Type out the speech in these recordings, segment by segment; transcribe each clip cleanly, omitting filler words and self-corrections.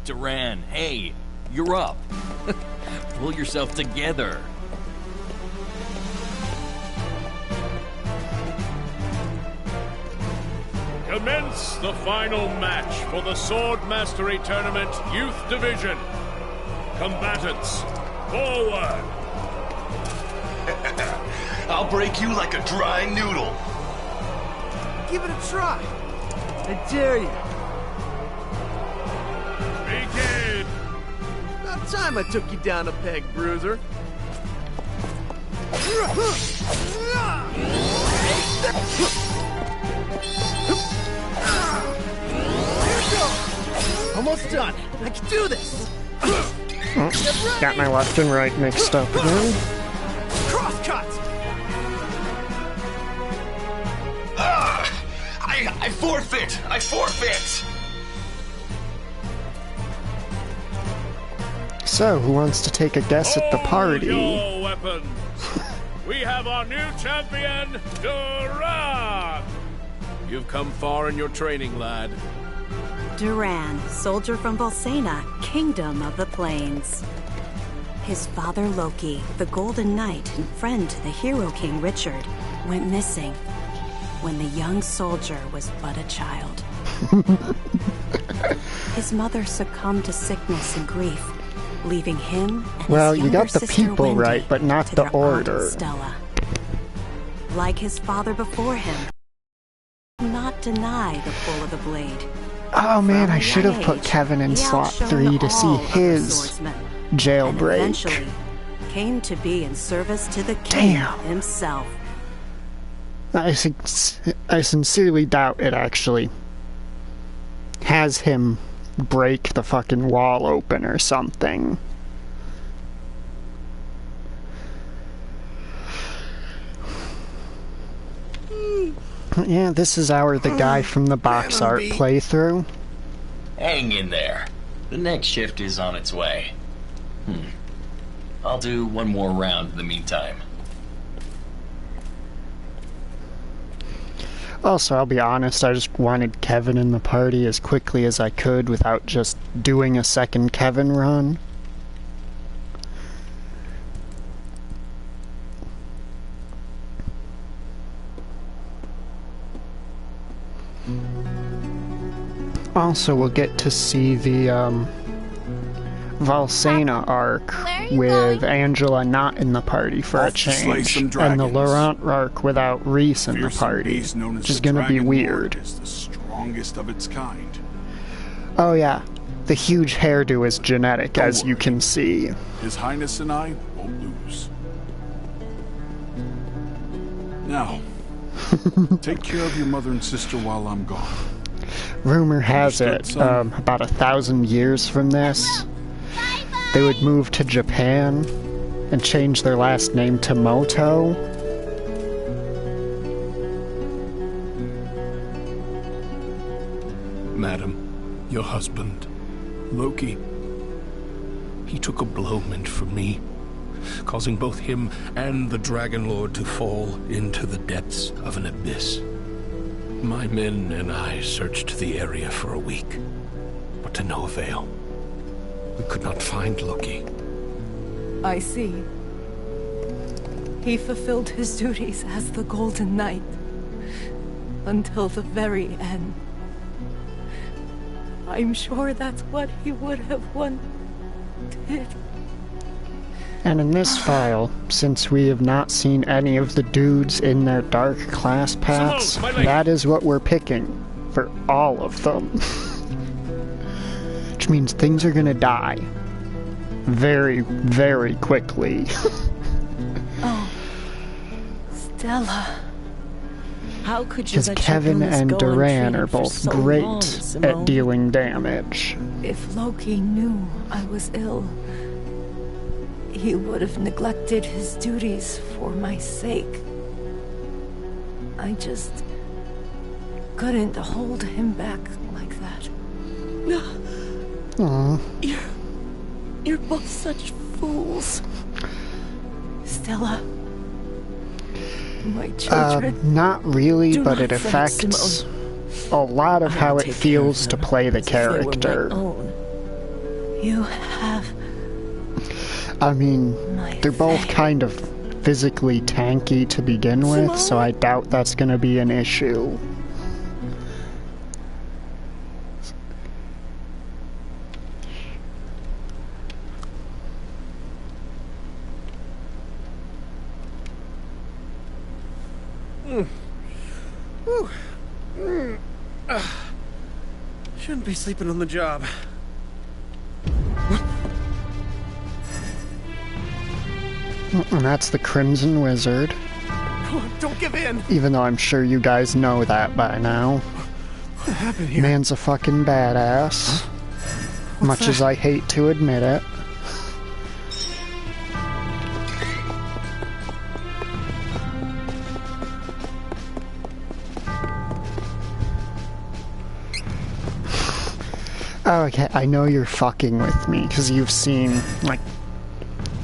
Duran, hey, you're up. Pull yourself together. Commence the final match for the Sword Mastery Tournament Youth Division. Combatants, forward! I'll break you like a dry noodle. Give it a try. I dare you. Begin! About time I took you down a peg, bruiser. Almost done. I can do this. Oh, got my left and right mixed up again. Crosscut. I forfeit. I forfeit. So, who wants to take a guess at the party? Your weapons. We have our new champion, Duran. You've come far in your training, lad. Duran, soldier from Volsena, Kingdom of the Plains. His father Loki, the Golden Knight and friend to the hero king Richard, went missing when the young soldier was but a child. His mother succumbed to sickness and grief, leaving him and well, his you younger got the sister people Wendy right, but not to the their order. aunt Stella. Like his father before him, not deny the pull of the blade. Oh man, I From a should have young put age, Kevin in he slot outshone 3 to see all other his swordsmen, jailbreak. and eventually came to be in service to the king Damn. himself. I sincerely doubt it actually has him break the fucking wall open or something. Yeah, this is the guy from the box art playthrough. Hang in there. The next shift is on its way. I'll do one more round in the meantime. Also, I'll be honest, I just wanted Kevin in the party as quickly as I could without just doing a second Kevin run. Also, we'll get to see the Valsena arc with Angela not in the party for a change, and the Laurent arc without Reese in the party, which is gonna be weird. Is the strongest of its kind. Oh yeah, the huge hairdo is genetic, as you can see. His Highness and I won't lose. Now, take care of your mother and sister while I'm gone. Rumor has it, about 1,000 years from this, they would move to Japan and change their last name to Moto. Madam, your husband, Loki, he took a blow meant for me, causing both him and the Dragon Lord to fall into the depths of an abyss. My men and I searched the area for a week, but to no avail. We could not find Loki. I see. He fulfilled his duties as the Golden Knight until the very end. I'm sure that's what he would have wanted. And in this file, since we have not seen any of the dudes in their dark class paths, that is what we're picking for all of them. Which means things are gonna die. Very, very quickly. Oh, Stella. How could you Because let Kevin your illness and go Duran untreated are for both so great long, at Simone? dealing damage. If Loki knew I was ill, he would have neglected his duties for my sake. I just couldn't hold him back like that. Aww. You're both such fools. Stella, my children. Not really, do but not it fret, affects Simone. a lot of I'll how it take care feels of to them play the as if they were my character. own. You have... I mean, My they're both faith. kind of physically tanky to begin with, so I doubt that's gonna be an issue. Shouldn't be sleeping on the job. And that's the Crimson Wizard. Come on, don't give in! Even though I'm sure you guys know that by now. What happened here? Man's a fucking badass. Much as I hate to admit it. Okay, I know you're fucking with me, because you've seen, like,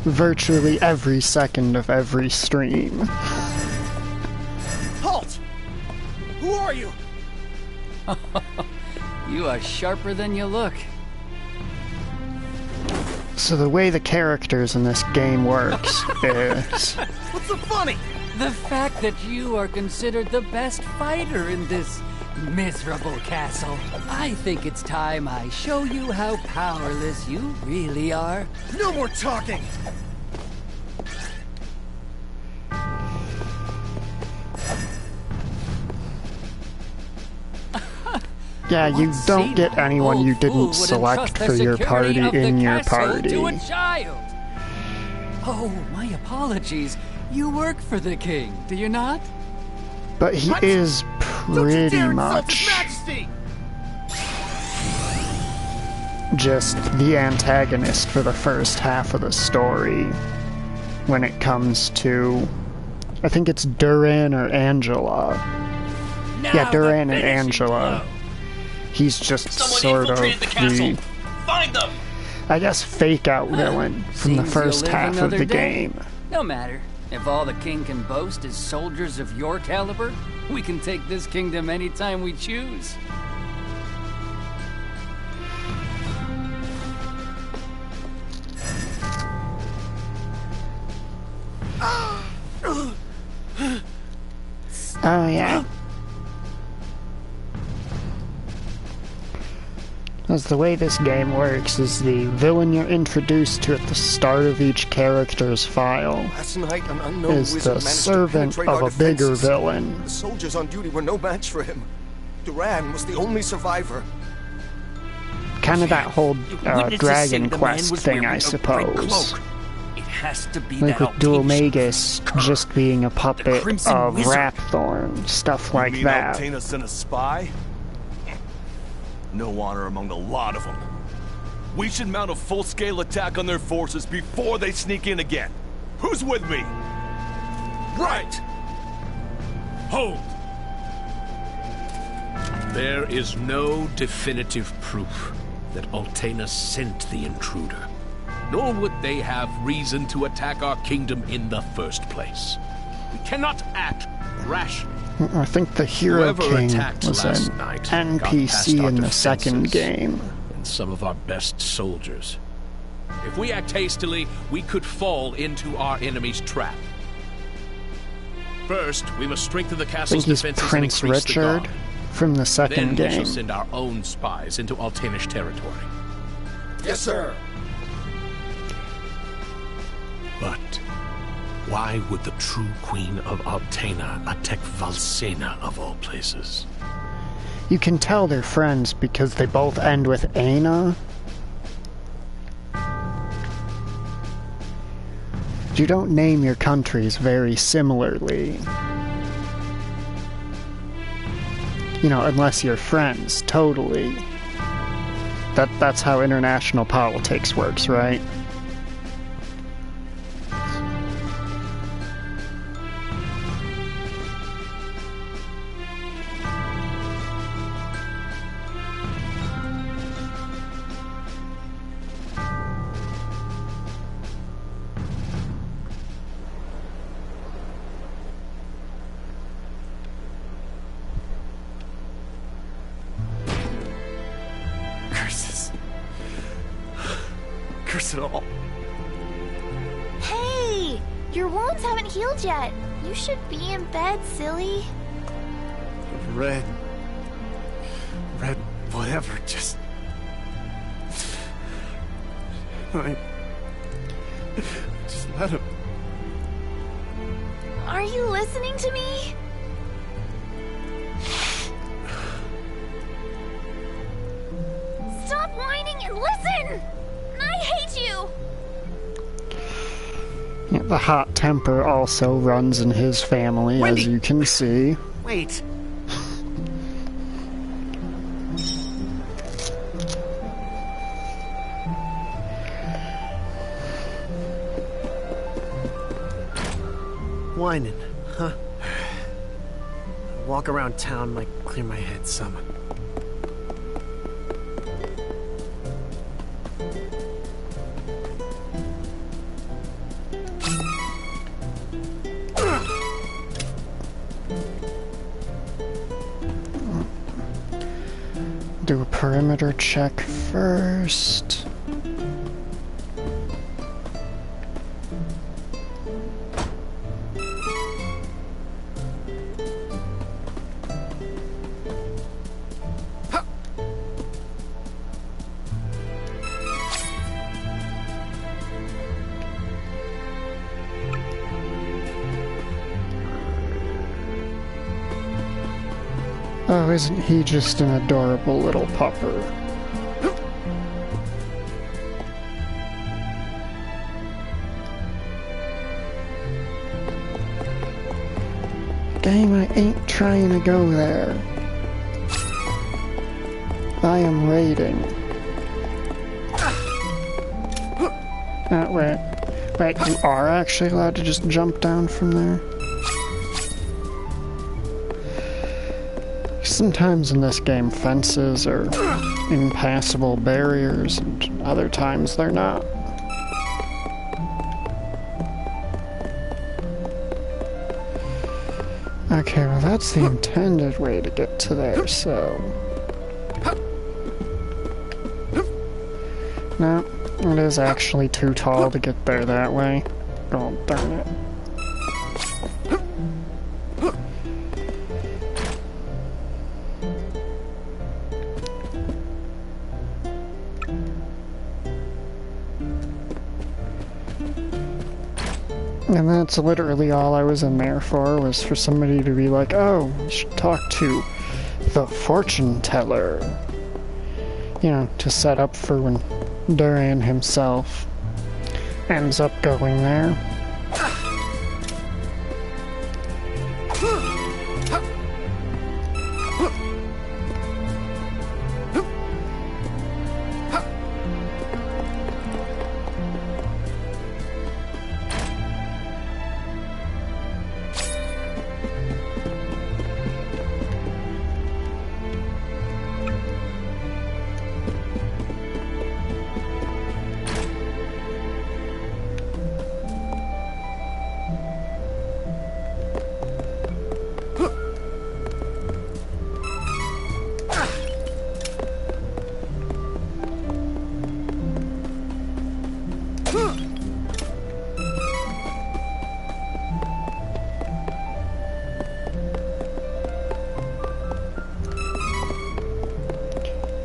virtually every second of every stream. Halt! Who are you? You are sharper than you look. So the way the characters in this game works is... What's so funny? The fact that you are considered the best fighter in this miserable castle. I think it's time I show you how powerless you really are. No more talking! Yeah, you don't get anyone you didn't Fool would select entrust the for your security party of the in your castle party. to a child. Oh, my apologies. You work for the king, do you not? But he What? is Don't you pretty dare insult much His Majesty! just the antagonist for the first half of the story when it comes to, I think it's Duran or Angela. Yeah, Duran and Angela. He's just Someone sort of infiltrated the castle. Find them! I guess, fake out villain from the Seems first you'll live half of another the day. game. No matter. If all the king can boast is soldiers of your caliber, we can take this kingdom anytime we choose. Oh, yeah. As the way this game works is the villain you're introduced to at the start of each character's file Last night, an unknown is wizard the managed to servant penetrate of our a bigger defenses. villain. The soldiers on duty were no match for him. Duran was the only survivor. Kind of that whole Witnesses say Dragon the man Quest was thing, wearing I a great suppose. cloak. It has to be Like that with Dualmagus Altanian just being a puppet Crimson of Wizard. Rapthorn, stuff like You mean that. Altana sent a spy? No honor among the lot of them. We should mount a full-scale attack on their forces before they sneak in again. Who's with me? Right! Hold! There is no definitive proof that Altana sent the intruder, nor would they have reason to attack our kingdom in the first place. We cannot act rashly. I think the Hero Whoever King attacked was last an night got past NPC our in the second defenses. game. And some of our best soldiers. If we act hastily, we could fall into our enemy's trap. First, we must strengthen the I castle's think he's defenses and Prince increase the Richard guard. from the Then second we game. shall send our own spies into Altanish territory. Yes, sir. But why would the true queen of Altana attack Valsena of all places? You can tell they're friends because they both end with Aina. You don't name your countries very similarly. You know, unless you're friends, totally. That's how international politics works, right? personal. Hey! Your wounds haven't healed yet. You should be in bed, silly. Red, whatever, just... Just let him... Are you listening to me? Stop whining and listen! I hate you! Yeah, the hot temper also runs in his family, Wendy! as you can see. Wait. Whining, huh? A walk around town might clear my head some. Do a perimeter check first. Oh, isn't he just an adorable little pupper? Game, I ain't trying to go there. I am raiding. Wait, you are actually allowed to just jump down from there? Sometimes in this game, fences are impassable barriers, and other times they're not. Okay, well that's the intended way to get to there, so... No, it is actually too tall to get there that way. Oh, darn it. And that's literally all I was in there for, was for somebody to be like, oh, you should talk to the fortune teller. You know, to set up for when Duran himself ends up going there.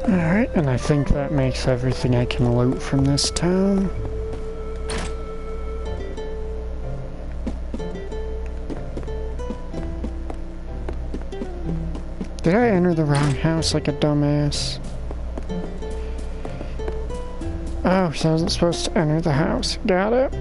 Alright, and I think that makes everything I can loot from this town. Did I enter the wrong house like a dumbass? Oh, so I wasn't supposed to enter the house. Got it.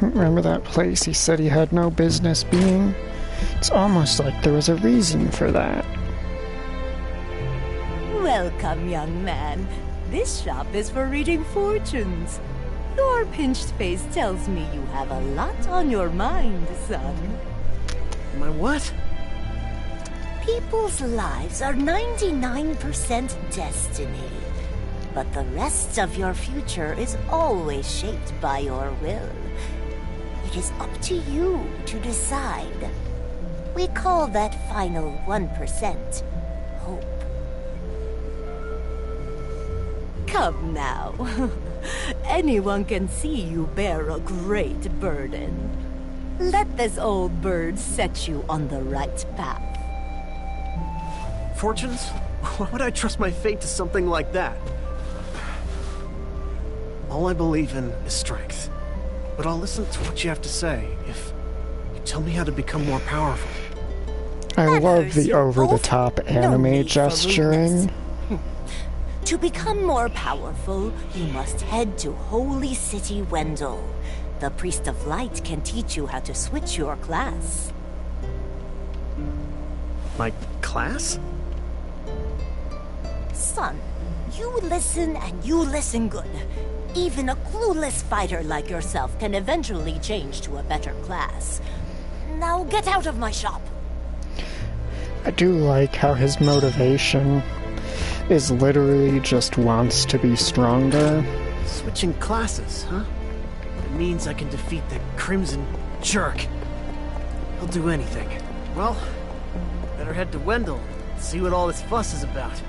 Remember that place he said he had no business being? It's almost like there was a reason for that. Welcome, young man. This shop is for reading fortunes. Your pinched face tells me you have a lot on your mind, son. My what? People's lives are 99% destiny. but the rest of your future is always shaped by your will. It is up to you to decide. We call that final 1% hope. Come now. Anyone can see you bear a great burden. Let this old bird set you on the right path. Fortunes? Why would I trust my fate to something like that? All I believe in is strength. But I'll listen to what you have to say if you tell me how to become more powerful. I love the over-the-top anime gesturing. To become more powerful, you must head to Holy City Wendell. The Priest of Light can teach you how to switch your class. My class? Son, you listen and you listen good. Even a clueless fighter like yourself can eventually change to a better class. Now get out of my shop. I do like how his motivation is literally just wants to be stronger. Switching classes, huh? It means I can defeat that crimson jerk. I'll do anything. Well, better head to Wendell and see what all this fuss is about.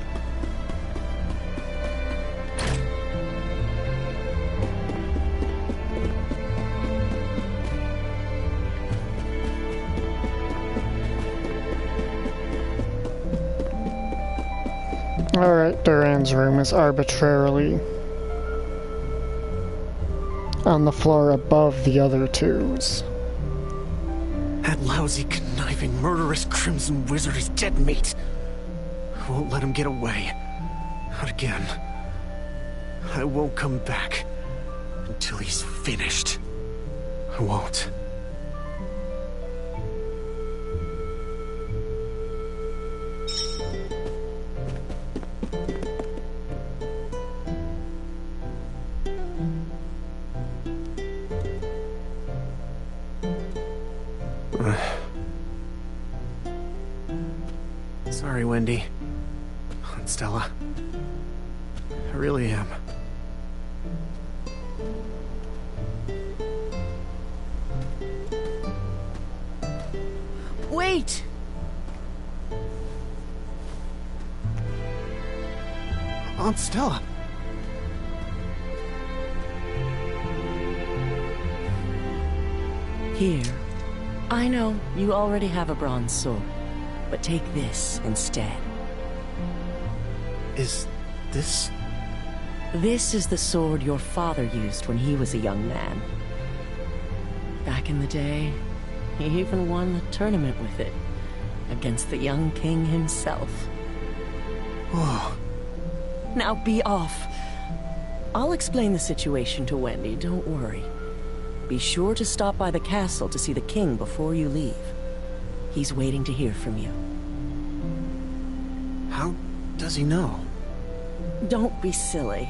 Alright, Duran's room is arbitrarily on the floor above the other two's. That lousy, conniving, murderous Crimson Wizard is dead meat. I won't let him get away. Not again. I won't come back until he's finished. I won't. Sorry, Wendy. And Stella. I really am. Wait! Aunt Stella. Here. I know you already have a bronze sword, but take this instead. Is this... This is the sword your father used when he was a young man. Back in the day, he even won the tournament with it, against the young king himself. Whoa. Now be off. I'll explain the situation to Wendy, don't worry. Be sure to stop by the castle to see the king before you leave. He's waiting to hear from you. How does he know? Don't be silly.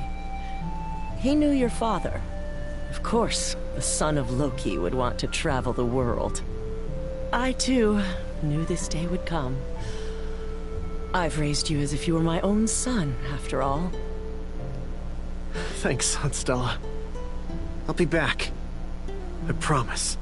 He knew your father. Of course, the son of Loki would want to travel the world. I, too, knew this day would come. I've raised you as if you were my own son, after all. Thanks, Aunt Stella. I'll be back. I promise.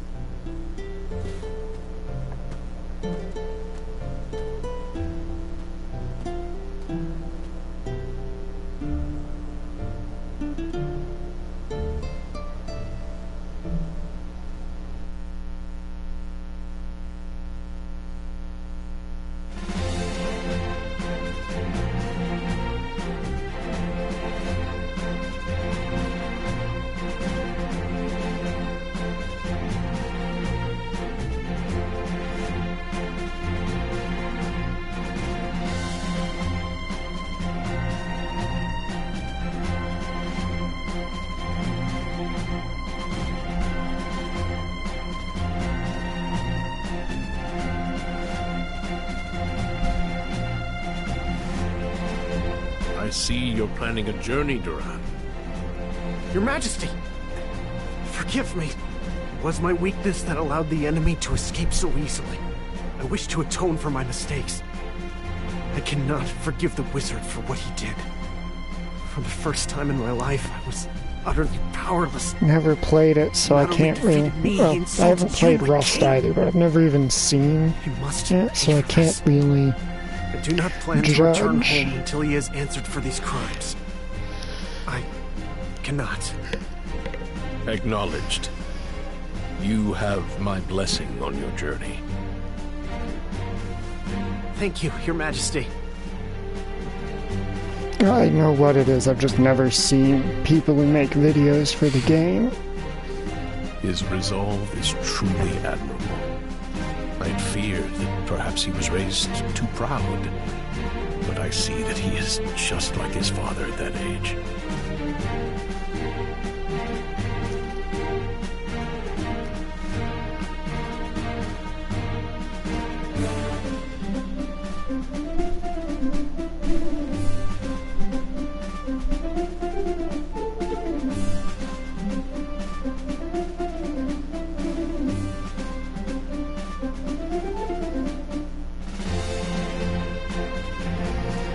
I see you're planning a journey, Duran. Your Majesty! Forgive me. It was my weakness that allowed the enemy to escape so easily. I wish to atone for my mistakes. I cannot forgive the wizard for what he did. For the first time in my life, I was utterly powerless. Never played it, so I Not can't only really. defeated me, Well, he I insulted haven't you, played the Rust king. either, but I've never even seen You must it, so pay I for can't this. really. I do not plan to return home until he has answered for these crimes. I cannot. Acknowledged. You have my blessing on your journey. Thank you, Your Majesty. I know what it is, I've just never seen people who make videos for the game. His resolve is truly admirable. I'd feared that perhaps he was raised too proud, but I see that he is just like his father at that age.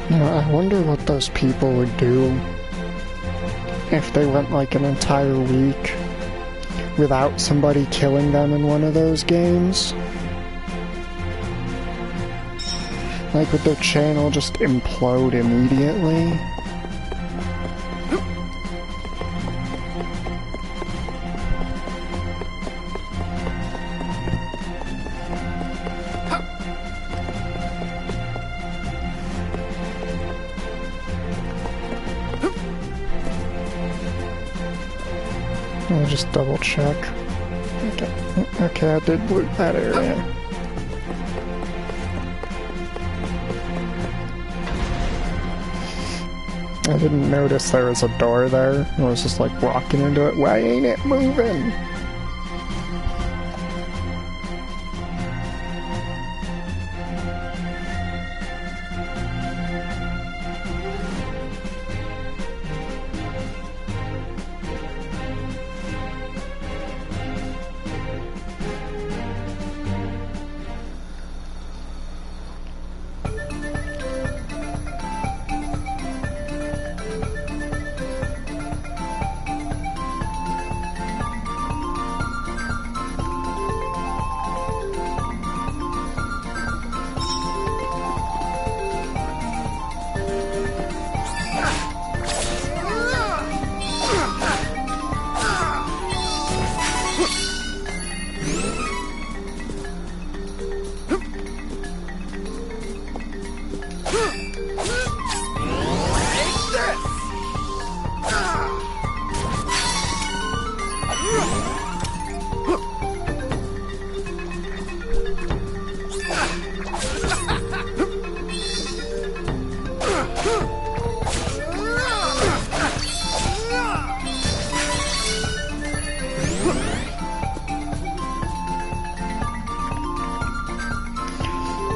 I wonder what those people would do if they went like an entire week without somebody killing them in one of those games. Like, would their channel just implode immediately? I'll just double check. Okay, I did loot that area. I didn't notice there was a door there. I was just like walking into it. Why ain't it moving?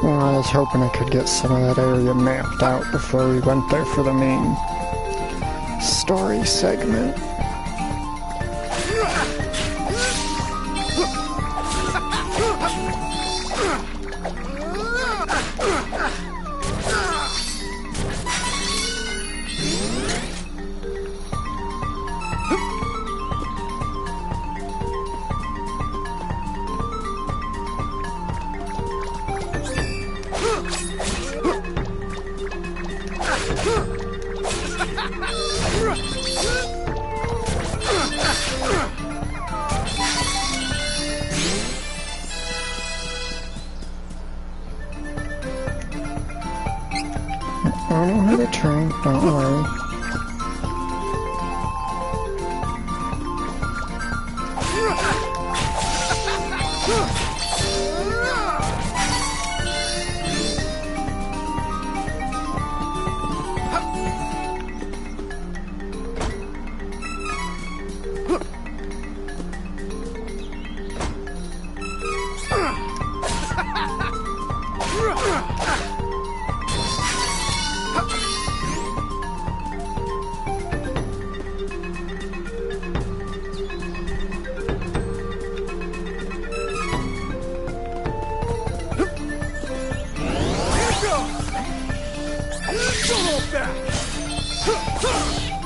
Well, I was hoping I could get some of that area mapped out before we went there for the main story segment. I know how to turn, don't worry. Don't hold back!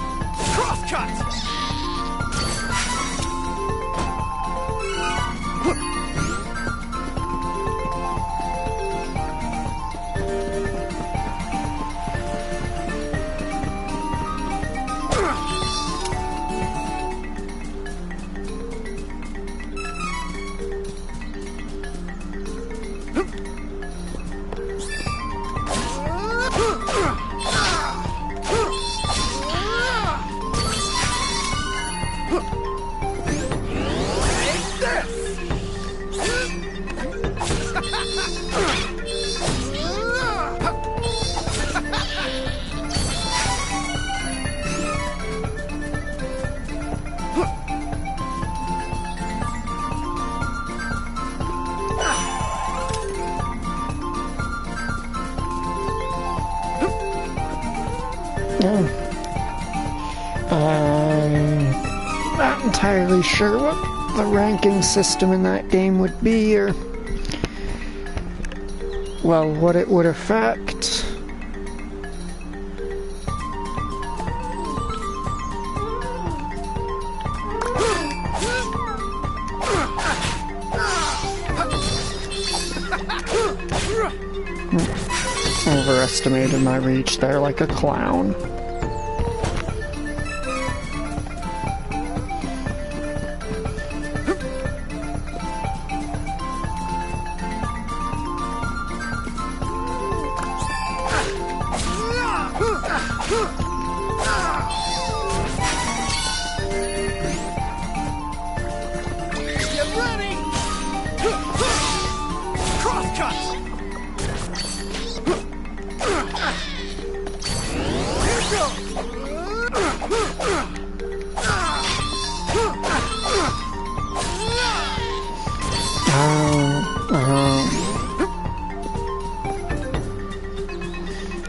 I'm not entirely sure what the ranking system in that game would be, or, well, what it would affect. Overestimated my reach there like a clown.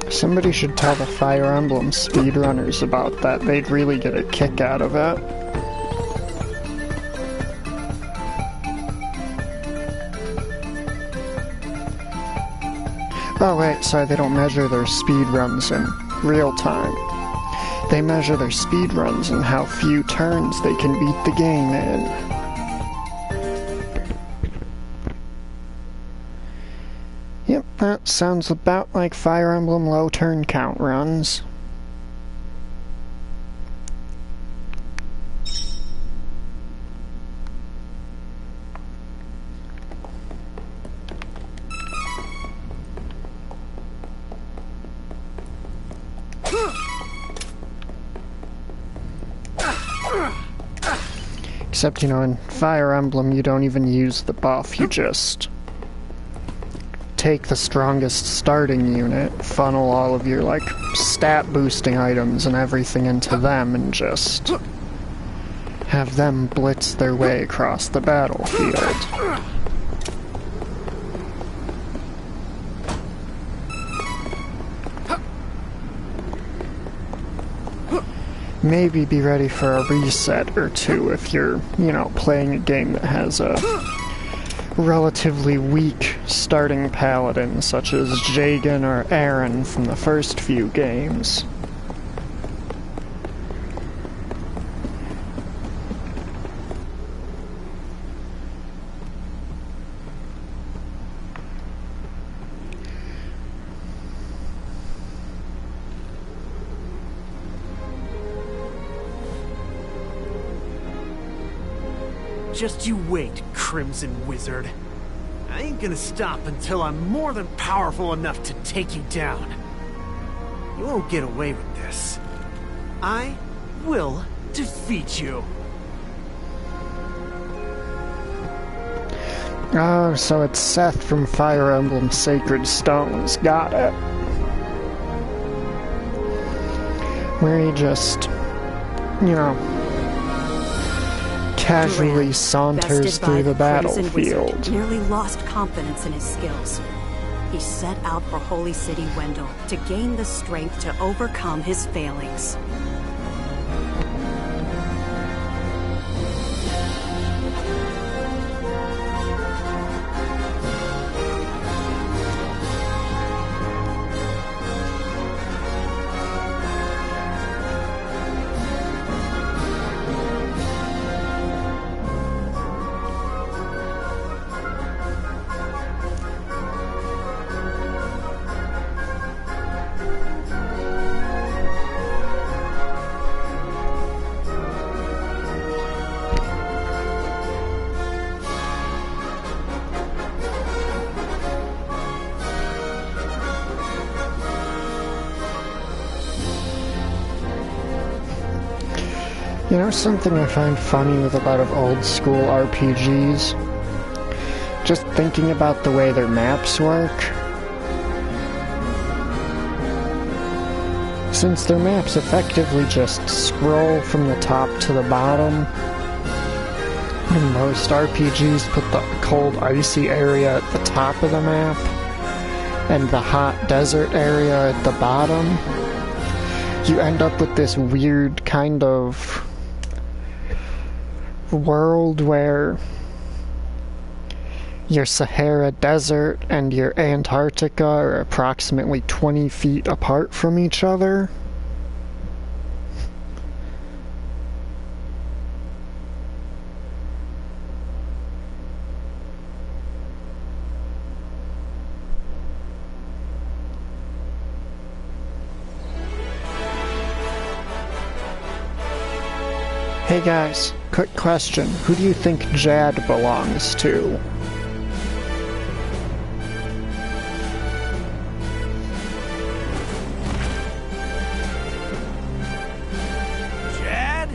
Somebody should tell the Fire Emblem speedrunners about that. They'd really get a kick out of it. Oh wait, sorry, they don't measure their speedruns in real time. They measure their speedruns in how few turns they can beat the game in. Yep, that sounds about like Fire Emblem low turn count runs. Except, you know, in Fire Emblem you don't even use the buff, you just take the strongest starting unit, funnel all of your, like, stat boosting items and everything into them, and just have them blitz their way across the battlefield. Maybe be ready for a reset or two if you're, you know, playing a game that has a relatively weak starting paladin, such as Jagan or Aaron from the first few games. Just you wait, Crimson Wizard. I ain't gonna stop until I'm more than powerful enough to take you down. You won't get away with this. I will defeat you. Oh, so it's Seth from Fire Emblem Sacred Stones. Got it. Where he just, you know, casually saunters through the battlefield. Nearly lost confidence in his skills. He set out for Holy City Wendell to gain the strength to overcome his failings. You know something I find funny with a lot of old school RPGs? Just thinking about the way their maps work. Since their maps effectively just scroll from the top to the bottom, and most RPGs put the cold, icy area at the top of the map, and the hot desert area at the bottom, you end up with this weird kind of world where your Sahara Desert and your Antarctica are approximately 20 feet apart from each other. Hey guys, quick question. Who do you think Jad belongs to? Jad?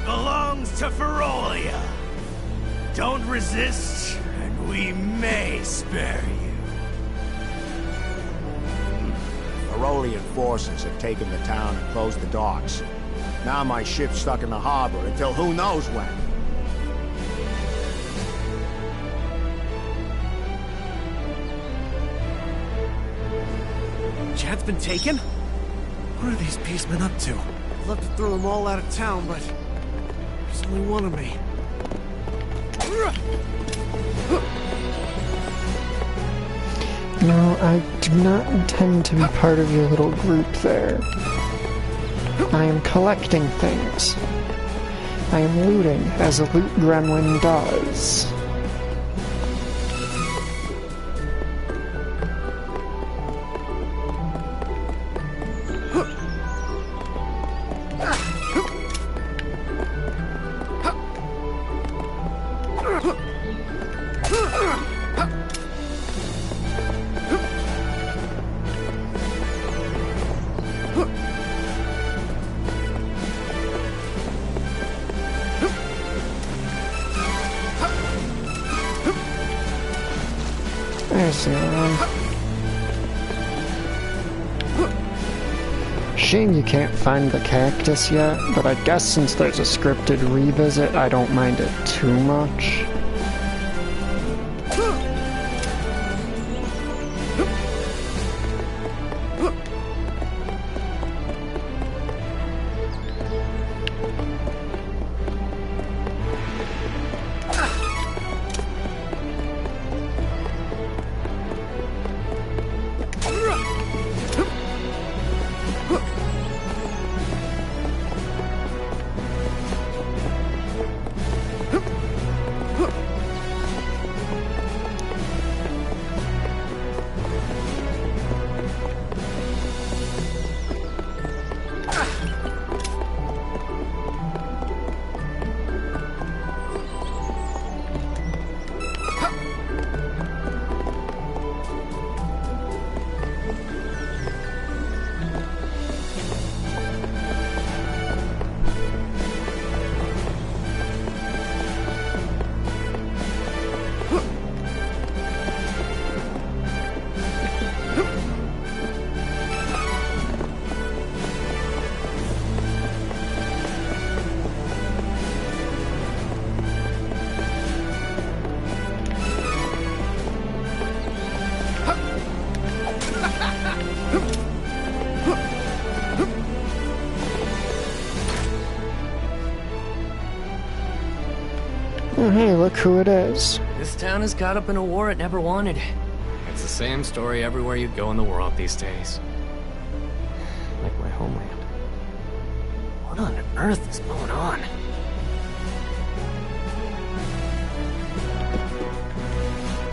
Belongs to Ferolia. Don't resist, and we may spare you. Ferolian forces have taken the town and closed the docks. Now my ship's stuck in the harbor until who knows when. Jad's been taken? What are these beastmen up to? I'd love to throw them all out of town, but there's only one of me. No, I do not intend to be part of your little group there. I am collecting things. I am looting, as a loot gremlin does. There's the other one. Shame you can't find the cactus yet, but I guess since there's a scripted revisit, I don't mind it too much. Oh, hey, look who it is. This town is caught up in a war it never wanted. It's the same story everywhere you go in the world these days. Like my homeland. What on earth is going on?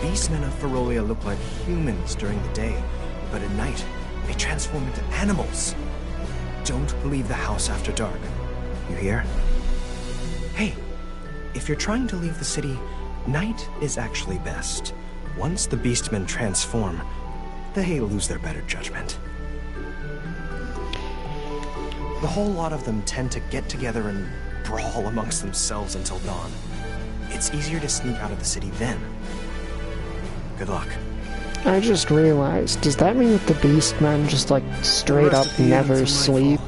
Beastmen of Ferolia look like humans during the day, but at night, they transform into animals. Don't leave the house after dark. You hear? Hey, if you're trying to leave the city, night is actually best. Once the beastmen transform, they lose their better judgment. The whole lot of them tend to get together and brawl amongst themselves until dawn. It's easier to sneak out of the city then. Good luck. I just realized, does that mean that the Beastmen just, like, straight up never sleep?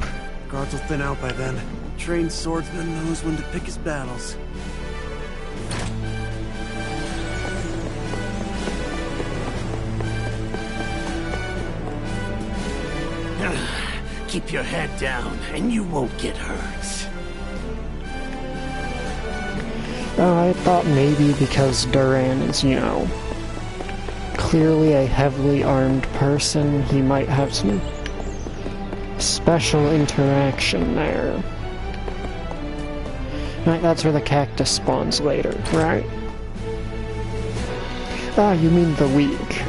Guards will thin out by then. Trained swordsman knows when to pick his battles. Keep your head down, and you won't get hurt. I thought maybe because Duran is, you know, clearly a heavily armed person, he might have some special interaction there. Right, that's where the cactus spawns later, right? Ah, you mean the weak.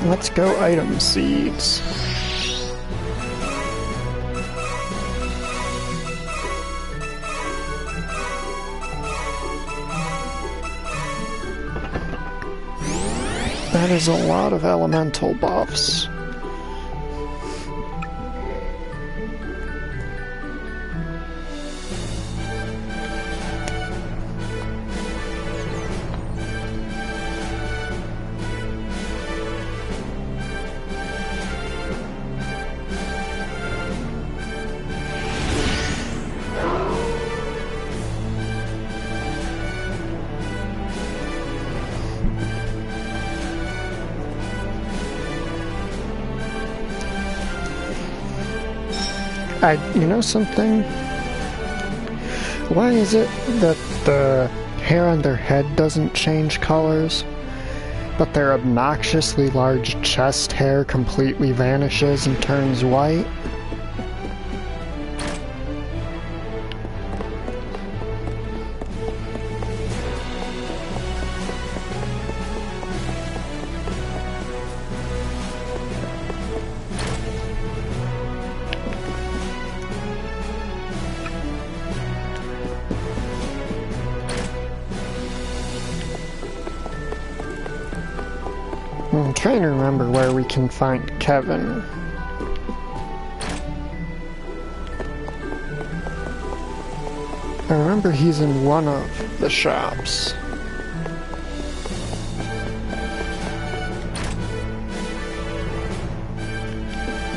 Let's go item seeds. That is a lot of elemental buffs. You know something? Why is it that the hair on their head doesn't change colors, but their obnoxiously large chest hair completely vanishes and turns white? I'm trying to remember where we can find Kevin. I remember he's in one of the shops.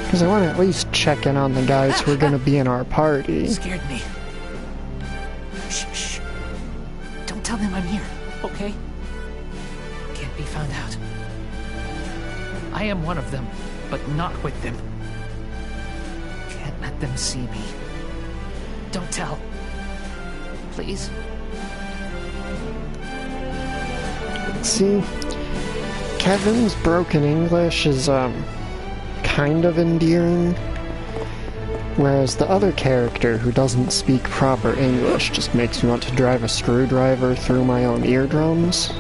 Because I want to at least check in on the guys who are going to be in our party. Scared me. Shh, shh. Don't tell them I'm here, okay? Can't be found out. I am one of them, but not with them. Can't let them see me. Don't tell. Please? See, Kevin's broken English is, kind of endearing, whereas the other character who doesn't speak proper English just makes me want to drive a screwdriver through my own eardrums.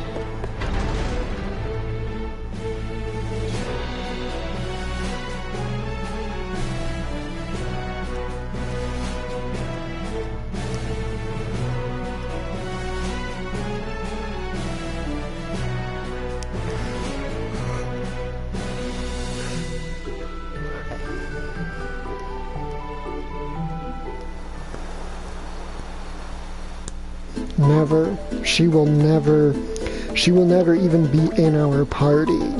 Never. She will never even be in our party.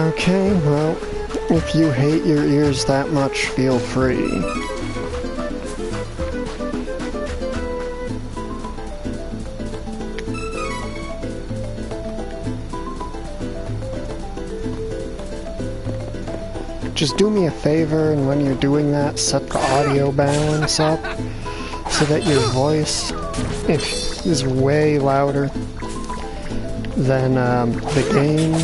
Okay, well, if you hate your ears that much, feel free. just do me a favor, and when you're doing that, set the audio balance up so that your voice is way louder than the game.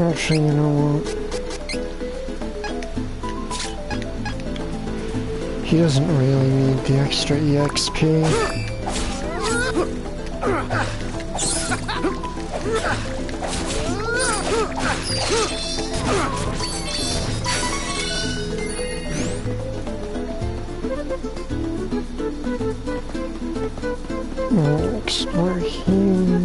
Actually, you know what? He doesn't really need the extra EXP. Explore here.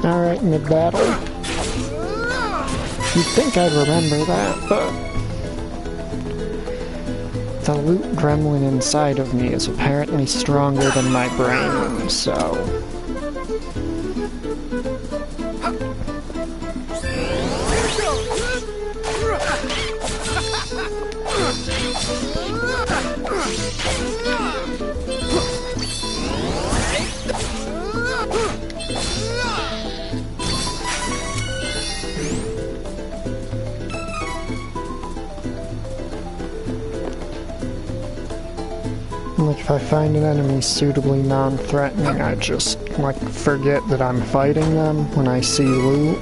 Alright, mid-battle. You'd think I'd remember that, but the loot gremlin inside of me is apparently stronger than my brain, so... Like, if I find an enemy suitably non-threatening, I just, like, forget that I'm fighting them when I see loot.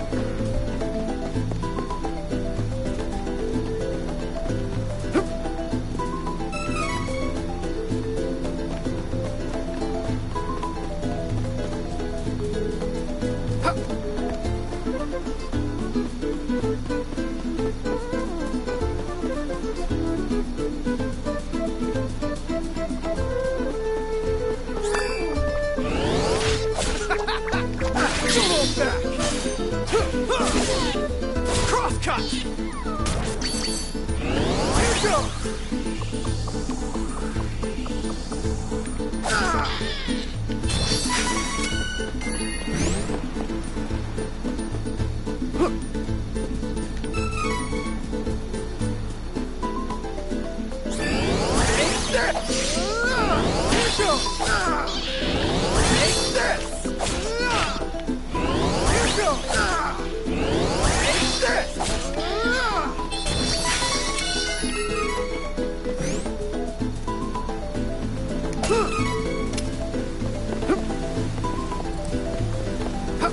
I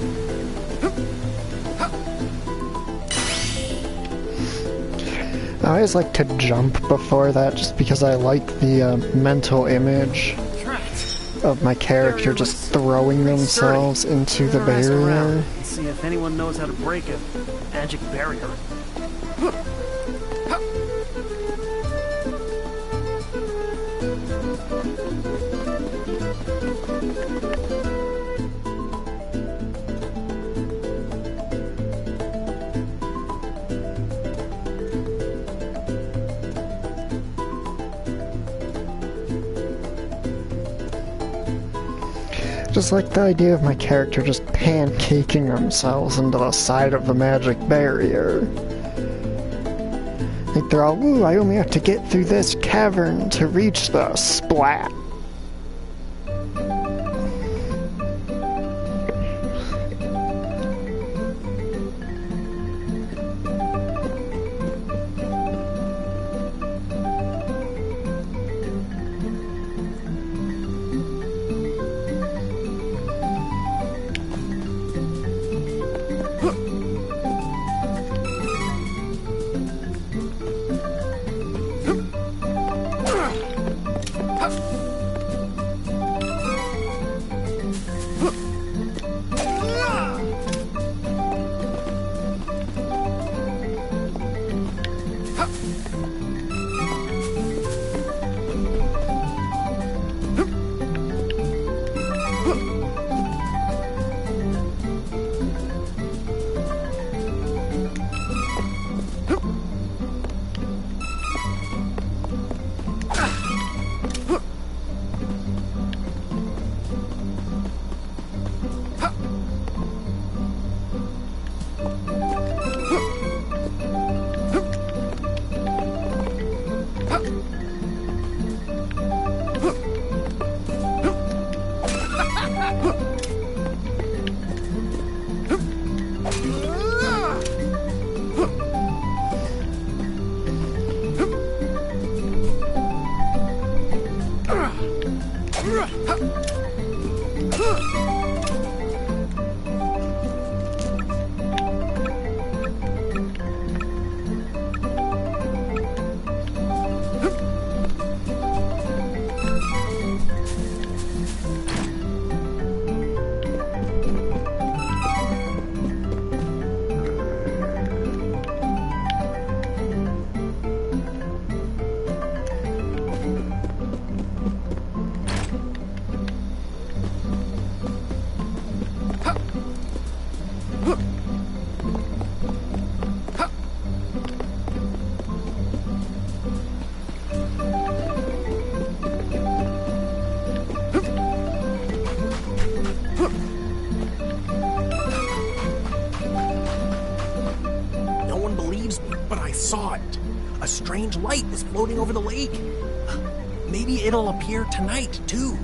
always like to jump before that just because I like the mental image of my character just throwing themselves into the barrier. And see if anyone knows how to break a magic barrier. Just like the idea of my character just pancaking themselves into the side of the magic barrier. Like they're all, ooh, I only have to get through this cavern to reach the splat. Saw it. A strange light is floating over the lake. Maybe it'll appear tonight, too.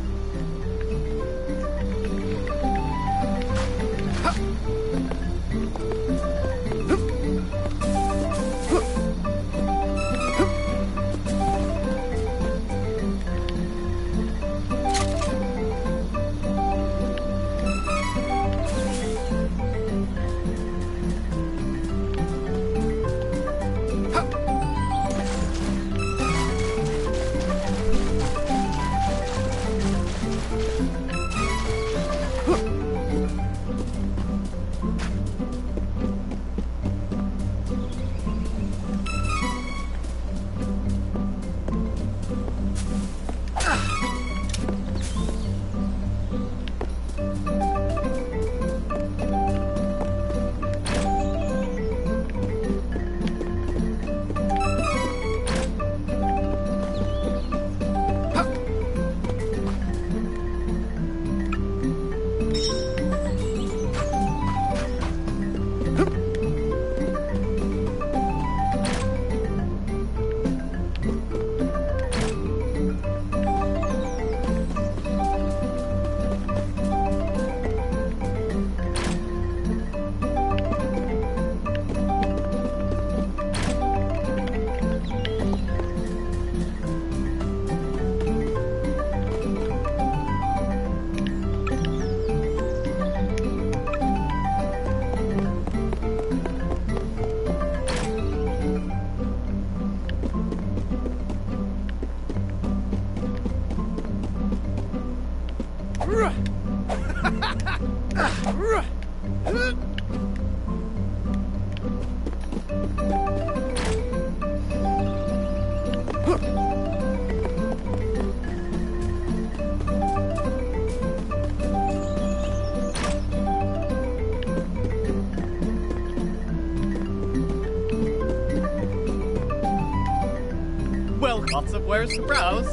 Well, lots of wares to browse.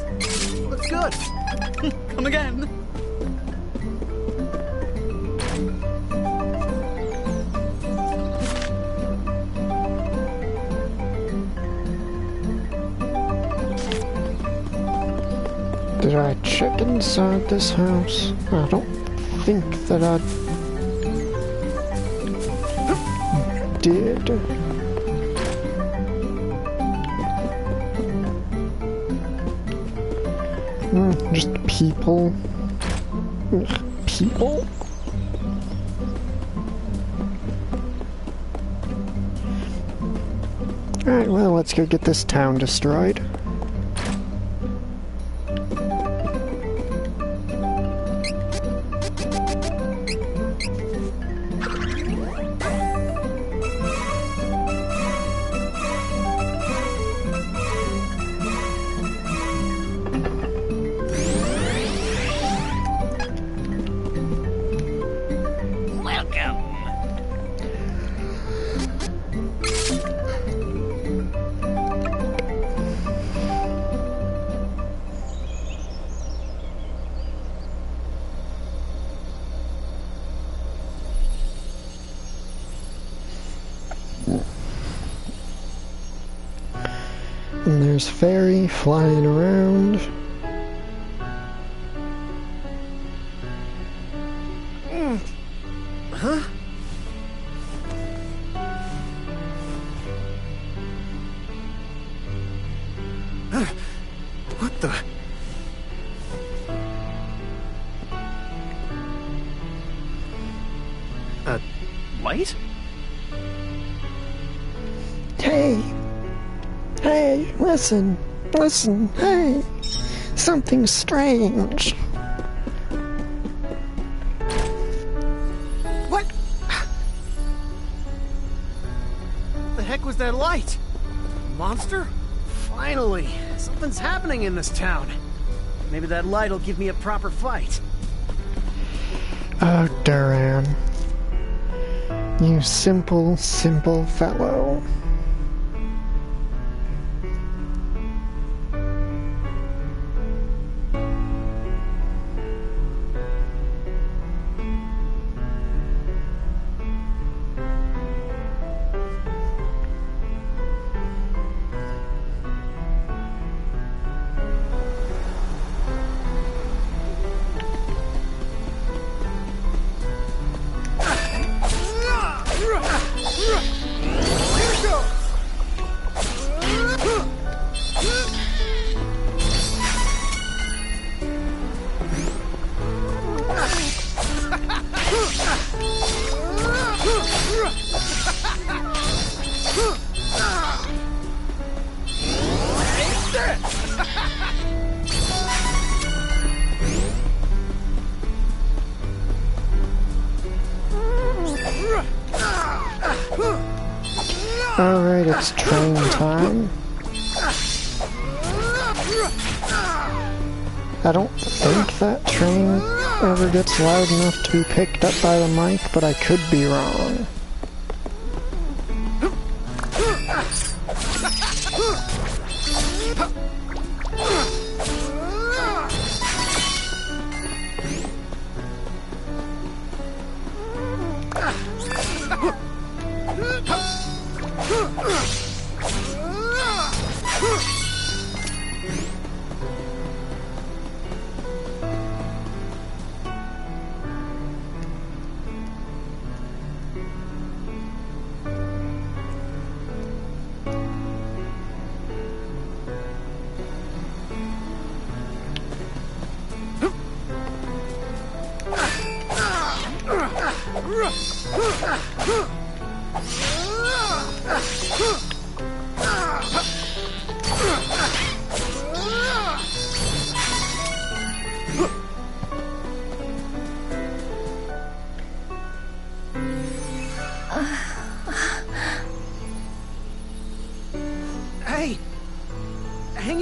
Looks good. Come again. Did I check inside this house? I don't think that I did. Just people. Ugh, people? Alright, well, let's go get this town destroyed. And there's Fairy flying around. Huh? What the? Light? Hey! Hey, listen! Listen, hey! Something strange! What? The heck was that light? Monster? Finally! Something's happening in this town. Maybe that light will give me a proper fight. Oh, Duran. You simple, simple fellow. Alright, it's train time. I don't think that train ever gets loud enough to be picked up by the mic, but I could be wrong.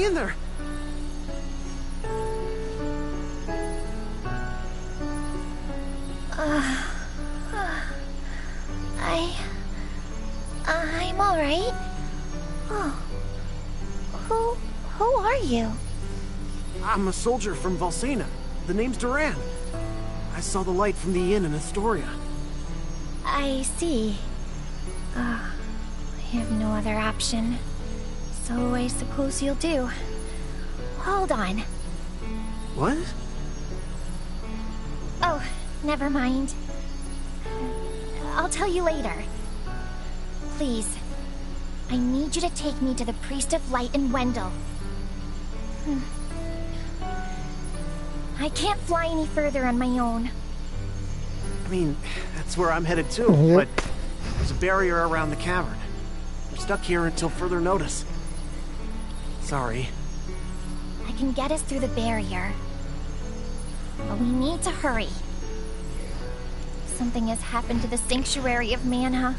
in there. I'm all right. Oh, who are you? I'm a soldier from Valsena. The name's Duran. I saw the light from the inn in Astoria. I see. I have no other option. So I suppose you'll do. Hold on. What? Oh, never mind. I'll tell you later. Please. I need you to take me to the Priest of Light in Wendell. I can't fly any further on my own. I mean, that's where I'm headed too, but there's a barrier around the cavern. We're stuck here until further notice. Sorry. I can get us through the barrier. But we need to hurry. Something has happened to the Sanctuary of Mana.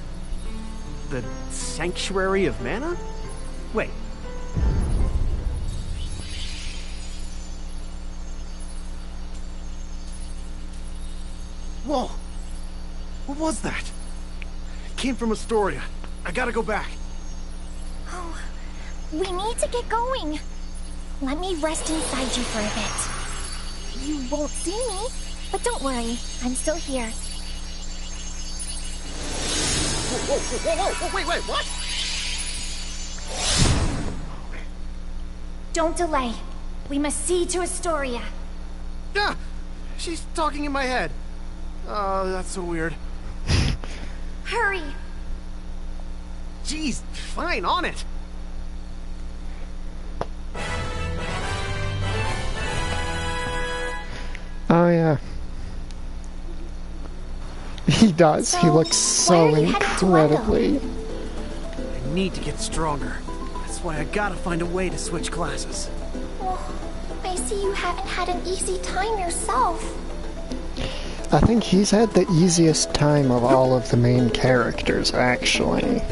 The Sanctuary of Mana? Wait. Whoa! What was that? It came from Astoria. I gotta go back. Oh, we need to get going. Let me rest inside you for a bit. You won't see me, but don't worry, I'm still here. Whoa, wait, what? Don't delay. We must see to Astoria. Yeah, she's talking in my head. Oh, that's so weird. Hurry! Jeez, fine, on it. Oh yeah. He does. He looks so incredibly... I need to get stronger. That's why I gotta find a way to switch classes. Well, I see you haven't had an easy time yourself. I think he's had the easiest time of all of the main characters, actually.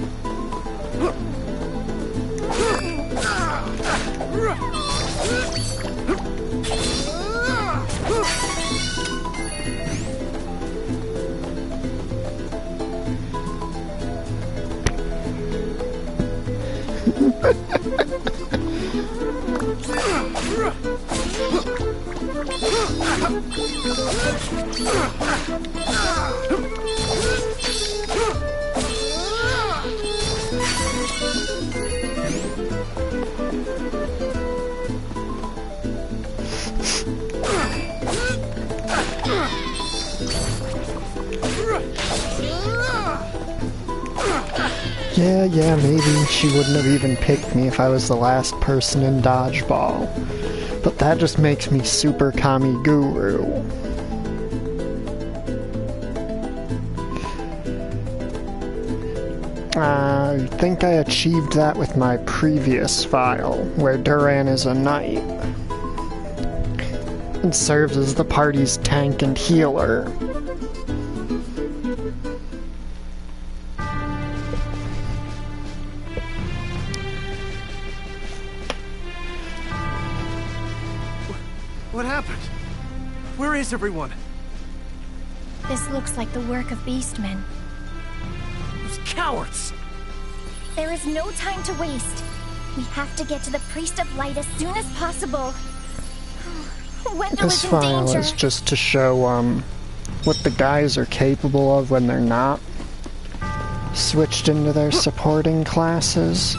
Yeah, maybe she wouldn't have even picked me if I was the last person in Dodgeball. But that just makes me Super Kami Guru. I think I achieved that with my previous file, where Duran is a knight and serves as the party's tank and healer. What happened? Where is everyone? This looks like the work of beastmen. Those cowards! There is no time to waste. We have to get to the Priest of Light as soon as possible. Wendell This is in file danger. is just to show what the guys are capable of when they're not switched into their supporting classes.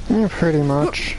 Yeah, pretty much.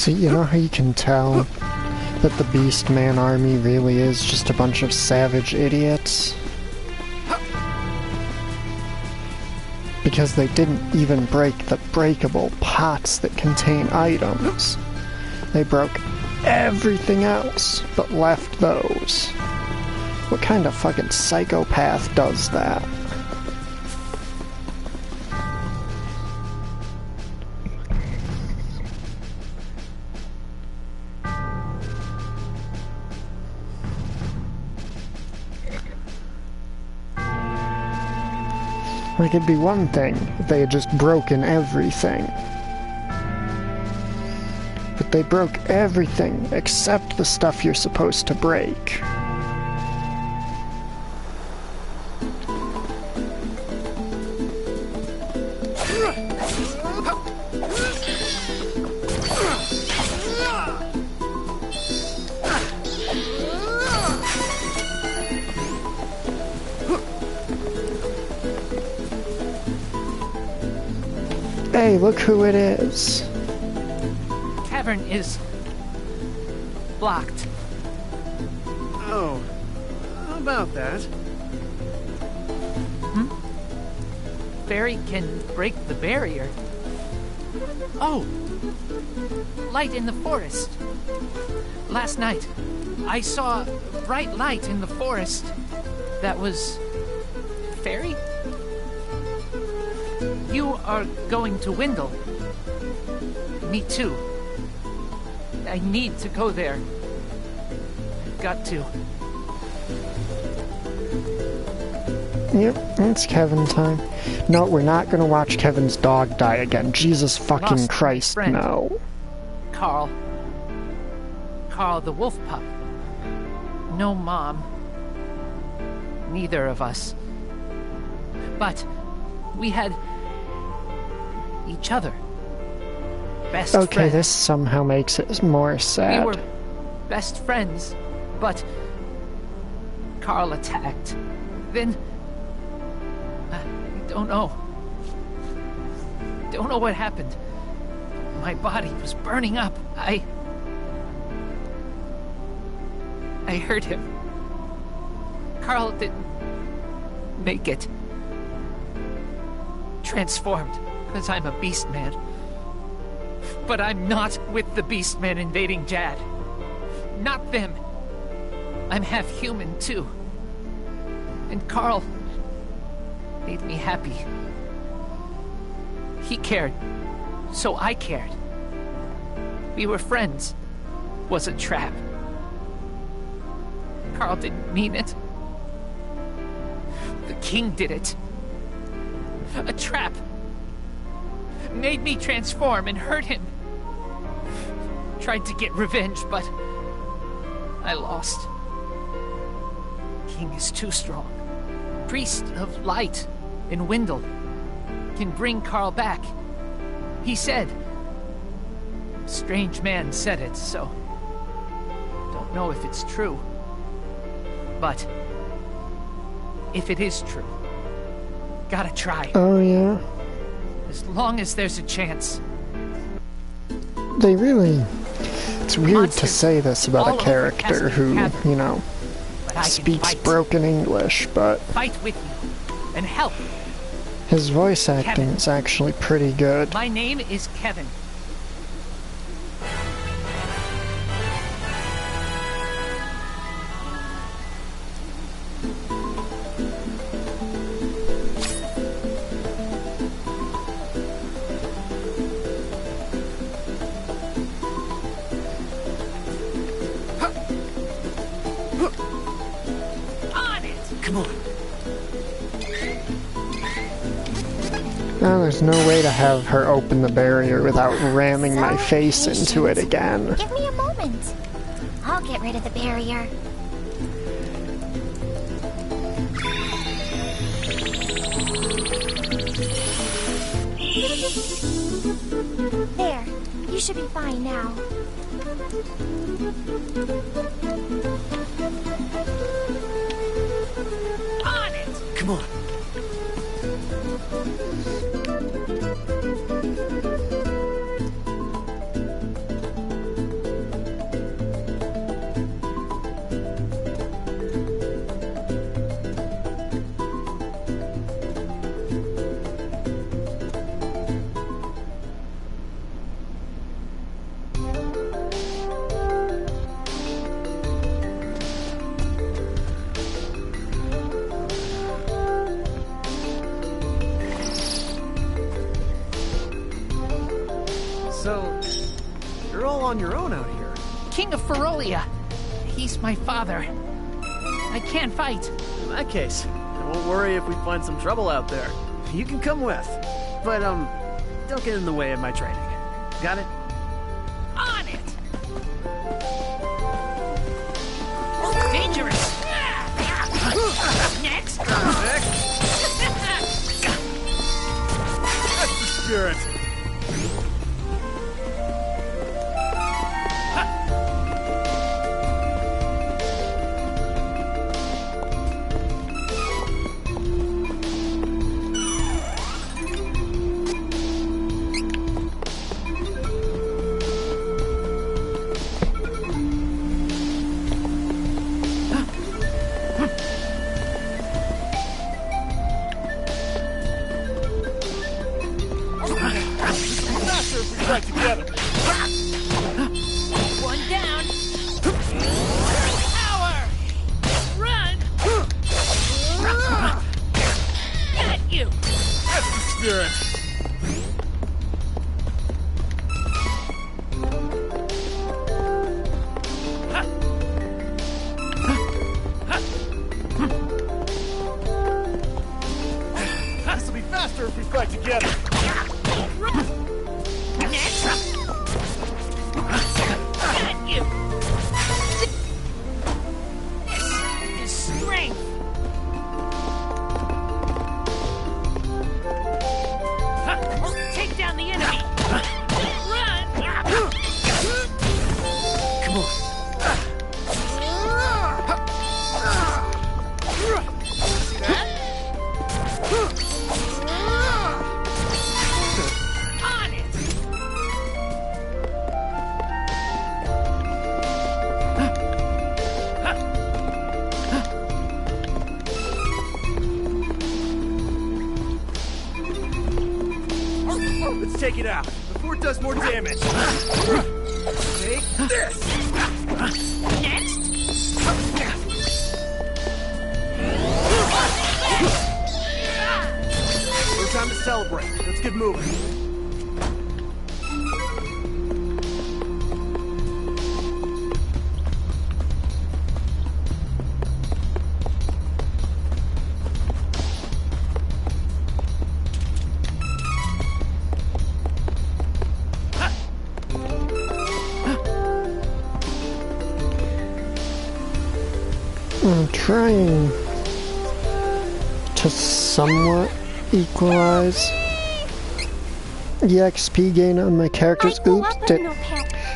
So you know how you can tell that the Beastman army really is just a bunch of savage idiots? Because they didn't even break the breakable pots that contain items. They broke everything else, but left those. What kind of fucking psychopath does that? Like, it'd be one thing if they had just broken everything. But they broke everything except the stuff you're supposed to break. Hey, look who it is. Cavern is blocked. Oh, how about that? Fairy can break the barrier. Oh! Light in the forest. Last night, I saw a bright light in the forest that was... Fairy? You are going to Windle. Me too. I need to go there. I've got to. Yep, it's Kevin time. No, we're not gonna watch Kevin's dog die again. Jesus fucking Lost Christ, friend. no. Carl the wolf pup. No mom. Neither of us. But we had each other. Best Okay, friends. this somehow makes it more sad. We were best friends, but Carl attacked. Then I don't know. Don't know what happened. My body was burning up. I hurt him. Carl didn't make it. Transformed, because I'm a Beastman. But I'm not with the Beastmen invading Jad. Not them. I'm half human, too. And Carl made me happy. He cared, so I cared. We were friends. Was a trap. Carl didn't mean it. The king did it. A trap. Made me transform and hurt him. Tried to get revenge, but I lost. King is too strong. Priest of Light in Windle can bring Carl back. He said. Strange man said it, so don't know if it's true. But if it is true, gotta try. Oh, yeah? As long as there's a chance. They really... It's weird to say this about a character who, you know, speaks broken English, but... Fight with you and help. His voice acting is actually pretty good. My name is Kevin. Now there's no way to have her open the barrier without ramming my face into it again. Give me a moment. I'll I'll get rid of the barrier. There. You should be fine now. On it! Come on. So, you're all on your own out here. King of Ferolia. He's my father. I can't fight. In that case, I won't worry if we find some trouble out there. You can come with. But, don't get in the way of my training. Got it? On it! Dangerous! Next! That's the spirit. Back together. One down. Power! Run! Get you! That's the spirit. This will be faster if we fight together. Take down the enemy! Run! Come on. See that? On it! Let's take it out before it does more damage. Take this! Next! No time to celebrate. Let's get moving. I'm trying to somewhat equalize EXP gain on my characters. Oops,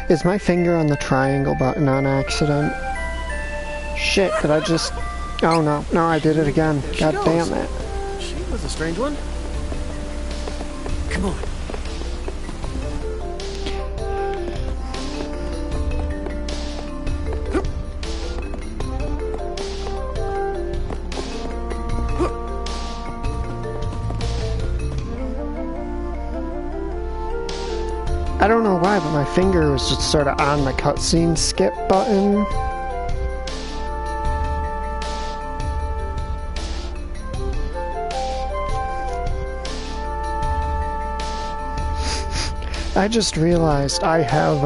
is my finger on the triangle button on accident? Shit, did I just... Oh no, I did it again. God damn it. She was a strange one. Come on. I don't know why, but my finger was just sort of on the cutscene skip button. I just realized I have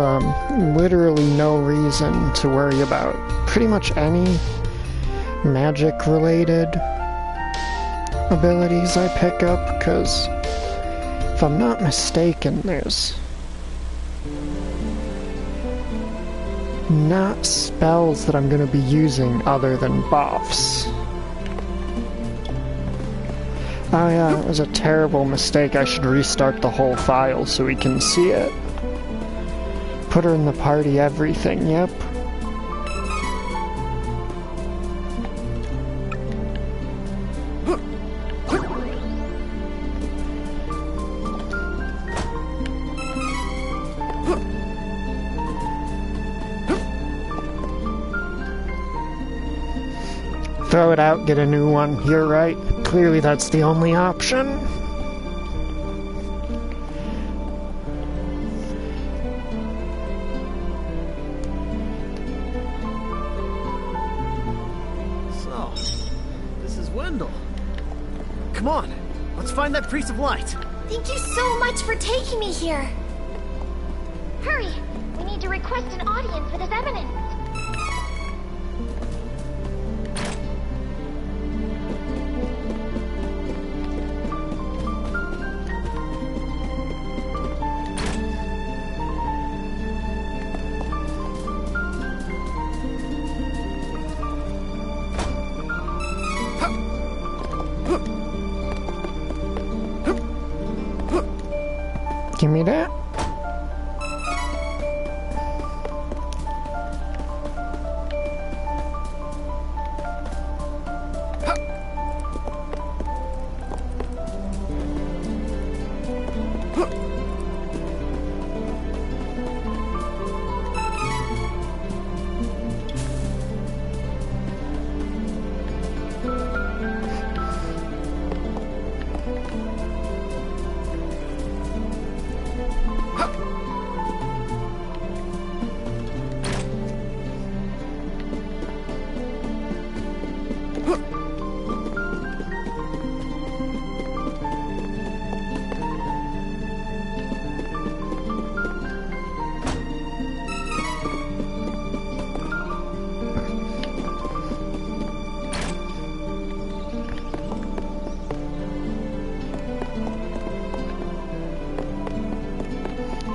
literally no reason to worry about pretty much any magic-related abilities I pick up, because if I'm not mistaken, there's not spells that I'm going to be using other than buffs. Oh yeah, it was a terrible mistake. I should restart the whole file so we can see it. Put her in the party, everything, yep. Throw it out, get a new one. You're right. Clearly that's the only option. So, this is Wendell. Come on, let's find that Priest of Light. Thank you so much for taking me here. Hurry! We need to request an audience with His Eminence. Give me that.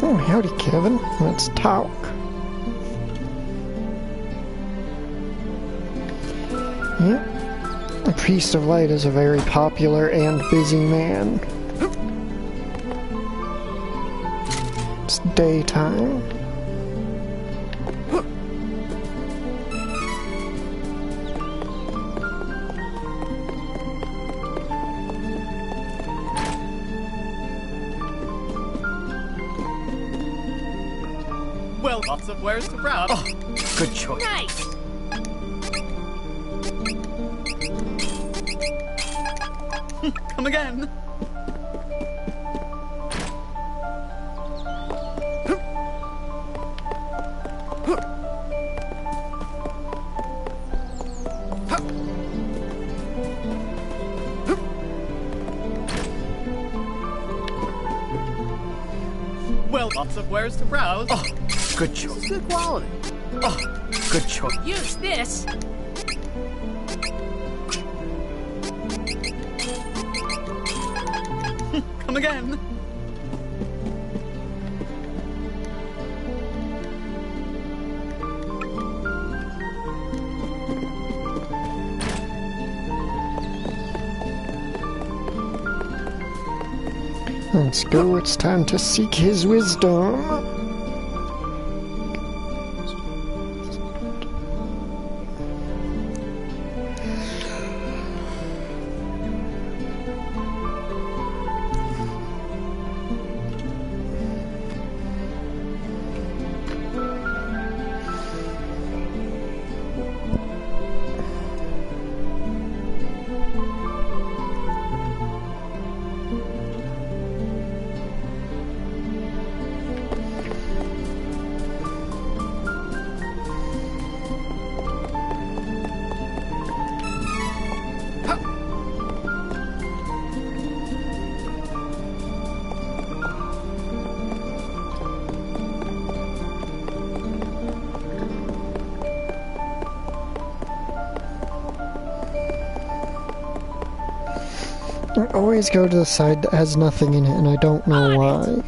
Oh, howdy, Kevin. Let's talk. Yep. The Priest of Light is a very popular and busy man. It's daytime. Well, lots of wares to browse. Oh, good choice. Nice! Come again. Well, lots of wares to browse. Oh, good choice. This is good quality. Oh, good choice. Use this. Come again. Let's go, it's time to seek his wisdom. I always go to the side that has nothing in it, and I don't know why.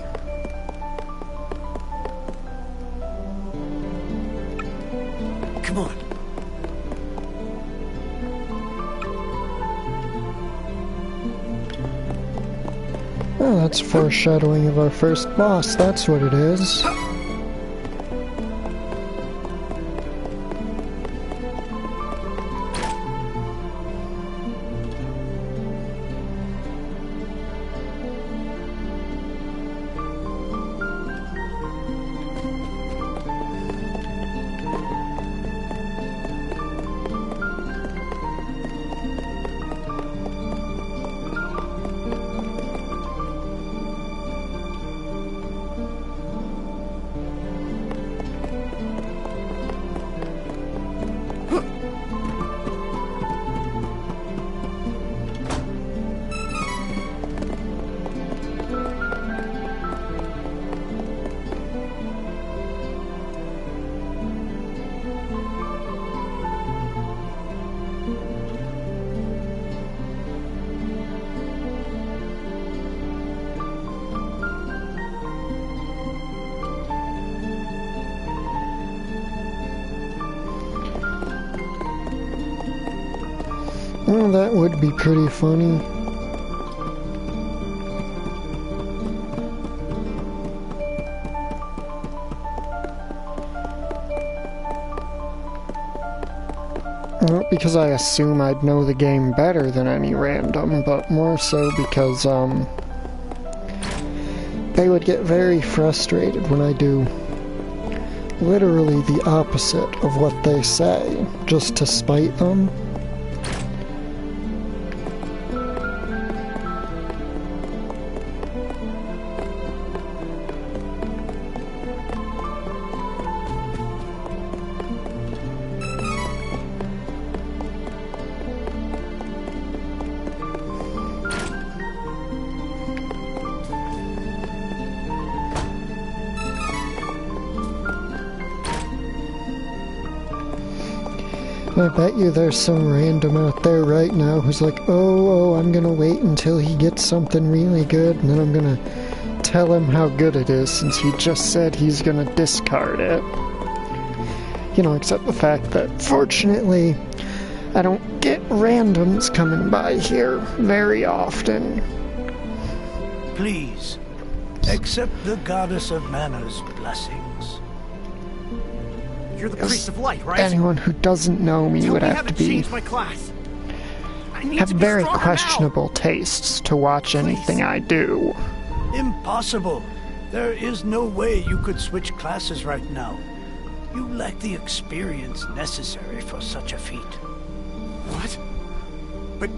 Oh, that's foreshadowing of our first boss, that's what it is. Oh, that would be pretty funny. Not because I assume I'd know the game better than any random, but more so because, they would get very frustrated when I do literally the opposite of what they say, just to spite them. I bet you there's some random out there right now who's like, oh, I'm gonna wait until he gets something really good, and then I'm gonna tell him how good it is since he just said he's gonna discard it. You know, except the fact that, fortunately, I don't get randoms coming by here very often. Please, accept the Goddess of Mana's blessings. You're the priest of light, right? Anyone who doesn't know me would have to be have very questionable tastes to watch anything I do. Impossible. There is no way you could switch classes right now. You lack the experience necessary for such a feat. What? But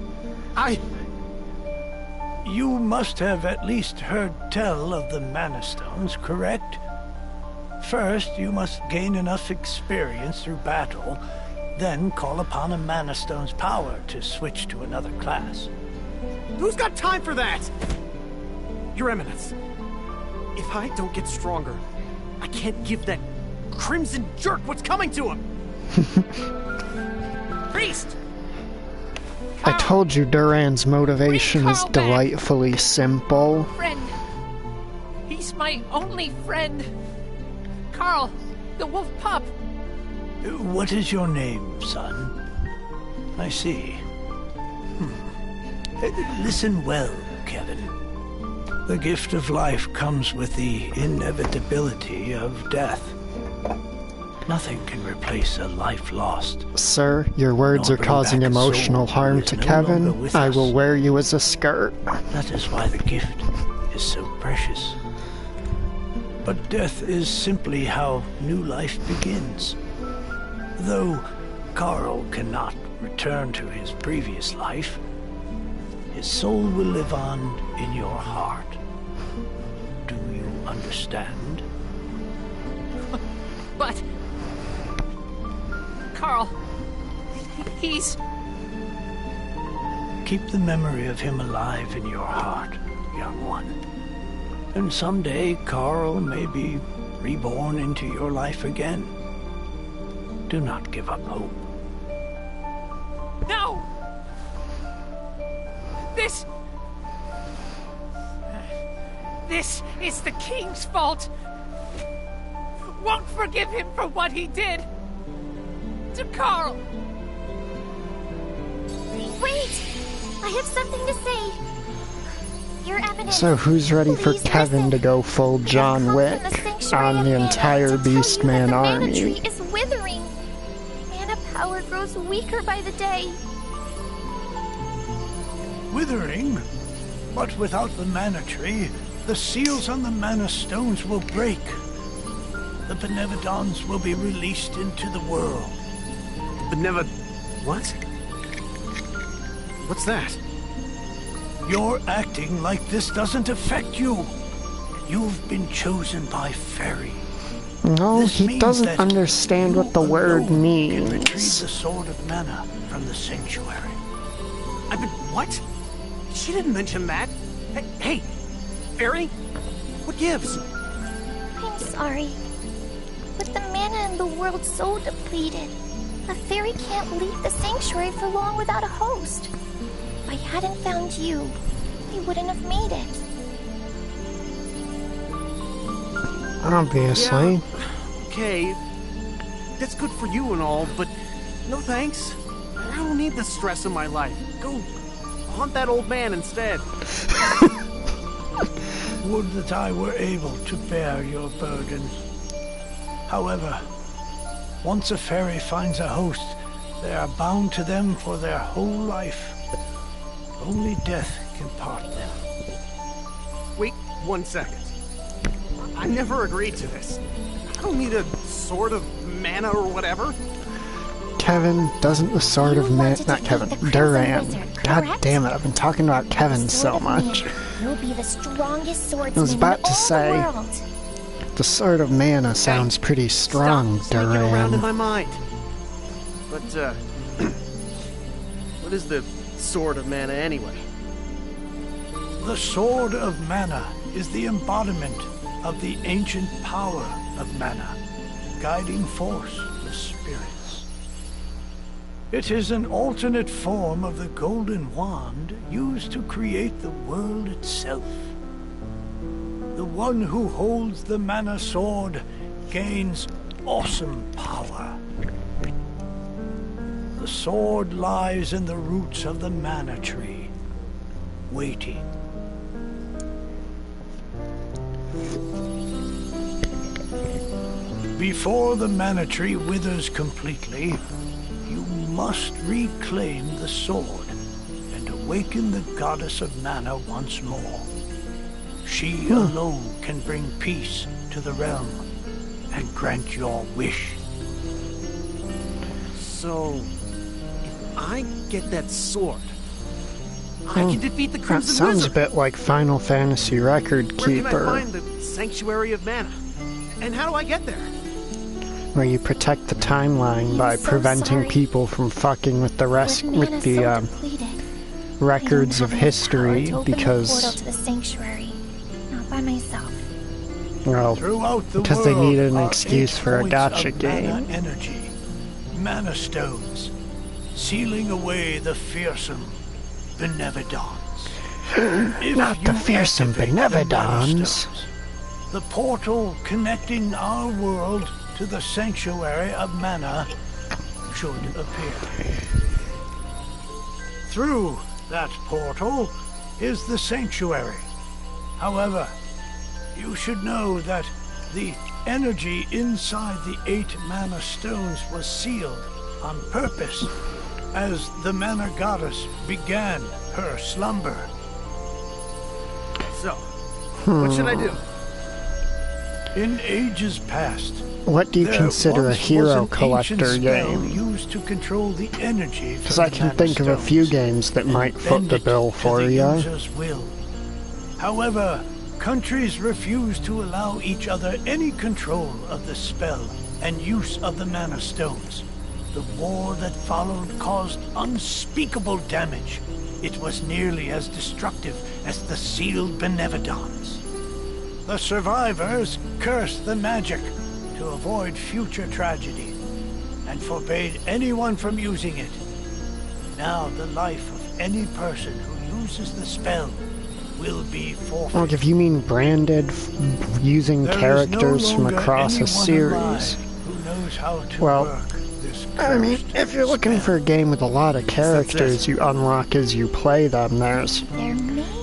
You must have at least heard tell of the Mana Stones, correct? First, you must gain enough experience through battle, then call upon a Mana Stone's power to switch to another class. Who's got time for that? Your Eminence, if I don't get stronger, I can't give that crimson jerk what's coming to him! Priest! I told you Duran's motivation is delightfully simple. Friend. He's my only friend. Carl, the wolf pup. What is your name, son? I see. Listen well, Kevin. The gift of life comes with the inevitability of death. Nothing can replace a life lost. Sir, your words are causing emotional harm to Kevin. I will wear you as a skirt. That is why the gift is so precious. But death is simply how new life begins. Though Carl cannot return to his previous life, his soul will live on in your heart. Do you understand? But... Carl... he's... Keep the memory of him alive in your heart, young one. And someday Carl may be reborn into your life again. Do not give up hope. No! This is the king's fault! Won't forgive him for what he did! To Carl! Wait! I have something to say. Your evidence. So who's ready for Please Kevin listen. to go full John Wick on the entire Beastman Mana army? tree is withering. Mana power grows weaker by the day. Withering? But without the mana tree, the seals on the mana stones will break. The Benevodons will be released into the world. What? What's that? You're acting like this doesn't affect you. You've been chosen by Fairy. No, This he means doesn't that understand what the word Retrieve means. the Sword of Mana from the Sanctuary. I've been... what? She didn't mention that. Hey, Fairy? What gives? I'm sorry. With the mana in the world so depleted, a fairy can't leave the sanctuary for long without a host. If I hadn't found you, I wouldn't have made it. Obviously. Yeah, okay. That's good for you and all, but no thanks. I don't need the stress in my life. Go haunt that old man instead. Would that I were able to bear your burdens. However, once a fairy finds a host, they are bound to them for their whole life. Only death can part them. Wait 1 second. I never agreed to this. I don't need a sword of mana or whatever. Kevin, doesn't the Sword of Mana... Not Kevin, Duran. God correct? damn it, I've been talking about Kevin so much. You'll be the strongest swordsman I was about in to all say, the world. the Sword of Mana sounds pretty strong, Sneaking around in Duran. my mind. But, what is the Sword of Mana anyway? The Sword of Mana is the embodiment of the ancient power of mana, guiding force of spirits. It is an alternate form of the golden wand used to create the world itself. The one who holds the mana sword gains awesome power. The sword lies in the roots of the mana tree, waiting. Before the mana tree withers completely, you must reclaim the sword and awaken the goddess of mana once more. She alone can bring peace to the realm and grant your wish. So, if I get that sword, I can defeat the That Crimson sounds Wizard. a bit like Final Fantasy Record Where can I Keeper, find the Sanctuary of Mana? And how do I get there? where you protect the timeline by so preventing sorry. people from fucking with the rest With with mana the so depleted, records I of don't have enough history power to open the portal because, to the sanctuary. Not by myself. well, Throughout the because they world needed an are excuse 8 for a points gacha of game. Mana energy, mana stones, sealing away the fearsome Benevodons. If Not the you fearsome activate the mana Benevodons. stones, the portal connecting our world to the Sanctuary of Mana should appear. Through that portal is the Sanctuary. However, you should know that the energy inside the 8 mana stones was sealed on purpose as the mana goddess began her slumber. So, what should I do? In ages past, What do you there consider a once hero was an collector ancient spell game? used to control the energy Because from I the can mana think of a few stones games that and might foot bend the it bill to for the you. user's will. However, countries refused to allow each other any control of the spell and use of the mana stones. The war that followed caused unspeakable damage. It was nearly as destructive as the sealed Benevodons. The survivors cursed the magic to avoid future tragedy and forbade anyone from using it. Now the life of any person who uses the spell will be forfeited. Like if you mean branded using There is characters no from longer across a anyone series. alive who knows how to Well, work this I mean, cursed if you're looking for a game with a lot of characters you unlock as you play them, there's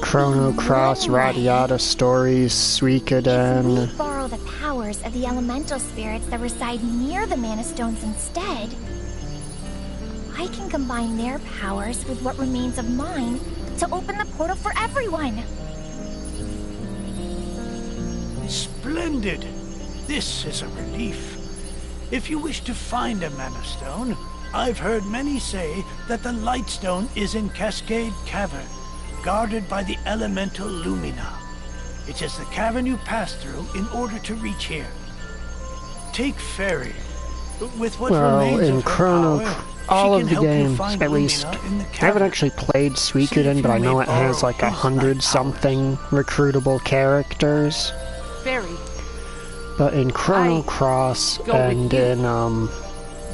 Chrono Cross, Radiata Stories, Suikoden. If we borrow the powers of the elemental spirits that reside near the Mana Stones instead, I can combine their powers with what remains of mine to open the portal for everyone. Splendid! This is a relief. If you wish to find a Mana Stone, I've heard many say that the Lightstone is in Cascade Cavern, guarded by the elemental Lumina. It is the cavern you pass through in order to reach here. Take Fairy. With what remains in of her Chrono, power, all she of can the help you games, find at least, Lumina in the I haven't cavern. actually played Suikoden, but I know it has like 100-something recruitable characters. Very. But in Chrono Cross and in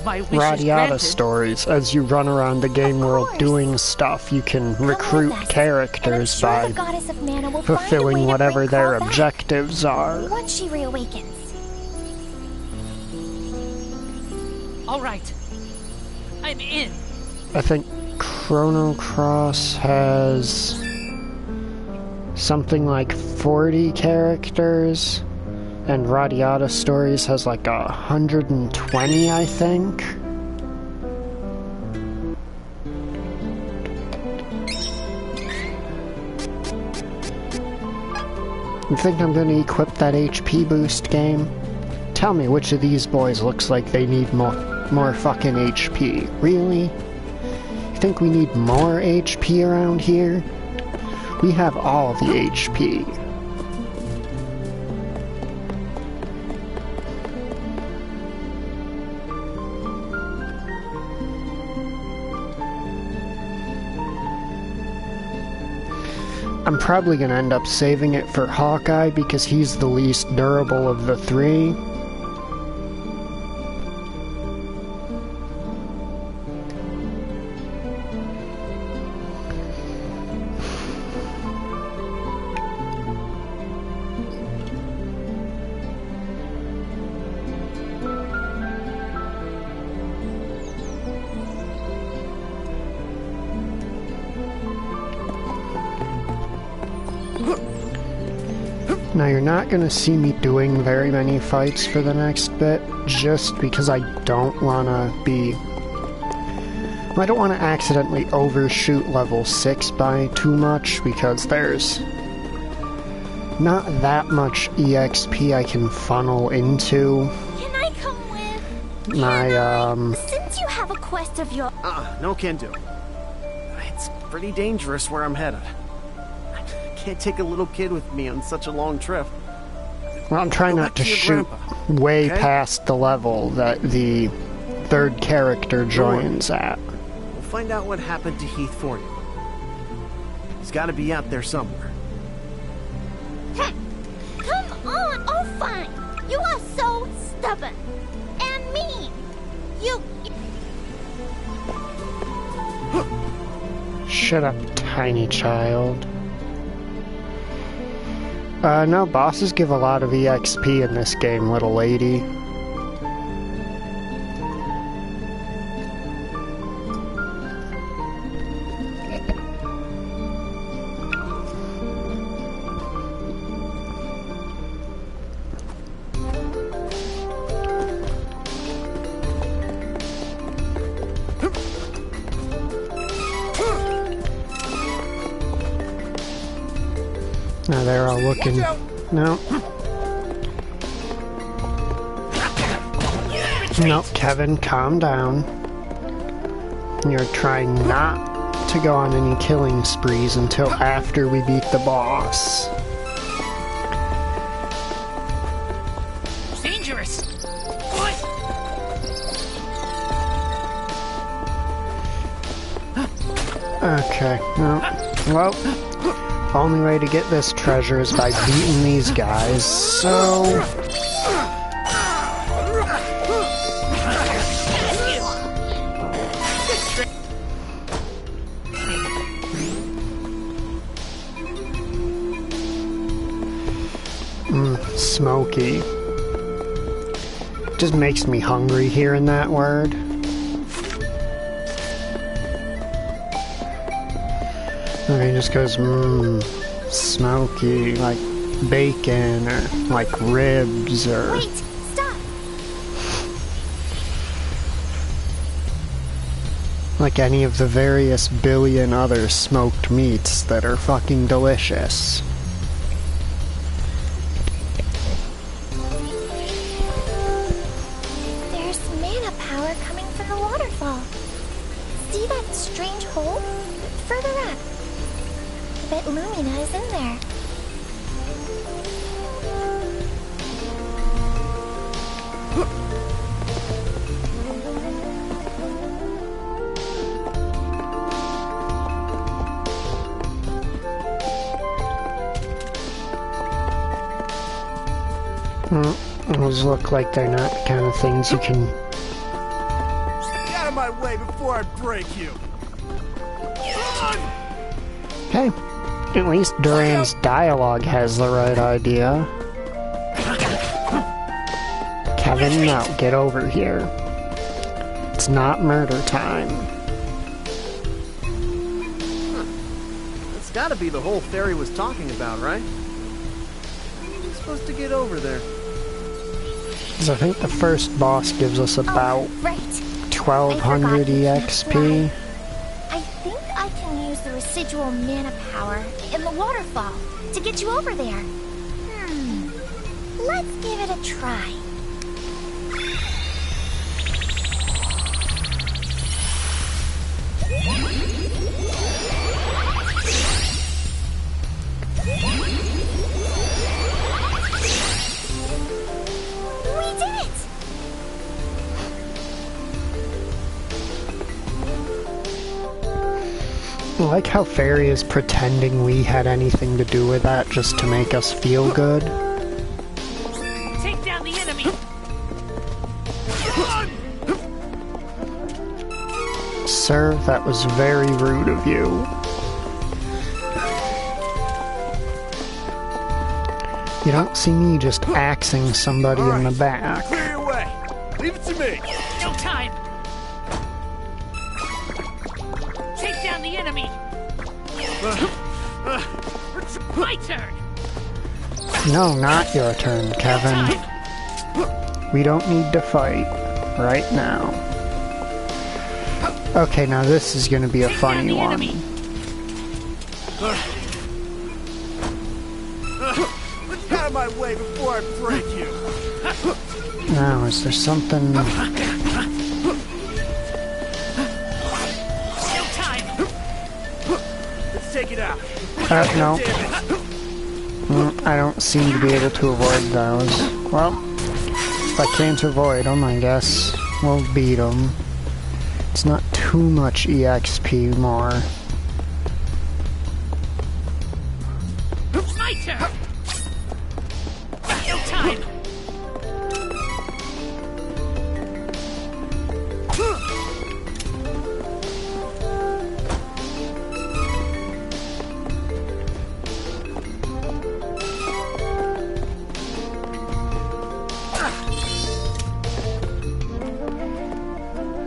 My wish is Radiata granted. Stories, as you run around the game world doing stuff, you can recruit characters by The goddess of mana will fulfilling find a way to whatever bring their Carl back objectives are. once she reawakens. All right. I'm in. I think Chrono Cross has something like 40 characters, and Radiata Stories has like 120, I think. You think I'm gonna equip that HP boost game? Tell me which of these boys looks like they need more fucking HP. Really? You think we need more HP around here? We have all the HP. I'm probably gonna end up saving it for Hawkeye because he's the least durable of the three. Now you're not gonna see me doing very many fights for the next bit, just because I don't wanna be... I don't want to accidentally overshoot level 6 by too much, because there's not that much EXP I can funnel into Can I come with? my, Since you have a quest of your... No can do. It's pretty dangerous where I'm headed. I can't take a little kid with me on such a long trip. Well, I'm trying not to your shoot grandpa, way okay? past the level that the third character joins at. We'll find out what happened to Heath for you. He's got to be out there somewhere. Come on, oh fine. You are so stubborn. And mean. You... Shut up, tiny child. No, bosses give a lot of EXP in this game, little lady. Now they're all looking. No. No, Kevin, calm down. You're trying not to go on any killing sprees until after we beat the boss. Dangerous. What? Okay, no. Well, only way to get this treasure is by beating these guys, so... Smoky. Just makes me hungry hearing that word. And he just goes, smoky, like bacon or like ribs or... Wait, stop! Like any of the various billion other smoked meats that are fucking delicious. There's mana power coming from the waterfall. See that strange hole? Further up. I bet Lumina is in there. Those look like they're not the kind of things you can... Get out of my way before I break you! Hey, at least Duran's dialogue has the right idea. Kevin, no, get over here. It's not murder time. That's gotta be the hole Fairy was talking about, right? We're supposed to get over there. I think the first boss gives us about 1200 EXP. I think I can use the residual mana power in the waterfall to get you over there. Let's give it a try. I like how Fairy is pretending we had anything to do with that just to make us feel good. Take down the enemy! Sir, that was very rude of you. You don't see me just axing somebody in the back. Clear your way. Leave it to me. No time! Take down the enemy! My turn! No, not your turn, Kevin. We don't need to fight right now. Okay, now this is gonna be a funny one. Get out of my way before I break you! Now, is there something... No time! Let's take it out. No. I don't seem to be able to avoid those. Well, if I can't avoid them, I guess we'll beat them. It's not too much EXP more. My turn! No time!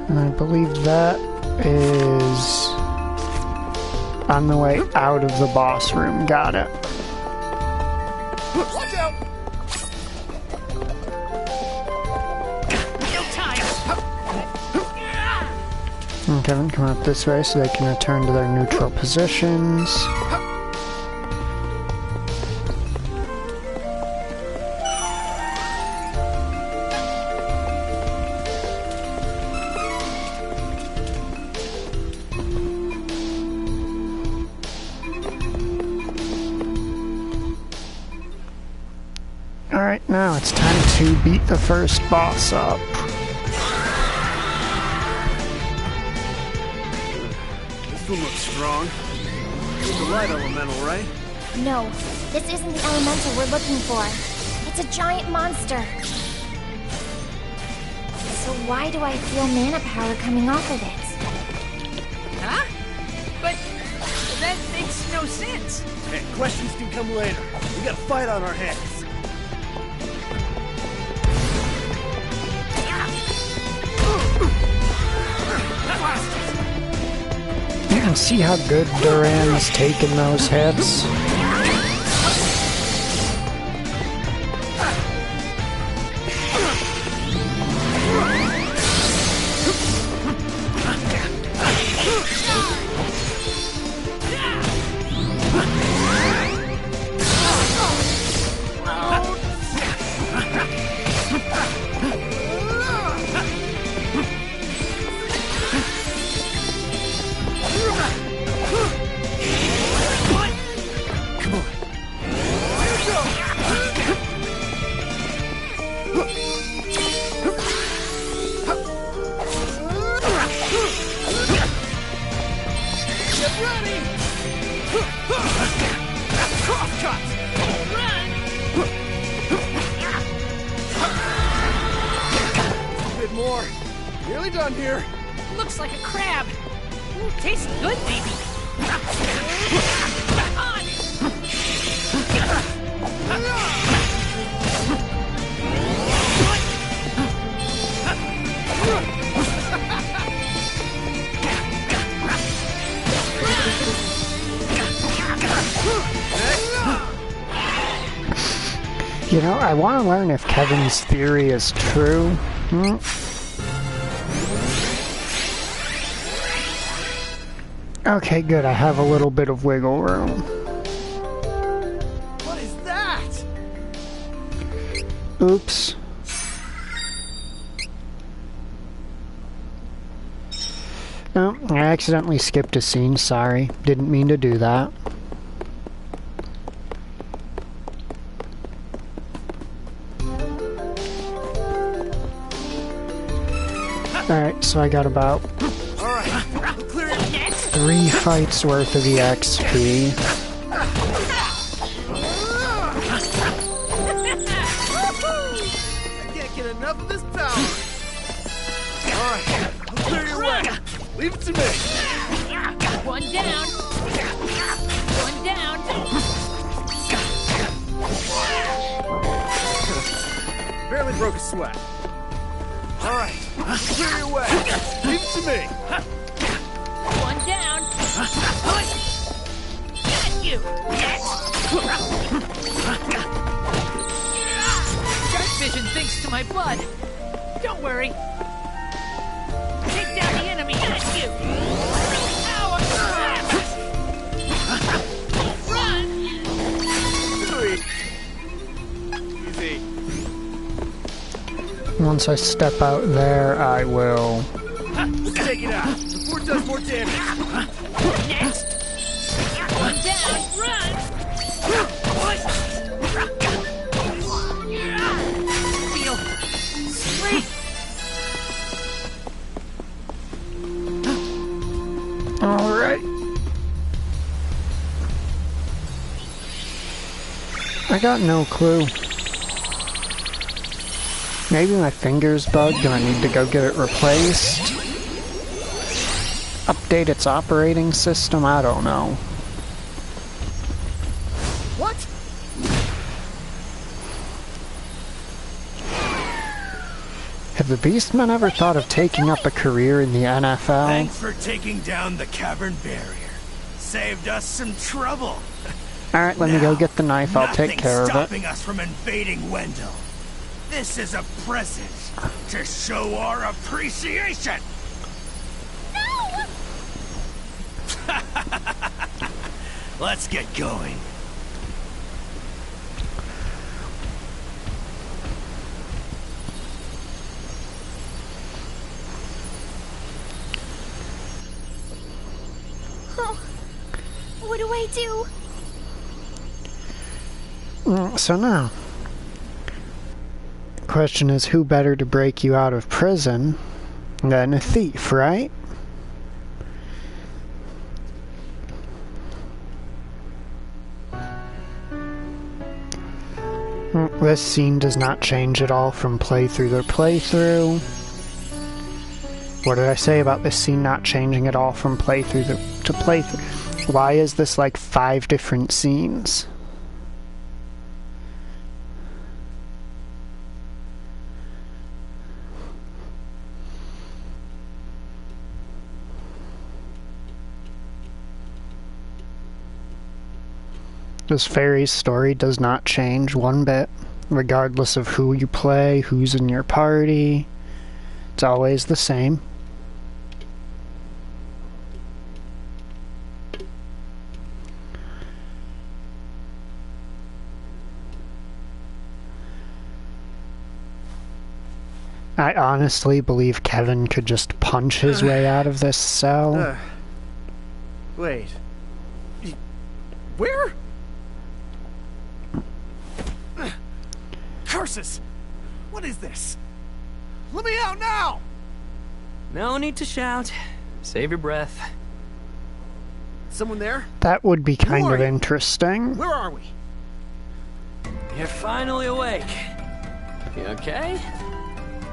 I believe that is on the way out of the boss room. Got it. Watch out! No time! Kevin, come up this way so they can return to their neutral positions. Alright, now it's time to beat the first boss up. This one looks strong. It's a light elemental, right? No, this isn't the elemental we're looking for. It's a giant monster. So why do I feel mana power coming off of it? Huh? But that makes no sense. Hey, questions can come later. We got a fight on our hands. And see how good Duran's taking those hits? Nearly done here. Looks like a crab. Ooh, tastes good, maybe. You know, I want to learn if Kevin's theory is true. Okay, good. I have a little bit of wiggle room. What is that? Oops. Oh, I accidentally skipped a scene. Sorry. Didn't mean to do that. Alright, so I got about 3 fights worth of the XP. I can't get enough of this power. Alright, I'll clear your way. Leave it to me. One down. One down. Barely broke a sweat. Alright, clear your way. Leave it to me. One down. Got you. Dark vision thinks to my blood. Don't worry. Take down the enemy. Got you. Ow, run. Easy. Once I step out there, I will... Let's take it out before it does more damage. Next. One down. Run. Feel straight. Alright. I got no clue. Maybe my finger's bugged and I need to go get it replaced. Update its operating system? I don't know. What? Have the Beastmen ever thought of taking up a career in the NFL? Thanks for taking down the cavern barrier. Saved us some trouble. Alright, let me go get the knife. I'll take care of it. Stopping us from invading Wendell. This is a present to show our appreciation. No! Let's get going. Oh, what do I do? So now, the question is, who better to break you out of prison than a thief, right? This scene does not change at all from playthrough to playthrough. What did I say about this scene not changing at all from playthrough to playthrough? Why is this like 5 different scenes? This fairy's story does not change one bit, regardless of who you play, who's in your party. It's always the same. I honestly believe Kevin could just punch his way out of this cell. Wait. Where? Curses! What is this? Let me out now! No need to shout. Save your breath. Someone there? That would be kind of interesting. Where are we? You're finally awake. You okay?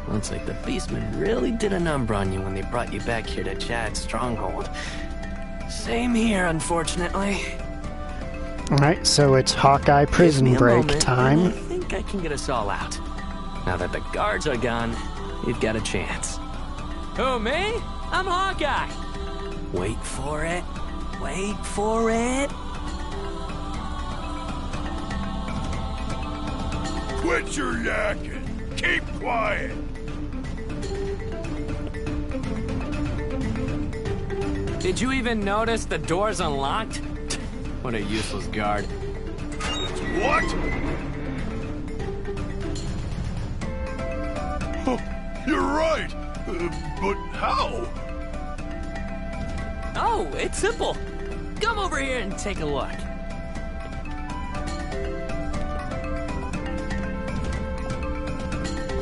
Looks like the Beastmen really did a number on you when they brought you back here to Chad's stronghold. Same here, unfortunately. Alright, so it's Hawkeye prison break time. I think I can get us all out. Now that the guards are gone, you've got a chance. Who, me? I'm Hawkeye. Wait for it. Wait for it. Quit your yakking. Keep quiet. Did you even notice the door's unlocked? What a useless guard. What? Oh, you're right. But how? Oh, it's simple. Come over here and take a look.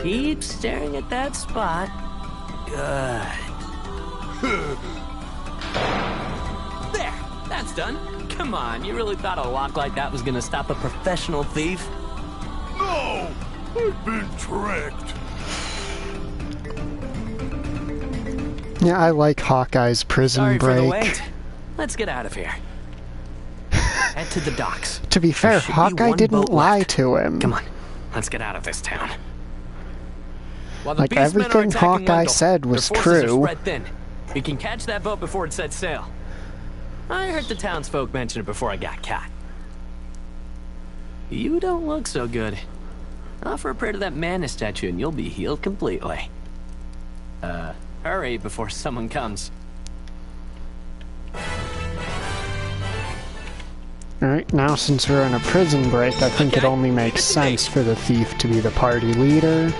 Keep staring at that spot. Good. There, that's done. Come on, you really thought a lock like that was gonna stop a professional thief? No! I've been tricked. Yeah, I like Hawkeye's prison Sorry break. for the wait. Let's get out of here. Head to the docks. To be fair, Hawkeye didn't lie to him. Come on, let's get out of this town. Like, everything Hawkeye said was true. We can catch that boat before it sets sail. I heard the townsfolk mention it before I got caught. You don't look so good. Offer a prayer to that mana statue and you'll be healed completely. Hurry before someone comes. Alright, now since we're in a prison break, I think it only makes sense for the thief to be the party leader.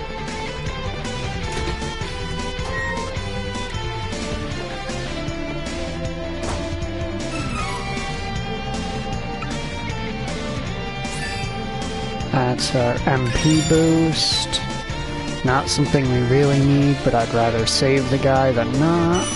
That's our MP boost. Not something we really need, but I'd rather save the guy than not.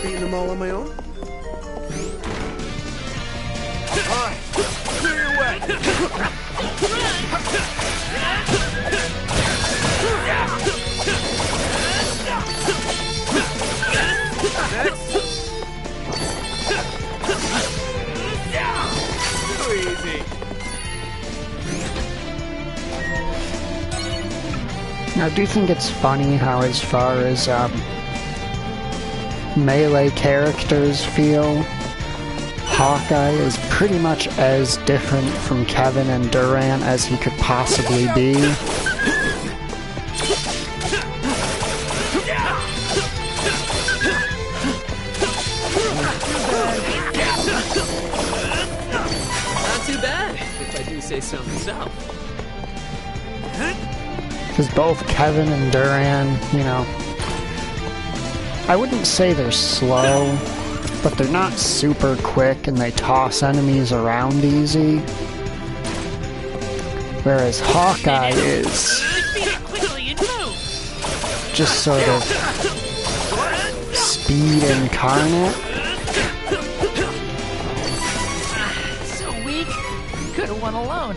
Beating them all on my own? Alright, clear your way! Too easy. I do think it's funny how, as far as melee characters feel, Hawkeye is pretty much as different from Kevin and Duran as he could possibly be. Not too bad, if I do say so myself. Because both Kevin and Duran, you know, I wouldn't say they're slow, but they're not super quick and they toss enemies around easy. Whereas Hawkeye is just sort of speed incarnate. So weak. Could have won alone.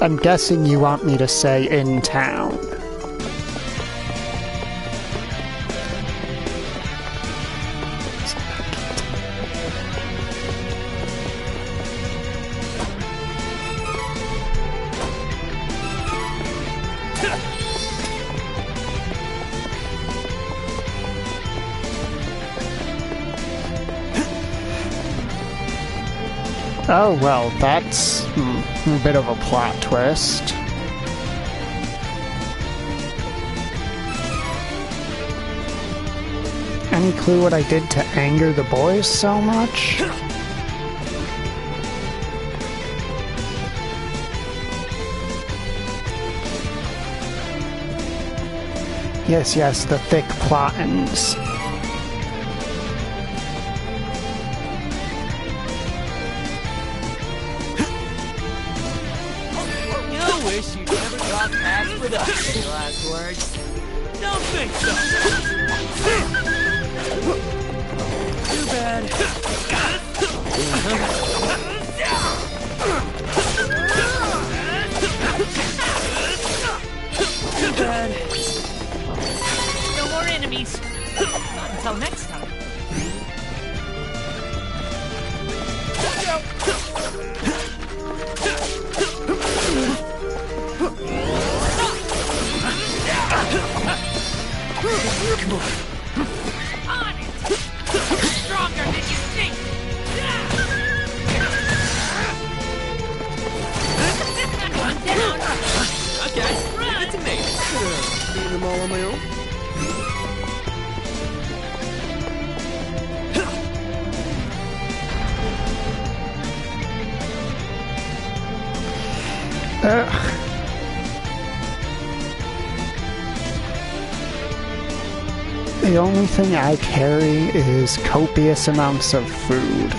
I'm guessing you want me to say in town. Oh, well, that's a bit of a plot twist. Any clue what I did to anger the boys so much? Yes, the thick plottins. Wish you'd never cross paths with us. Any last words? Don't think so. Too bad. Too bad. No more enemies. Not until next time. Come on. On it! Stronger than you think! One down! Okay, give it to me. Beating them all on my own? The only thing I carry is copious amounts of food.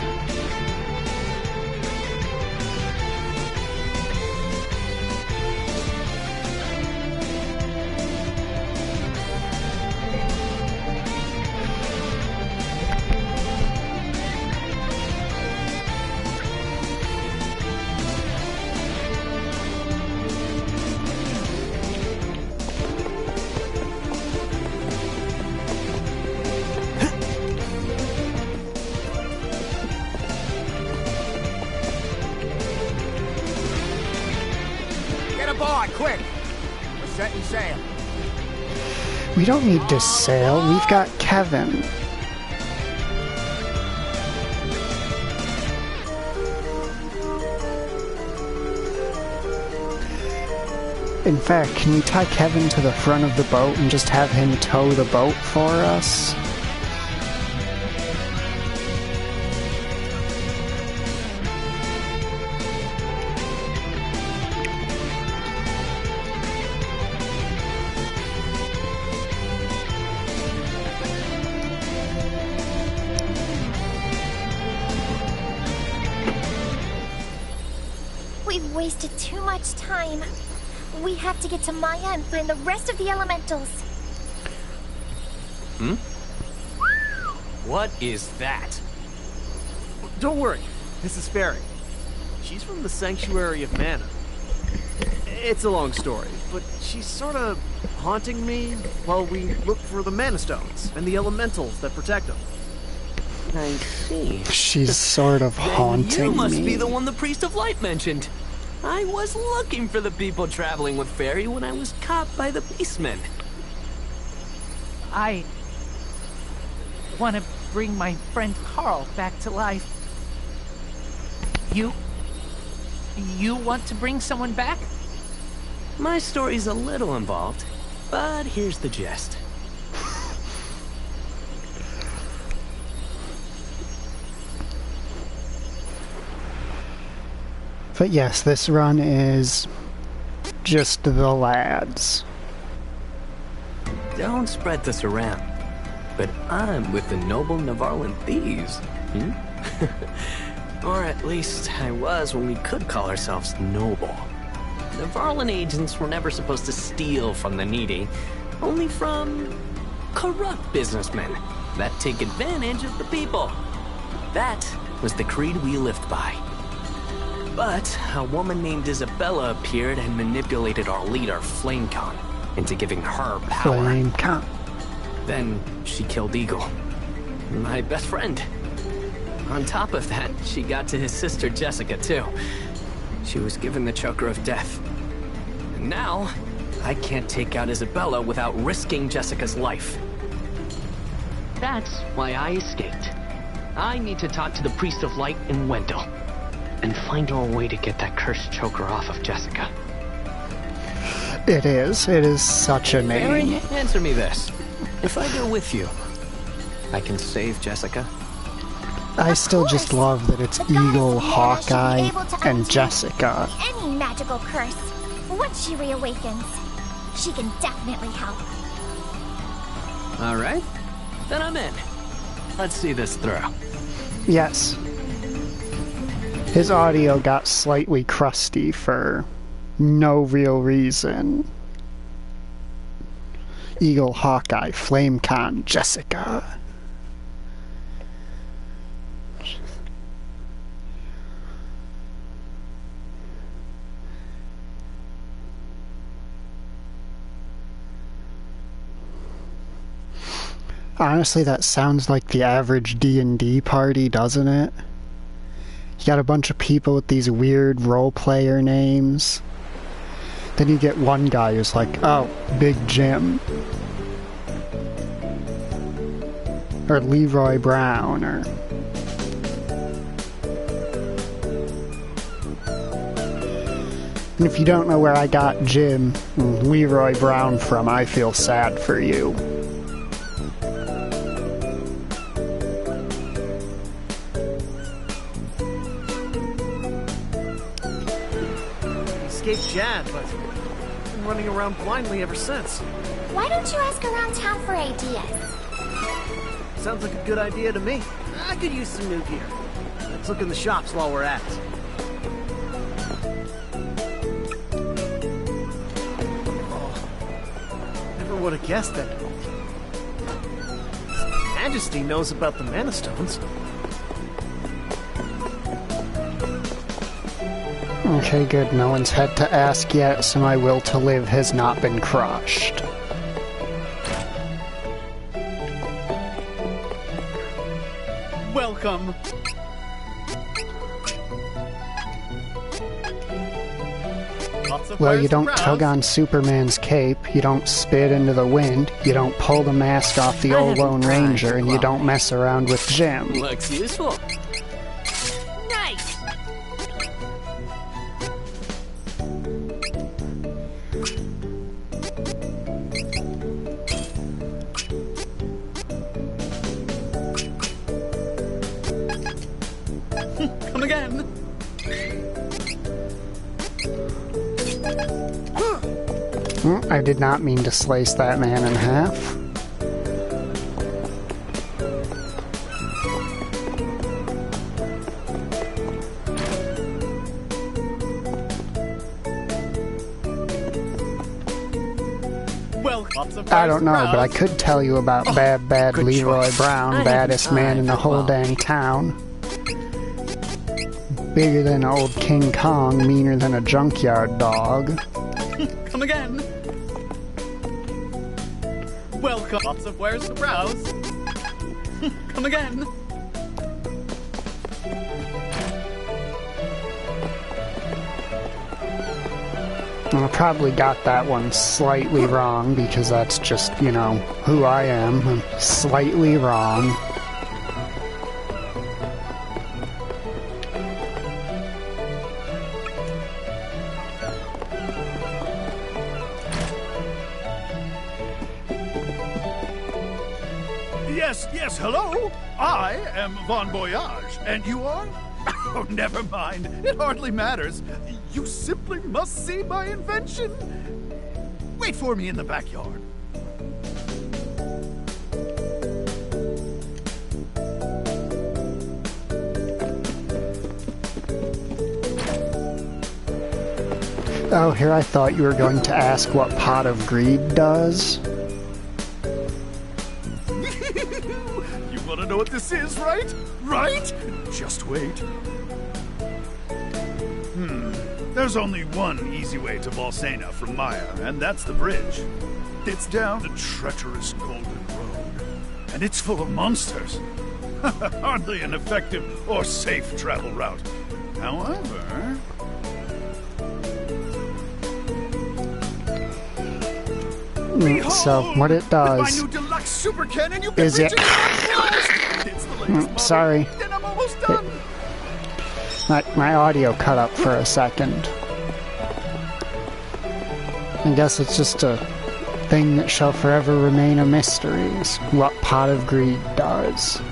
Quick! We're setting sail. We don't need to sail, we've got Kevin. In fact, can we tie Kevin to the front of the boat and just have him tow the boat for us? We've wasted too much time. We have to get to Maya and find the rest of the elementals. Hmm? What is that? Don't worry, this is Fairy. She's from the Sanctuary of Mana. It's a long story, but she's sort of haunting me while we look for the Mana Stones and the elementals that protect them. I see. She's sort of haunting me. You must be the one the Priest of Light mentioned. I was looking for the people traveling with Fairy when I was caught by the beastmen. I want to bring my friend Carl back to life. You want to bring someone back? My story's a little involved, but here's the gist. But yes, this run is just the lads. Don't spread this around, but I'm with the noble Navarlan thieves. Or at least I was when we could call ourselves noble. Navarlan agents were never supposed to steal from the needy, only from corrupt businessmen that take advantage of the people. That was the creed we lived by. But a woman named Isabella appeared and manipulated our leader, Flamecon, into giving her power. Flamecon. Then she killed Eagle, my best friend. On top of that, she got to his sister Jessica, too. She was given the choker of death. And now, I can't take out Isabella without risking Jessica's life. That's why I escaped. I need to talk to the Priest of Light in Wendell, and find a way to get that cursed choker off of Jessica. It is such a name. Aaron, answer me this. If I go with you, I can save Jessica? I still just love that it's Eagle, Hawkeye, and Jessica. Any magical curse. Once she reawakens, she can definitely help. All right, then I'm in. Let's see this through. Yes. His audio got slightly crusty for no real reason. Eagle, Hawkeye, Flamecon, Jessica. Honestly, that sounds like the average D&D party, doesn't it? You got a bunch of people with these weird role-player names. Then you get one guy who's like, oh, Big Jim. Or Leroy Brown, or... And if you don't know where I got Jim, Leroy Brown from, I feel sad for you. Escaped Jad, but I've been running around blindly ever since. Why don't you ask around town for ideas? Sounds like a good idea to me. I could use some new gear. Let's look in the shops while we're at it. Oh, never would have guessed that. His Majesty knows about the Mana Stones. Okay, good. No one's had to ask yet, so my will to live has not been crushed. Welcome. Well, you don't tug on Superman's cape, you don't spit into the wind, you don't pull the mask off the old Lone Ranger, and you don't mess around with Jim. Looks useful. Nice! Come again. I did not mean to slice that man in half. Well, lots of I don't know, but I could tell you about bad Leroy Brown, baddest man in the whole dang town. Bigger than old King Kong, meaner than a junkyard dog. Come again. Welcome. Lots of wares to browse. Come again. I probably got that one slightly wrong, because that's just, you know, who I am. I'm slightly wrong. Yes, hello? I am Bon Voyage, and you are? Oh, never mind. It hardly matters. You simply must see my invention. Wait for me in the backyard. Oh, here I thought you were going to ask what Pot of Greed does. You want to know what this is, right? Right? Just wait. There's only one easy way to Bolsena from Maya, and that's the bridge. It's down the treacherous Golden Road, and it's full of monsters. Hardly an effective or safe travel route. However... So, what it does is it... Sorry. My audio cut up for a second. I guess it's just a thing that shall forever remain a mystery, is what Pot of Greed does.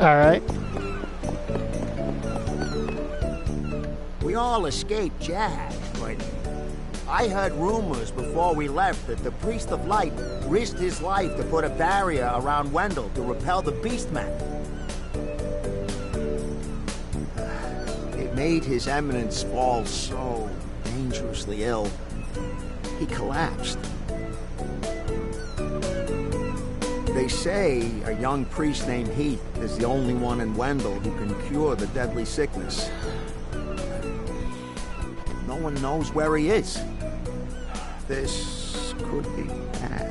Alright. We all escaped Jack, but I heard rumors before we left that the Priest of Light risked his life to put a barrier around Wendell to repel the Beastmen. It made His Eminence fall so dangerously ill. He collapsed. They say a young priest named Heath is the only one in Wendell who can cure the deadly sickness. No one knows where he is. This could be bad.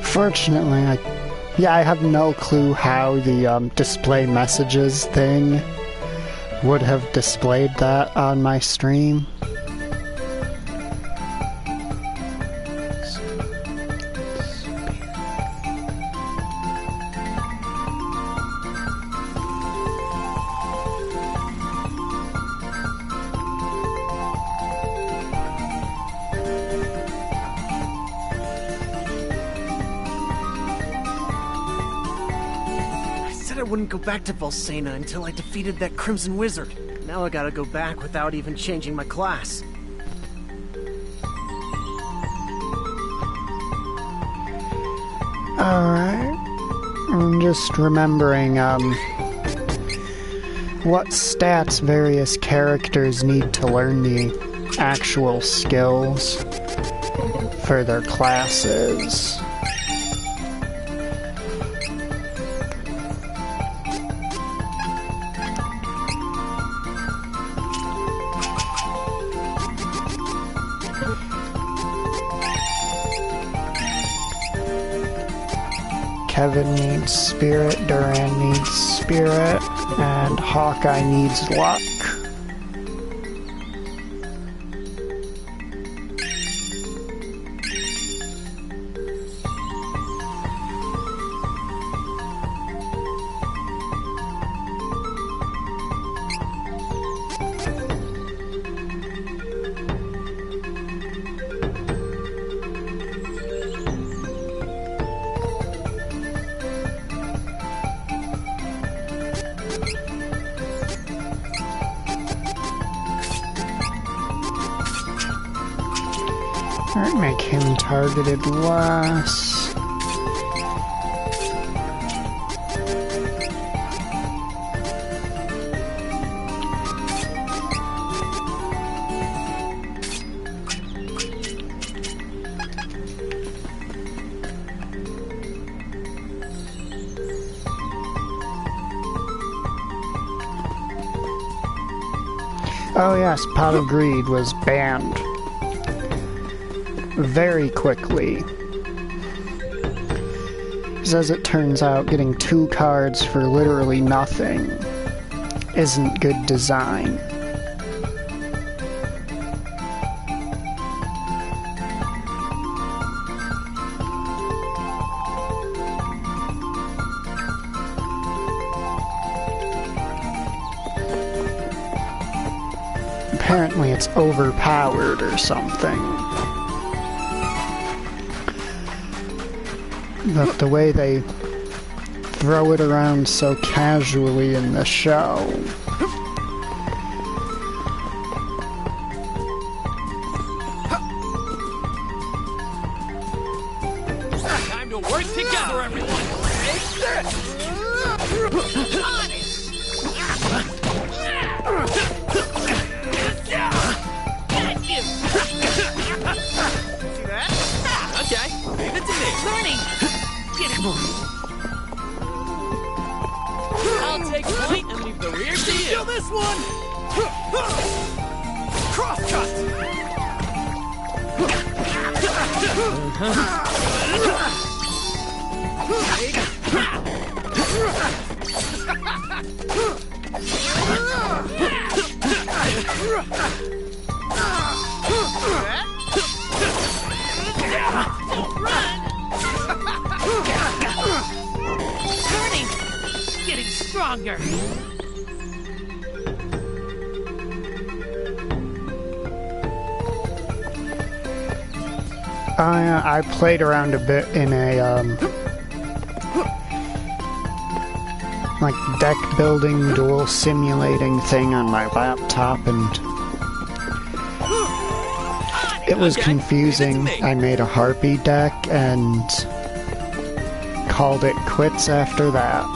Fortunately, I have no clue how the display messages thing would have displayed that on my stream. I wouldn't go back to Bolsena until I defeated that Crimson Wizard. Now I gotta go back without even changing my class. Alright. I'm just remembering, what stats various characters need to learn the actual skills for their classes. Kevin needs Spirit, Duran needs Spirit, and Hawkeye needs Luck. Alright, make him targeted less. Oh yes, Pot of Greed was banned very quickly. Because as it turns out, getting 2 cards for literally nothing isn't good design. Apparently it's overpowered or something. But the way they throw it around so casually in the show. Time to work together, everyone! Take this! On it! Get you! See that? Okay, leave it to me. Learning! Get him on! I'll take point and leave the rear to you. Kill this one! Crosscut! Learning! Getting stronger! I played around a bit in a, like, deck building, duel simulating thing on my laptop, and it was confusing. I made a Harpy deck and called it quits after that.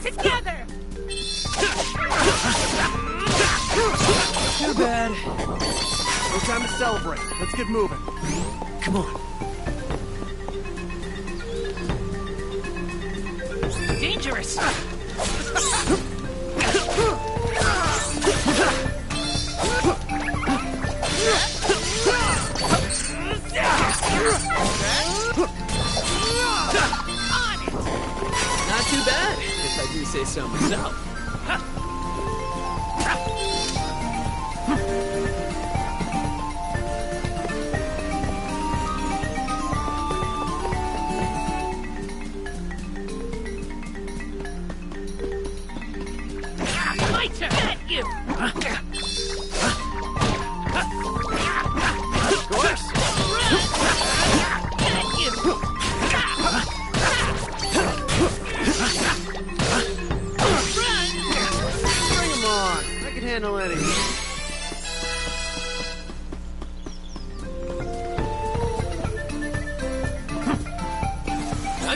Together! Too bad. No time to celebrate. Let's get moving. Come on. Dangerous! Not too bad, if I do say so myself. My turn! Get you! Of course. Get you! Bring him on. I can handle anything.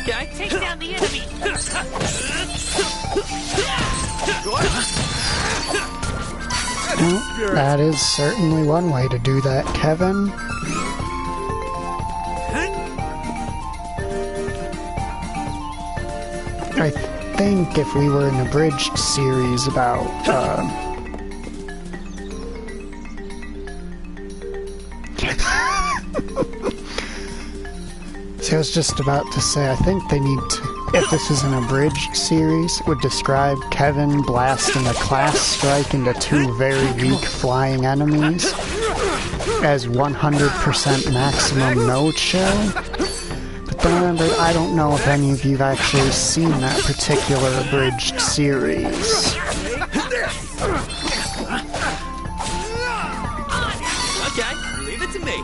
Okay. Take down the enemy! Well, that is certainly one way to do that, Kevin. I think if we were an abridged series about, See, I was just about to say, I think they need to, if this was an abridged series, it would describe Kevin blasting a class strike into 2 very weak flying enemies as 100% maximum no-chill. But then remember, I don't know if any of you've actually seen that particular abridged series. Okay, leave it to me.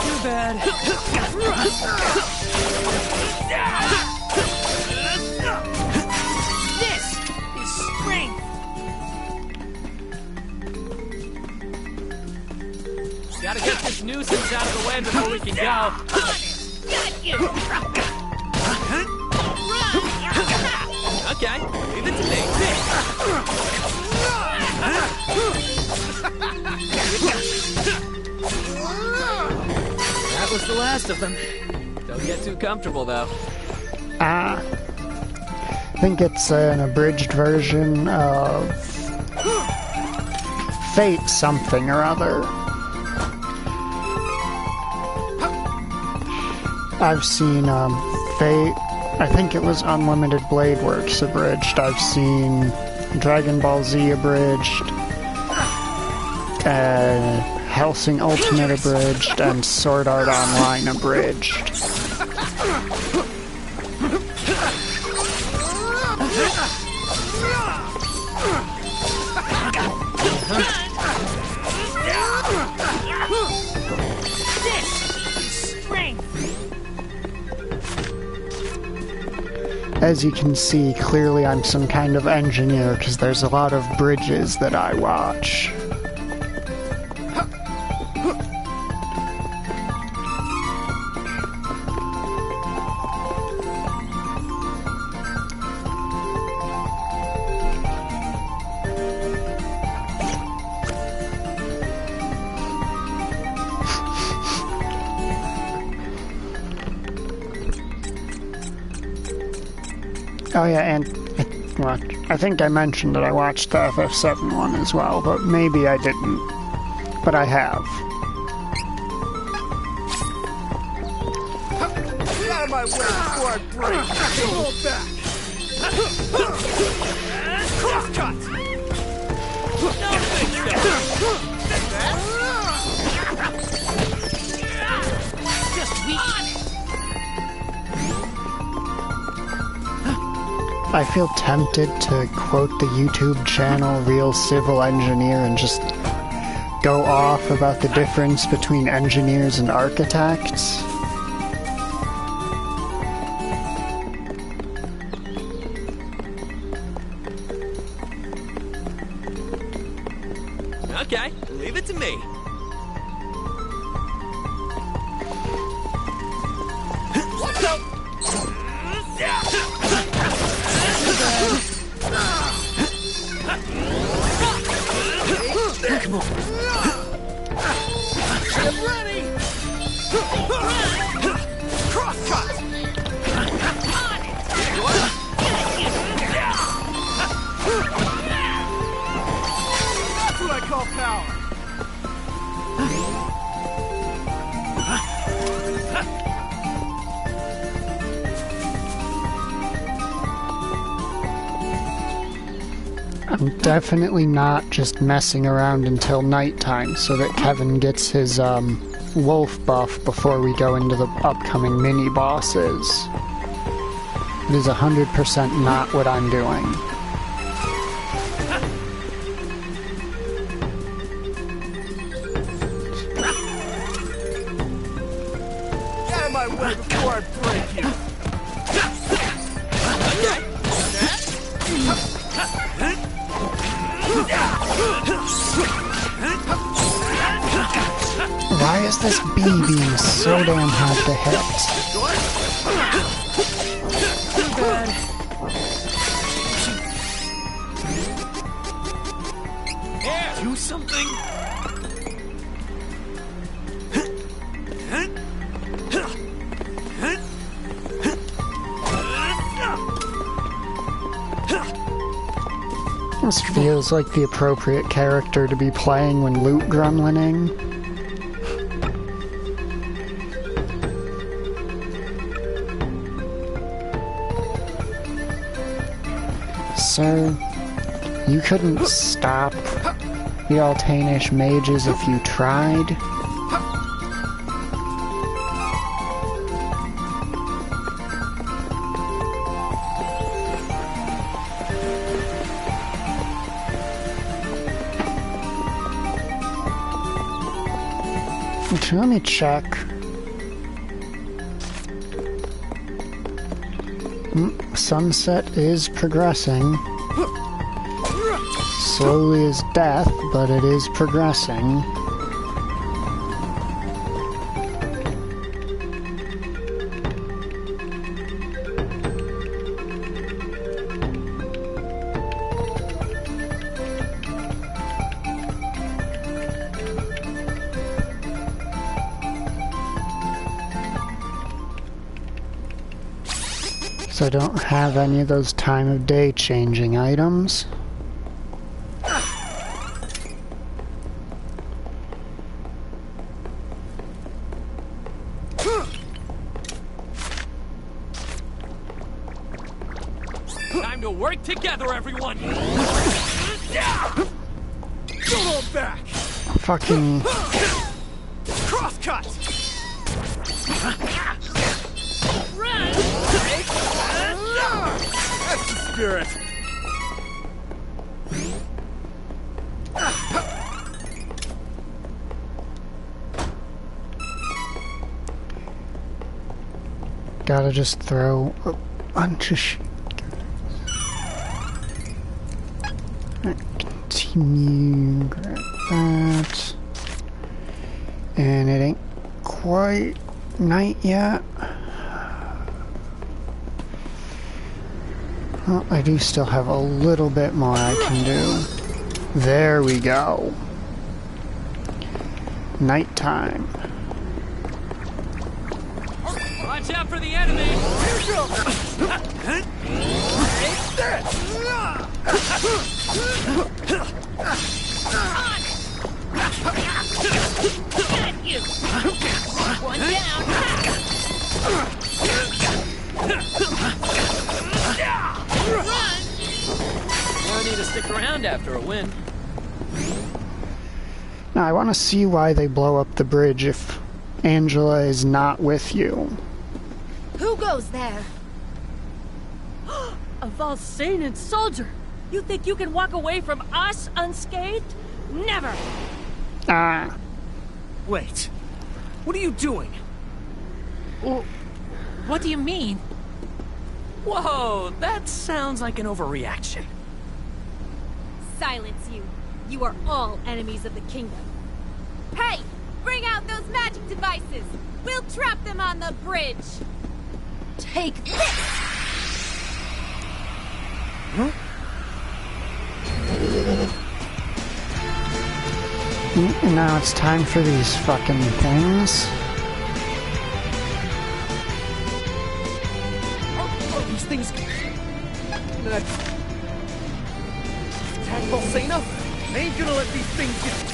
Too bad. This is strength! Gotta get this nuisance out of the way before we can go. Got you! Okay, leave it to me. the last of them. Don't get too comfortable, though. I think it's an abridged version of Fate something or other. I've seen Fate, I think it was Unlimited Blade Works abridged. I've seen Dragon Ball Z abridged, Hellsing Ultimate abridged, and Sword Art Online abridged. As you can see, clearly I'm some kind of engineer, because there's a lot of bridges that I watch. Oh yeah, and well, I think I mentioned that I watched the FF7 one as well, but maybe I didn't. But I have. Get out of my way before I break! Fall back! Crosscut! Just weak. I feel tempted to quote the YouTube channel Real Civil Engineer and just go off about the difference between engineers and architects. Okay, leave it to me. Come on. Get ready! Crosscut! That's what I call power! I'm definitely not just messing around until nighttime so that Kevin gets his wolf buff before we go into the upcoming mini-bosses. It is 100% not what I'm doing. Get out of my way before I break you! Why is this bee being so damn hard to hit? Too bad. Yeah, do something! This feels like the appropriate character to be playing when loot gremlining. Sir, you couldn't stop the Altanish mages if you tried? Let me check. Sunset is progressing. Slowly as death, but it is progressing. So I don't have any of those time of day changing items. Time to work together, everyone! Don't hold back! Fucking... Crosscut! That's the spirit! Gotta just throw a bunch of shit. Continue, grab that. And it ain't quite night yet. Well, I do still have a little bit more I can do. There we go. Nighttime. Watch out for the enemy! Got you! One down! Run! No need to stick around after a win. Now I want to see why they blow up the bridge if Angela is not with you. Who goes there? A Valsenan soldier! You think you can walk away from us unscathed? Never! Ah. Wait. What are you doing? Well, what do you mean? Whoa, that sounds like an overreaction. Silence you. You are all enemies of the kingdom. Hey! Bring out those magic devices! We'll trap them on the bridge! Take this! Huh? And now it's time for these fucking things. Are these things... attack Valsena? I ain't gonna let these things get...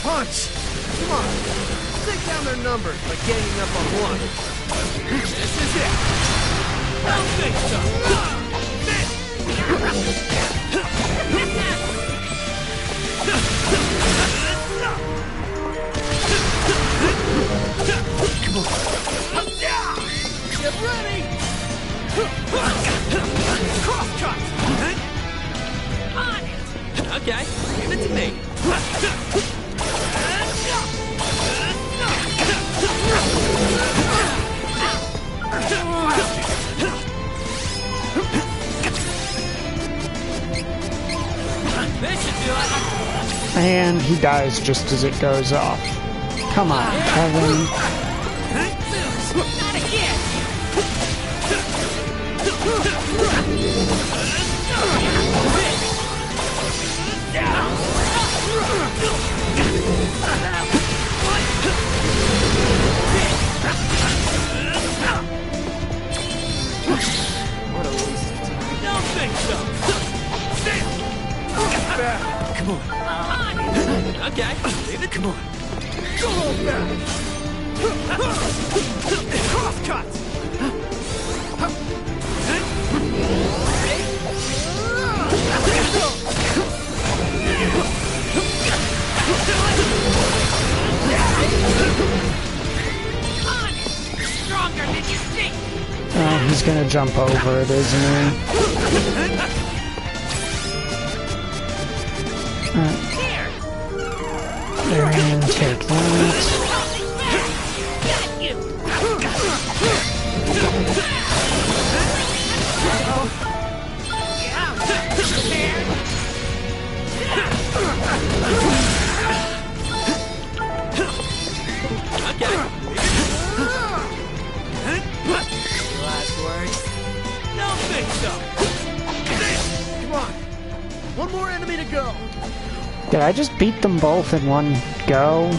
Punch! Come on, take down their numbers by ganging up on one. This is it! Don't think so! Come on! Get ready! Crosscut! On it! Okay, give it to me. And he dies just as it goes off. Come on, Kevin. Not again! What a waste of time. Don't think so! Come on. Okay, leave it. Come on. Go back! Crosscut! Stronger than you think! He's gonna jump over it, isn't he? One more enemy to go. Did I just beat them both in one go?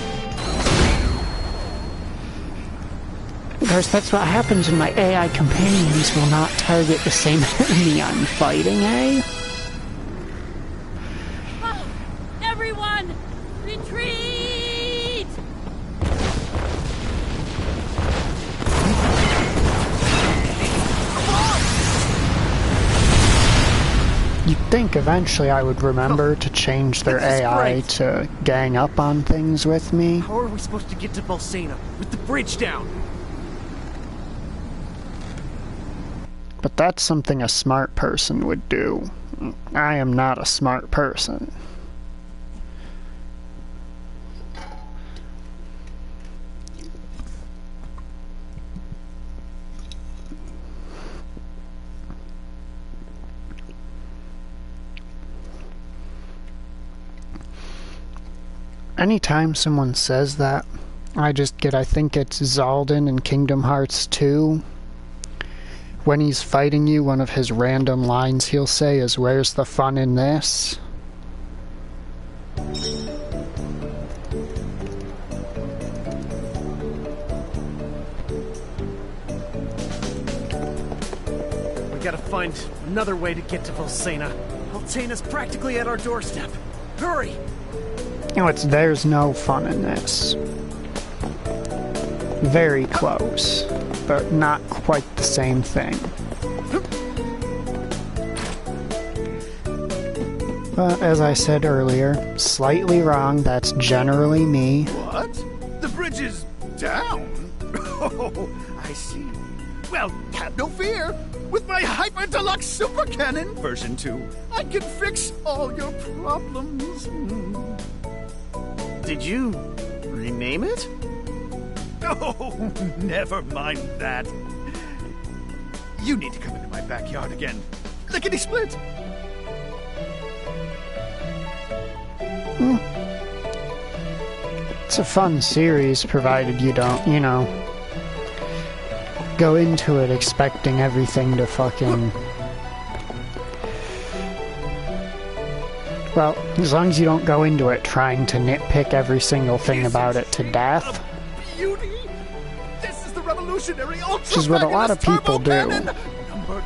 Of course, that's what happens when my AI companions will not target the same enemy I'm fighting, eh? Oh, everyone, retreat! You'd think eventually I would remember to change their AI to gang up on things with me. How are we supposed to get to Bolsena with the bridge down? But that's something a smart person would do. I am not a smart person. Anytime someone says that, I think it's Zaldin in Kingdom Hearts 2. When he's fighting you, one of his random lines he'll say is, "Where's the fun in this?" We gotta find another way to get to Bolsena. Altena's practically at our doorstep. Hurry! There's no fun in this. Very close, but not quite the same thing. But as I said earlier, slightly wrong, that's generally me. What? The bridge is down? Oh, I see. Well, have no fear. With my Hyper Deluxe Super Cannon version 2, I can fix all your problems. Did you rename it? Oh, never mind that. You need to come into my backyard again. Lickety-split! It's a fun series, provided you don't, go into it expecting everything to fucking... Well, as long as you don't go into it trying to nitpick every single thing about it to death. Beauty! This is the revolutionary Ultra Which is what a lot of people do. Number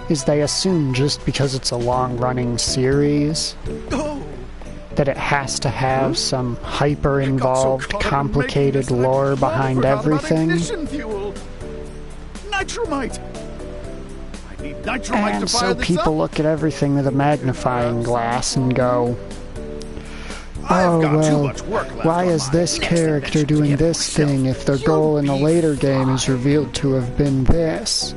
2. Is they assume just because it's a long-running series that it has to have some hyper-involved, complicated lore behind everything. Nitromite! I need nitromite And to fire so this people up. look at everything with a magnifying glass and go, oh, well, why is this character doing this thing if their goal in a later game is revealed to have been this?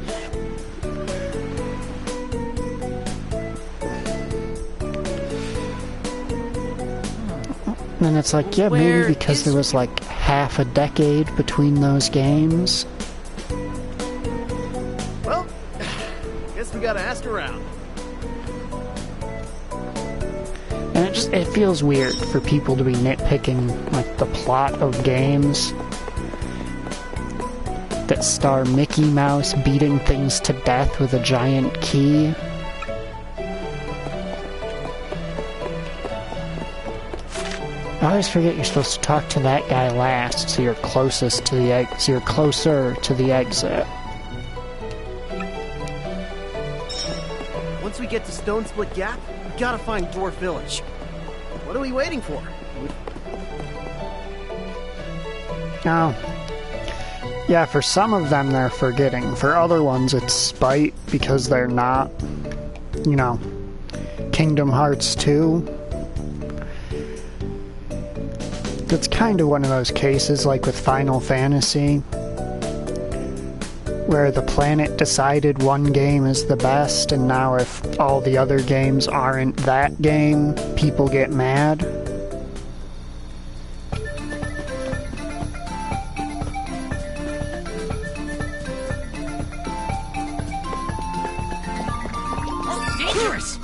And it's like, yeah, maybe because there was like half a decade between those games. Well, guess we gotta ask around. And it feels weird for people to be nitpicking like the plot of games that star Mickey Mouse beating things to death with a giant key. I always forget you're supposed to talk to that guy last, so you're closest to the so you're closer to the exit. Once we get to Stone Split Gap, we gotta find Dwarf Village. What are we waiting for? Oh. Yeah, for some of them they're forgetting. For other ones it's spite because they're not, Kingdom Hearts 2. It's kind of one of those cases like with Final Fantasy, where the planet decided one game is the best, and now if all the other games aren't that game, people get mad. Dangerous!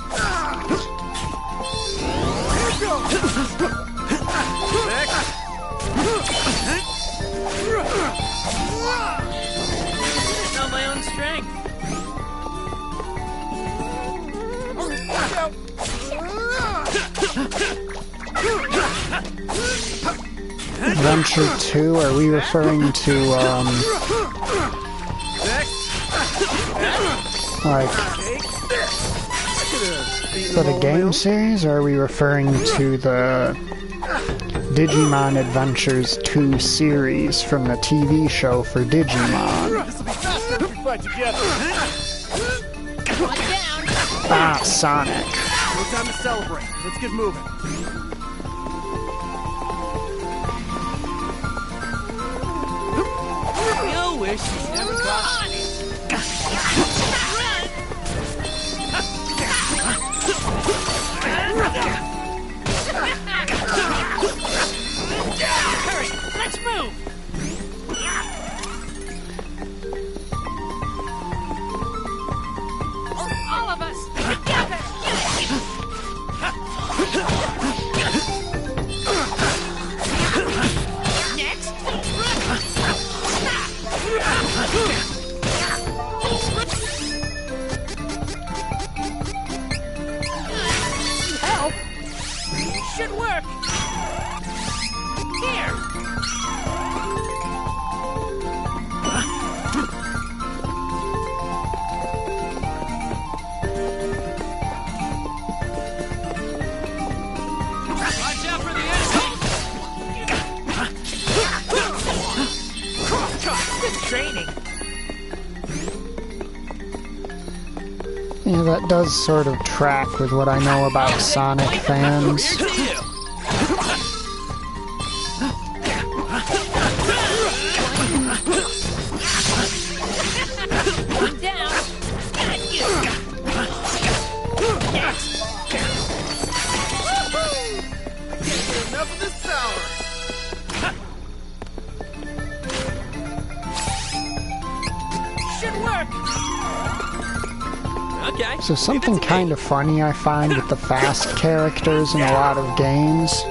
Not my own strength. Watch out! Adventure 2, are we referring to, like, for the game series, or are we referring to the Digimon Adventures 2 series from the TV show for Digimon? This'll be faster if we fight together. Ah, Sonic. No time to celebrate. Let's get moving. You wish you never got Hurry, let's move! All of us together! Next! Help! Should work! Here! Watch out for the Good training! Yeah, that does sort of track with what I know about Sonic fans. Enough of this power. Should work! Okay. So something kind of funny I find with the fast characters in a lot of games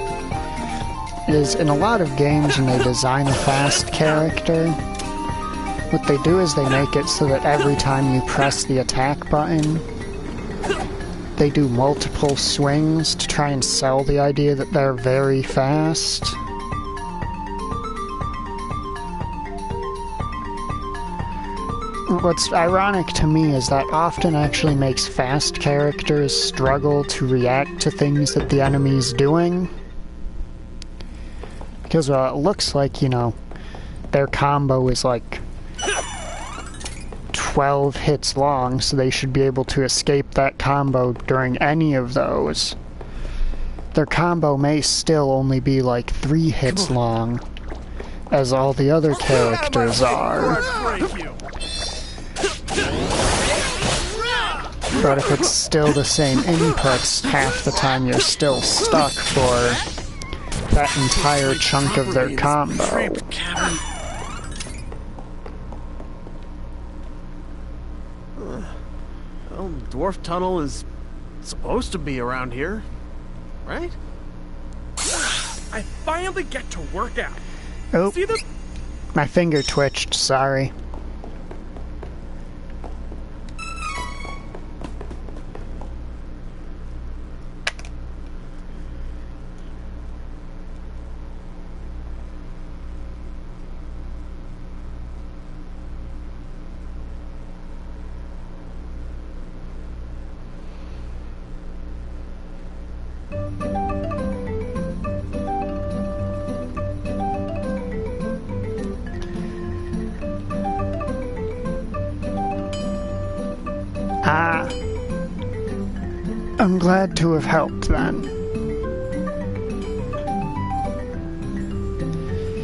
is in a lot of games when they design a fast character, what they do is they make it so that every time you press the attack button, they do multiple swings to try and sell the idea that they're very fast. What's ironic to me is that often actually makes fast characters struggle to react to things that the enemy's doing. Because it looks like, you know, their combo is like 12 hits long, so they should be able to escape that combo during any of those. Their combo may still only be like 3 hits long, as all the other characters are. But if it's still the same inputs, half the time you're still stuck for that entire chunk of their combo. Well, Dwarf Tunnel is supposed to be around here, right? I finally get to work out. Oh, See the... my finger twitched, sorry. Ah. I'm glad to have helped then.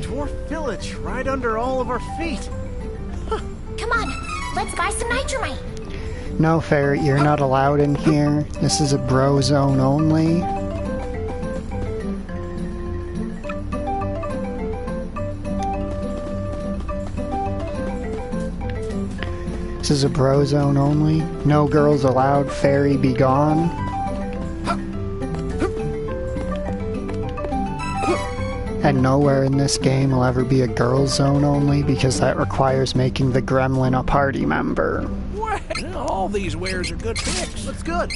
Dwarf Village, right under all of our feet. Come on, let's buy some nitramite. No, Ferret, you're not allowed in here. This is a bro zone only. This is a bro zone only. No girls allowed, fairy be gone. And nowhere in this game will ever be a girls zone only, because that requires making the gremlin a party member. Well, all these wares are good picks. What's good?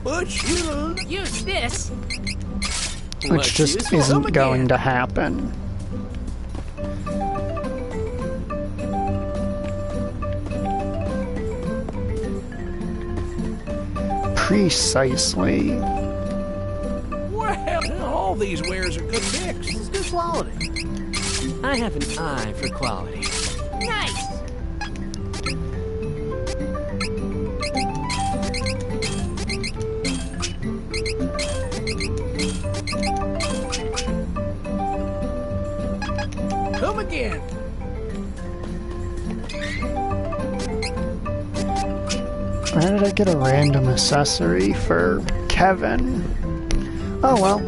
What should? Use this. which just isn't going to happen. Precisely. Well, all these wares are good picks. It's good quality. I have an eye for quality. Nice! Come again. Where did I get a random accessory for Kevin? Oh well.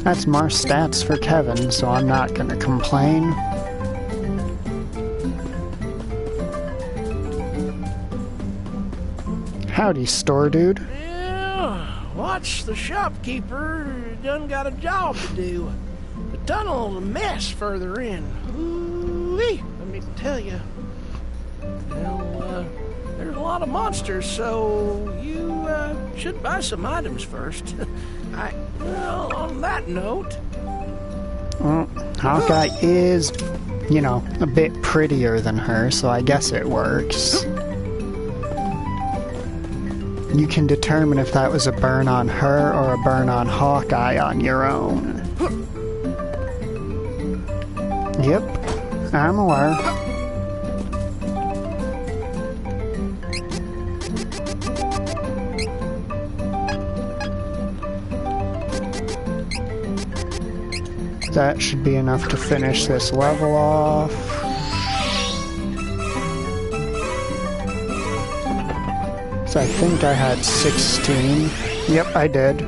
That's more stats for Kevin, so I'm not gonna complain. Howdy, store dude. Yeah, watch the shopkeeper done got a job to do. The tunnel's a mess further in. Ooh-wee, let me tell you. Well, there's a lot of monsters, so you should buy some items first. Well, on that note... Well, Hawkeye is, you know, a bit prettier than her, so I guess it works. You can determine if that was a burn on her or a burn on Hawkeye on your own. Yep, I'm aware. That should be enough to finish this level off. So I think I had 16. Yep, I did.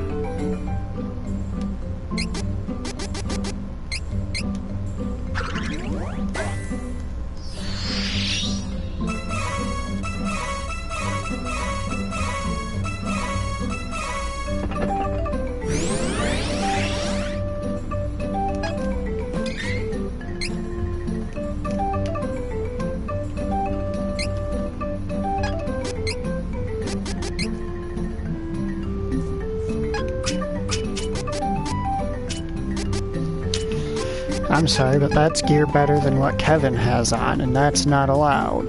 I'm sorry, but that's gear better than what Kevin has on, and that's not allowed.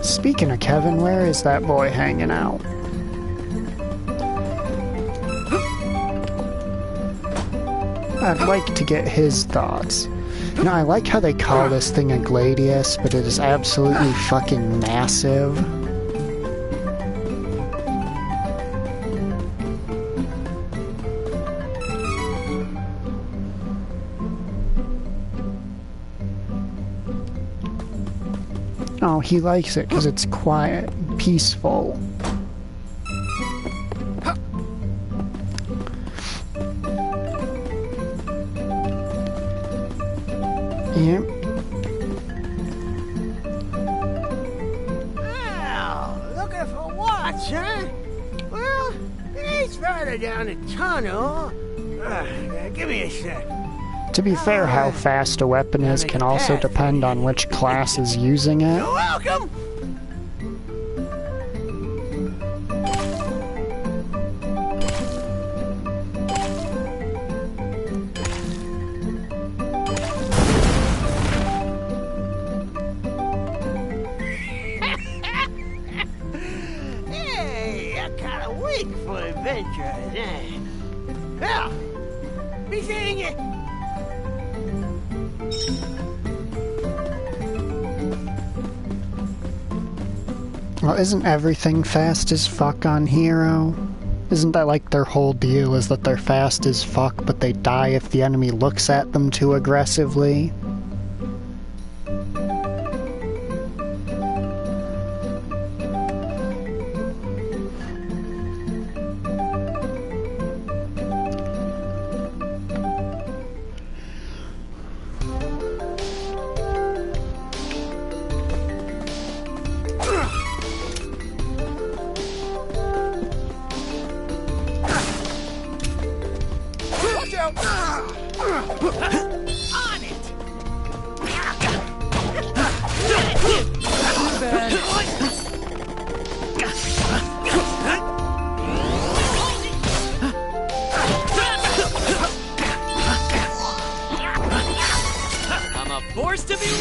Speaking of Kevin, where is that boy hanging out? I'd like to get his thoughts. You know, I like how they call this thing a gladius, but it is absolutely fucking massive. Oh, he likes it because it's quiet, peaceful. Yep. Well, looking for what, huh? Well, it's further down the tunnel. Give me a sec. To be fair, how fast a weapon is can also depend on which class is using it. You're welcome! Hey, you're kind of weak for adventurers, eh? Well, be seeing you. Well, isn't everything fast as fuck on Hero? Isn't that like their whole deal is that they're fast as fuck, but they die if the enemy looks at them too aggressively? On it!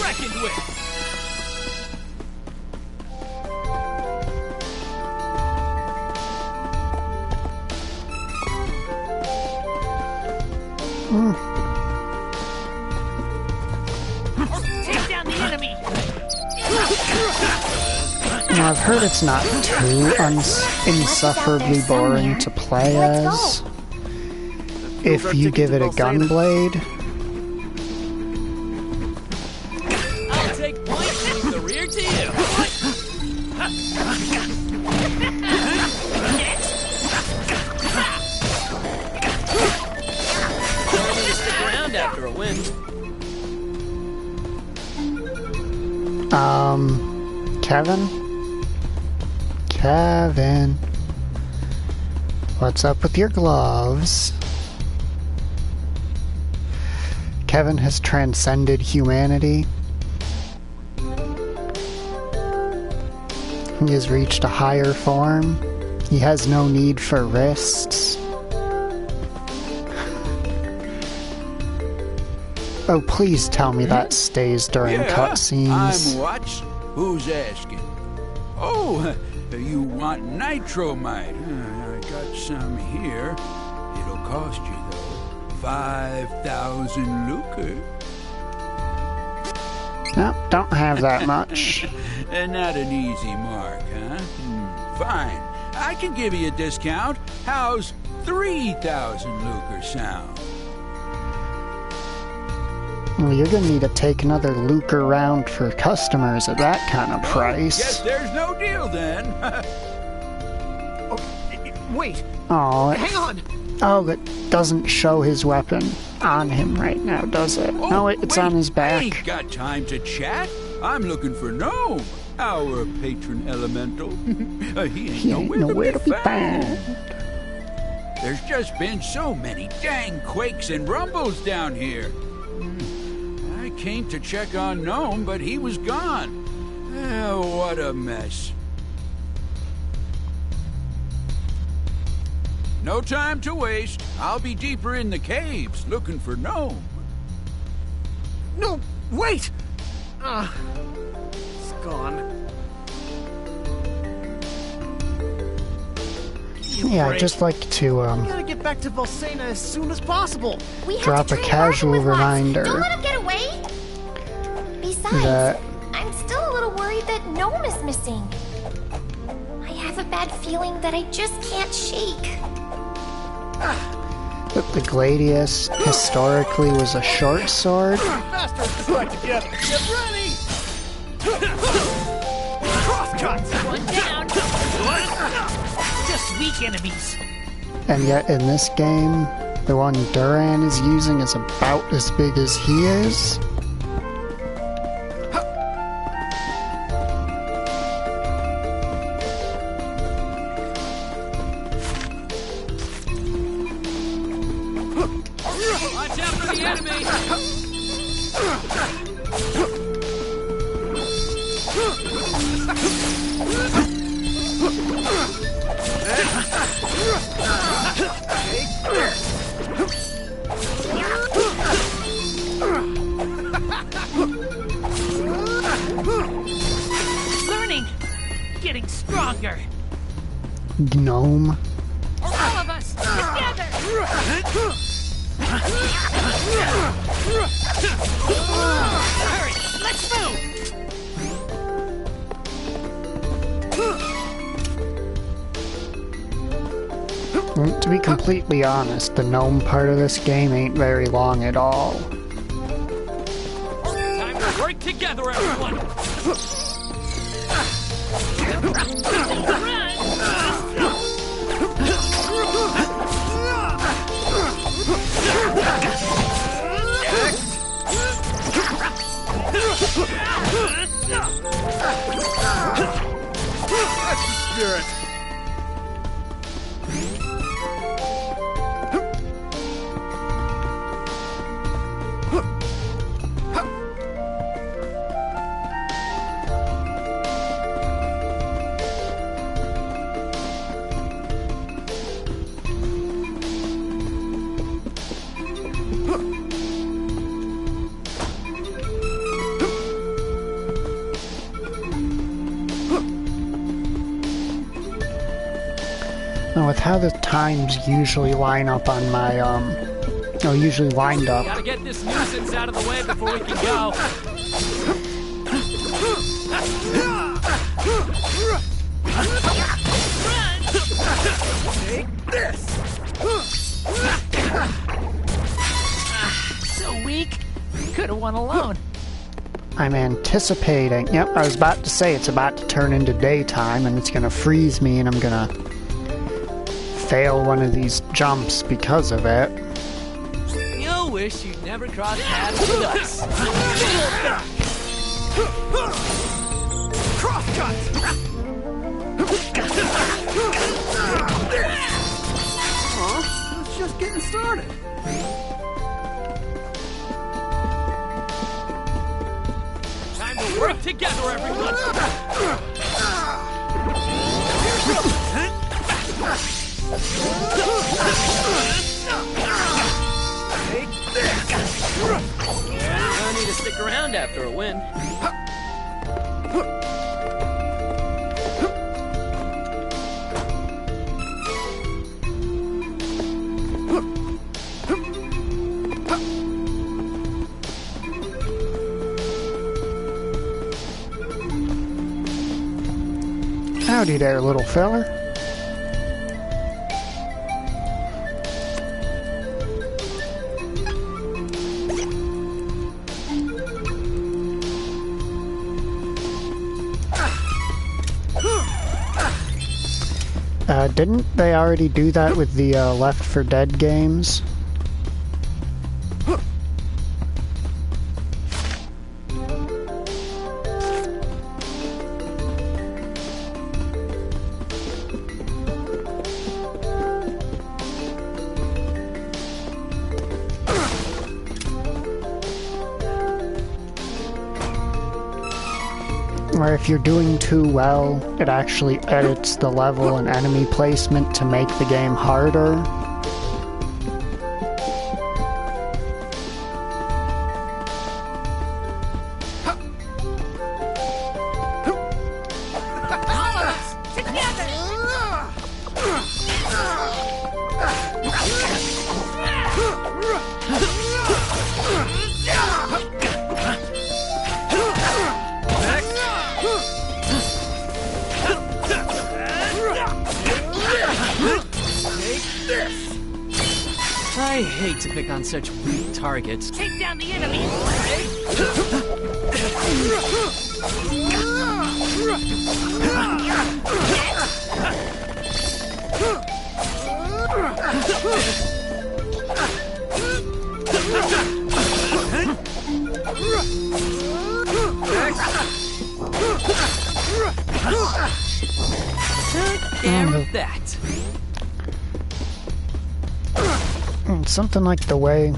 reckoned with! Take down the enemy! Now, I've heard it's not too insufferably boring to play as if you give it a gunblade. I'll take points and leave the rear to you! Don't need to stick around after a win. Kevin, what's up with your gloves? Kevin has transcended humanity. He has reached a higher form. He has no need for wrists. Oh, please tell me that stays during cutscenes. I'm what? Who's asking? Oh, you want nitromite? I got some here. It'll cost you, though, 5,000 lucre. No, don't have that much. Not an easy mark, huh? Fine. I can give you a discount. How's 3,000 lucre sound? Well, you're gonna need to take another lucre round for customers at that kind of price. Guess there's no deal then. Wait. Oh, hang on. Oh, that doesn't show his weapon on him right now, does it? No, it's wait, on his back. I ain't got time to chat. I'm looking for Gnome, our patron elemental. He ain't nowhere to be found. There's just been so many dang quakes and rumbles down here. I came to check on Gnome, but he was gone. What a mess. No time to waste. I'll be deeper in the caves looking for Gnome. No, wait! It's gone. Yeah, I'd just like to, We gotta get back to Volsena as soon as possible. drop a casual reminder Don't let him get away! Besides, that I'm still a little worried that Gnome is missing. I have a bad feeling that I just can't shake. the Gladius historically was a short sword. Faster, back together. Get ready! Crosscuts! One down! Just weak enemies. And yet in this game, the one Duran is using is about as big as he is. Watch out for the enemy! Learning! Getting stronger! Gnome. All of us together! Hurry! Let's move! To be completely honest, the gnome part of this game ain't very long at all. Time to work together, everyone! That's the spirit. And with how the times usually line up on my, usually lined up. Gotta get this nuisance out of the way before we can go. Take this! So weak. Could have won alone. I'm anticipating. Yep, I was about to say it's about to turn into daytime and it's gonna freeze me and I'm gonna fail one of these jumps because of it. You'll wish you'd never crossed paths with us. Crosscut! Aw, it's just getting started. Time to work together, everyone! Take this! No need to stick around after a win. Howdy there, little feller. Didn't they already do that with the Left 4 Dead games? Or if you're doing too well, it actually edits the level and enemy placement to make the game harder. I hate to pick on such weak targets. Take down the enemy! Care of that. Something like the way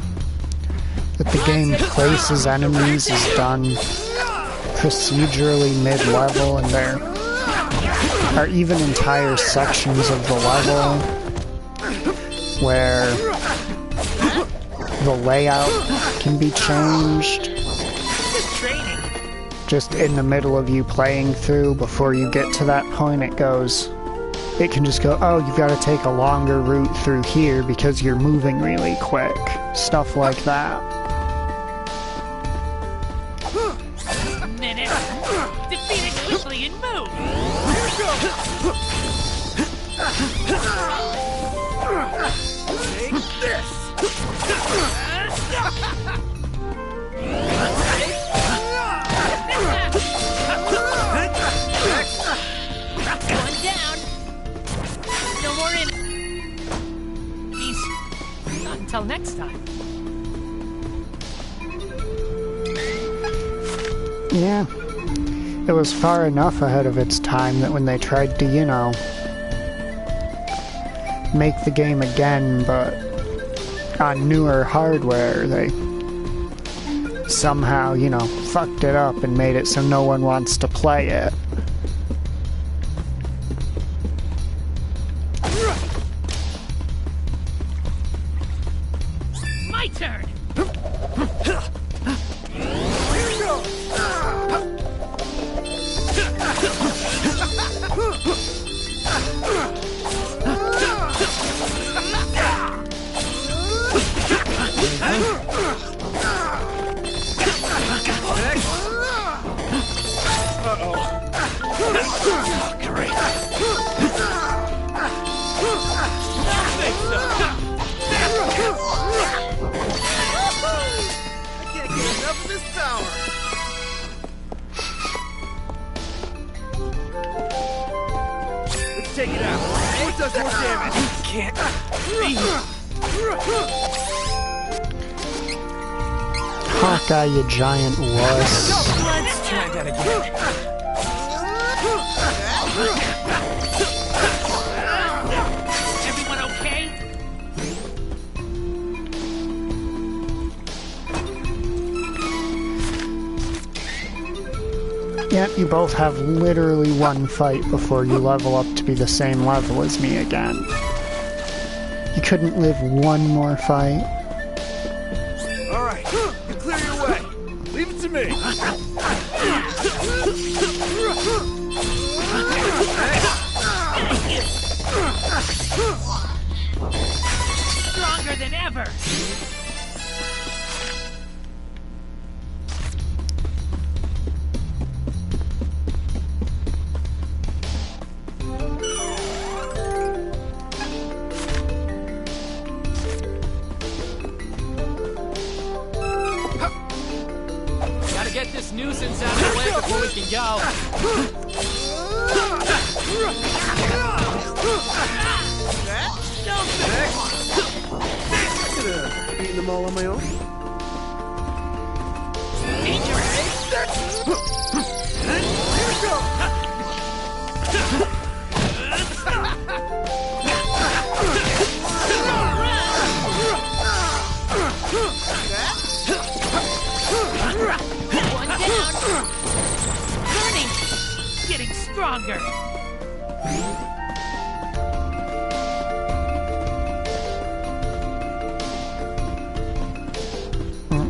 that the game places enemies is done procedurally mid-level, and there are even entire sections of the level where the layout can be changed just in the middle of you playing through. Before you get to that point, it can just go, oh, you've got to take a longer route through here because you're moving really quick. Stuff like that. A minute! Defeat it quickly and move! Take this! One down! No more enemies. Not until next time. Yeah. It was far enough ahead of its time that when they tried to, make the game again, but on newer hardware, they somehow, fucked it up and made it so no one wants to play it. My turn! take it out. What does more damage? Can't. Hawkeye, you giant wuss. Let's try that again. Everyone okay? Yep, you both have literally one fight before you level up to be the same level as me again. You couldn't live one more fight. Alright, you clear your way. Leave it to me. Stronger than ever! Gotta get this nuisance out of the way before we can go. I could have eaten them all on my own. One down! Learning! Getting stronger!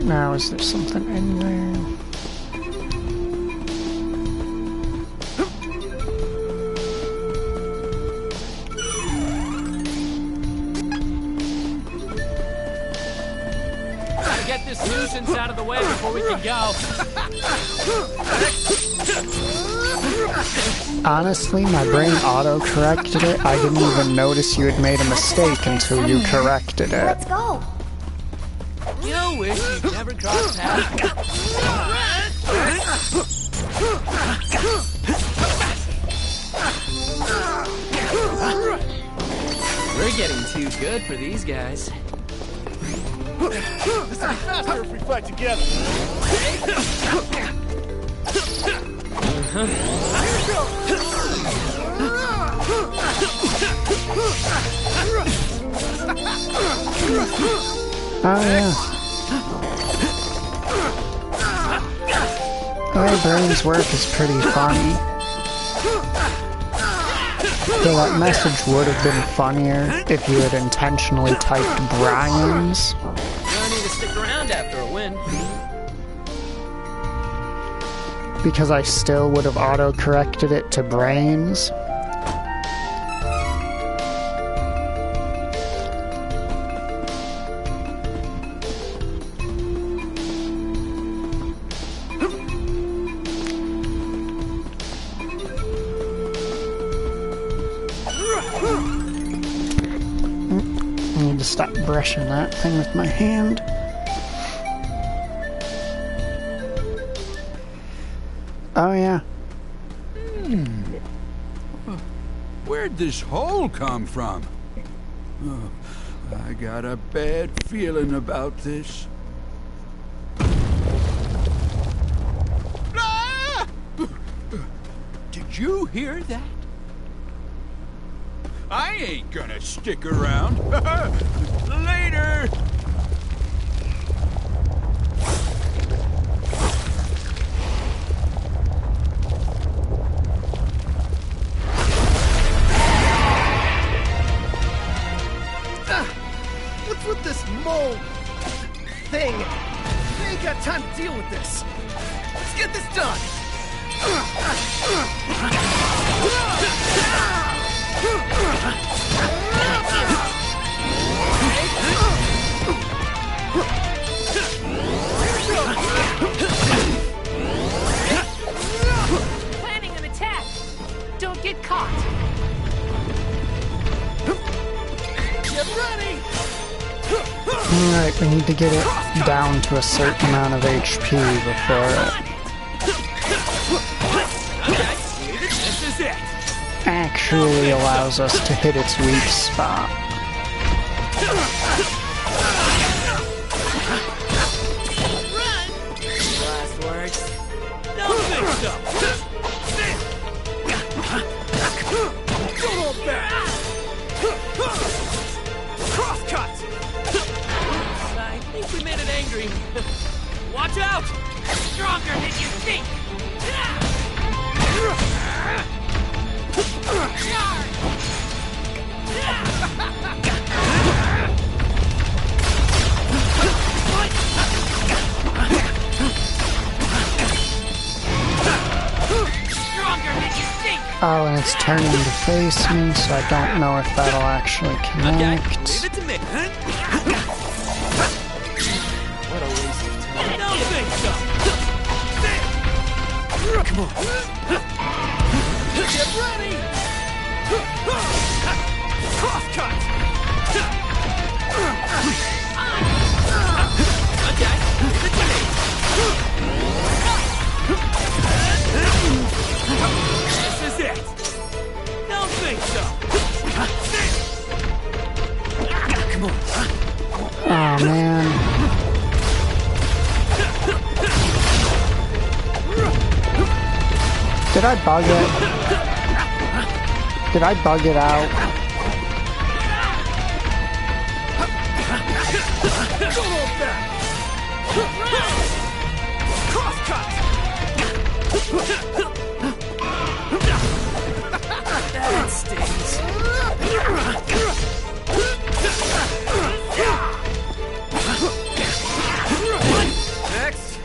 Now, is there something in there? Gotta get this nuisance out of the way before we can go. Honestly, my brain auto-corrected it. I didn't even notice you had made a mistake until you corrected it. Let's go. You wish you'd never crossed paths. We're getting too good for these guys. This will be faster if we fight together. Oh yeah. The way brains work is pretty funny. So that message would have been funnier if you had intentionally typed Brian's. You don't need to stick around after a win. Because I still would have auto-corrected it to brains. I need to stop brushing that thing with my hand. Oh yeah. Where'd this hole come from? Oh, I got a bad feeling about this. Ah! Did you hear that? I ain't gonna stick around. Later! What's with this mole thing? I ain't got time to deal with this. Let's get this done. Planning an attack! Don't get caught! Get ready! Alright, we need to get it down to a certain amount of HP before it. This is it. actually allows us to hit its weak spot. Last words. Don't think so. Go on back. Crosscut. I think we made it angry. Watch out! Stronger than you think. Oh, and it's turning to face me, so I don't know if that'll actually connect. Okay, leave it to me. What a waste of time. Don't think so. Come on. Get ready. Crosscut. Okay, leave it to me. This is it. Don't think so. Come on. Oh man. Did I bug it? Did I bug it out? Go on back. Crosscut. That stings. Next.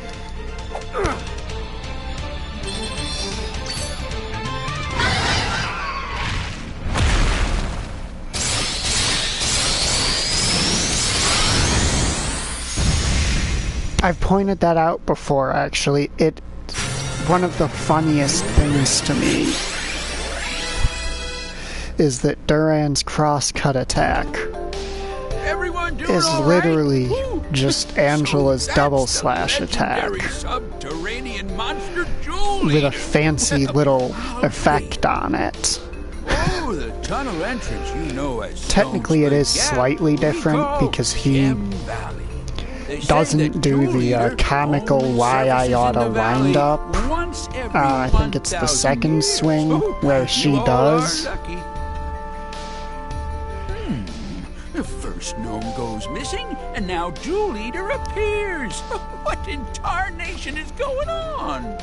I've pointed that out before, actually. It's one of the funniest things to me is that Duran's crosscut attack is literally just Angela's double slash attack Subterranean monster jewel with a fancy little effect on it. Oh, the tunnel entrance you know as Technically it is slightly different because he doesn't do the comical why I oughta wind up. I think it's the second swing where she does. The first gnome goes missing, and now Jewel Eater appears. What in tarnation is going on?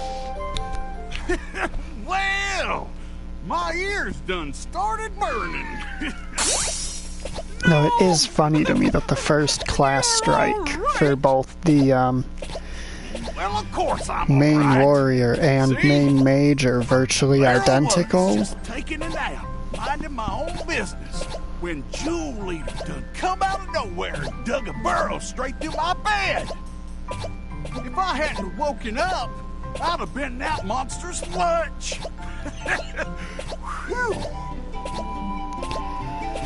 Well, my ears done started burning. No, it is funny to me that the first class strike for both the Well, of course I'm main right. warrior and main mage are virtually identical. Just taking a nap, minding my own business, when Jewel Eater done come out of nowhere and dug a burrow straight through my bed. If I hadn't woken up, I'd have been that monster's lunch.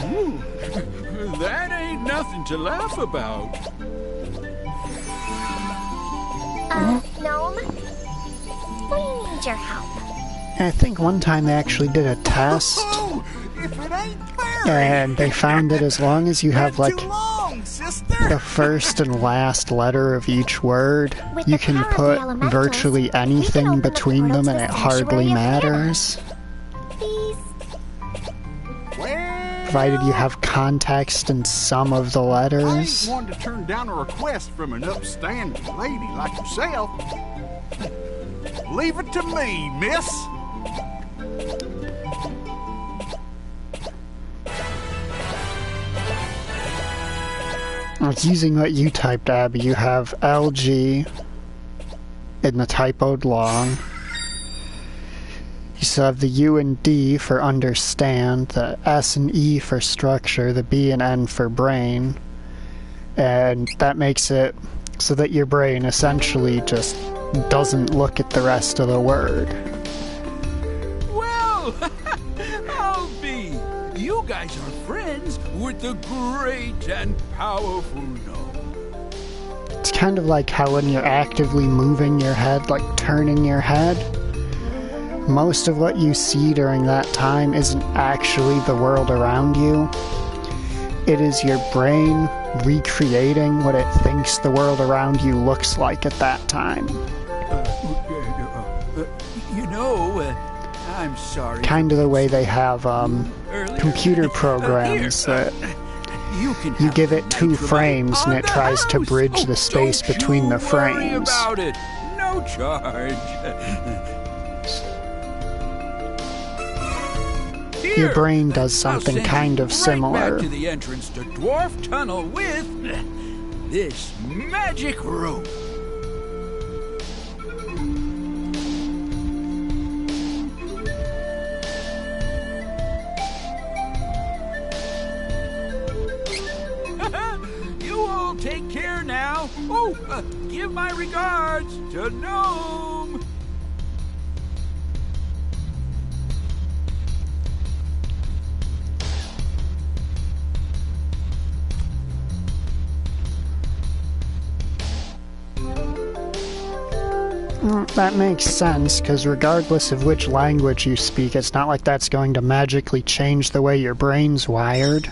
Ooh, that ain't nothing to laugh about. Gnome? We need your help. I think one time they actually did a test, and they found that as long as you have like the first and last letter of each word, you can put virtually anything between them and it hardly matters. Provided you have context in some of the I letters. ain't one to turn down a request from an upstanding lady like yourself. Leave it to me, miss. It's using what you typed, Abby. You have LG in the typoed long. You still have the U and D for understand, the S and E for structure, the B and N for brain. And that makes it so that your brain essentially just doesn't look at the rest of the word. Well, I'll be. You guys are friends with the great and powerful gnome. It's kind of like how when you're actively moving your head, like turning your head, most of what you see during that time isn't actually the world around you. It is your brain recreating what it thinks the world around you looks like at that time. I'm sorry. Kind of the way they have computer programs that you give it 2 frames and it tries to bridge the space between the frames. About it. No charge. Your brain does something kind of similar. Back to the entrance to Dwarf Tunnel with this magic room. You all take care now. Oh, give my regards to Gnome. That makes sense, because regardless of which language you speak, it's not like that's going to magically change the way your brain's wired.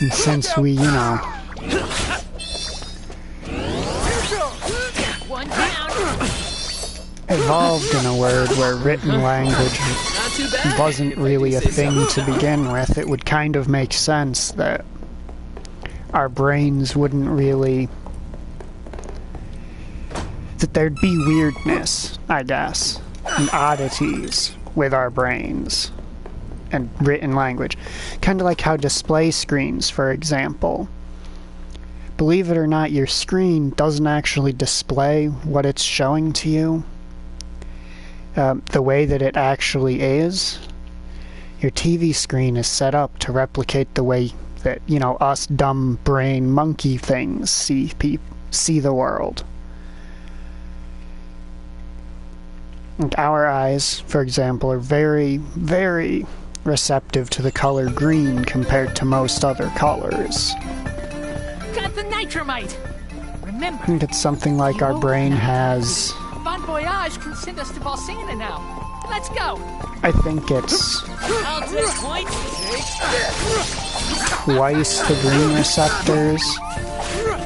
And since we, evolved in a world where written language wasn't really a thing to begin with, it would kind of make sense that our brains wouldn't really... that there'd be weirdness, I guess, and oddities with our brains and written language. Kind of like how display screens, for example. Believe it or not, your screen doesn't actually display what it's showing to you the way that it actually is. Your TV screen is set up to replicate the way that, us dumb brain monkey things see the world. And our eyes, for example, are very, very receptive to the color green compared to most other colors. Got the nitromite! Remember, I think it's something like our brain has... Bon Voyage can send us to Valsena now. Let's go! I think it's... I'll take points. twice the green receptors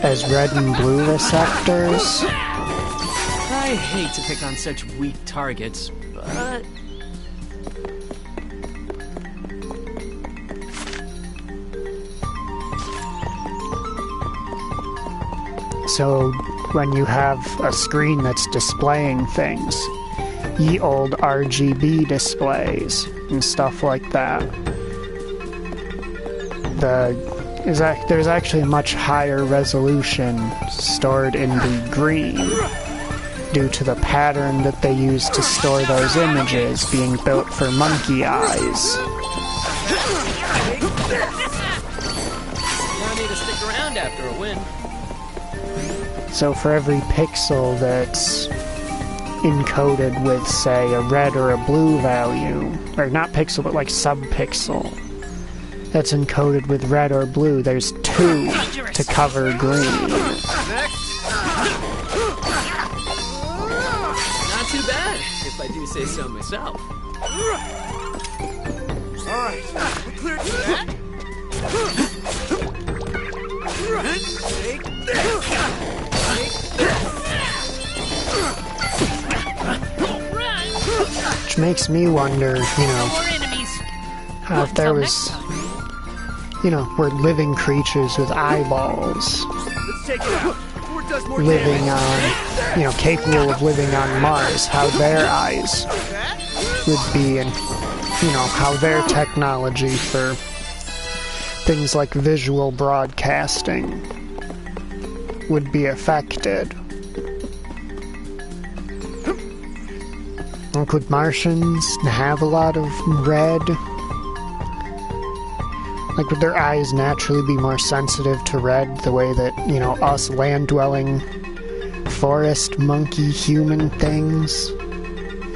as red and blue receptors. I hate to pick on such weak targets, but... So, when you have a screen that's displaying things, ye old RGB displays and stuff like that, there's actually a much higher resolution stored in the green due to the pattern that they use to store those images being built for monkey eyes. I need to stick around after a win. So for every pixel that's encoded with, say, a red or a blue value, or not pixel, but like subpixel, that's encoded with red or blue, there's 2 to cover green. Not too bad, if I do say so myself. Alright, we cleared for that. Take this. Which makes me wonder, if there was, we're living creatures with eyeballs, Let's take it out. Before it does more living damage. on, capable of living on Mars, how their eyes would be, and, how their technology for things like visual broadcasting would be affected. Like, would Martians have a lot of red? Like, would their eyes naturally be more sensitive to red the way that, us land-dwelling forest monkey human things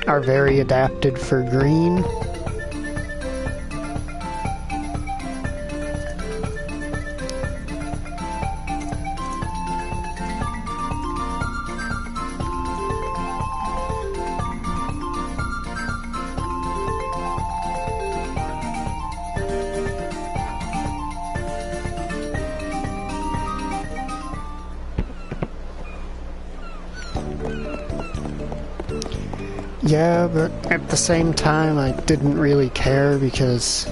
are very adapted for green? Yeah, but at the same time, I didn't really care because,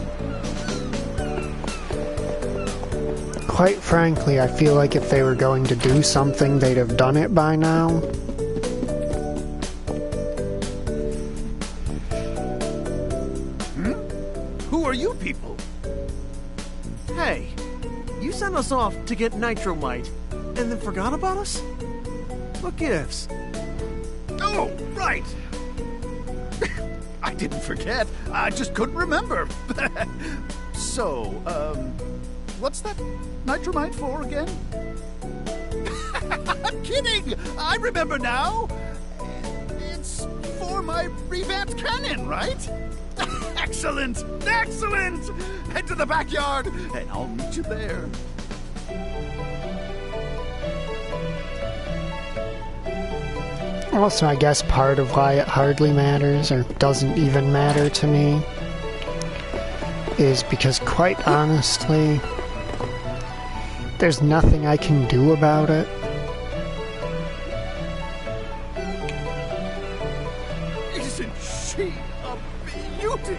quite frankly, I feel like if they were going to do something, they'd have done it by now. Who are you people? Hey, you sent us off to get nitromite, and then forgot about us? What gives? Oh, right! I didn't forget. I just couldn't remember. So, what's that nitromite for again? I'm kidding! I remember now! It's for my revamped cannon, right? Excellent! Excellent! Head to the backyard, and I'll meet you there. Also, I guess part of why it hardly matters, or doesn't even matter to me, is because, quite honestly, there's nothing I can do about it. Isn't she a beauty?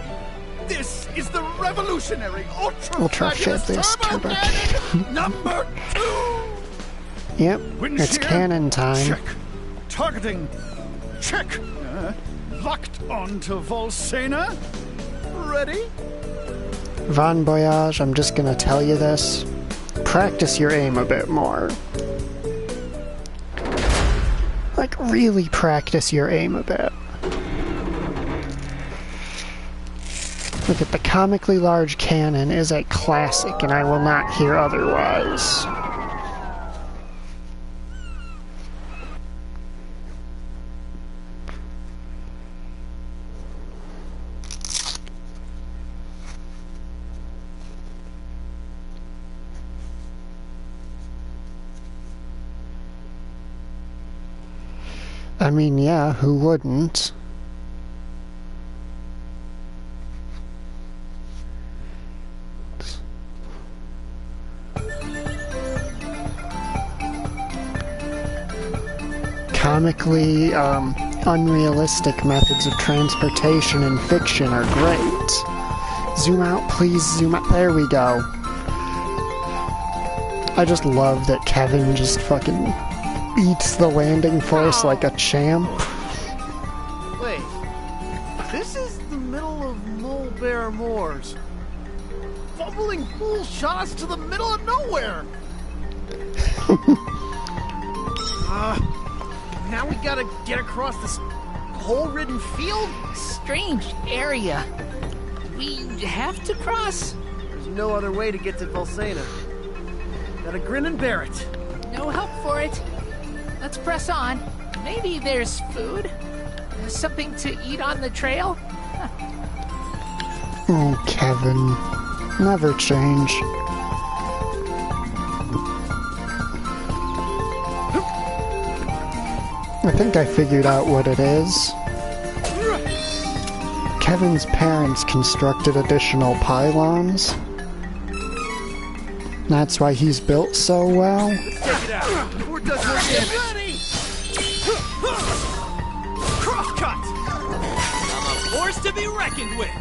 This is the revolutionary Ultra Fabulous Turbo Cannon number 2! Yep, Wind it's shear, cannon time. Check. Targeting, check. Locked onto Volsena. Ready? Von Voyage, I'm just gonna tell you this. Practice your aim a bit more. Like, really practice your aim a bit. Look at the comically large cannon is a classic, and I will not hear otherwise. I mean, yeah, who wouldn't? Comically, unrealistic methods of transportation in fiction are great. Zoom out, please, zoom out. There we go. I just love that Kevin just fucking eats the landing force like a champ. Wait, this is the middle of Mole Bear Moors. Fumbling fool shot us to the middle of nowhere! Now we gotta get across this hole-ridden field? Strange area. We have to cross? There's no other way to get to Volsena. Gotta grin and bear it. No help for it. Let's press on. Maybe there's food? Something to eat on the trail? Huh. Oh, Kevin. Never change. I think I figured out what it is. Kevin's parents constructed additional pylons. That's why he's built so well. Take it out before it does more damage. Ready! Crosscut! I'm a force to be reckoned with.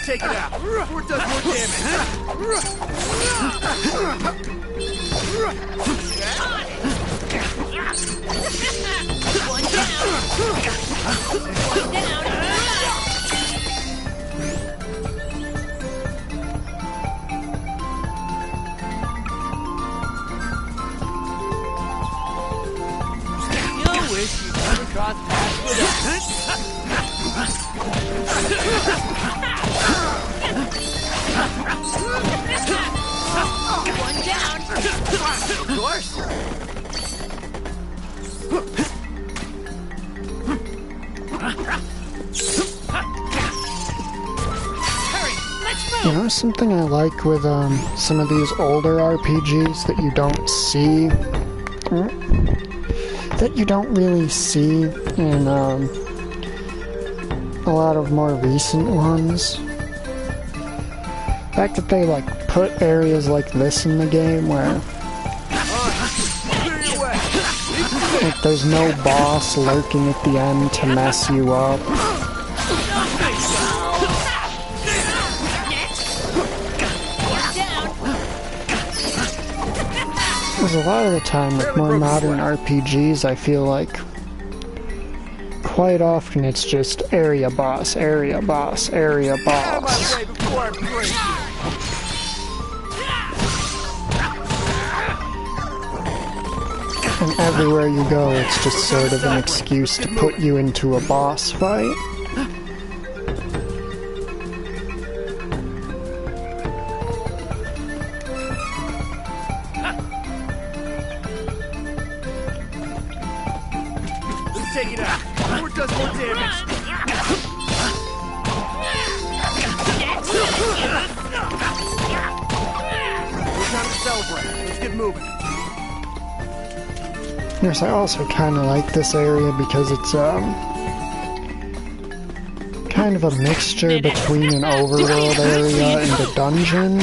Take it out before it does more damage. One down. One down. Wish you never crossed paths with One down. Of course. You know something I like with some of these older RPGs that you don't see? That you don't really see in a lot of more recent ones. The fact that they like put areas like this in the game where Like, there's no boss lurking at the end to mess you up. Because a lot of the time with more modern RPGs, I feel like quite often it's just area boss, area boss, area boss. And everywhere you go, it's just sort of an excuse to put you into a boss fight. Let's take it out. Before it does more damage. It's time to celebrate. Let's get moving. Yes, I also kind of like this area because it's kind of a mixture between an overworld area and a dungeon.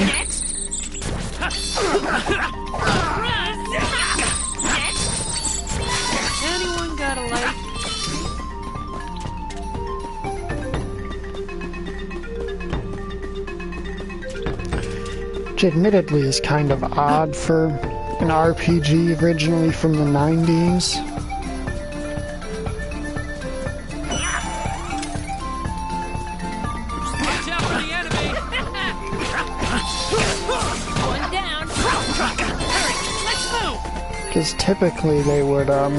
Anyone got a light? Which admittedly is kind of odd for an RPG originally from the 90s. Watch out for the enemy! One down. Hurry, let's move. Because typically they would, a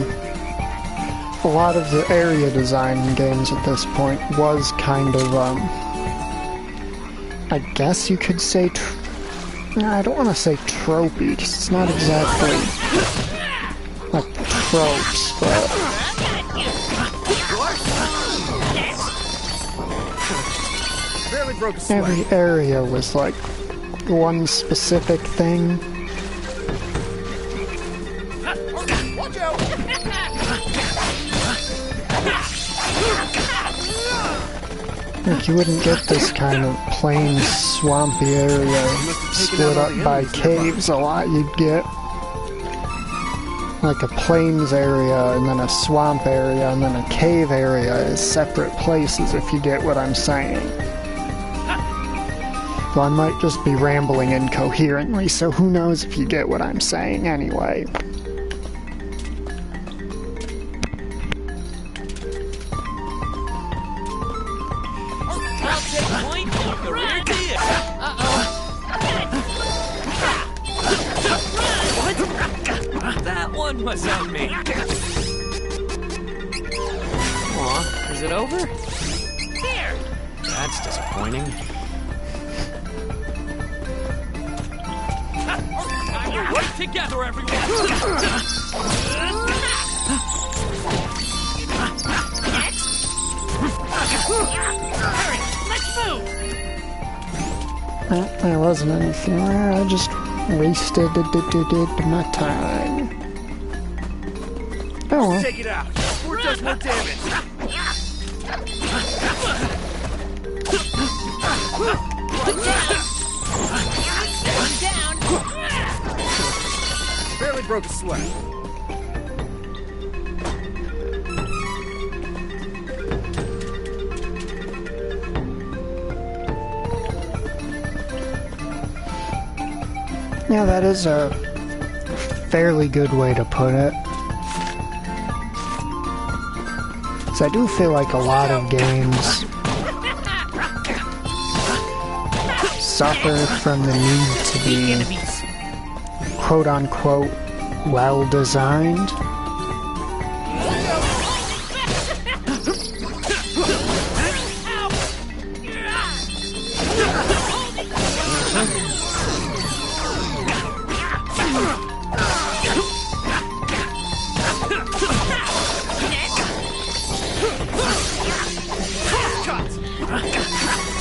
lot of the area design in games at this point was kind of, I guess you could say, I don't want to say tropey, because it's not exactly like tropes, but every area was like one specific thing. Watch out! Like, you wouldn't get this kind of plain swampy area split up by caves a lot. You'd get like a plains area and then a swamp area and then a cave area as separate places, if you get what I'm saying. Well, I might just be rambling incoherently, so who knows if you get what I'm saying anyway. That one was on me. Aw, is it over? Here! That's disappointing. Time to work together, everyone! Hurry, let's move! There wasn't anything there, I just wasted my time. Oh well. Take it out. Before it does more damage. Down. Barely broke a sweat. Yeah, that is a fairly good way to put it. So I do feel like a lot of games suffer from the need to be quote-unquote well-designed.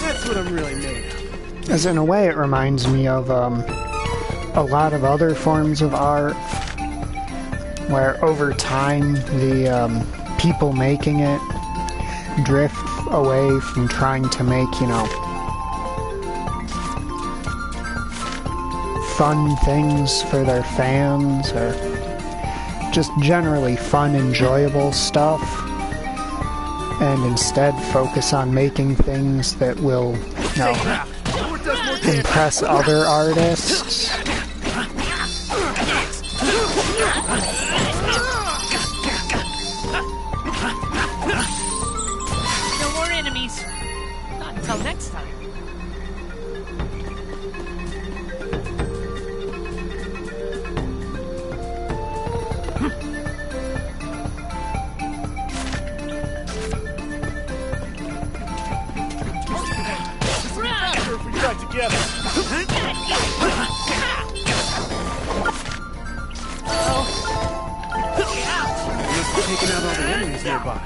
That's what I'm really made of. As in a way it reminds me of a lot of other forms of art where over time the people making it drift away from trying to make, you know, fun things for their fans or just generally fun, enjoyable stuff, and instead focus on making things that will, you know, impress other artists. No more enemies. Not until next time. If we got together. Must have taken out all the enemies nearby.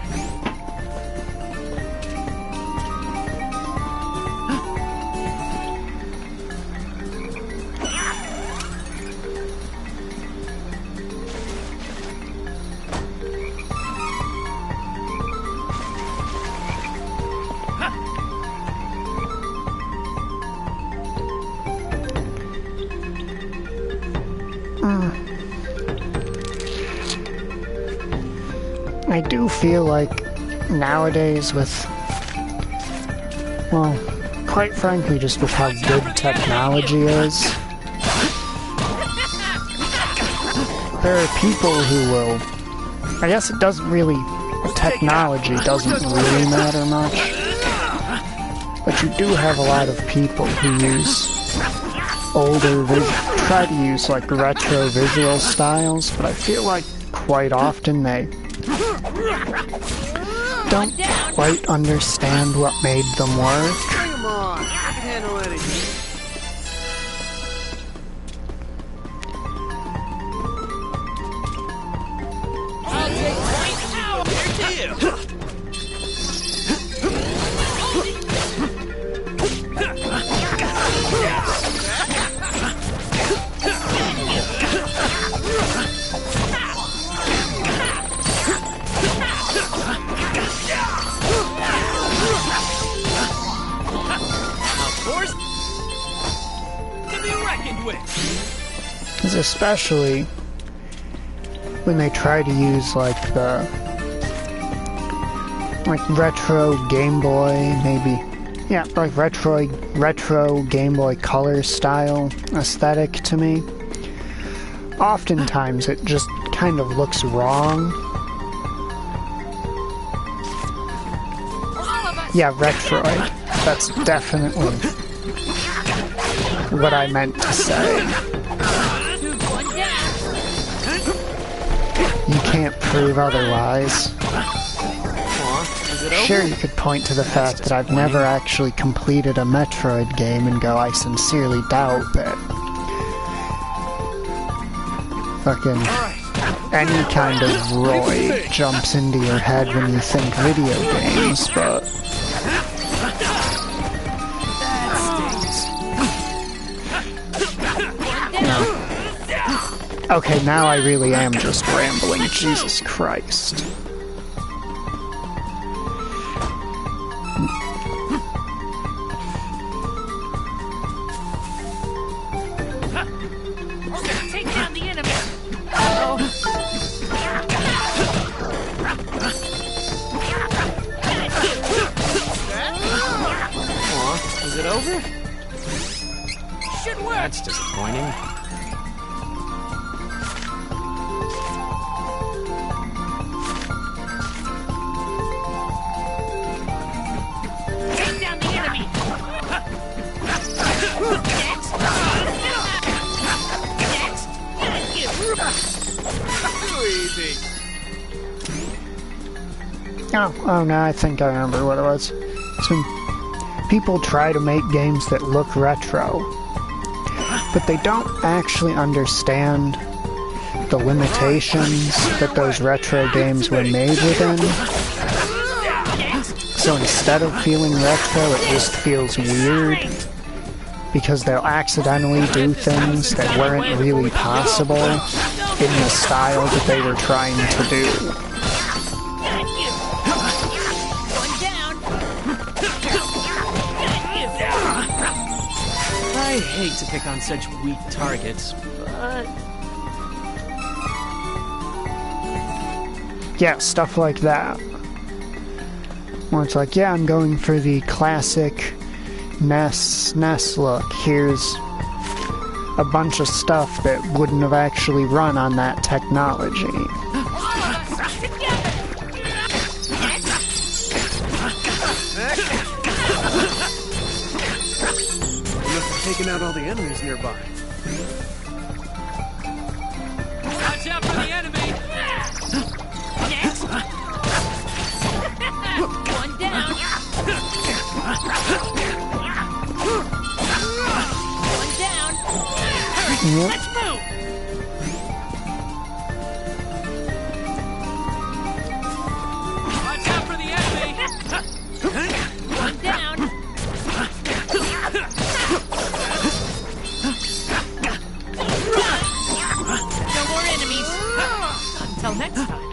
I do feel like nowadays with, well, quite frankly, just with how good technology is, there are people who will, I guess it doesn't really, technology doesn't really matter much, but you do have a lot of people who use try to use like retro visual styles, but I feel like quite often they don't quite understand what made them work. Bring 'em on. I can handle anything. I'll take point now. Here to you. Because especially when they try to use like the retro Game Boy, maybe, yeah, like retro Game Boy Color style aesthetic to me. Oftentimes it just kind of looks wrong. Yeah, Retroid. That's definitely what I meant to say. You can't prove otherwise. Sure, you could point to the fact that I've never actually completed a Metroid game and go, I sincerely doubt that fucking any kind of roid jumps into your head when you think video games, but okay, now I really am just rambling. Jesus Christ. Take down the enemy. Aw, is it over? Should work. That's disappointing. Take down the enemy. Too easy. Oh no, I think I remember what it was. So, people try to make games that look retro, but they don't actually understand the limitations that those retro games were made within. So instead of feeling retro, it just feels weird, because they'll accidentally do things that weren't really possible in the style that they were trying to do. I hate to pick on such weak targets, but yeah, stuff like that. Where it's like, yeah, I'm going for the classic NES look. Here's a bunch of stuff that wouldn't have actually run on that technology. Taking out all the enemies nearby. Watch out for the enemy! Next! One down! One down! Yep. Let's move! Watch out for the enemy! One down! No more enemies! Until next time.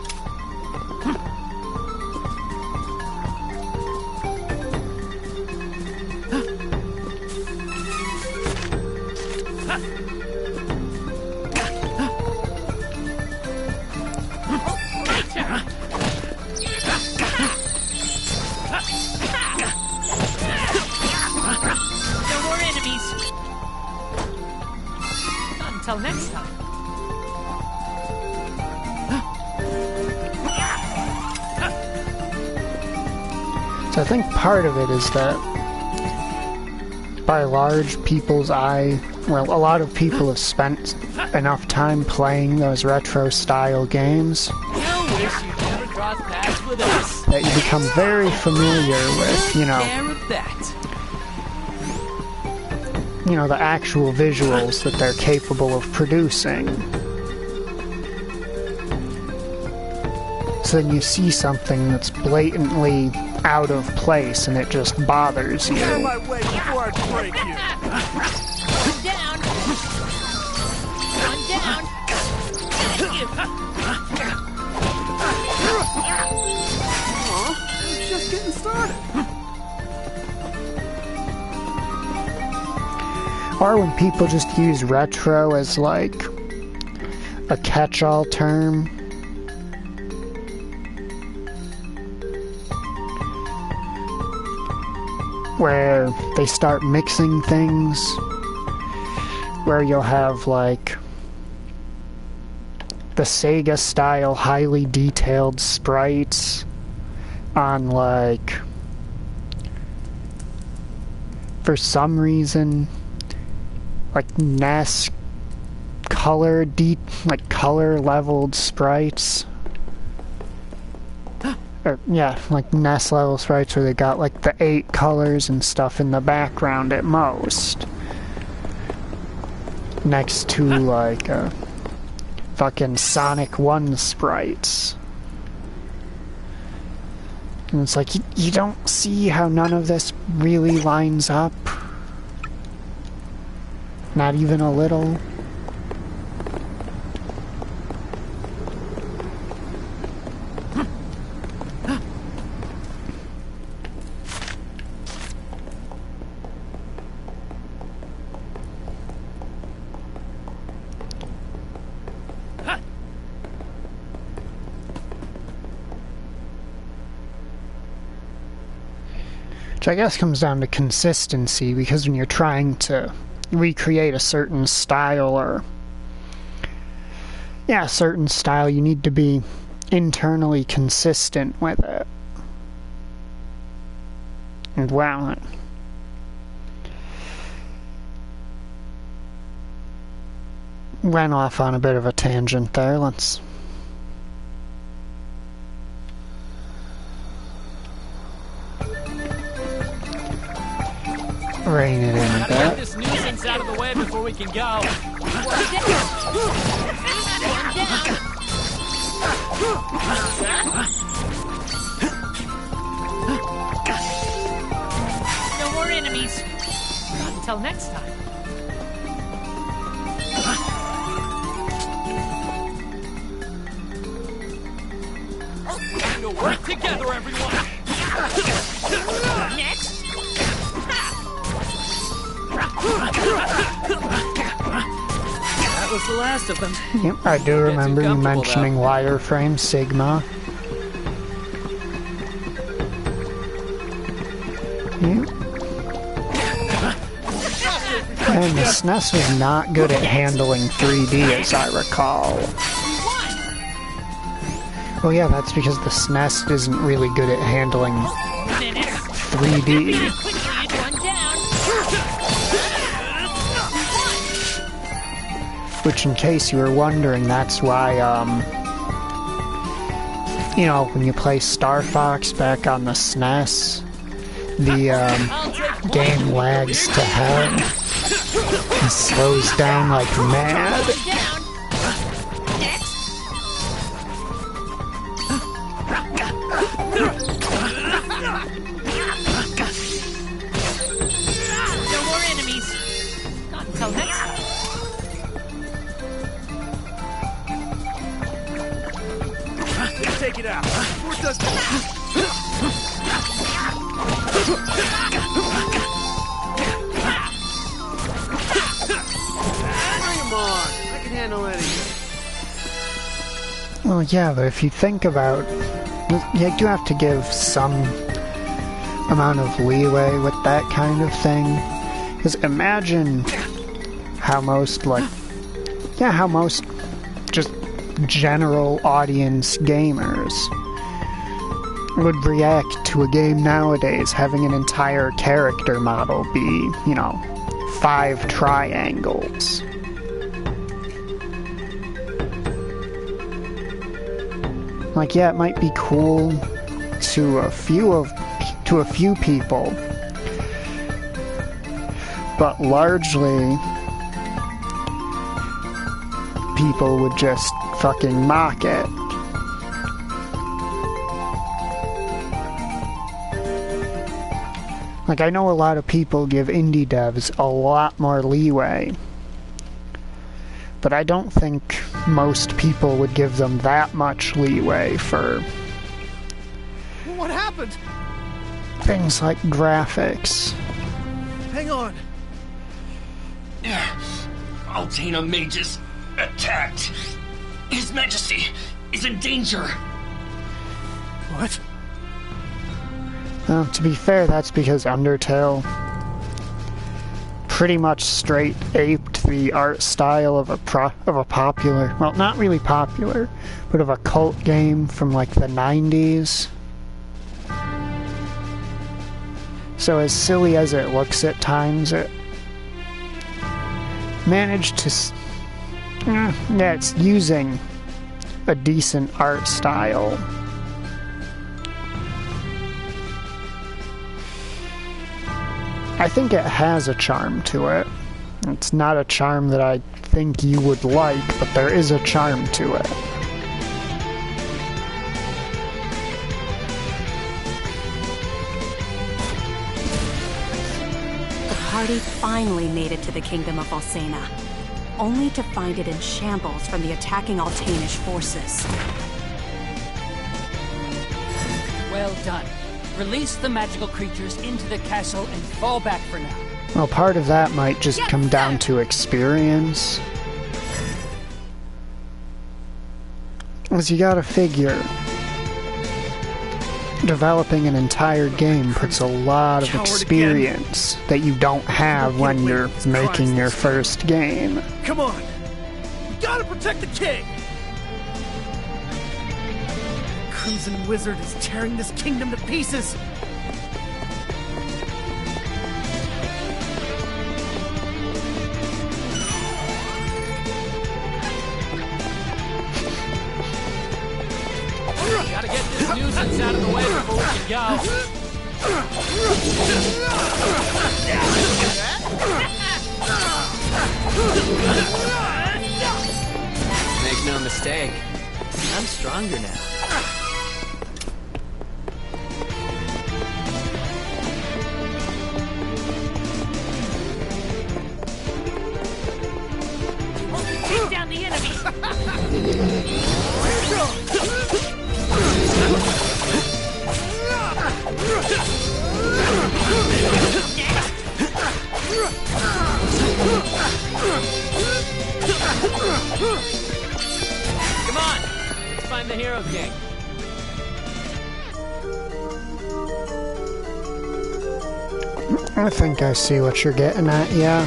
No more enemies! Until next time. So I think part of it is that by large people's eye, well, a lot of people have spent enough time playing those retro style games You wish you'd never crossed paths with us. that you become very familiar with, you know, Care of that. the actual visuals that they're capable of producing. So then you see something that's blatantly out of place and it just bothers you. Get out of my way before I break you. One down. One down. Thank you. Aw, it's just getting started. Or when people just use retro as like a catch-all term. Where they start mixing things, where you'll have like the Sega style highly detailed sprites on like, for some reason, like NES color color leveled sprites. Or, yeah, like NES level sprites where they got like the 8 colors and stuff in the background at most. Next to like fucking Sonic 1 sprites. And it's like, you don't see how none of this really lines up? Not even a little? Which I guess comes down to consistency, because when you're trying to recreate a certain style or a certain style, you need to be internally consistent with it. And wow, went off on a bit of a tangent there. Let's rein it in a Get bit. this nuisance out of the way before we can go. No more enemies. Not until next time. We're going to work together, everyone. Next. That was the last of them. Yep, I do remember you mentioning Wireframe Sigma. And the SNES was not good at handling 3D, as I recall. Oh yeah, that's because the SNES isn't really good at handling 3D. Which, in case you were wondering, that's why, you know, when you play Star Fox back on the SNES, the, game lags to hell and slows down like mad. No more enemies. Not until next time. Take it out. Before it does Bring him on. I can handle anything. Well, yeah, but if you think about, you do have to give some amount of leeway with that kind of thing. Because imagine how most, like, yeah, how most just general audience gamers would react to a game nowadays having an entire character model be, you know, 5 triangles. Like, yeah, it might be cool to a few people, but largely people would just fucking mock it. Like, I know a lot of people give indie devs a lot more leeway, but I don't think most people would give them that much leeway for What happened? things like graphics. Hang on. Altena mages attacked. His Majesty is in danger. What? To be fair, that's because Undertale pretty much straight aped the art style of a popular, well, not really popular, but of a cult game from like the 90s. So as silly as it looks at times, it managed to, yeah, it's using a decent art style. I think it has a charm to it. It's not a charm that I think you would like, but there is a charm to it. The party finally made it to the kingdom of Valsena, only to find it in shambles from the attacking Altanish forces. Well done. Release the magical creatures into the castle and fall back for now. Well, part of that might just come down to experience. As you gotta figure, developing an entire game puts a lot of experience that you don't have when you're making your first game. Come on. We gotta protect the king. Crimson Wizard is tearing this kingdom to pieces! Gotta get this nuisance out of the way before we can go. Make no mistake, I'm stronger now. Take down the enemy! Come on, let's find the Hero King. I think I see what you're getting at, yeah.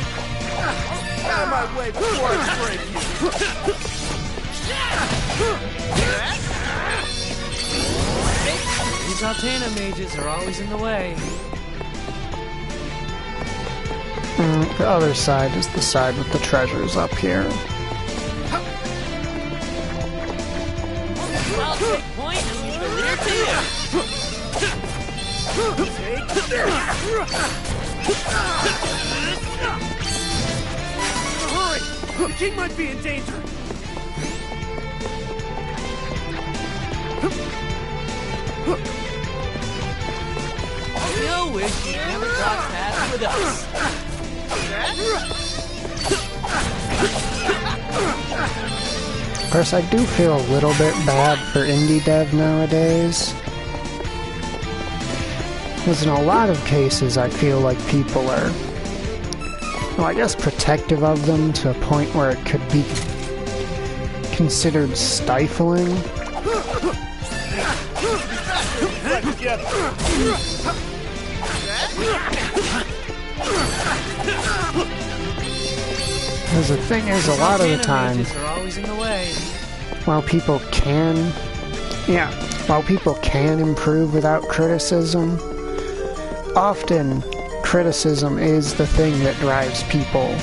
Out of my way before I break you! These Altana mages are always in the way. The other side is the side with the treasures up here. I'll take point and leave the rear to you. Take this! Hurry! The king might be in danger! You wish you never crossed paths with us. Of course, I do feel a little bit bad for indie dev nowadays. Because in a lot of cases, I feel like people are, well, I guess protective of them to a point where it could be considered stifling. Because the thing is, a lot of the time, while people can improve without criticism, often criticism is the thing that drives people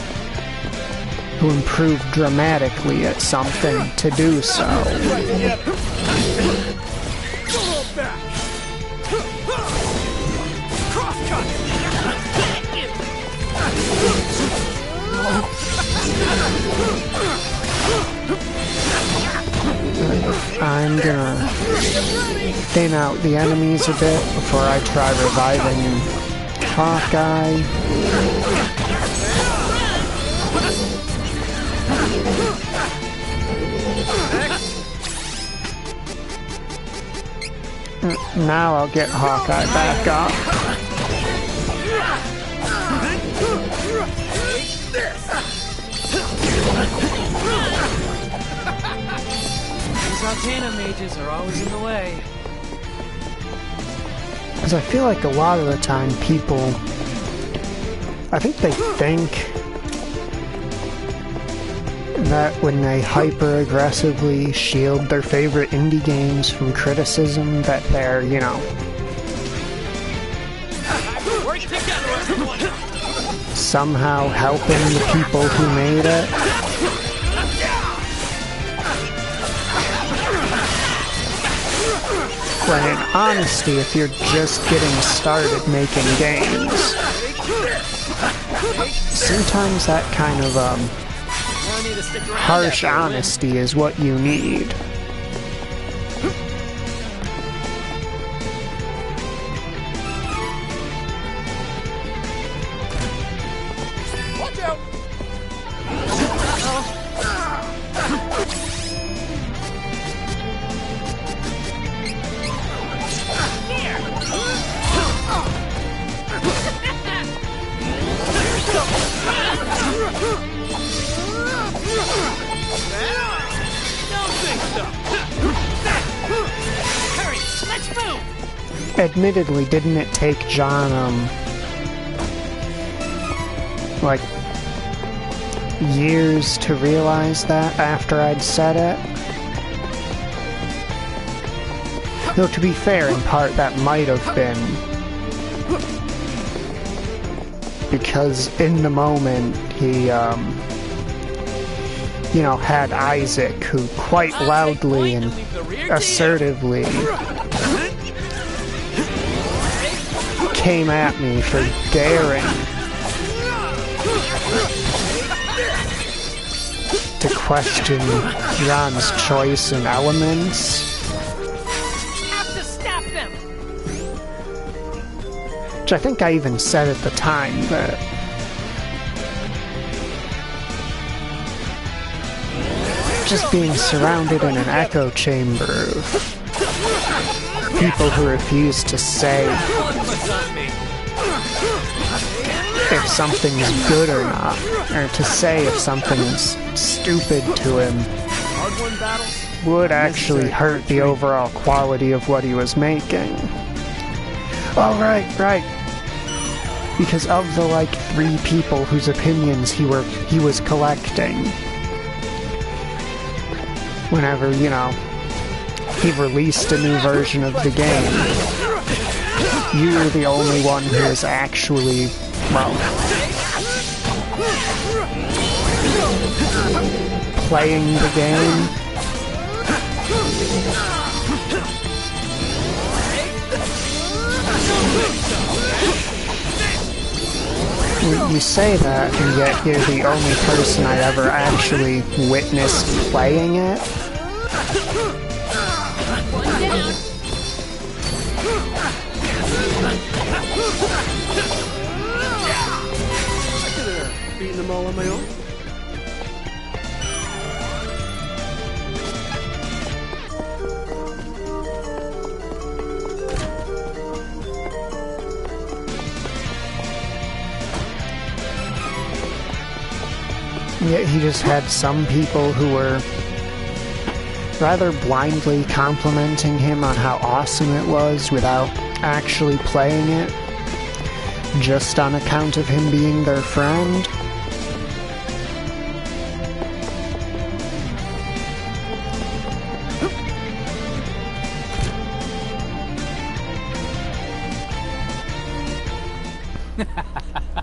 who improve dramatically at something to do so. I'm gonna thin out the enemies a bit before I try reviving Hawkeye. Now I'll get Hawkeye back up. These Altana mages are always in the way. Because I feel like a lot of the time people, I think they think that when they hyper-aggressively shield their favorite indie games from criticism, that they're, you know, somehow helping the people who made it. When in honesty, if you're just getting started making games, sometimes that kind of harsh honesty is what you need. Watch out! Hurry, let's move! Admittedly, didn't it take John, like, years to realize that after I'd said it? Though, to be fair, in part, that might have been because in the moment, he, you know, had Isaac, who quite loudly and assertively came at me for daring to question John's choice in elements. Have to stop them! Which I think I even said at the time that just being surrounded in an echo chamber of people who refuse to say if something's good or not, or to say if something's stupid to him, would actually hurt the overall quality of what he was making. Oh, right. Because of the, like, 3 people whose opinions he was collecting. Whenever, you know, he released a new version of the game, you were the only one who was actually, well, playing the game. You say that, and yet you're the only person I ever actually witnessed playing it. I could have beaten them all on my own. Yet he just had some people who were rather blindly complimenting him on how awesome it was without actually playing it, just on account of him being their friend.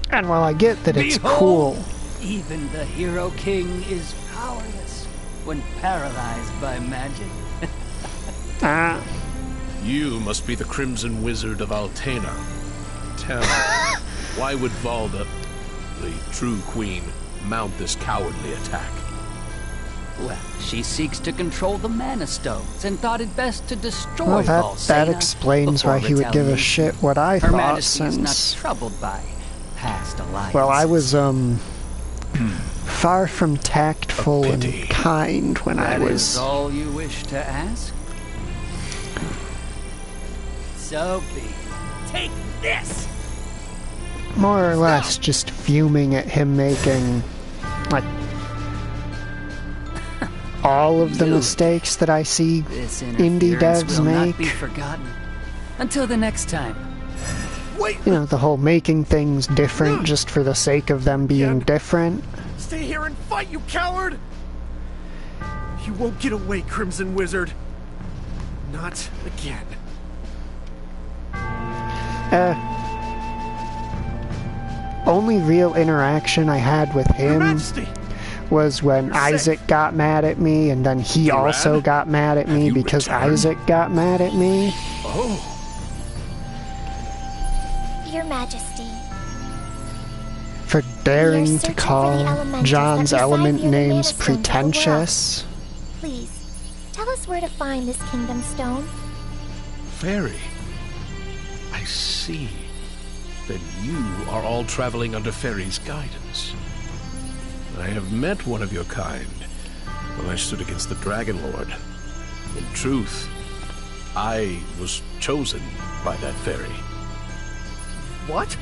And while I get that it's cool, even the Hero King is powerless when paralyzed by magic. You must be the Crimson Wizard of Altena. Tell me, why would Valda, the true queen, mount this cowardly attack? Well, she seeks to control the Mana Stones and thought it best to destroy well, that explains why he would give a shit what I Her thought, Majesty is since... not troubled by past alliances. Well, I was, far from tactful and kind when I That was... is all you wish to ask? So be it. Take this! more or less just fuming at him making, like, all of the mistakes that I see indie devs will make. Not be forgotten until the next time. You know, the whole making things different just for the sake of them being different. Stay here and fight, you coward! You won't get away, Crimson Wizard. Not again. Only real interaction I had with him was when Isaac got mad at me, and then he also got mad at me because Isaac got mad at me. Oh. Your Majesty. For daring to call John's element names pretentious. Please, tell us where to find this Kingdom Stone. Fairy. I see. Then you are all traveling under Fairy's guidance. I have met one of your kind when I stood against the Dragon Lord. In truth, I was chosen by that fairy. What?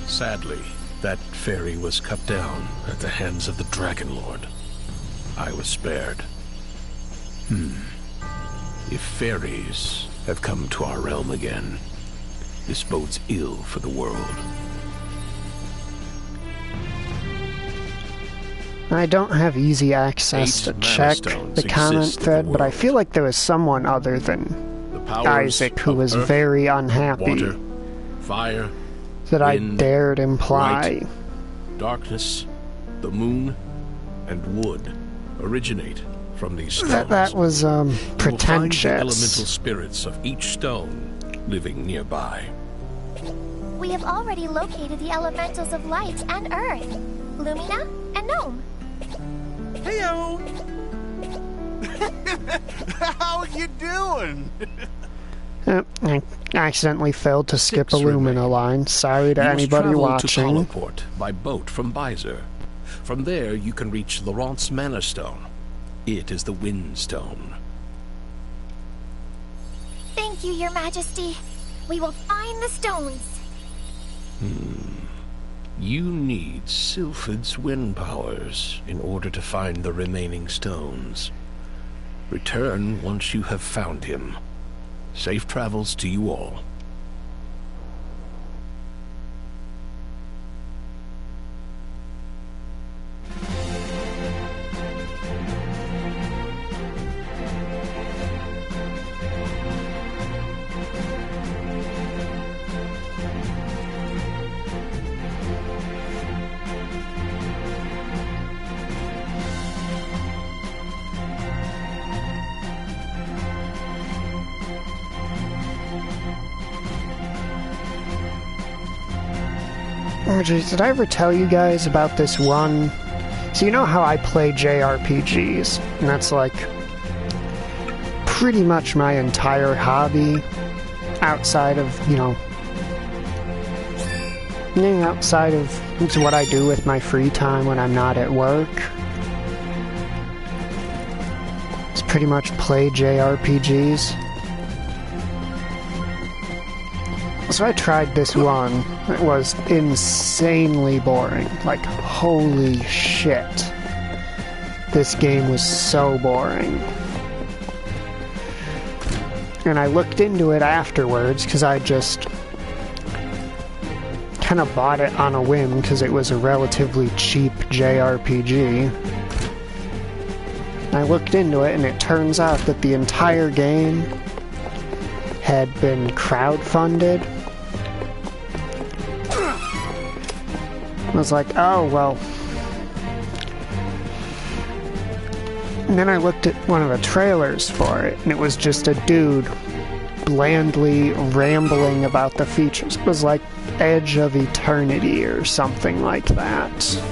Sadly, that fairy was cut down at the hands of the Dragon Lord. I was spared. If fairies have come to our realm again, this bodes ill for the world. I don't have easy access to check the comment thread, but I feel like there was someone other than Isaac who was very unhappy Water, fire, that I wind, dared imply. light, darkness, the moon, and wood originate from these stones. That was You will find the pretentious. elemental spirits of each stone living nearby. We have already located the elementals of light and earth, Lumina and Gnome. Heyo! How you doing? I accidentally failed to skip a Lumina line. Sorry to You must anybody travel watching. to Collowport by boat from Byzer. From there, you can reach Laurent's Mana Stone. It is the Wind Stone. Thank you, Your Majesty. We will find the stones. You need Sylphid's wind powers in order to find the remaining stones. Return once you have found him. Safe travels to you all. Oh jeez, did I ever tell you guys about this one? So you know how I play JRPGs, and that's like pretty much my entire hobby outside of, outside of it's what I do with my free time when I'm not at work. It's pretty much play JRPGs. So I tried this one. It was insanely boring. Like, holy shit. This game was so boring. And I looked into it afterwards, because I just kind of bought it on a whim, because it was a relatively cheap JRPG. And I looked into it, and it turns out that the entire game had been crowdfunded. I was like, oh, well. And then I looked at one of the trailers for it, and it was just a dude blandly rambling about the features. It was like Edge of Eternity or something like that.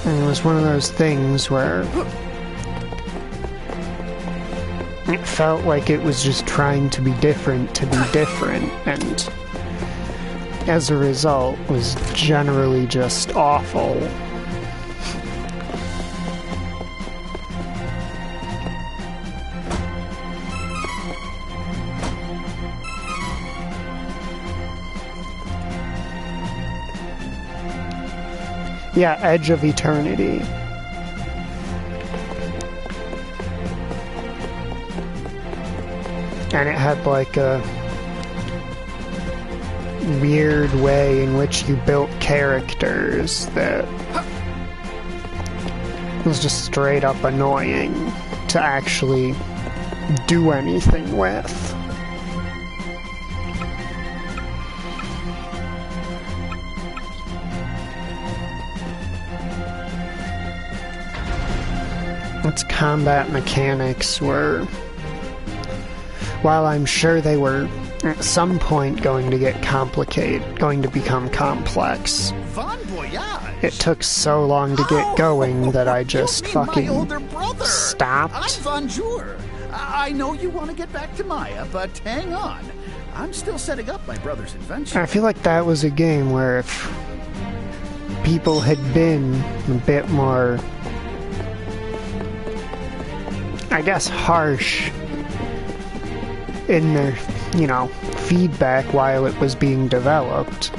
And it was one of those things where it felt like it was just trying to be different, and as a result was generally just awful. Yeah, Edge of Eternity. And it had like a weird way in which you built characters that was just straight up annoying to actually do anything with. Its combat mechanics were, while I'm sure they were at some point going to get complicated, going to become complex, it took so long to get going that I just fucking stopped. I'm Bonjour. I know you want to get back to Maya, but hang on. I'm still setting up my brother's invention. I feel like that was a game where if people had been a bit more, I guess, harsh in their, feedback while it was being developed,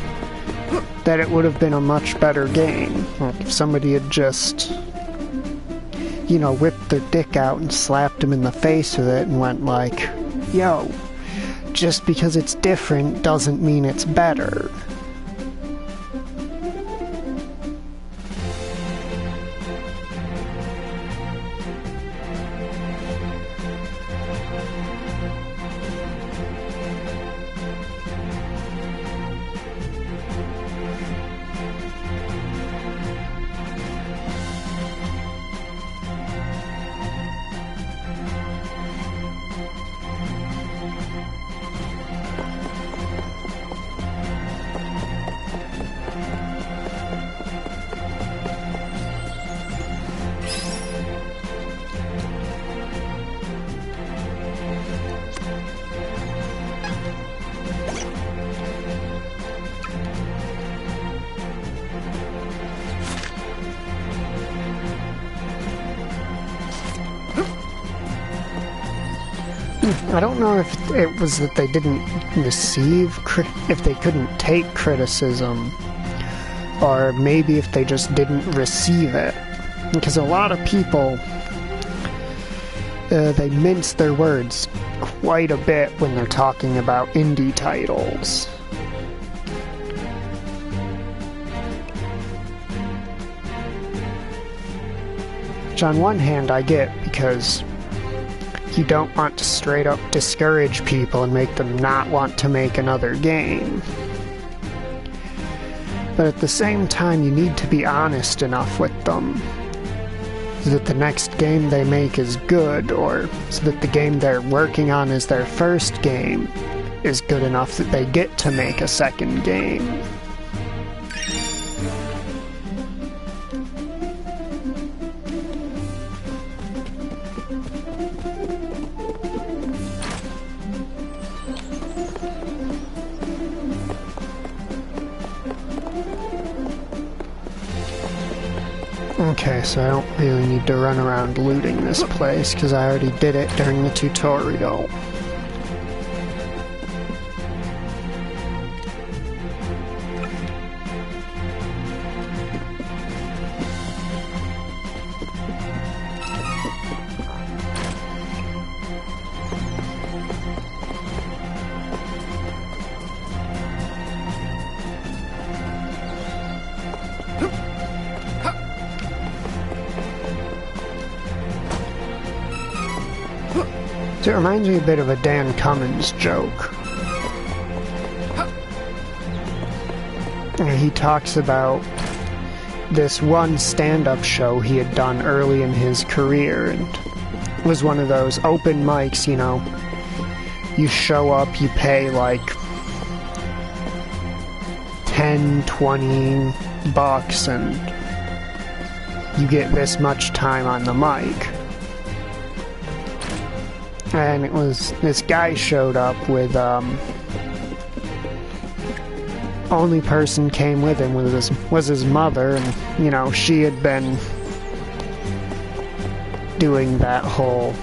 that it would have been a much better game. Like if somebody had just, whipped their dick out and slapped him in the face with it and went like, yo, just because it's different doesn't mean it's better. I don't know if it was that they didn't receive, if they couldn't take criticism, or maybe if they just didn't receive it. Because a lot of people, they mince their words quite a bit when they're talking about indie titles. Which on one hand I get, because you don't want to straight up discourage people and make them not want to make another game. But at the same time, you need to be honest enough with them so that the next game they make is good, or so that the game they're working on as their first game is good enough that they get to make a second game. Okay, so I don't really need to run around looting this place, because I already did it during the tutorial. It reminds me a bit of a Dan Cummins joke. He talks about this one stand-up show he had done early in his career, and it was one of those open mics, you know. You show up, you pay like $10-20 and you get this much time on the mic. And it was, this guy showed up with, only person came with him was his mother, and, you know, she had been doing that whole,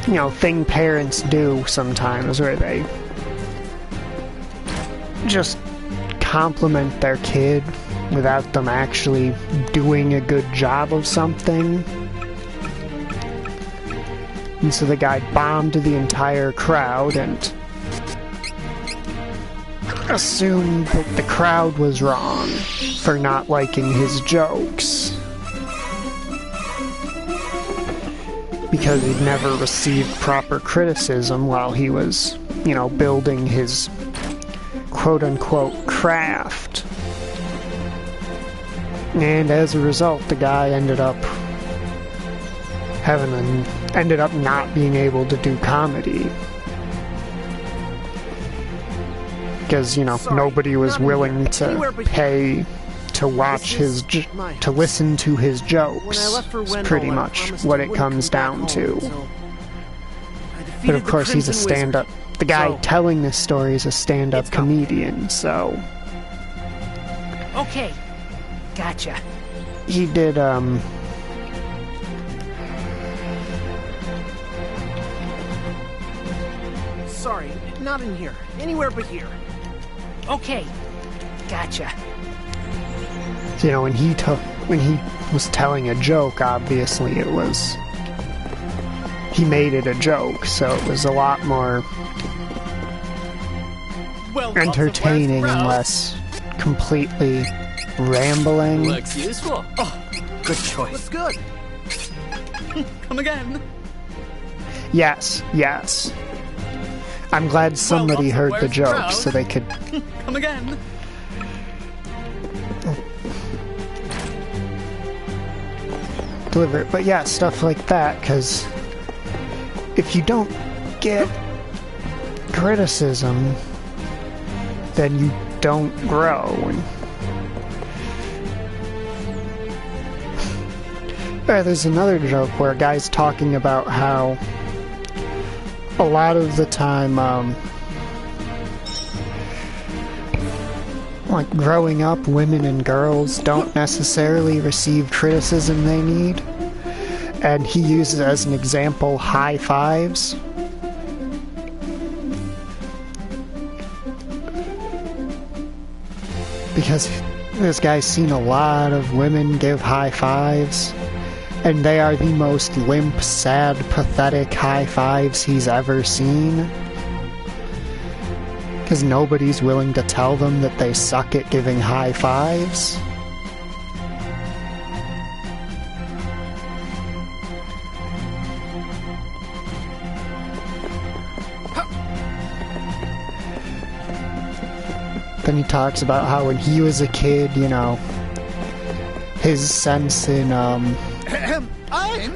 you know, thing parents do sometimes, where they just compliment their kid without them actually doing a good job of something. And so the guy bombed the entire crowd and assumed that the crowd was wrong for not liking his jokes, because he'd never received proper criticism while he was, you know, building his quote-unquote craft. And as a result, the guy ended up not being able to do comedy. Because, you know, nobody was willing to pay to watch to listen to his jokes. It's pretty much what it comes down to. But of course, he's a stand-up. The guy telling this story is a stand-up comedian, so... Okay, gotcha. He did, Sorry, not in here. Anywhere but here. Okay, gotcha. You know, when he was telling a joke, obviously it was... He made it a joke, so it was a lot more entertaining and less completely rambling. Looks useful. Oh, good choice. Looks good. Come again. Yes, yes. I'm glad somebody heard the joke so they could... Come again. Deliver it. But yeah, stuff like that, because if you don't get criticism, then you don't grow. And there's another joke where a guy's talking about how a lot of the time, like growing up, women and girls don't necessarily receive criticism they need. And he uses as an example high fives. Because this guy's seen a lot of women give high fives, and they are the most limp, sad, pathetic high fives he's ever seen. Because nobody's willing to tell them that they suck at giving high fives. then he talks about how when he was a kid, you know, his sense in,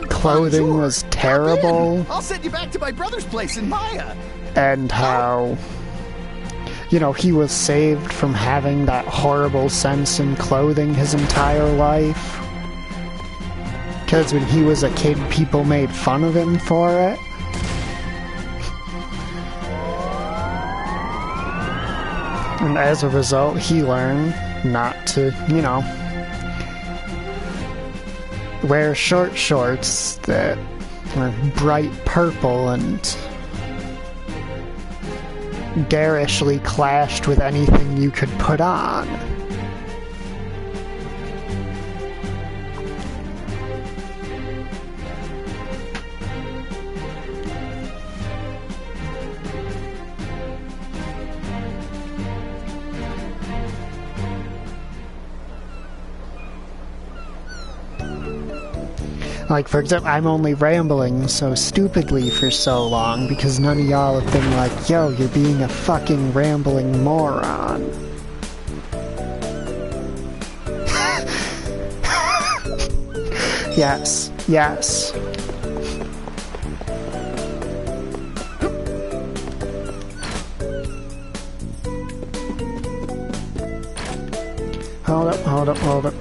clothing was terrible. I'll send you back to my brother's place in Maya. And how, you know, he was saved from having that horrible sense in clothing his entire life. Because when he was a kid, people made fun of him for it. And as a result, he learned not to, you know, wear short shorts that were bright purple and garishly clashed with anything you could put on. Like, for example, I'm only rambling so stupidly for so long because none of y'all have been like, yo, you're being a fucking rambling moron. Yes, yes. Hold up, hold up, hold up.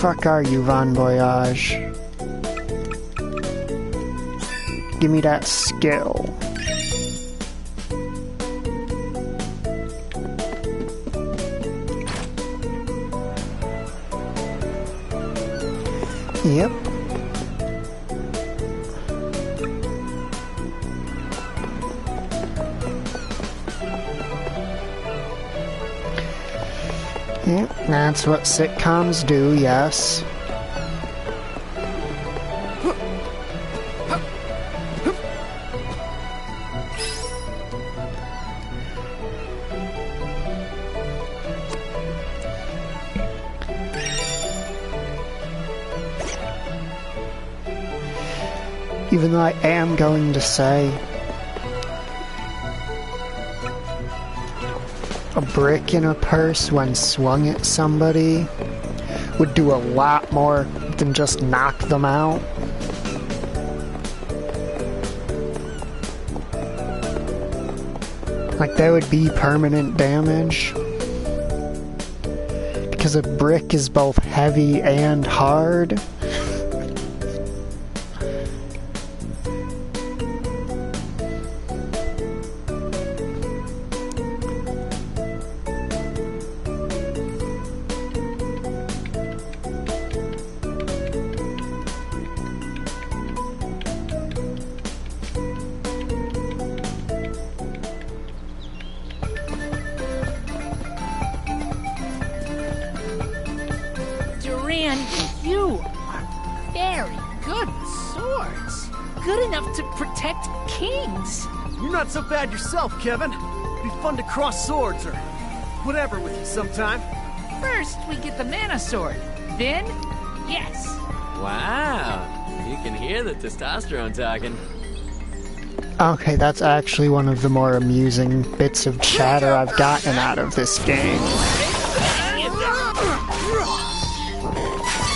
Fuck are you, Von Voyage? Give me that skill. Yep. Yep, that's what sitcoms do, yes. Even though I am going to say a brick in a purse when swung at somebody would do a lot more than just knock them out. Like, there would be permanent damage. Because a brick is both heavy and hard. You are very good with swords. Good enough to protect kings. You're not so bad yourself, Kevin. It'd be fun to cross swords or whatever with you sometime. First, we get the mana sword. Then, yes. Wow. You can hear the testosterone talking. Okay, that's actually one of the more amusing bits of chatter I've gotten out of this game.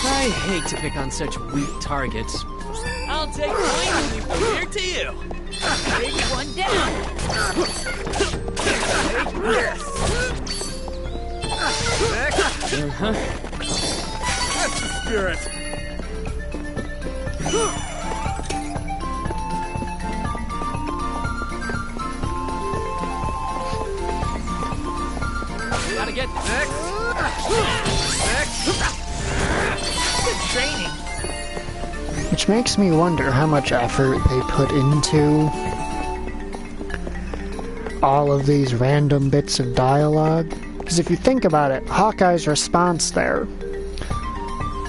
I hate to pick on such weak targets. I'll take mine from here to you. Take one down. Take this. Next. That's the spirit. Gotta get next. Good training. Which makes me wonder how much effort they put into all of these random bits of dialogue. Because if you think about it, Hawkeye's response there,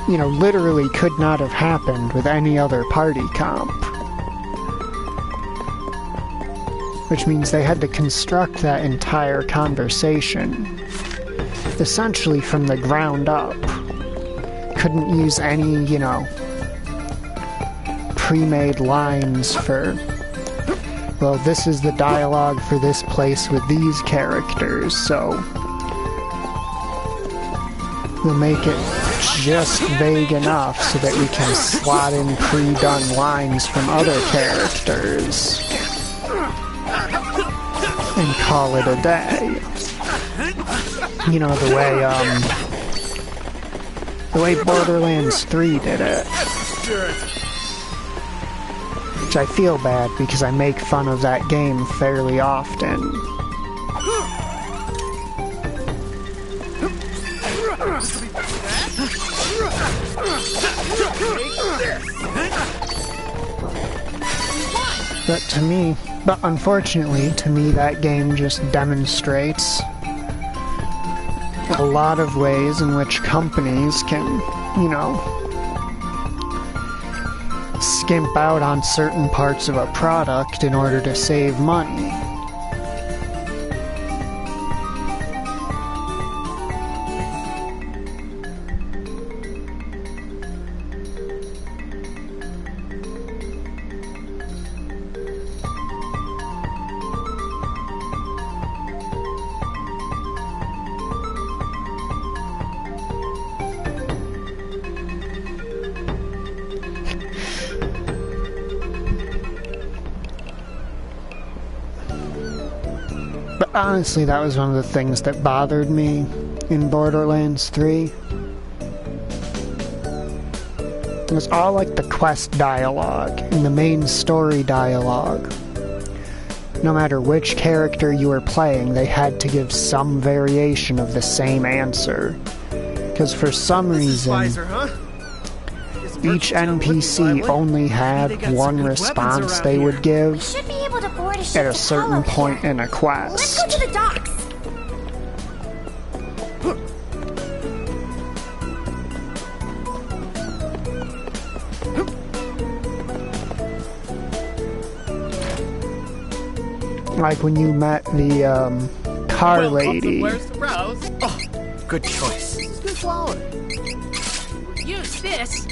you know, literally could not have happened with any other party comp. Which means they had to construct that entire conversation essentially from the ground up. Couldn't use any, you know, pre-made lines for well, this is the dialogue for this place with these characters, so we'll make it just vague enough so that we can slot in pre-done lines from other characters and call it a day. You know, the way Borderlands 3 did it. Which I feel bad because I make fun of that game fairly often. But unfortunately, to me, that game just demonstrates a lot of ways in which companies can, you know, skimp out on certain parts of a product in order to save money. But honestly, that was one of the things that bothered me in Borderlands 3. It was all like the quest dialogue and the main story dialogue. No matter which character you were playing, they had to give some variation of the same answer. Because for some reason, each NPC only had one response they would give at a certain point in a quest. Let's go to the docks. Like when you met the car lady. Where's the browse? Oh, good choice. This is good quality. Use this.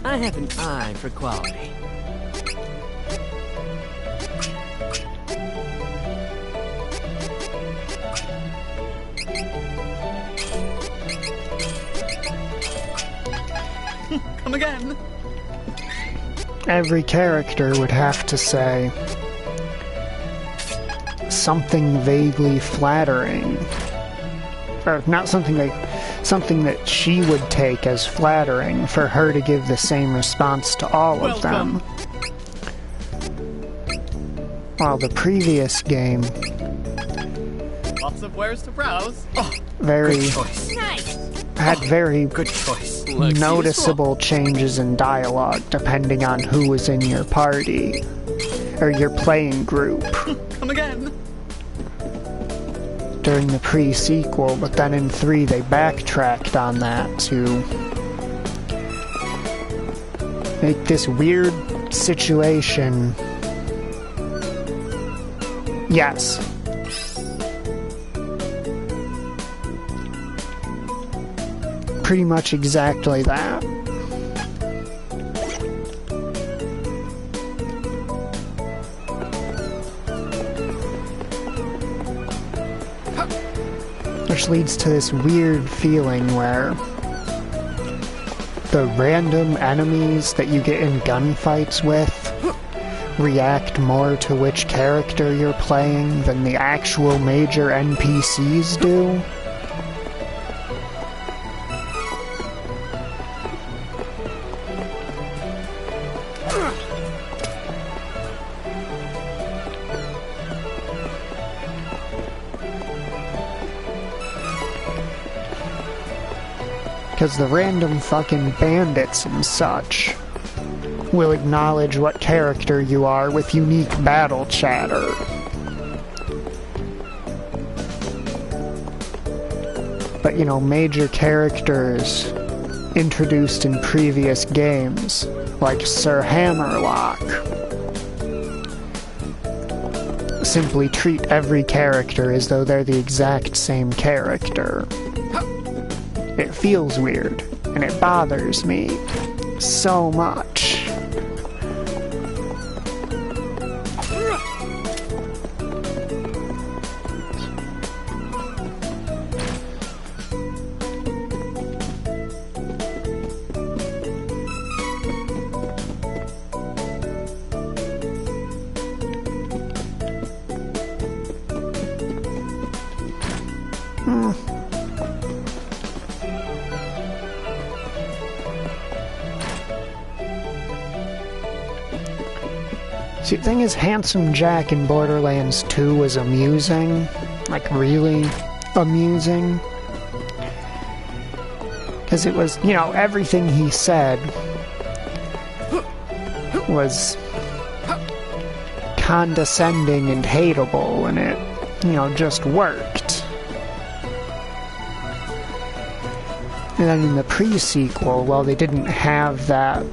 I have an eye for quality. Come again. Every character would have to say something vaguely flattering. Or not something that she would take as flattering for her to give the same response to all of them. While the previous game Lots of wares to browse. Oh, very good choice. had very good choice. Noticeable changes in dialogue depending on who was in your party or your playing group. Come again. During the pre-sequel, but then in 3 they backtracked on that to make this weird situation. Yes. Pretty much exactly that. Which leads to this weird feeling where the random enemies that you get in gunfights with react more to which character you're playing than the actual major NPCs do. Because the random fucking bandits and such will acknowledge what character you are with unique battle chatter. But, you know, major characters introduced in previous games, like Sir Hammerlock, simply treat every character as though they're the exact same character. It feels weird, and it bothers me so much. See, the thing is, Handsome Jack in Borderlands 2 was amusing. Like, really amusing. Because it was, you know, everything he said was condescending and hateable, and it, you know, just worked. And then in the pre-sequel, well, they didn't have that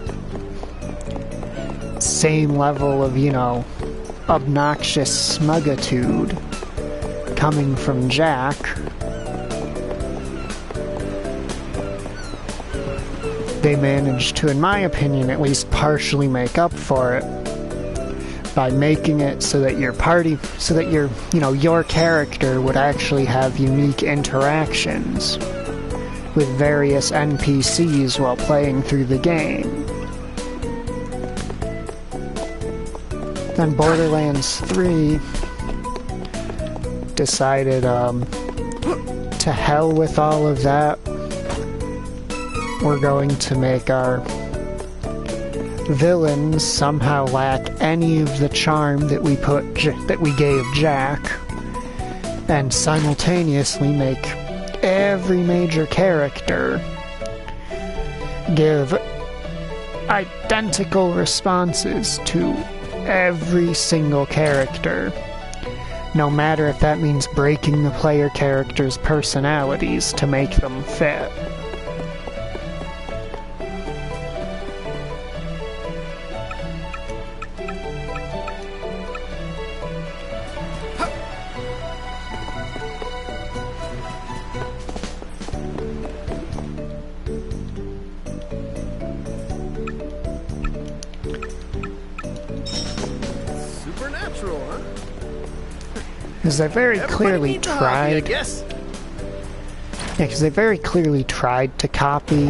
same level of, you know, obnoxious smugitude coming from Jack. They managed to, in my opinion, at least partially make up for it by making it so that your your character would actually have unique interactions with various NPCs while playing through the game. Then Borderlands 3 decided, to hell with all of that. We're going to make our villains somehow lack any of the charm that we gave Jack, and simultaneously make every major character give identical responses to every single character, no matter if that means breaking the player characters' personalities to make them fit. Because they very clearly tried. Yeah, because they very clearly tried to copy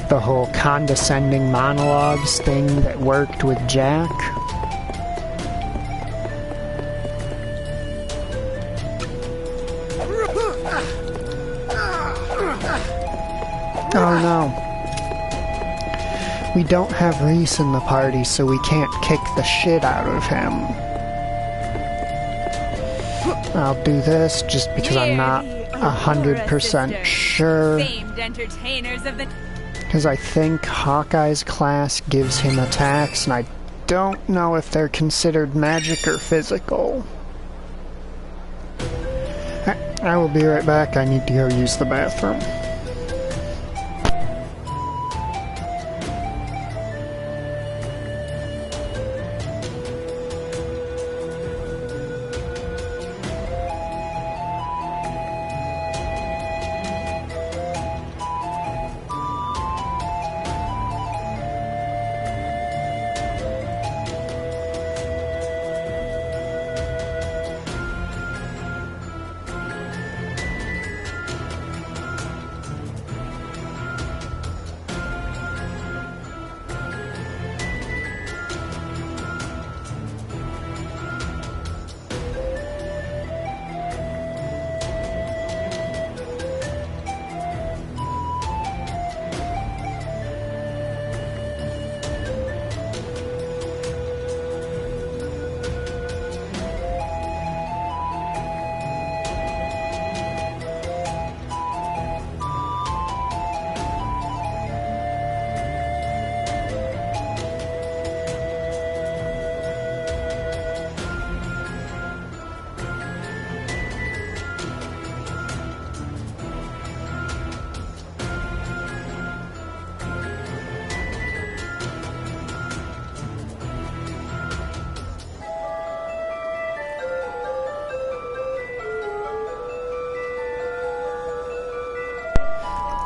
the whole condescending monologues thing that worked with Jack. Oh no. We don't have Reese in the party, so we can't kick the shit out of him. I'll do this just because I'm not 100% sure. Because I think Hawkeye's class gives him attacks, and I don't know if they're considered magic or physical. I will be right back. I need to go use the bathroom.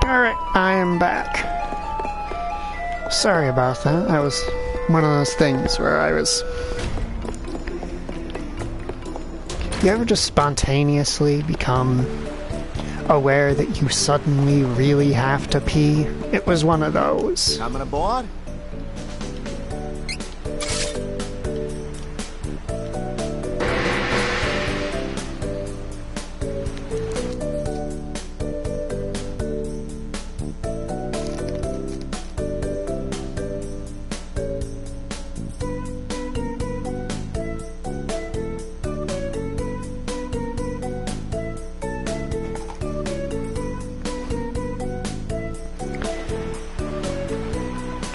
Alright, I am back. Sorry about that. That was one of those things where I was... You ever just spontaneously become aware that you suddenly really have to pee? It was one of those. Coming aboard?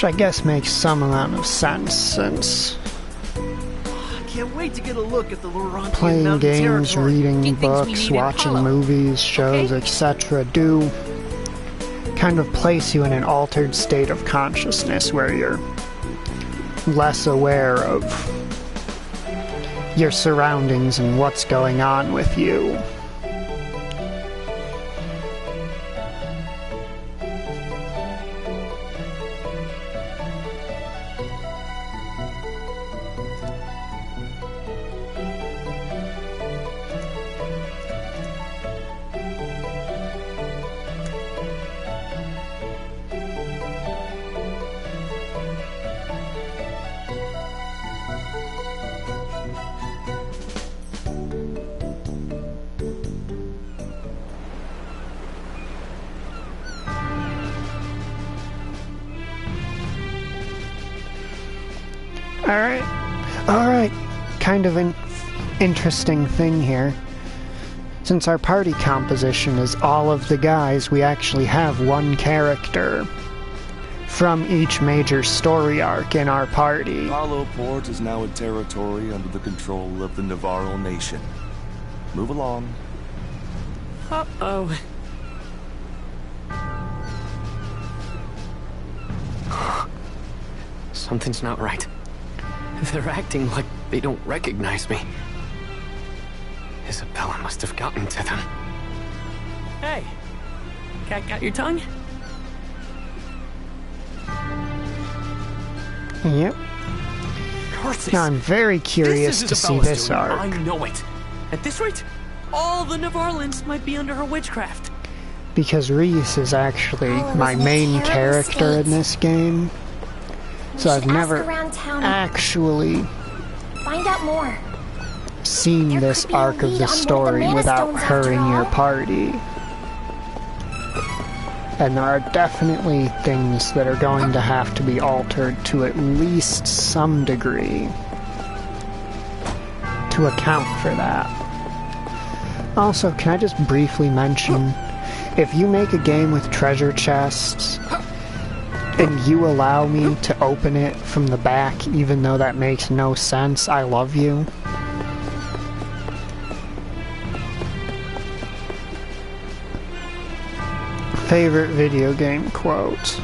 Which I guess makes some amount of sense, since I can't wait to get a look at the Laurentian playing Mountain games, territory. reading books, watching movies, shows, etc. do kind of place you in an altered state of consciousness where you're less aware of your surroundings and what's going on with you. Alright, kind of an interesting thing here. Since our party composition is all of the guys, we actually have one character from each major story arc in our party. Carlo Port is now a territory under the control of the Navarro nation. Move along. Uh-oh. Something's not right. They're acting like they don't recognize me. Isabella must have gotten to them. Hey, cat got your tongue? Yep. Now I'm very curious to see this arc. I know it. At this rate, all the Navarrans might be under her witchcraft. Because Reese is actually my main character in this game. So I've never actually find out more. Seen this arc of the story without her in your party. And there are definitely things that are going to have to be altered to at least some degree to account for that. Also, can I just briefly mention, if you make a game with treasure chests and you allow me to open it from the back, even though that makes no sense, I love you. Favorite video game quote.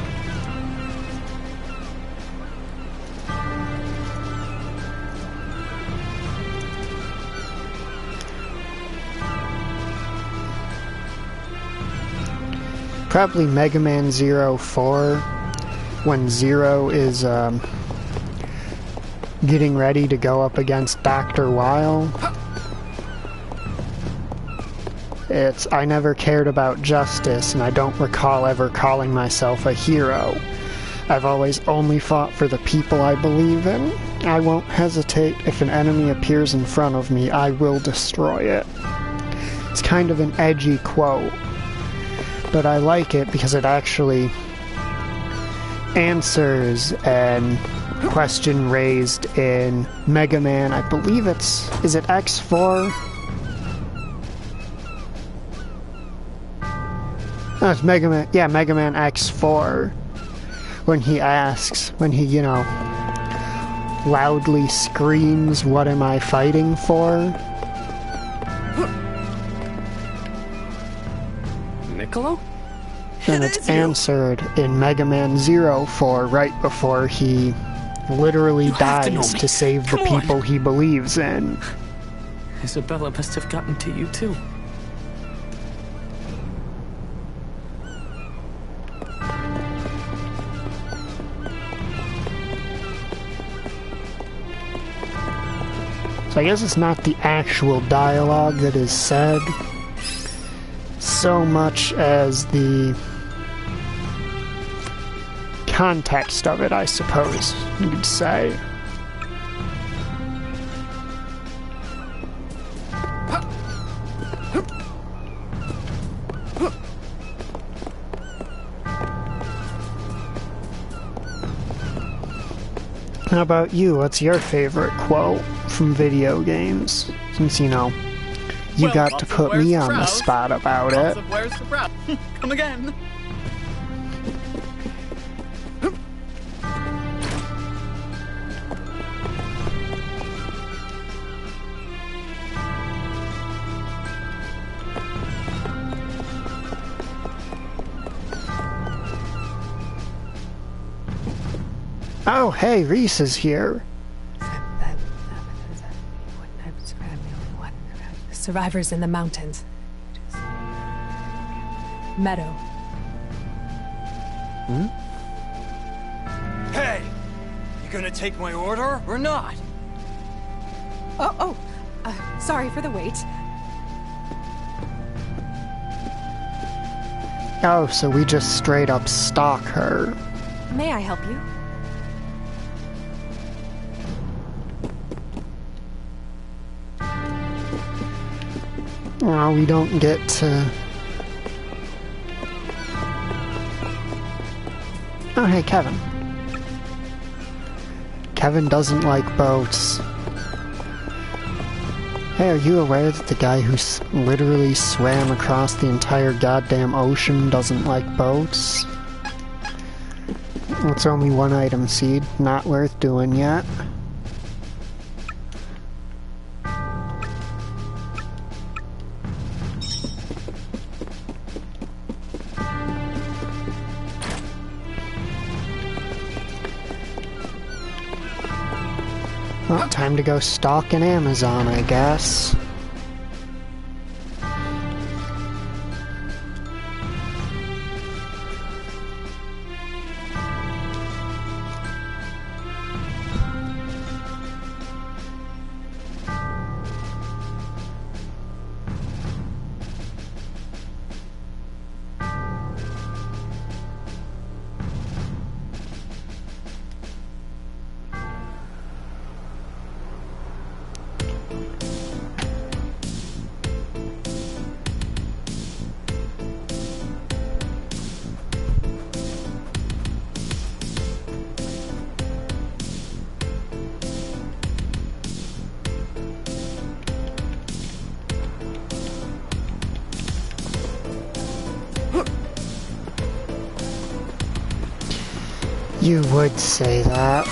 Probably Mega Man 04, when Zero is getting ready to go up against Dr. Weil. It's, I never cared about justice, and I don't recall ever calling myself a hero. I've always only fought for the people I believe in. I won't hesitate. If an enemy appears in front of me, I will destroy it. It's kind of an edgy quote, but I like it because it actually answers a question raised in Mega Man, I believe is it X4? No, it's Mega Man, yeah, Mega Man X4, when he asks, you know, loudly screams, "What am I fighting for?" Niccolo? And it's answered in Mega Man 04 right before he literally dies to save the people he believes in. Isabella must have gotten to you too. So I guess it's not the actual dialogue that is said, so much as the context of it, I suppose you could say. How about you? What's your favorite quote from video games? Since, you know, you got to put me on the spot about it. Where's the brow? Come again. Oh, hey, Reese is here. Survivors in the mountains. Meadow. Hey! You gonna take my order or not? Sorry for the wait. Oh, so we just straight up stalk her. May I help you? Oh, we don't get to... Oh, hey, Kevin. Kevin doesn't like boats. Hey, are you aware that the guy who literally swam across the entire goddamn ocean doesn't like boats? It's only one item seed, not worth doing yet. Well, time to go stalk an Amazon, I guess. You would say that.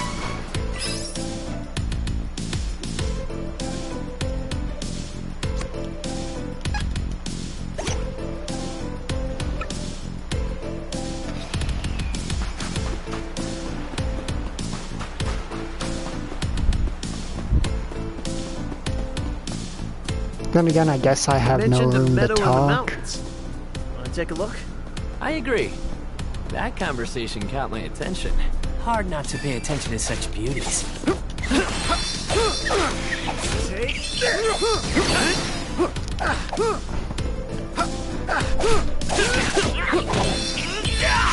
Then again, I guess I have no room to talk. Wanna take a look? I agree. That conversation caught my attention. Hard not to pay attention to such beauties.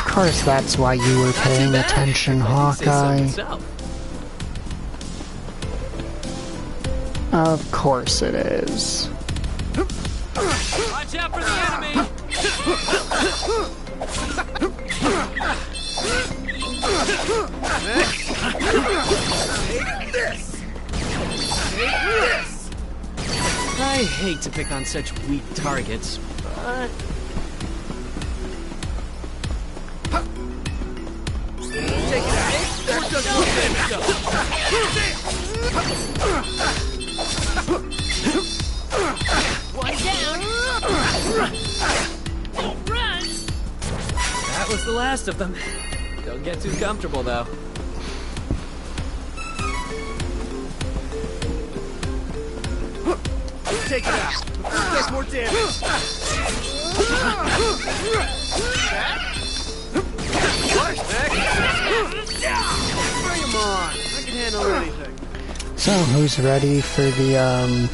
Of course, that's why you were paying attention, Hawkeye. Of course it is. Watch out for the enemy! Take this! Take this! I hate to pick on such weak targets, but... Take it out! One down! Run! That was the last of them. Don't get too comfortable, though. Take it out! Before it does more damage! Bring him on! I can handle anything. So, who's ready for the,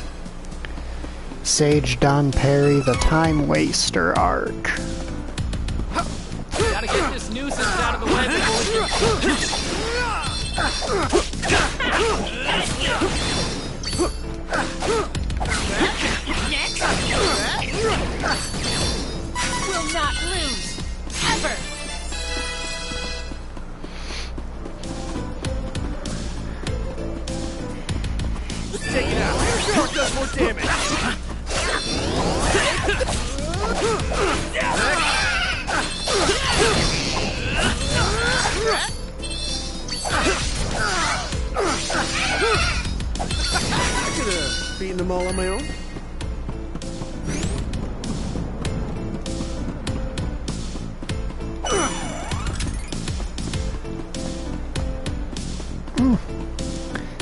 Sage Don Perry, the Time Waster arc? Gotta get this nuisance out of the way before we will not lose! Ever! Take it out! Before it does more damage! I could have beaten them all on my own.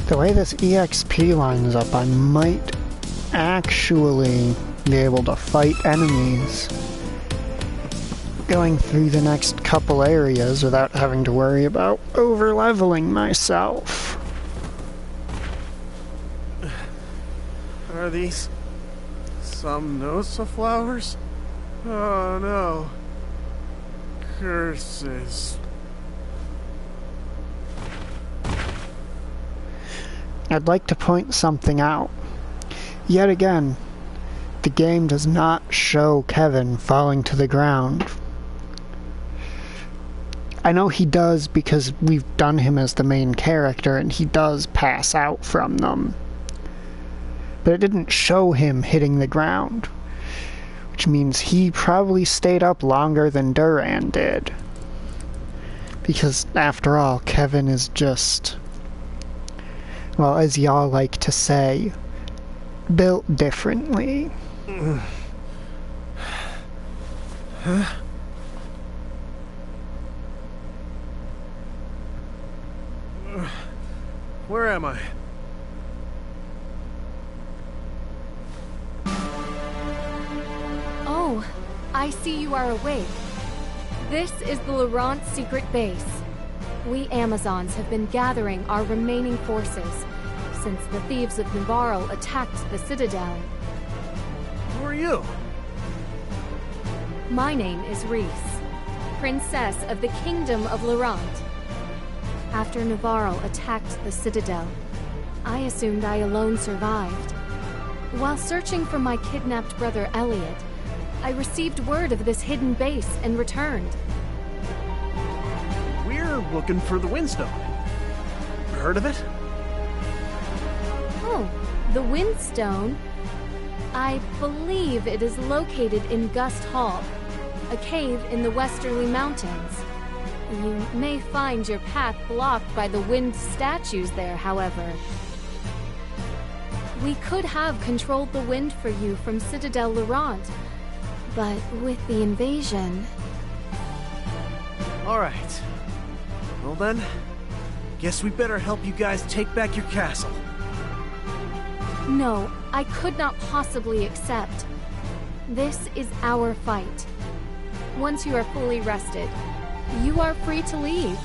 The way this EXP lines up, I might actually be able to fight enemies going through the next couple areas without having to worry about over-leveling myself. Are these Somnosa flowers? Oh no. Curses. I'd like to point something out. Yet again, the game does not show Kevin falling to the ground. I know he does because we've done him as the main character and he does pass out from them. But it didn't show him hitting the ground, which means he probably stayed up longer than Duran did. Because after all, Kevin is just, well, as y'all like to say, built differently. Huh? Where am I? Oh, I see you are awake. This is the Laurent secret base. We Amazons have been gathering our remaining forces since the thieves of Navarro attacked the Citadel. Who are you? My name is Reese, Princess of the Kingdom of Laurent. After Navarro attacked the Citadel, I assumed I alone survived. While searching for my kidnapped brother Elliot, I received word of this hidden base and returned. We're looking for the Windstone. Heard of it? Oh, the Windstone? I believe it is located in Gust Hall, a cave in the Westerly Mountains. You may find your path blocked by the wind statues there, however. We could have controlled the wind for you from Citadel Laurent, but with the invasion... Alright. Well then, guess we better help you guys take back your castle. No, I could not possibly accept. This is our fight. Once you are fully rested, you are free to leave.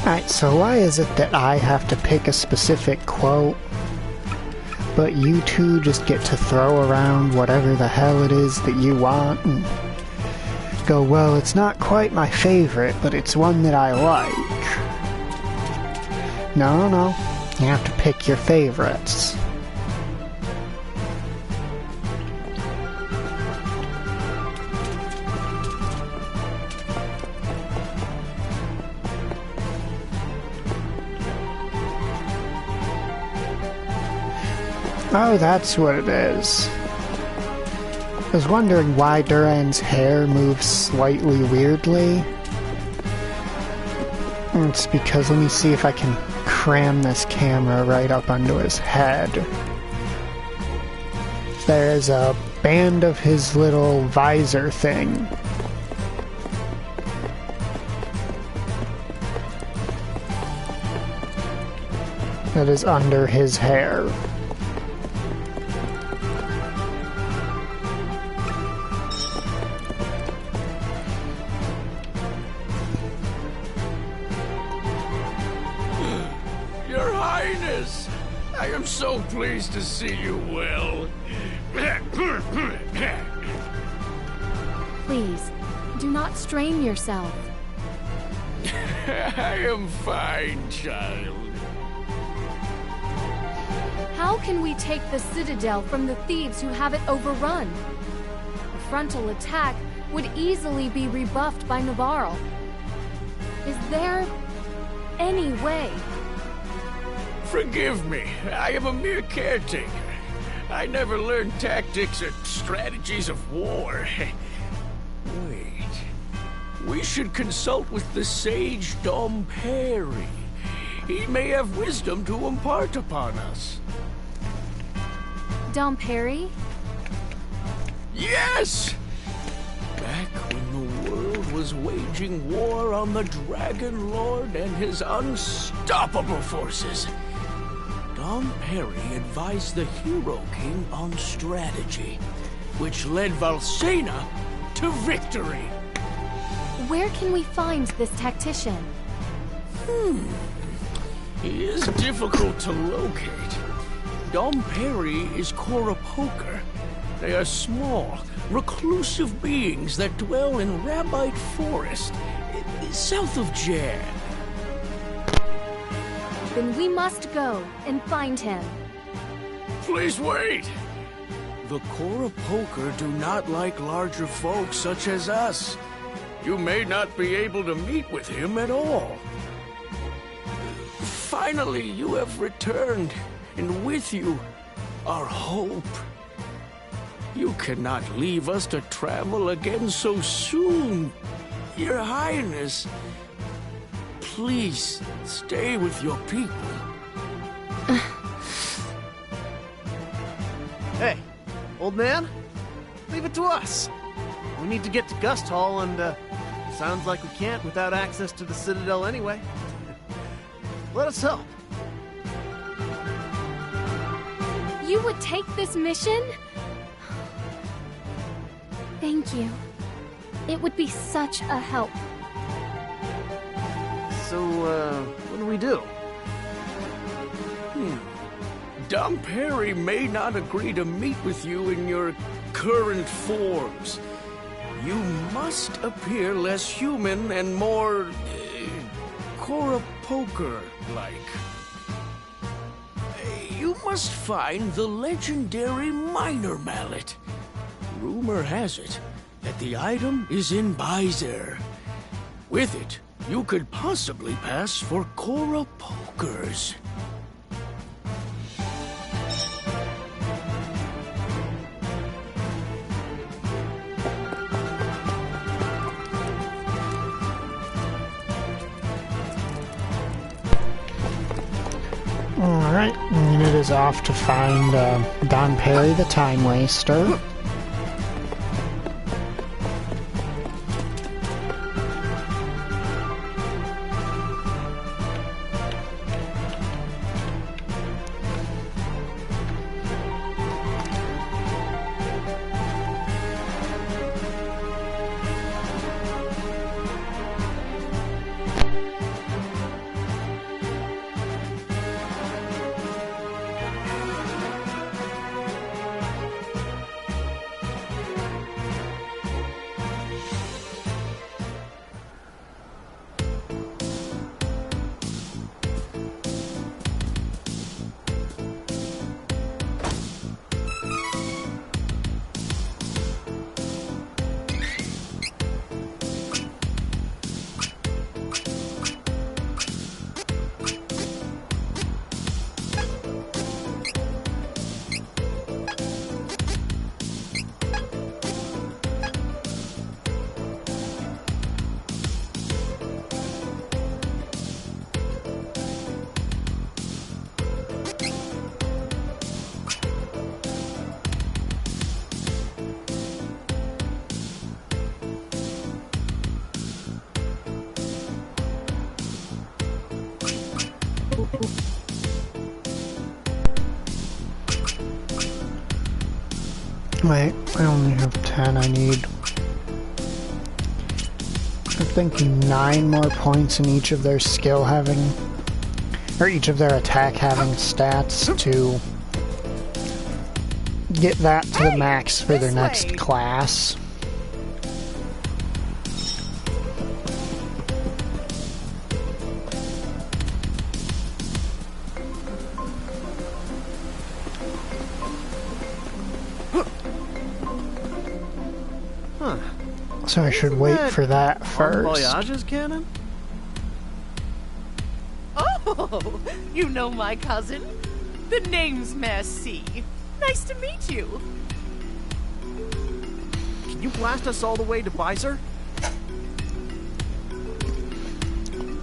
Alright, so why is it that I have to pick a specific quote, but you two just get to throw around whatever the hell it is that you want and go, well, it's not quite my favorite, but it's one that I like? No, you have to pick your favorites. Oh, that's what it is. I was wondering why Duran's hair moves slightly weirdly. It's because, let me see if I can cram this camera right up onto his head. There's a band of his little visor thing. That is under his hair. I am so pleased to see you well. Please, Do not strain yourself. I am fine, child. How can we take the Citadel from the thieves who have it overrun? A frontal attack would easily be rebuffed by Navarro. Is there any way? Forgive me, I am a mere caretaker. I never learned tactics or strategies of war. Wait, we should consult with the sage Dom Perry. He may have wisdom to impart upon us. Dom Perry? Yes! Back when the world was waging war on the Dragon Lord and his unstoppable forces, Dom Perry advised the Hero King on strategy, which led Valsena to victory. Where can we find this tactician? He is difficult to locate. Dom Perry is Cora Poker. They are small, reclusive beings that dwell in Rabite Forest, south of Jan. Then we must go and find him. Please wait! The Cora Poker do not like larger folk such as us. You may not be able to meet with him at all. Finally, you have returned, and with you, our hope. You cannot leave us to travel again so soon. Your Highness, please stay with your people. Hey, old man, leave it to us. We need to get to Gust Hall, and sounds like we can't without access to the Citadel anyway. Let us help. You would take this mission? Thank you. It would be such a help. So, what do we do? Dom Perry may not agree to meet with you in your current forms. You must appear less human and more... Cora Poker-like. You must find the legendary Minor Mallet. Rumor has it that the item is in Byzer. With it, you could possibly pass for Cora Pokers. Alright, and it is off to find Don Perry, the Time Waster. Wait, I only have 10. I need, I think, 9 more points in each of their skill having, or each of their attack having stats to get that to the max for their next class. So I should wait for that first. Voyage's canon? Oh, you know my cousin? The name's Merci. Nice to meet you. Can you blast us all the way to Visor?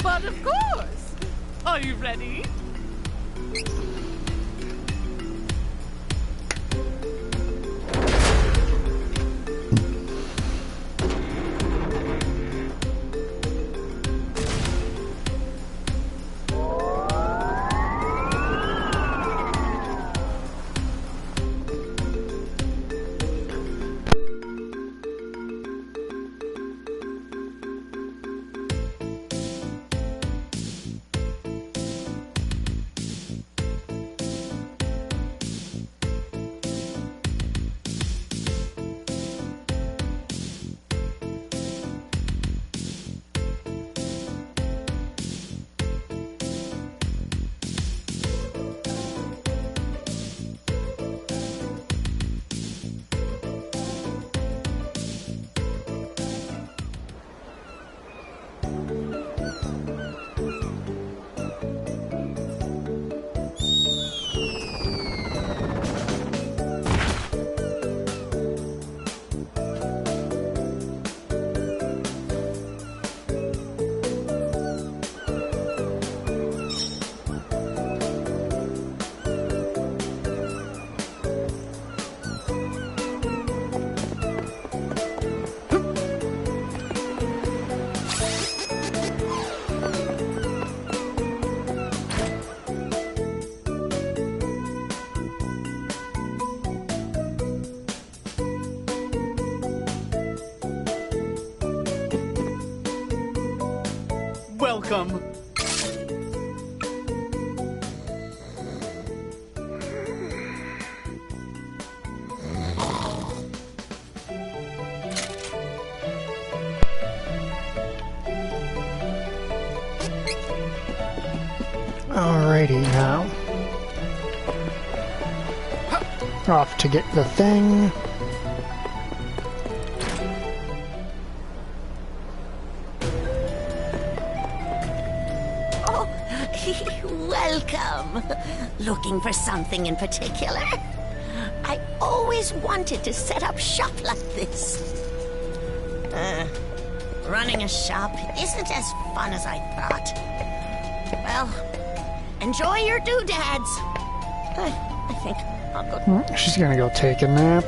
But of course. Are you ready? Welcome. Alrighty now. Off to get the thing. Welcome. Looking for something in particular? I always wanted to set up shop like this. Running a shop isn't as fun as I thought. Well, enjoy your doodads. I think I'll go. She's gonna go take a nap.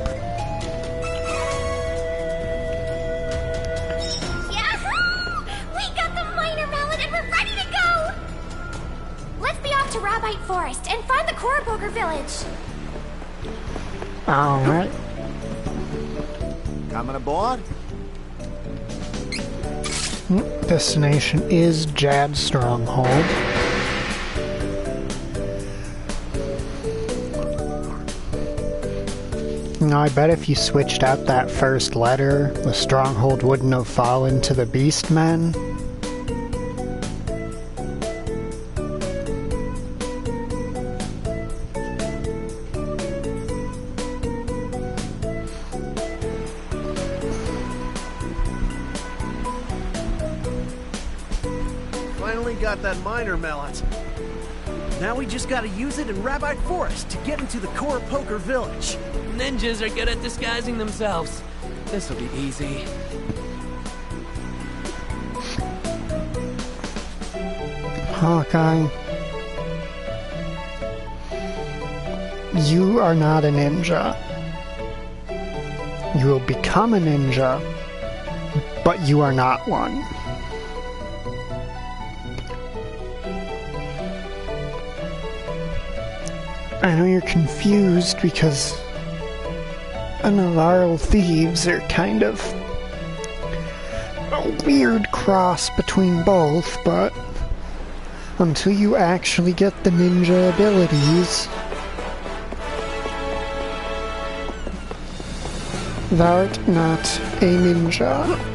Yahoo! We got the minor mallet and we're ready to go! Let's be off to Rabbite Forest and find the Koropoker village. Alright. Coming aboard? Destination is Jad's Stronghold. Now, I bet if you switched out that first letter, the Stronghold wouldn't have fallen to the Beastmen. Finally got that minor mallet. Now we just gotta use it in Rabbite Forest to get into the Koropoker village. Ninjas are good at disguising themselves. This'll be easy. Hawkeye. You are not a ninja. You will become a ninja, but you are not one. I know you're confused because Navarro thieves are kind of a weird cross between both, but until you actually get the ninja abilities, thou'rt not a ninja.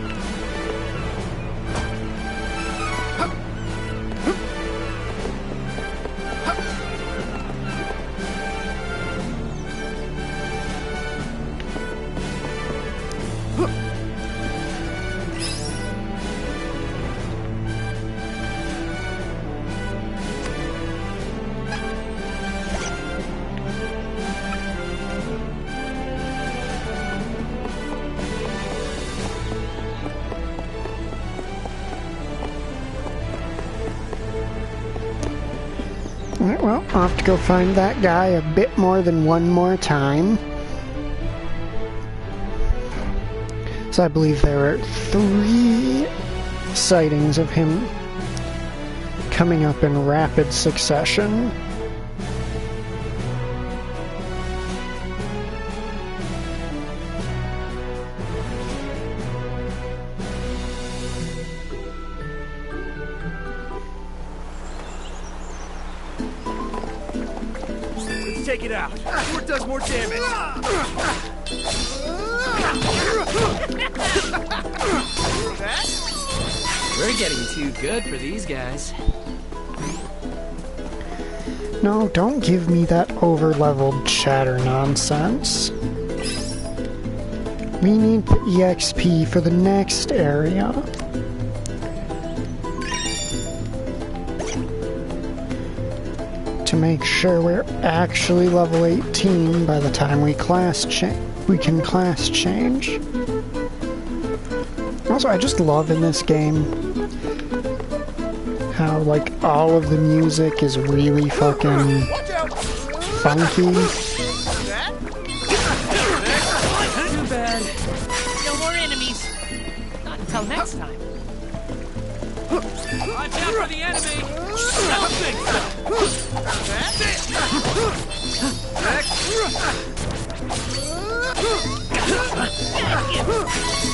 Alright, well, I'll have to go find that guy a bit more than one more time. So I believe there are 3 sightings of him coming up in rapid succession. Take it out. Or it does more damage. We're getting too good for these guys. No, don't give me that over-leveled chatter nonsense. We need the EXP for the next area. To make sure we're actually level 18 by the time we can class change. Also, I just love in this game how, like, all of the music is really fucking funky. Too bad. No more enemies. Not until next time. Watch out for the enemy!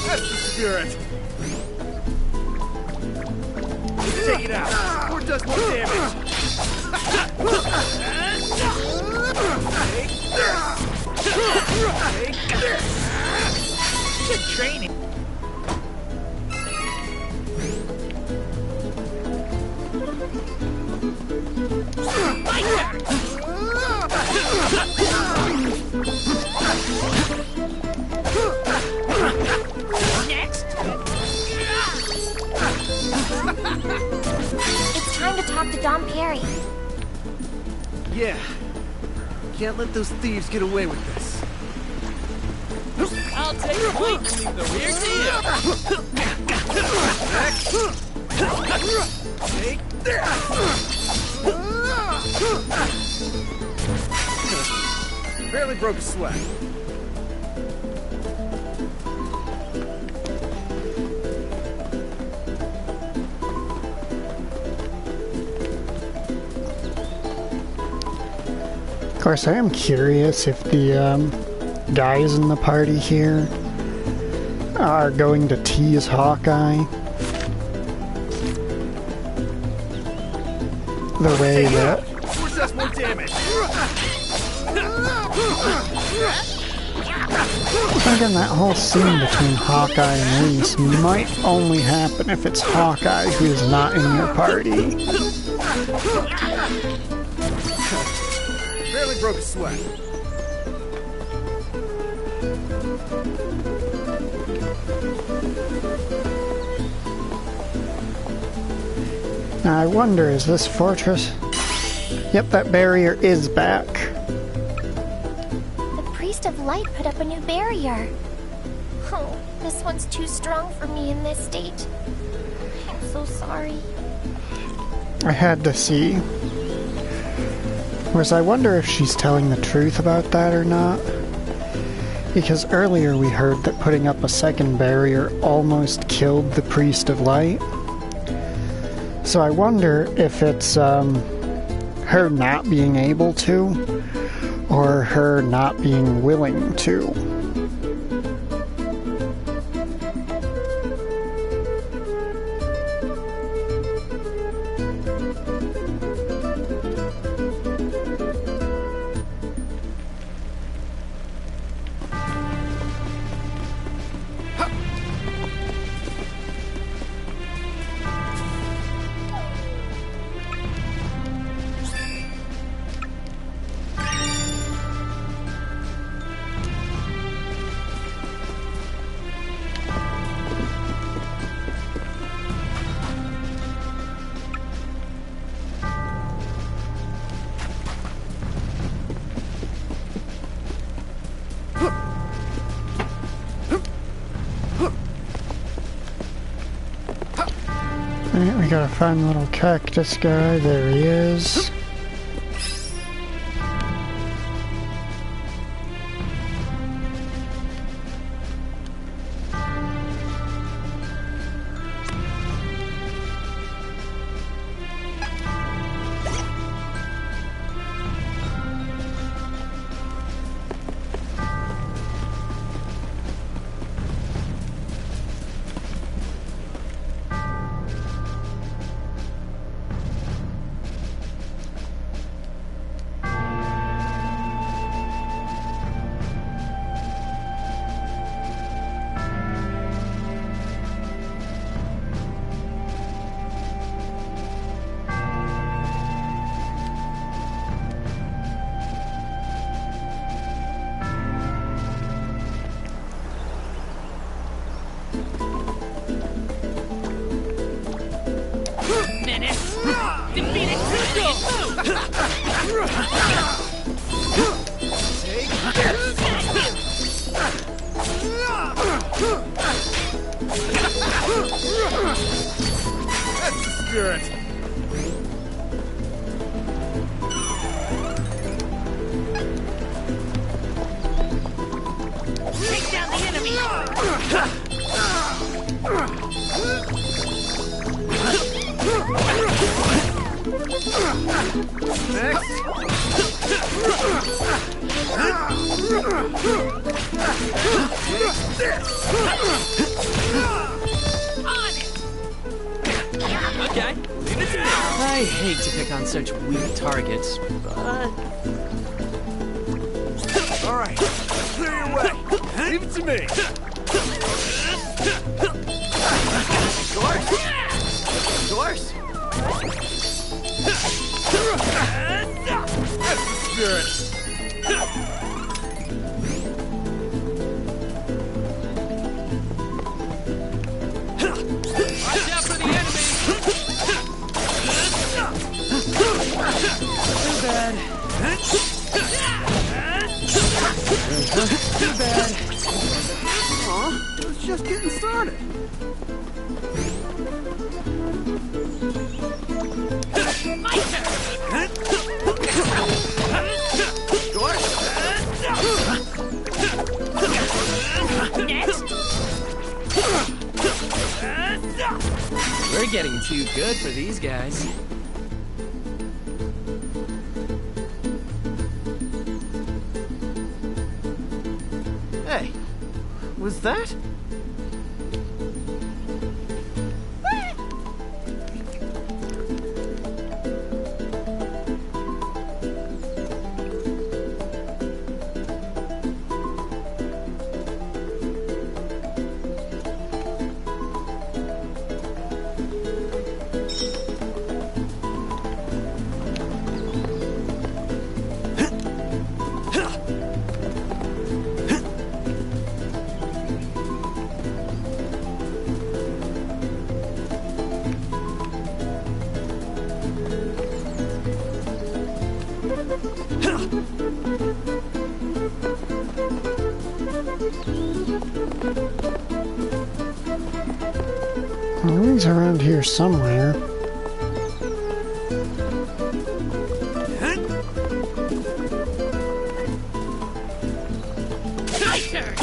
That's the spirit. Take it out. Or it does more damage. Good training. Next. It's time to talk to Dom Perry. Yeah. Can't let those thieves get away with this. I'll take the point and leave the rear to you. Barely broke a sweat. Of course, I am curious if the guys in the party here are going to tease Hawkeye the way that does more damage. again, that whole scene between Hawkeye and Reese might only happen if it's Hawkeye who is not in your party. Barely broke a sweat. Now I wonder, is this fortress... Yep, that barrier is back. The Priest of Light put up a new barrier. Oh, this one's too strong for me in this state. I'm so sorry. I had to see. Whereas I wonder if she's telling the truth about that or not. Because earlier we heard that putting up a second barrier almost killed the Priest of Light. So I wonder if it's her not being able to, or her not being willing to. Alright, we gotta find the little cactus guy. There he is. That's the spirit. Take down the enemy! Next. Okay, leave it to me. I hate to pick on such weak targets, but... All right, clear your way. Leave it to me. Doors? That's the spirit. Watch out for the enemy! Too bad. Too bad. Aw, it was just getting started. My turn! Next! We're getting too good for these guys. Hey, was that? Well, he's around here somewhere. My turn!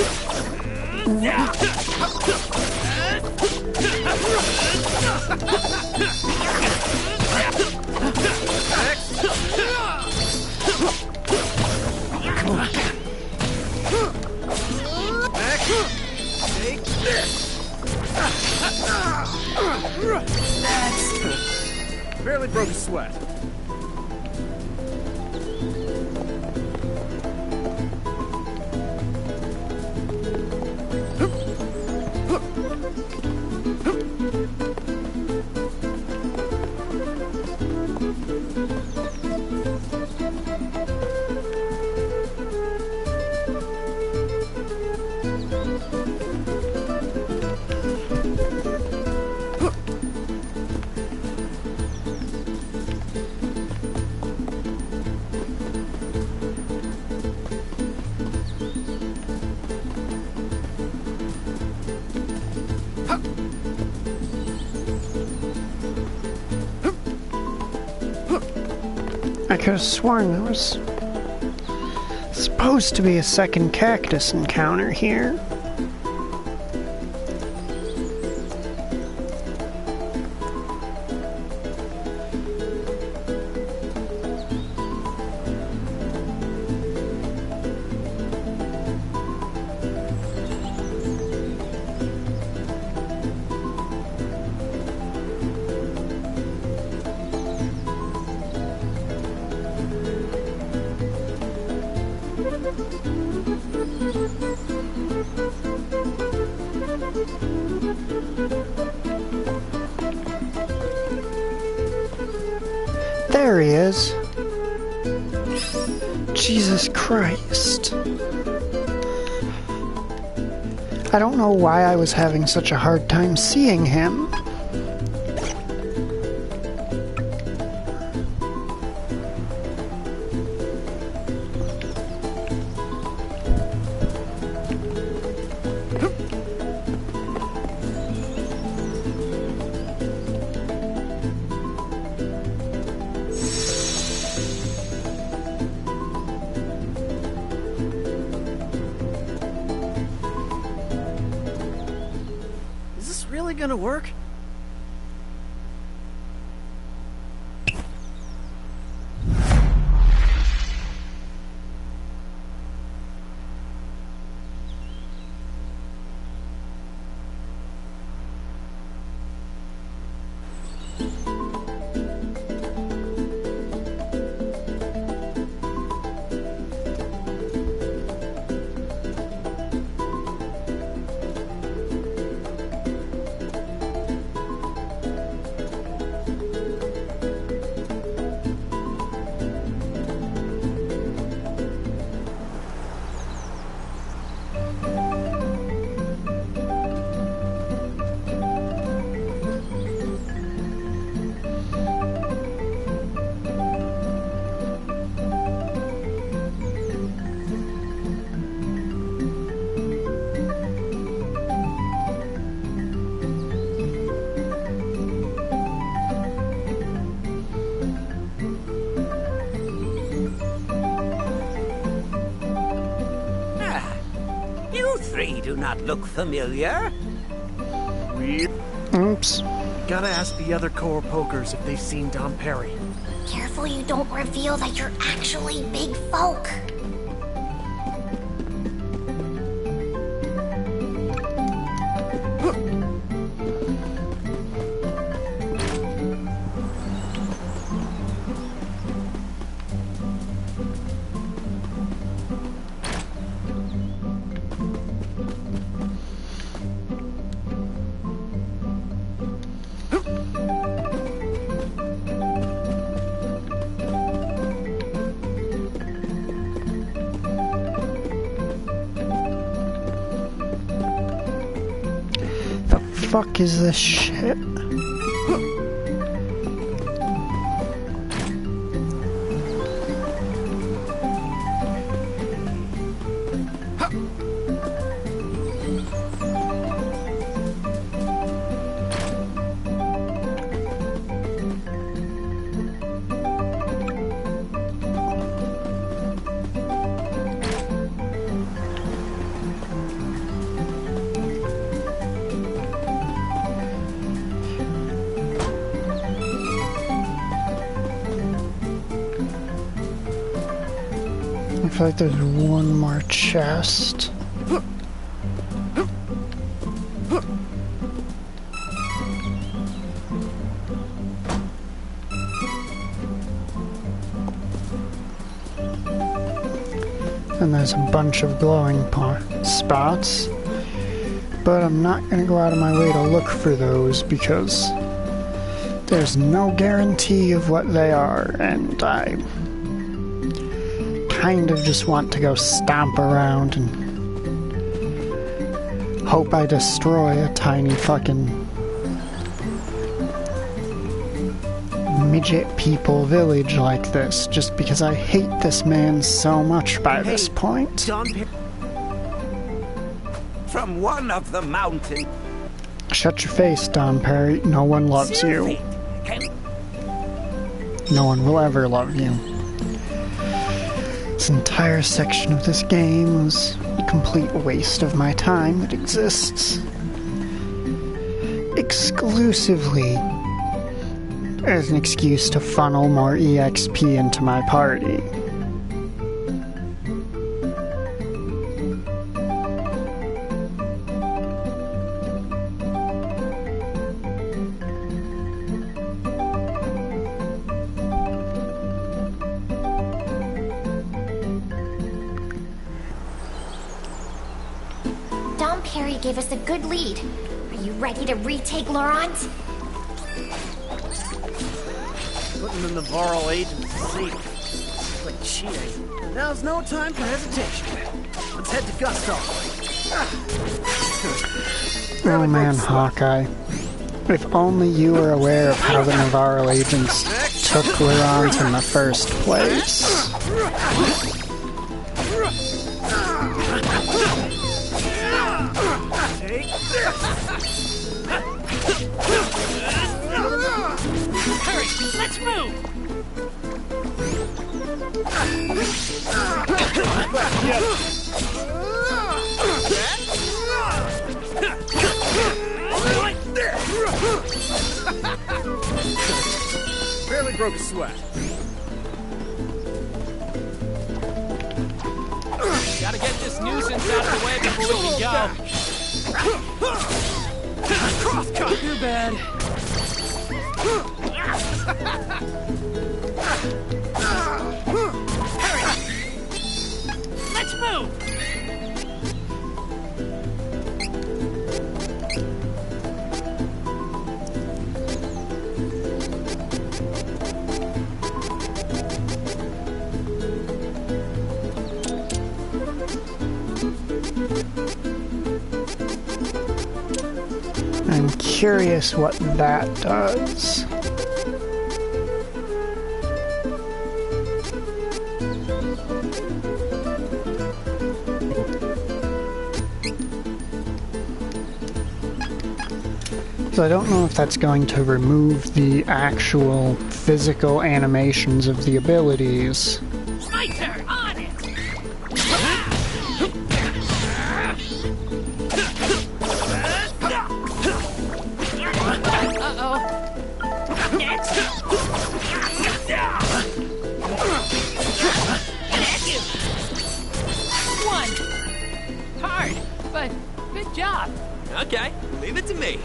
Take this! Barely broke a sweat. I could have sworn there was supposed to be a second cactus encounter here. There he is. Jesus Christ. I don't know why I was having such a hard time seeing him. really gonna work? Do not look familiar. Weird. Oops. Gotta ask the other core pokers if they've seen Dom Perry. Careful you don't reveal that you're actually big folk. Fuck is this shit? I feel like there's one more chest. And there's a bunch of glowing spots. But I'm not going to go out of my way to look for those because there's no guarantee of what they are, and I kind of just want to go stomp around and hope I destroy a tiny fucking midget people village like this, just because I hate this man so much by this point. From one of the mountains. Shut your face, Don Perry. No one loves you. No one will ever love you. This entire section of this game was a complete waste of my time. It exists exclusively as an excuse to funnel more EXP into my party. Dom Perry gave us a good lead. Are you ready to retake Laurent? Putting the Navarro agent to sleep. Like cheating. Now's no time for hesitation. Let's head to Gusto. Oh man, Hawkeye. If only you were aware of how the Navarro agents took Laurent in the first place. Hurry, let's move! broke a sweat. Gotta get this nuisance out of the way before we can go. Crosscut! Too bad. Hurry! Let's move! I'm curious what that does. So I don't know if that's going to remove the actual physical animations of the abilities. My turn! On it! Uh-oh. Next! One! Hard, but good job. Okay, leave it to me.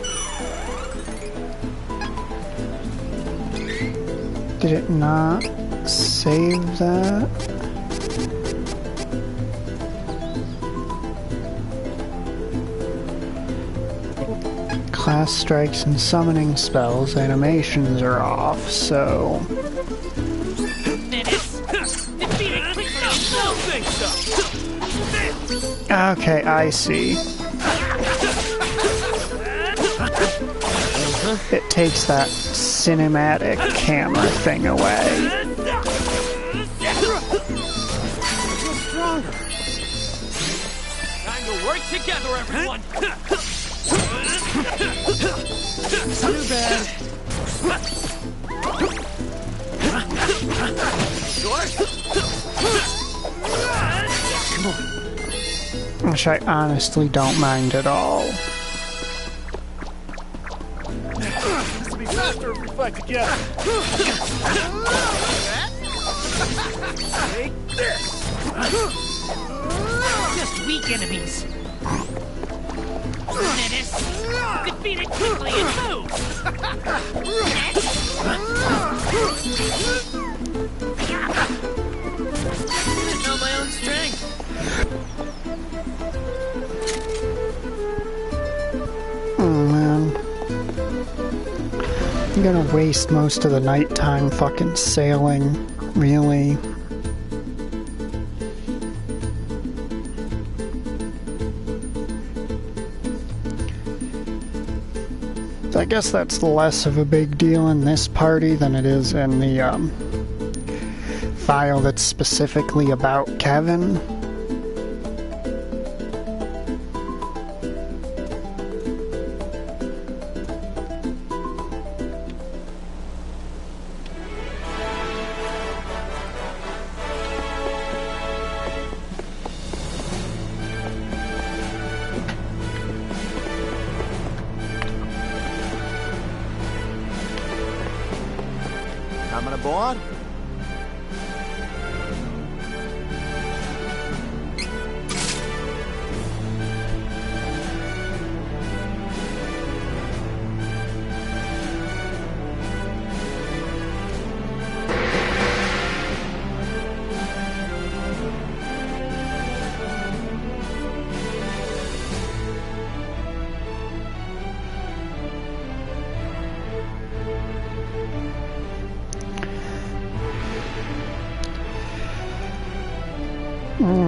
Did it not save that? Class strikes and summoning spells animations are off, so... Okay, I see. It takes that cinematic camera thing away. Stronger. Time to work together, everyone. Too bad. Which I honestly don't mind at all. This will be faster if we fight together. Take this. Just weak enemies. Menace. Defeat it quickly and move. I didn't know my own strength. Oh man. I'm gonna waste most of the nighttime fucking sailing, really. I guess that's less of a big deal in this party than it is in the file that's specifically about Kevin. Coming aboard?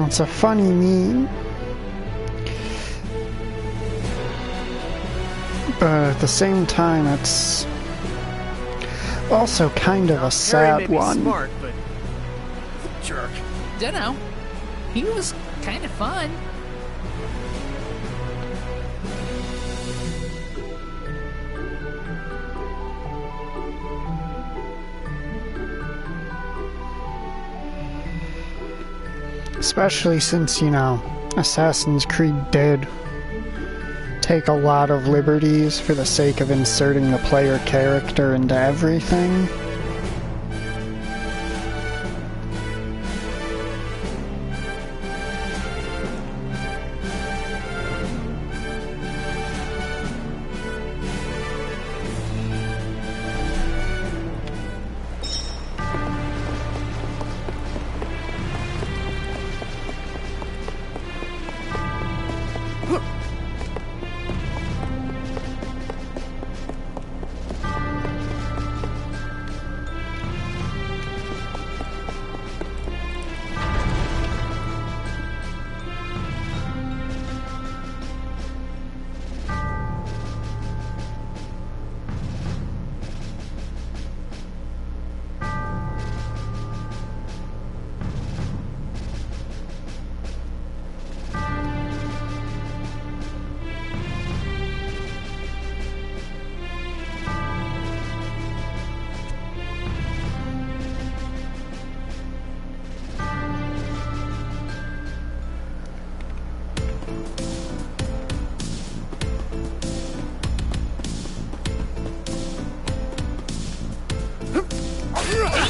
It's a funny meme. But at the same time, it's also kind of a sad one. Smart, but jerk. Dunno. He was kind of fun. Especially since, you know, Assassin's Creed did take a lot of liberties for the sake of inserting the player character into everything.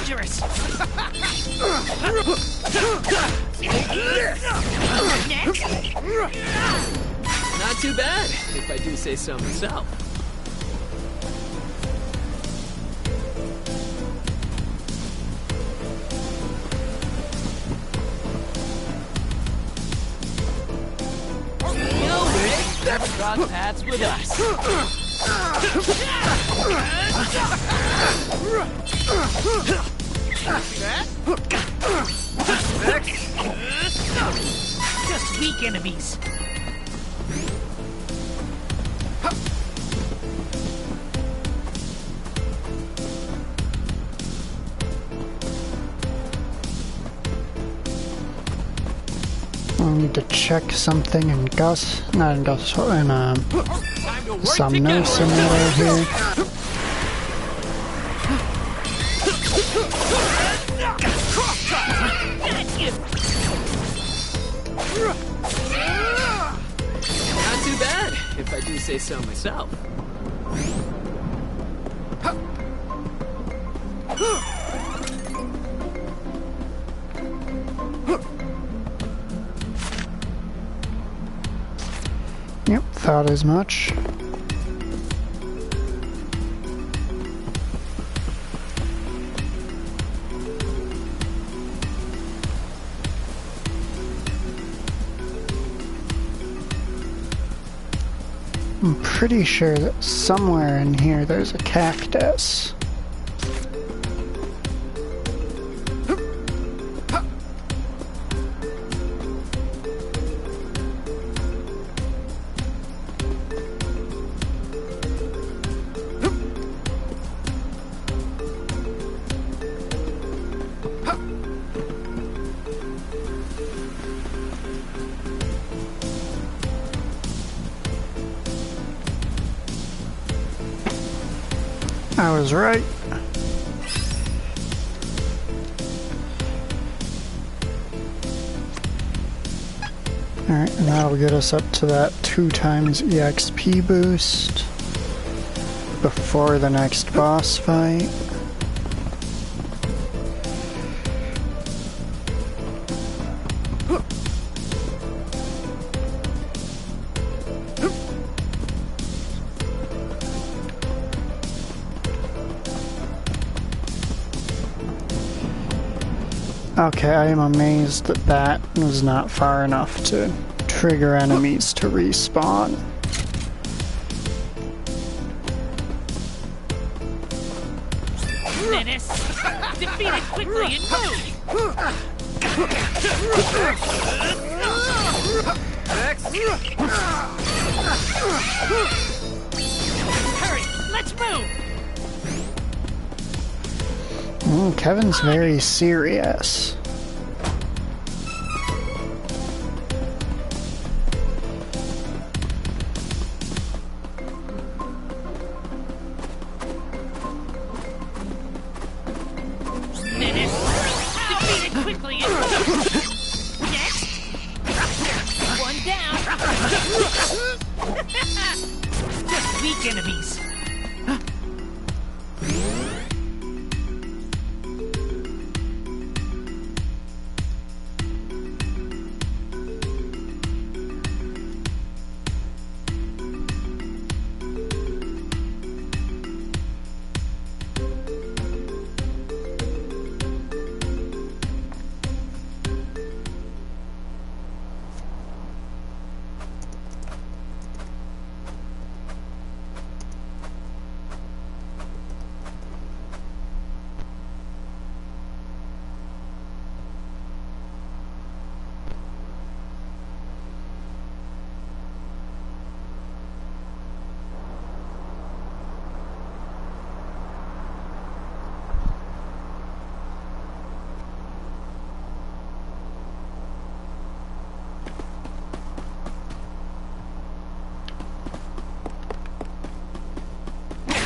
dangerous! Not too bad, if I do say so myself. Never cross paths with us. Just weak enemies. I need to check something in Gus, not in Gus, in some no simulator here. Not too bad, if I do say so myself. Yep, thought as much. I'm pretty sure that somewhere in here there's a cactus. I was right. Alright, and that'll get us up to that 2 times EXP boost before the next boss fight. Okay, I am amazed that that was not far enough to trigger enemies to respawn. Menace! Defeat it quickly and move! Hurry! Let's move! Kevin's very serious. Menace! Defeat it quickly and move! Next! One down! Just weak enemies!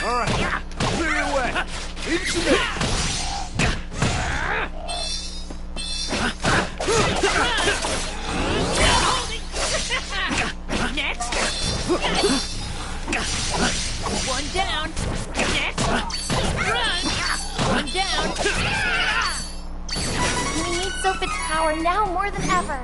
All right, clear your way. Leave it to me. Next! One down! Next! Run! One down! Soap its power now more than ever.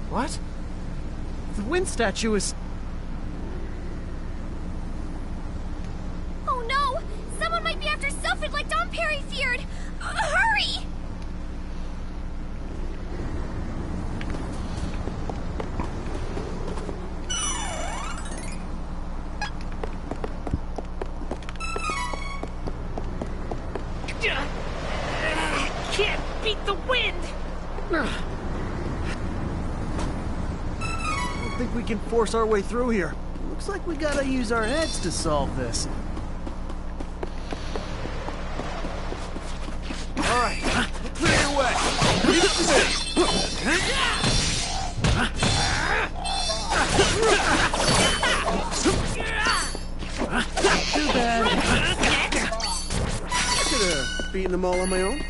What? The wind statue is... Oh no! Someone might be after Sylphid like Don Perry feared! Hurry! Can't beat the wind! I don't think we can force our way through here. Looks like we gotta use our heads to solve this. All right, clear your way. Leave it to me. Too bad. Could have beaten them all on my own.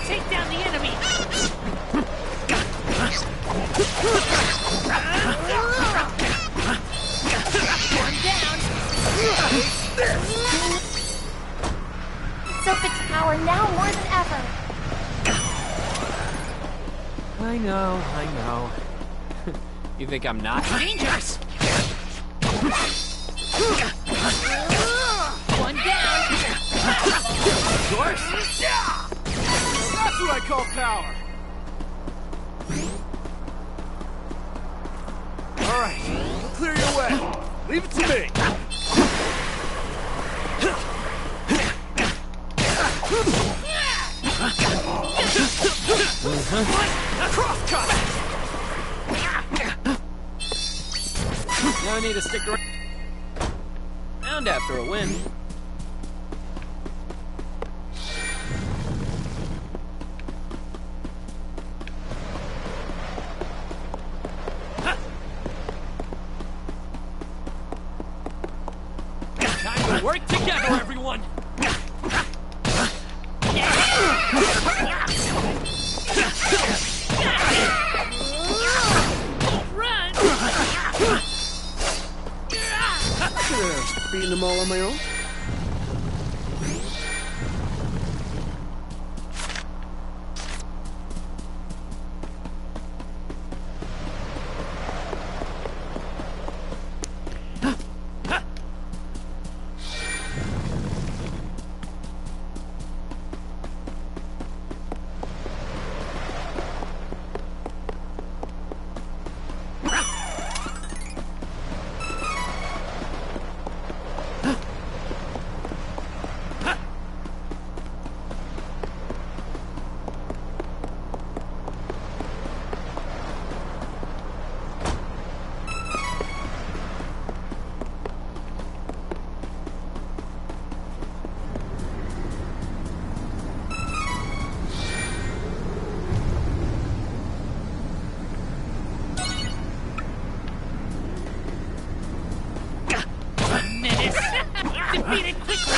Take down the enemy! One down! Soap its power now more than ever. I know. You think I'm not? Dangerous! One down! Of course! That's what I call power! All right, clear your way. Leave it to me. Crosscut! No need to stick around after a win. Time to work together, everyone! Run! Could have beaten them all on my own. Defeated quickly!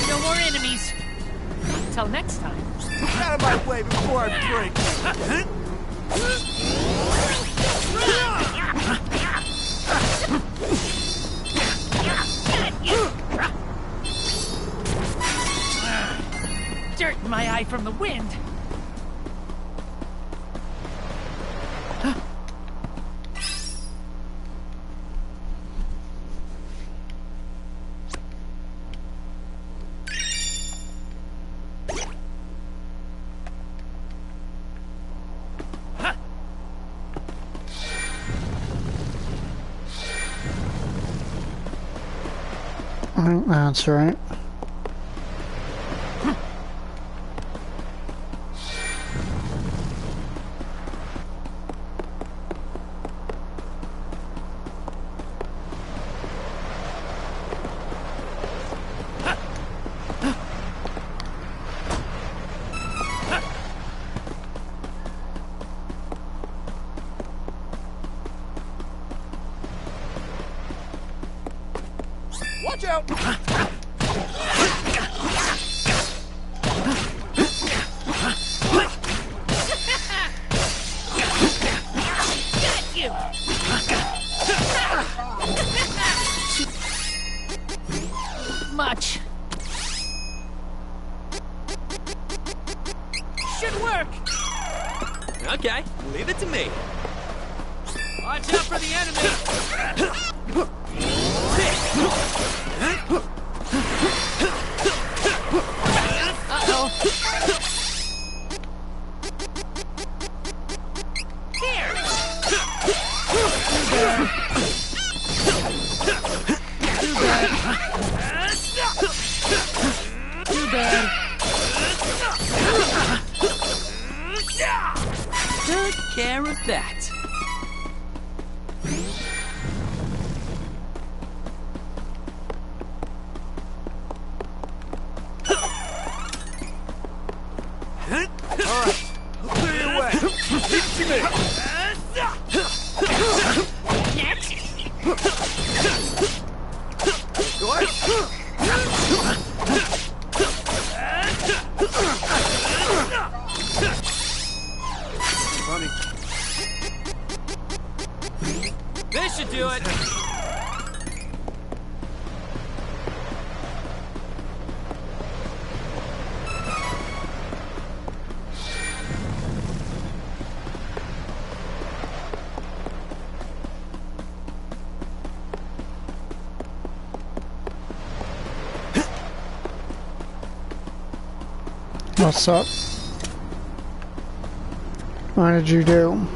No more enemies. Till next time. Get out of my way before I break. Dirt in my eye from the wind. That's right. Watch out! Got you! Much. Should work! Okay, leave it to me. Watch out for the enemy! Uh-oh. Here! Too bad. Too bad. Took care of that. Alright, I'll clear your way. Leave it to me. Funny. This should do it. What's up? What did you do?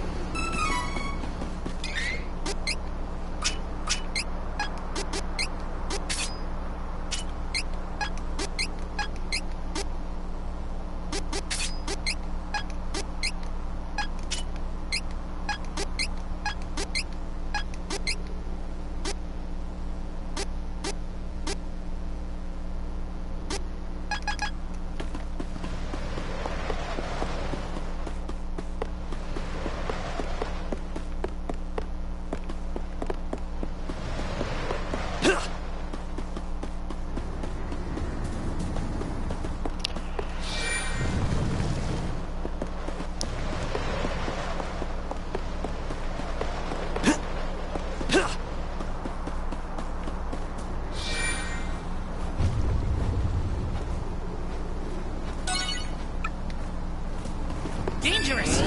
Dangerous!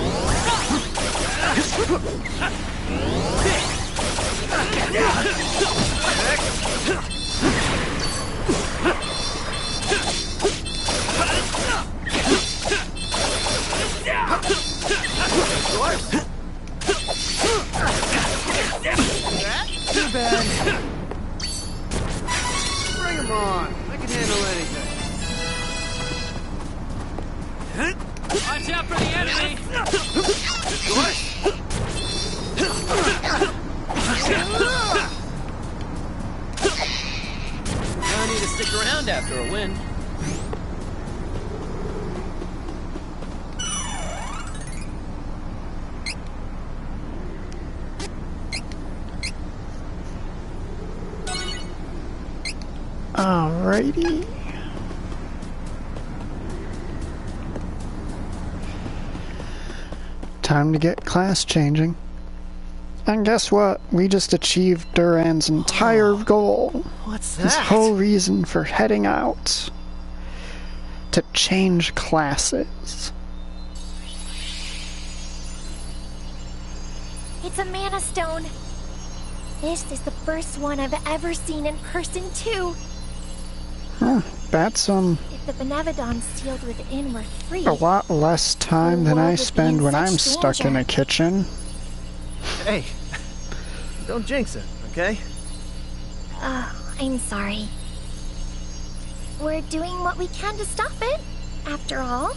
Too bad. Bring him on. I can handle anything. Watch out for the enemy! No need to stick around after a win. Alrighty. Time to get class changing. And guess what? We just achieved Duran's entire goal. What's that? His whole reason for heading out. To change classes. It's a mana stone. This is the first one I've ever seen in person, too. Huh, that's If the Benevodons sealed within were free, a lot less time than I spend when I'm stuck in a kitchen. Hey, don't jinx it, okay? Oh, I'm sorry. We're doing what we can to stop it, after all.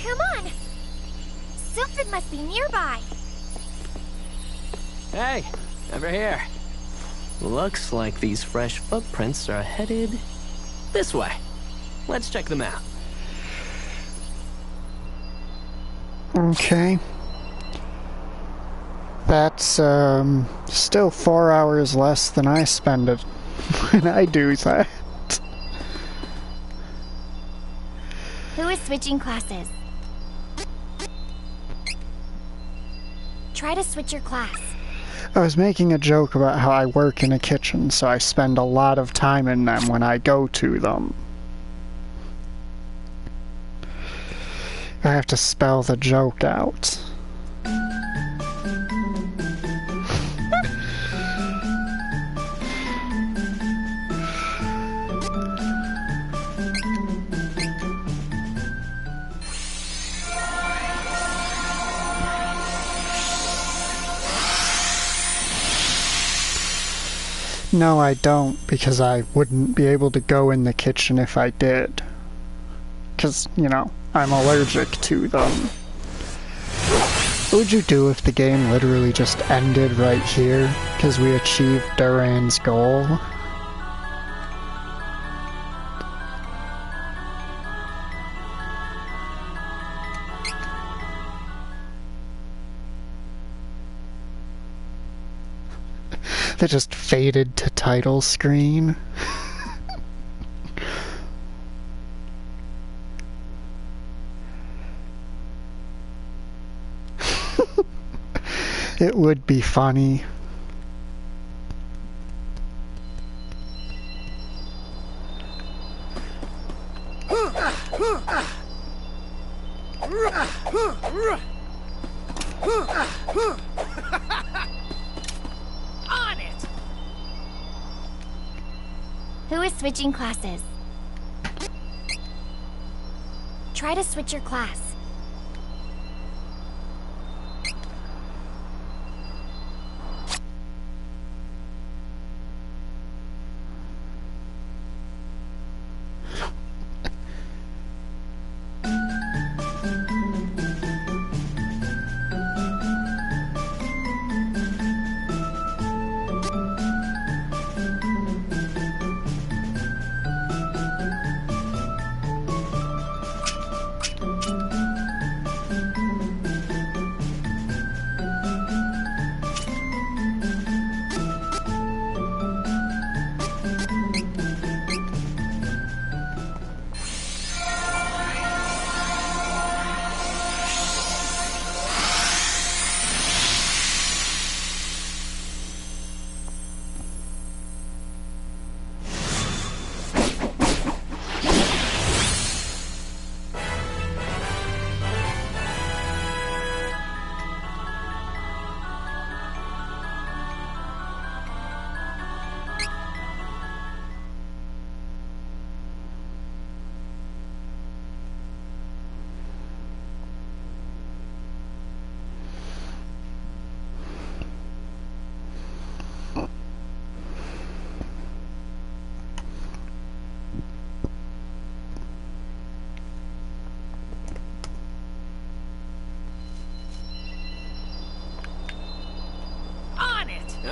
Come on! Sylphid must be nearby. Hey, over here. Looks like these fresh footprints are headed this way. Let's check them out. Okay. That's, still 4 hours less than I spend it when I do that. Who is switching classes? Try to switch your class. I was making a joke about how I work in a kitchen, so I spend a lot of time in them when I go to them. I have to spell the joke out. No, I don't, because I wouldn't be able to go in the kitchen if I did. Because, you know, I'm allergic to them. What would you do if the game literally just ended right here, because we achieved Duran's goal? That just faded to title screen. It would be funny. On it! Who is switching classes? Try to switch your class.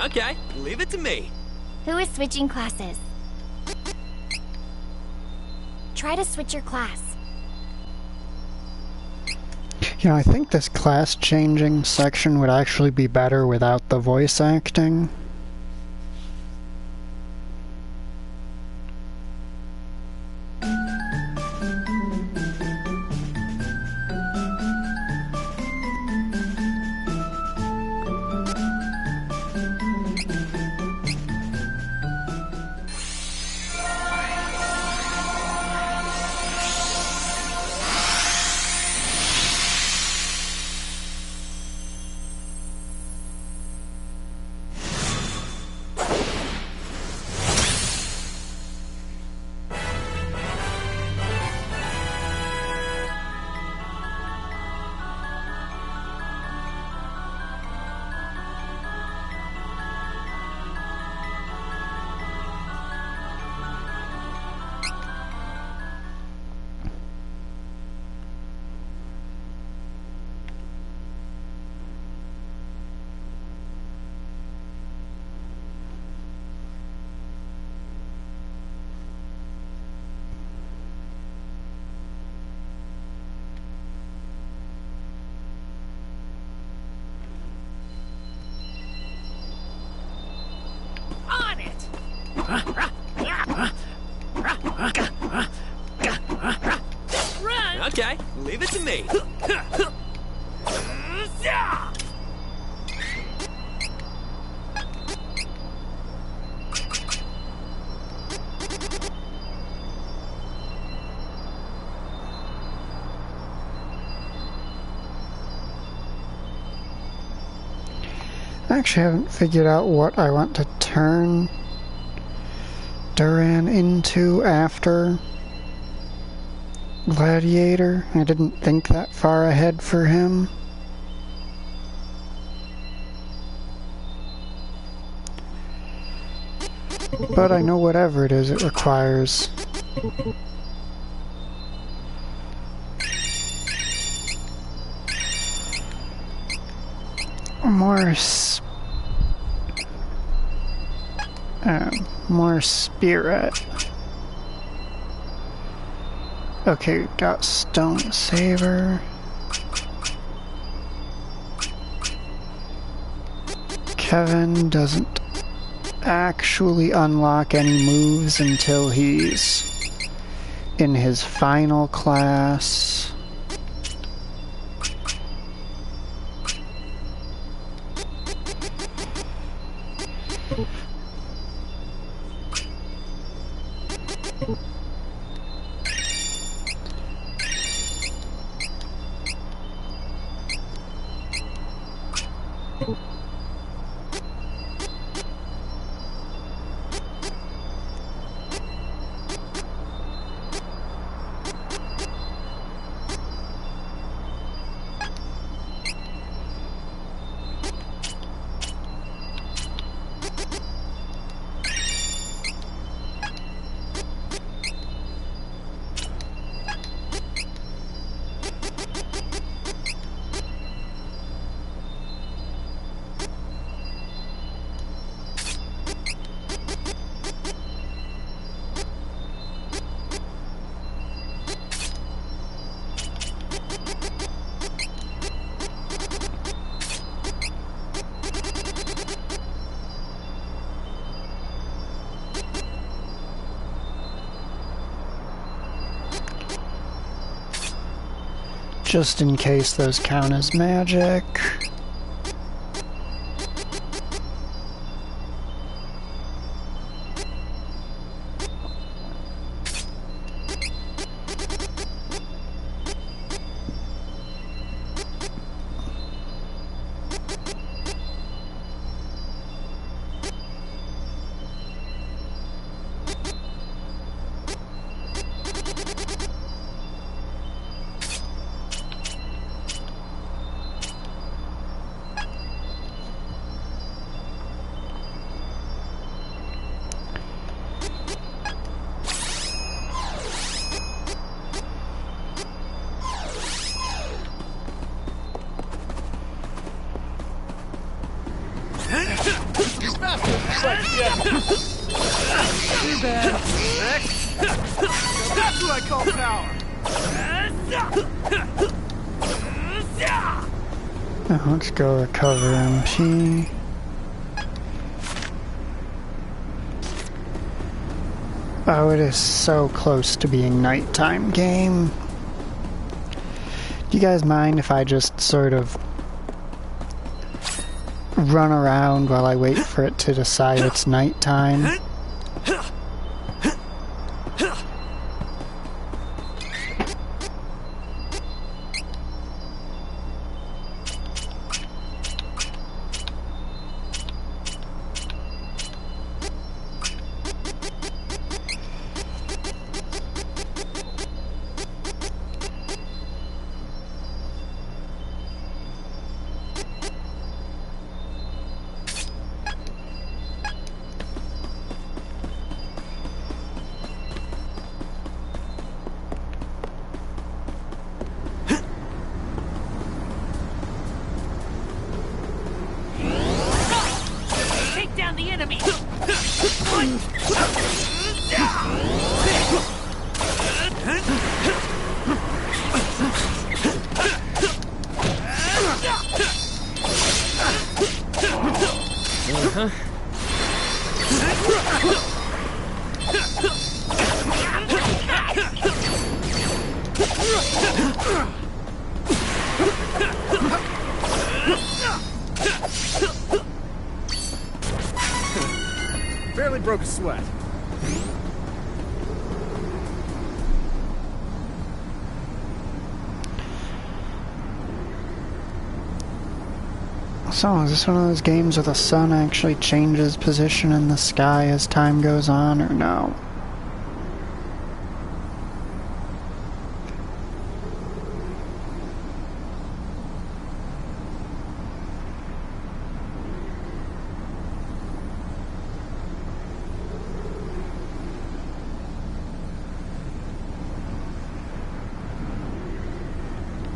Okay, leave it to me. Who is switching classes? Try to switch your class. You know, I think this class changing section would actually be better without the voice acting. Okay, leave it to me. I actually haven't figured out what I want to turn Duran into after Gladiator. I didn't think that far ahead for him. But I know whatever it is, it requires more spirit. Okay, we've got Stone Saber. Kevin doesn't actually unlock any moves until he's in his final class. Just in case those count as magic. Too bad. That's what I call power. Let's go recover MP. Oh, it is so close to being nighttime game. Do you guys mind if I just sort of run around while I wait for it to decide it's nighttime? Barely broke a sweat. So, is this one of those games where the sun actually changes position in the sky as time goes on, or no?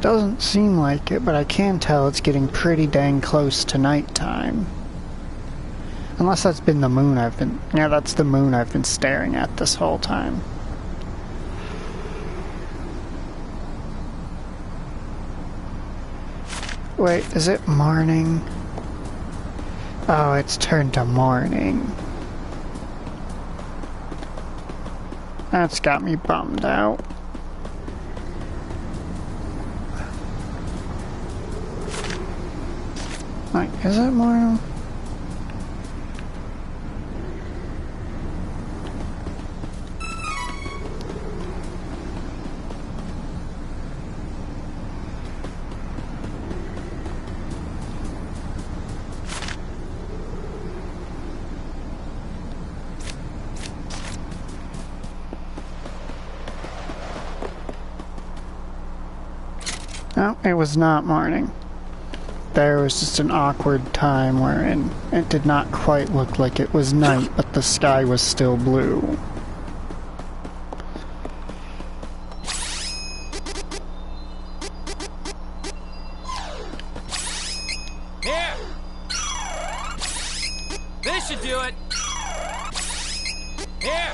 Doesn't seem like it, but I can tell it's getting pretty dang close to nighttime. Unless that's been the moon I've been... Yeah, that's the moon I've been staring at this whole time. Wait, is it morning? Oh, it's turned to morning. That's got me bummed out. Like, is it morning? No, it was not morning. There was just an awkward time wherein it did not quite look like it was night, but the sky was still blue. Here! This should do it! Here!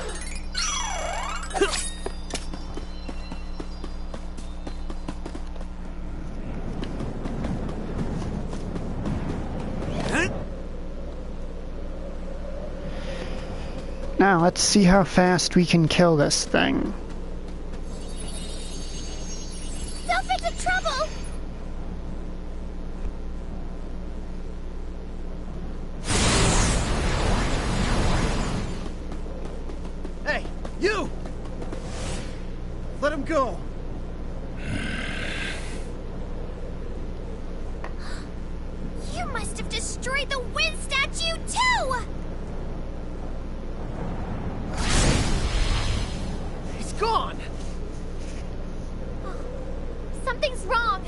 Now, let's see how fast we can kill this thing. Self into trouble! Hey, you! Let him go. You must have destroyed the wind statue too! Gone! Something's wrong.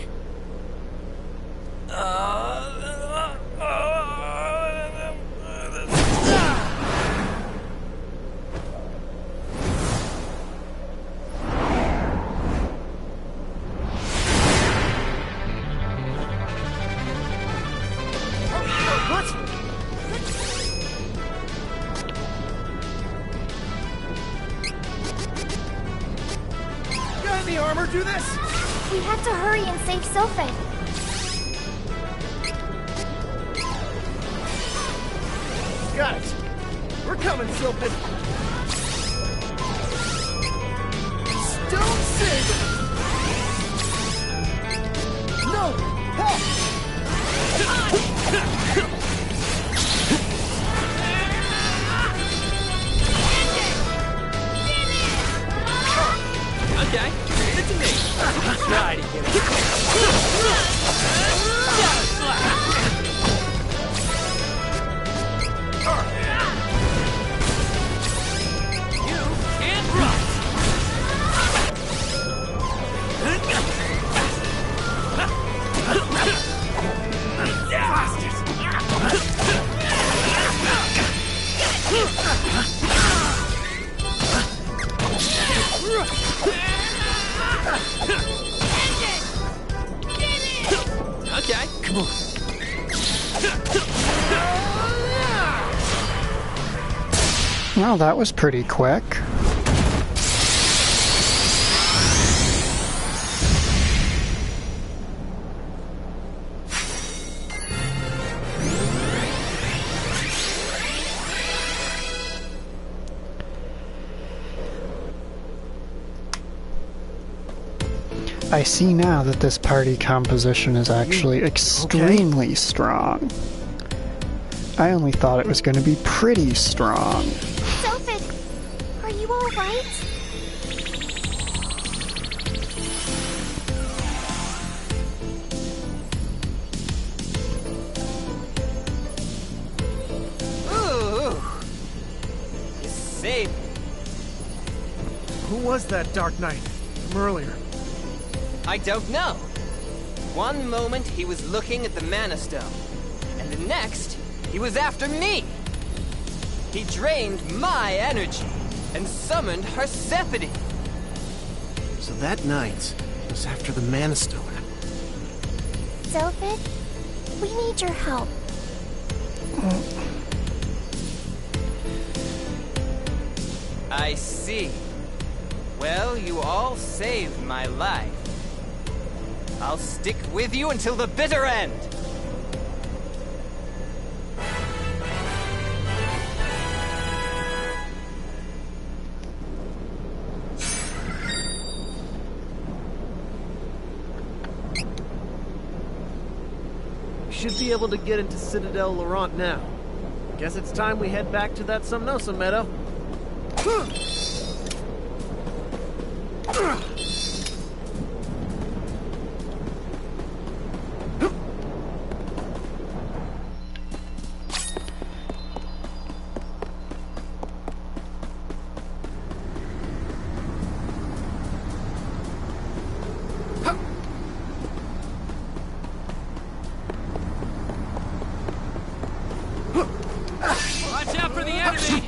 The armor do this? We have to hurry and save Sylphin. Got it. We're coming, Sylphin. Stone Saber! No! Help! Okay, leave it to me. Try to get it. You can't run. Okay, come on. Well, that was pretty quick. I see now that this party composition is actually extremely strong. I only thought it was going to be pretty strong. Sophid, are you alright? Ooh! You saved me. Who was that Dark Knight from earlier? I don't know. One moment he was looking at the Mana Stone, and the next he was after me. He drained my energy and summoned Persephone. So that night was after the Mana Stone. Sophid, we need your help. I see. Well, you all saved my life. I'll stick with you until the bitter end. We should be able to get into Citadel Laurent now. Guess it's time we head back to that Somnosa meadow. Watch out for the enemy!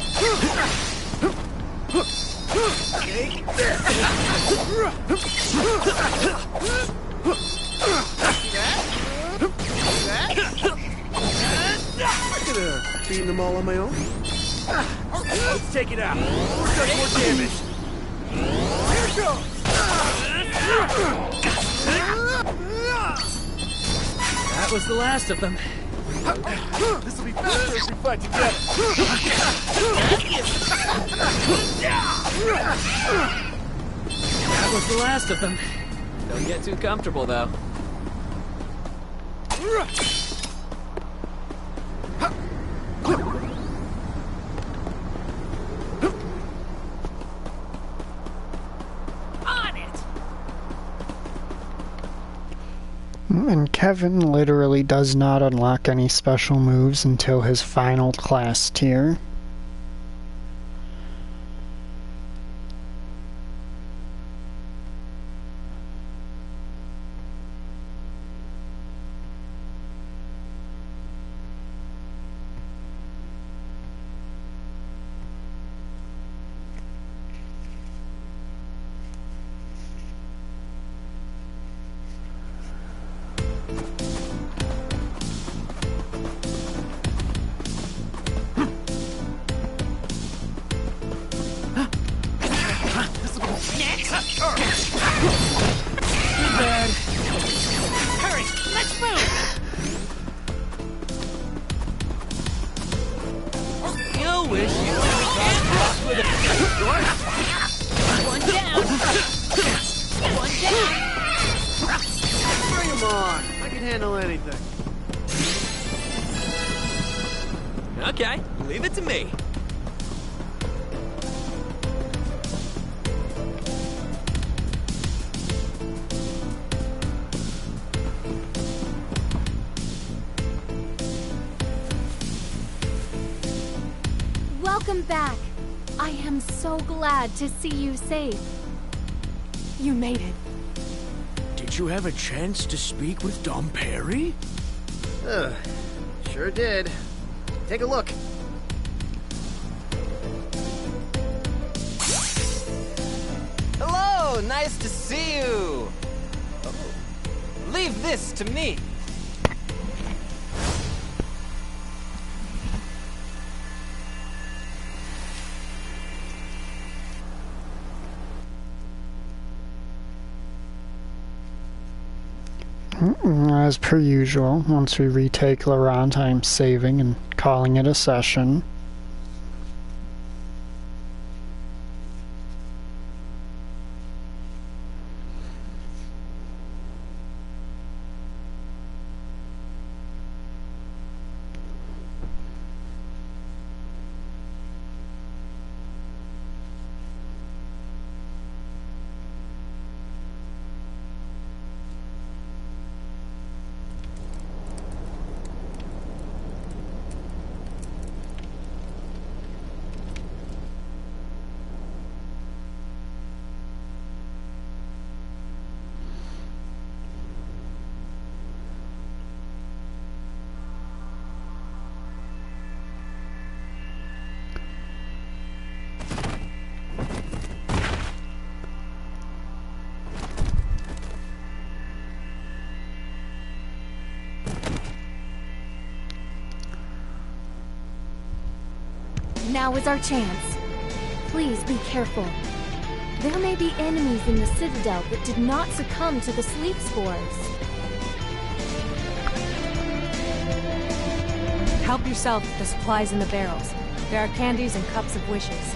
I could have beaten them all on my own. Let's take it out. We're doing more damage. Here it goes. That was the last of them. This will be faster if we fight together. That was the last of them. Don't get too comfortable, though. On it! And Kevin literally does not unlock any special moves until his final class tier. Hurry, let's move! You wish you had with a One down! One down! Bring them on. I can handle anything. Okay, leave it to me. Welcome back. I am so glad to see you safe. You made it. Did you have a chance to speak with Dom Perry? Sure did. Take a look. Hello, nice to see you. Oh, leave this to me. As per usual, once we retake Laurent, I'm saving and calling it a session. Now is our chance. Please be careful. There may be enemies in the Citadel that did not succumb to the sleep spores. Help yourself with the supplies in the barrels. There are candies and cups of wishes.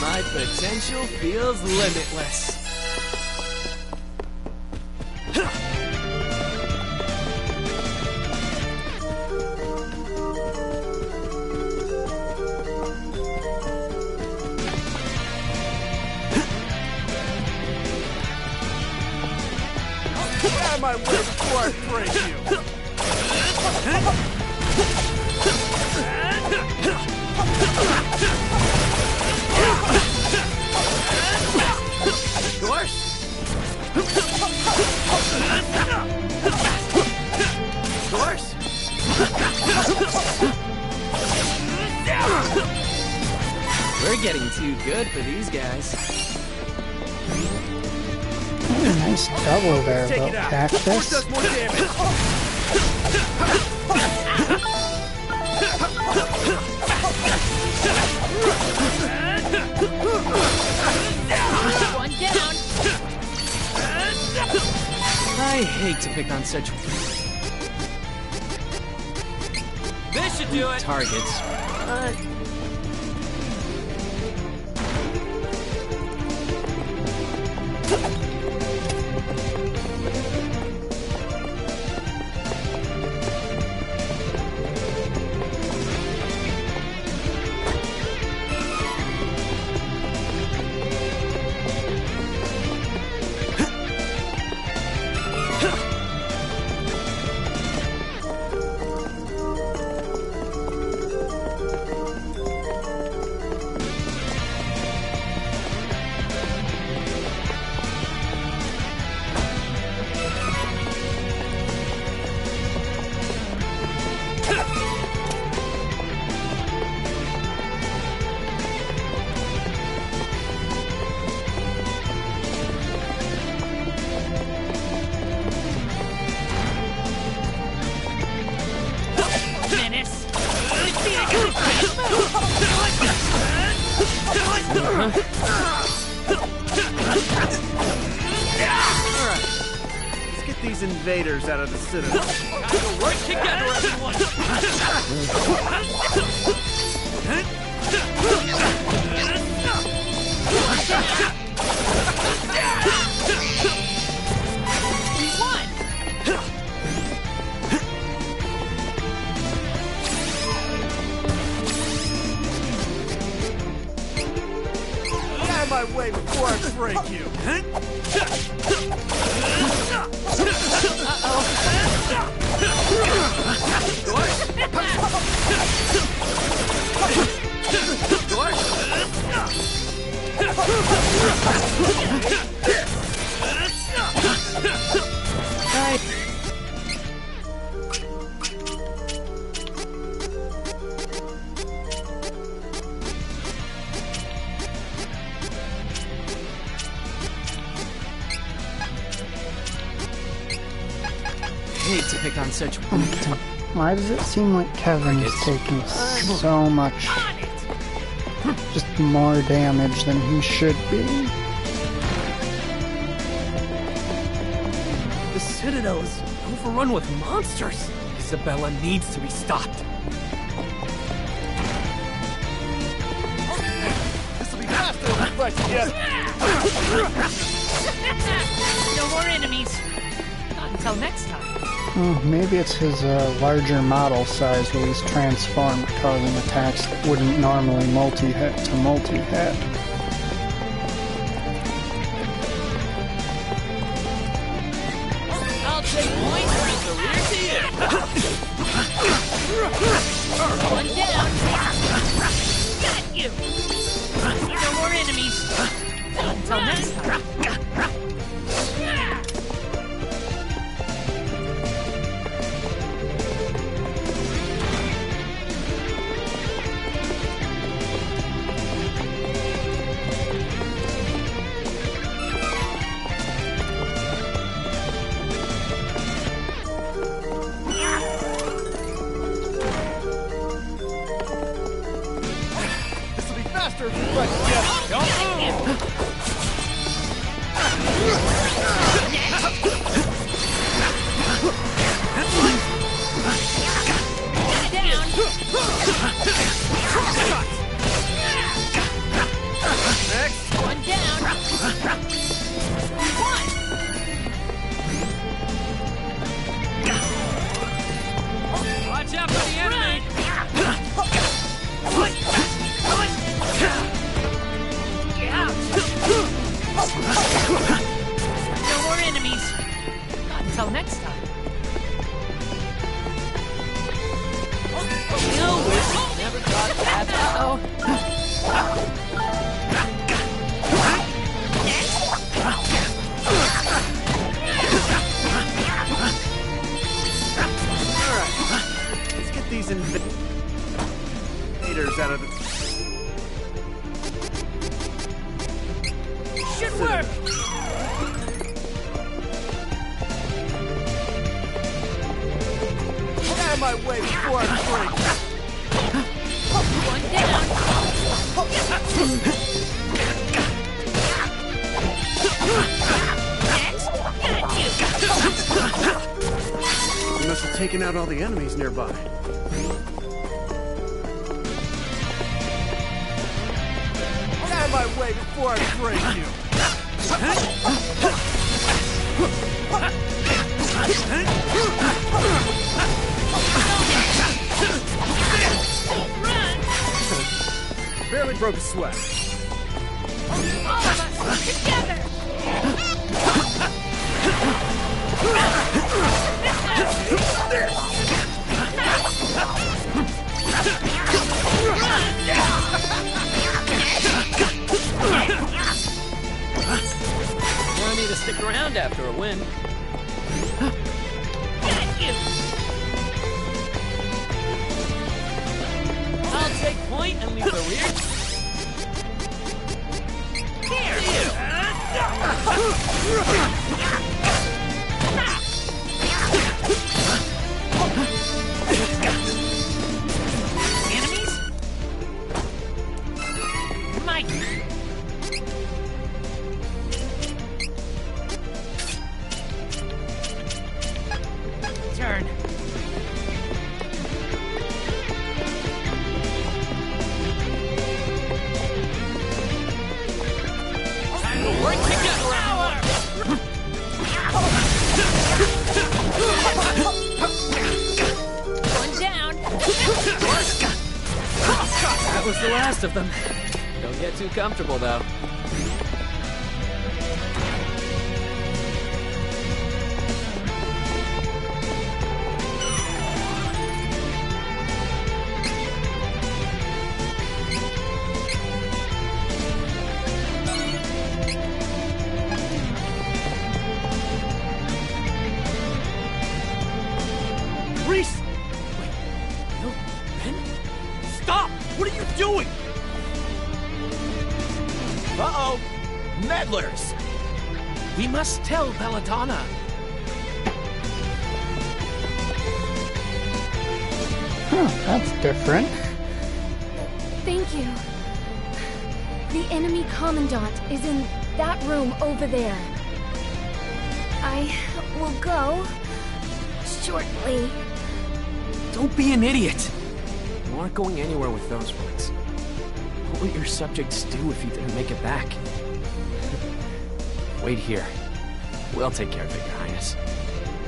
My potential feels limitless. Get out of my way before I break you! We're getting too good for these guys. Nice double there, though. Cactus. Does more damage. One down. I hate to pick on such This should do it. targets, but these invaders out of the citadel. Time to work together, everyone! We won! Get out of my way before I break you! Hate to pick on such Why does it seem like Kevin's taking so much, just more damage than he should be? The Citadel is overrun with monsters. Isabella needs to be stopped. This'll be faster if we fight together! No more enemies. Not until next time. Maybe it's his larger model size where he's transformed, causing attacks that wouldn't normally multi-hit to multi-hit. I'll take point and the rear to you. One down. Got you. No more enemies. Not until next time. Faster if we fight together! Don't move! Down! Next! One down! One! Watch out for the enemy! No more enemies. Not until next time. No wish never got that. Uh-oh. Alright, let's get these invaders out of the... Should work. Get out of my way before I break you! One down. Next, got you. You must have taken out all the enemies nearby. Get out of my way before I break you! Barely broke a sweat. All of us together. No need to stick around after a win. Got you. I'll take point and leave the rear. Here. Enemies? Mike. last of them. Don't get too comfortable, though. Reese! Wait, no, Ben? Stop! What are you doing? Uh-oh! Meddlers! We must tell Belladonna. Huh, that's different. Thank you. The enemy commandant is in that room over there. I will go shortly. Don't be an idiot! You aren't going anywhere with those words. What would your subjects do if you didn't make it back? Wait here. We'll take care of it, Your Highness.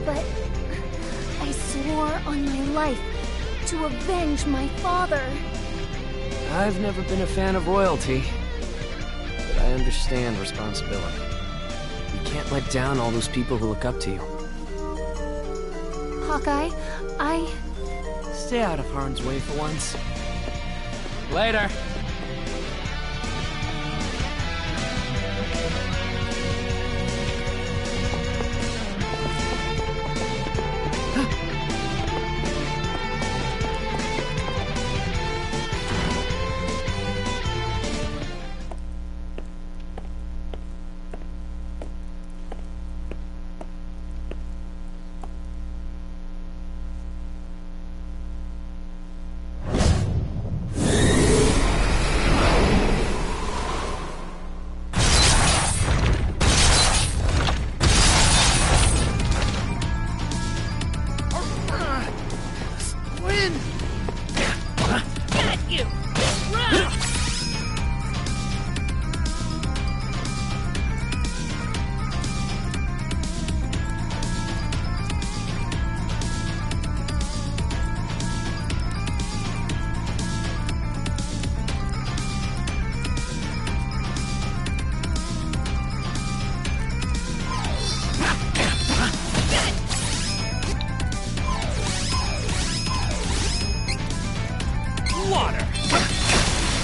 But I swore on my life to avenge my father. I've never been a fan of royalty, but I understand responsibility. You can't let down all those people who look up to you. Hawkeye, Stay out of harm's way for once. Later.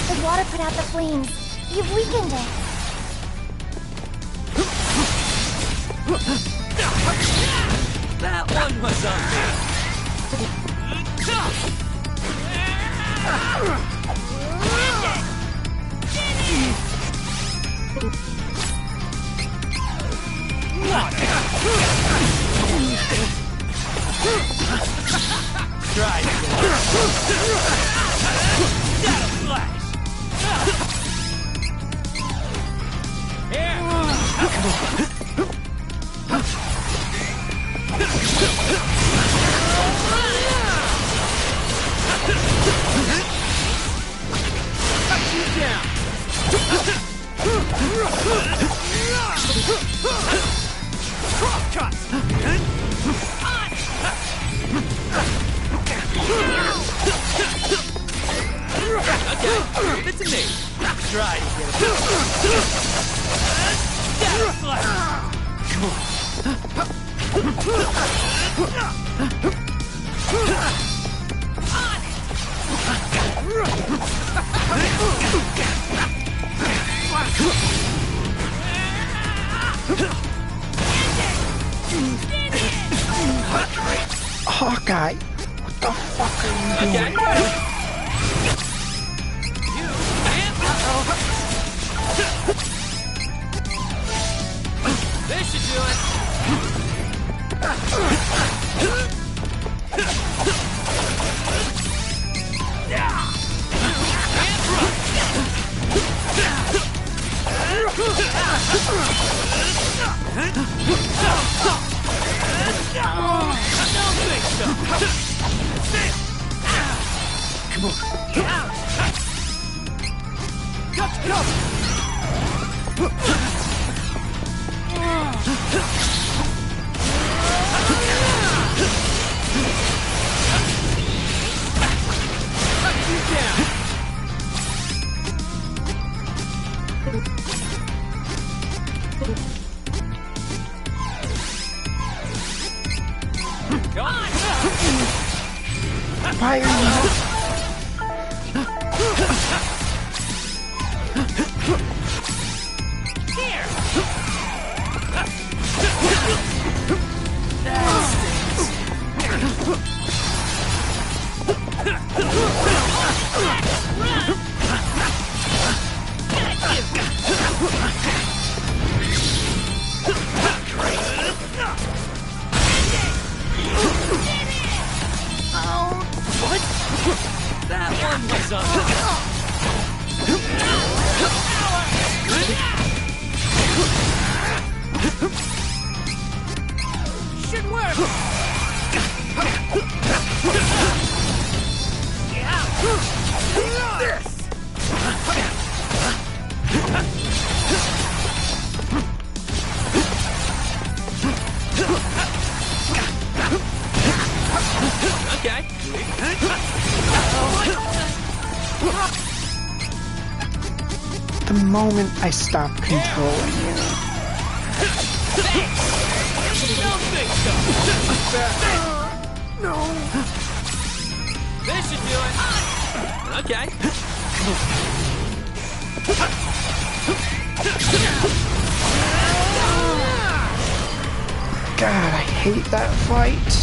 The water put out the flames. You've weakened it. That one was on Try it again. Shadow Flash! Here! Cut you down! Cross cut! Okay, leave it to me. Try to get it. Shadow Flash! Come on. Hawkeye, what the fuck are you doing? This should do it. Come on. Go! Why are you... That one was Should work. Okay. The moment I stop controlling you. No. This should do it. Okay. God, I hate that fight.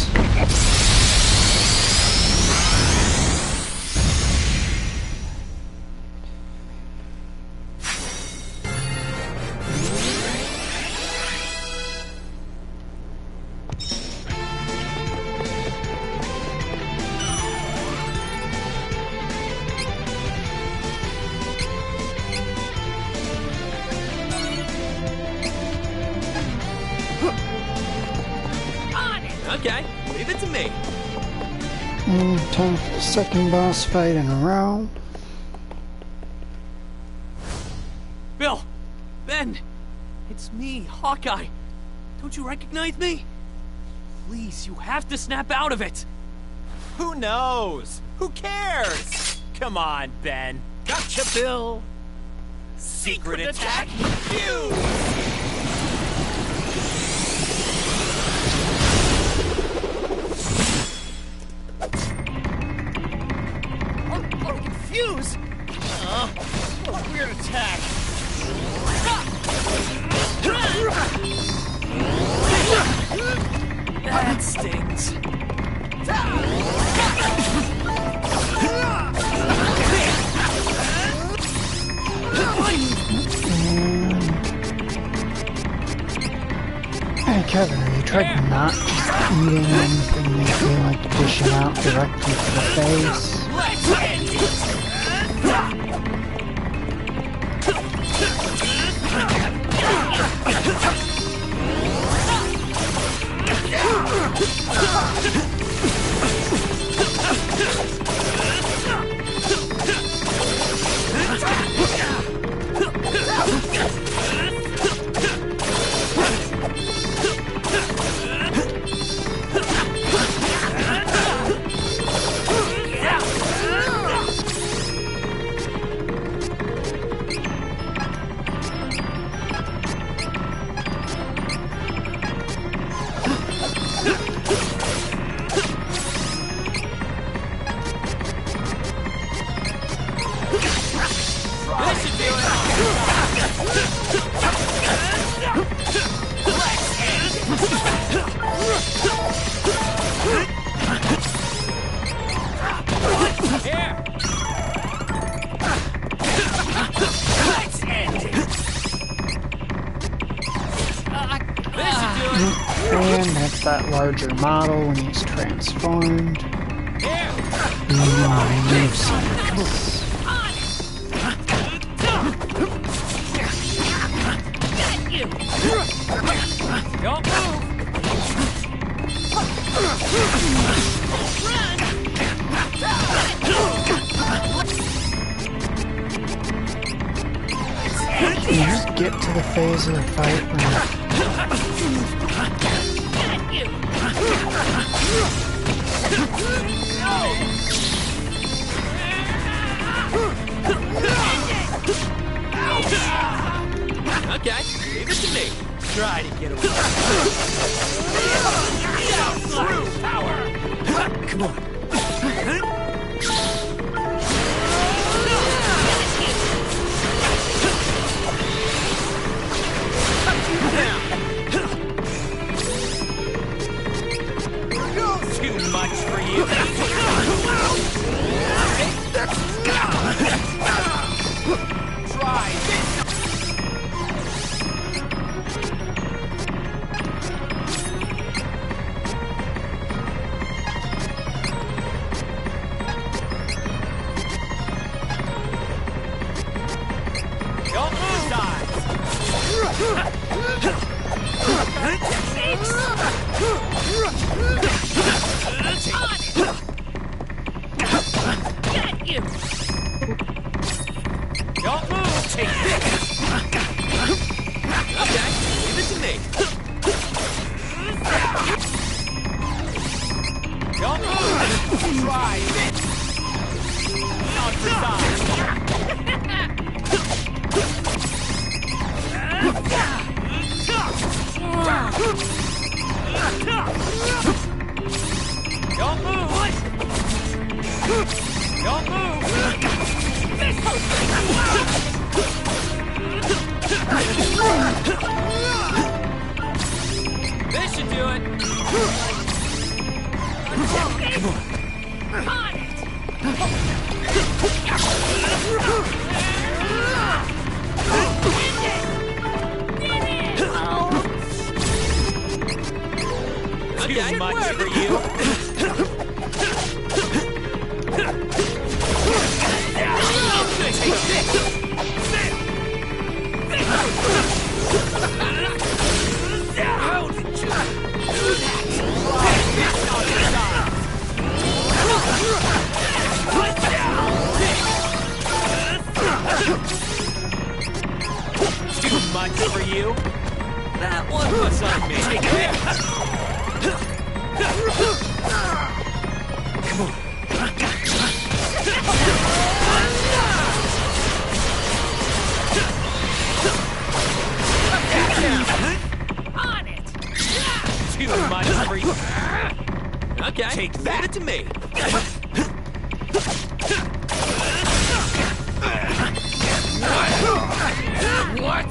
Okay, leave it to me. Time for the second boss fight in a row. Bill! Ben! It's me, Hawkeye. Don't you recognize me? Please, you have to snap out of it. Who knows? Who cares? Come on, Ben. Gotcha, Bill. Secret attack. Fuse! Fuse? What a weird attack. That stings. Hey Kevin, have you tried not just eating anything you feel like dishing out directly to the face? And that's that larger model when he's transformed. Nuisance. Don't move. Can you just get to the phase of the fight where Okay, leave it to me. Try to get away. True power! Come on. Too much for you. Try this. Don't lose time. Get you. Don't move. Take this. Okay, leave it to me. Don't move. Try this. On for size. Don't move! Don't move! This should do it! Come on! On it! Too much for you. How did you do Too much for you. That one was on me. Take this. Come on. On it. Too much for you. Okay, take that. Leave it to me. What?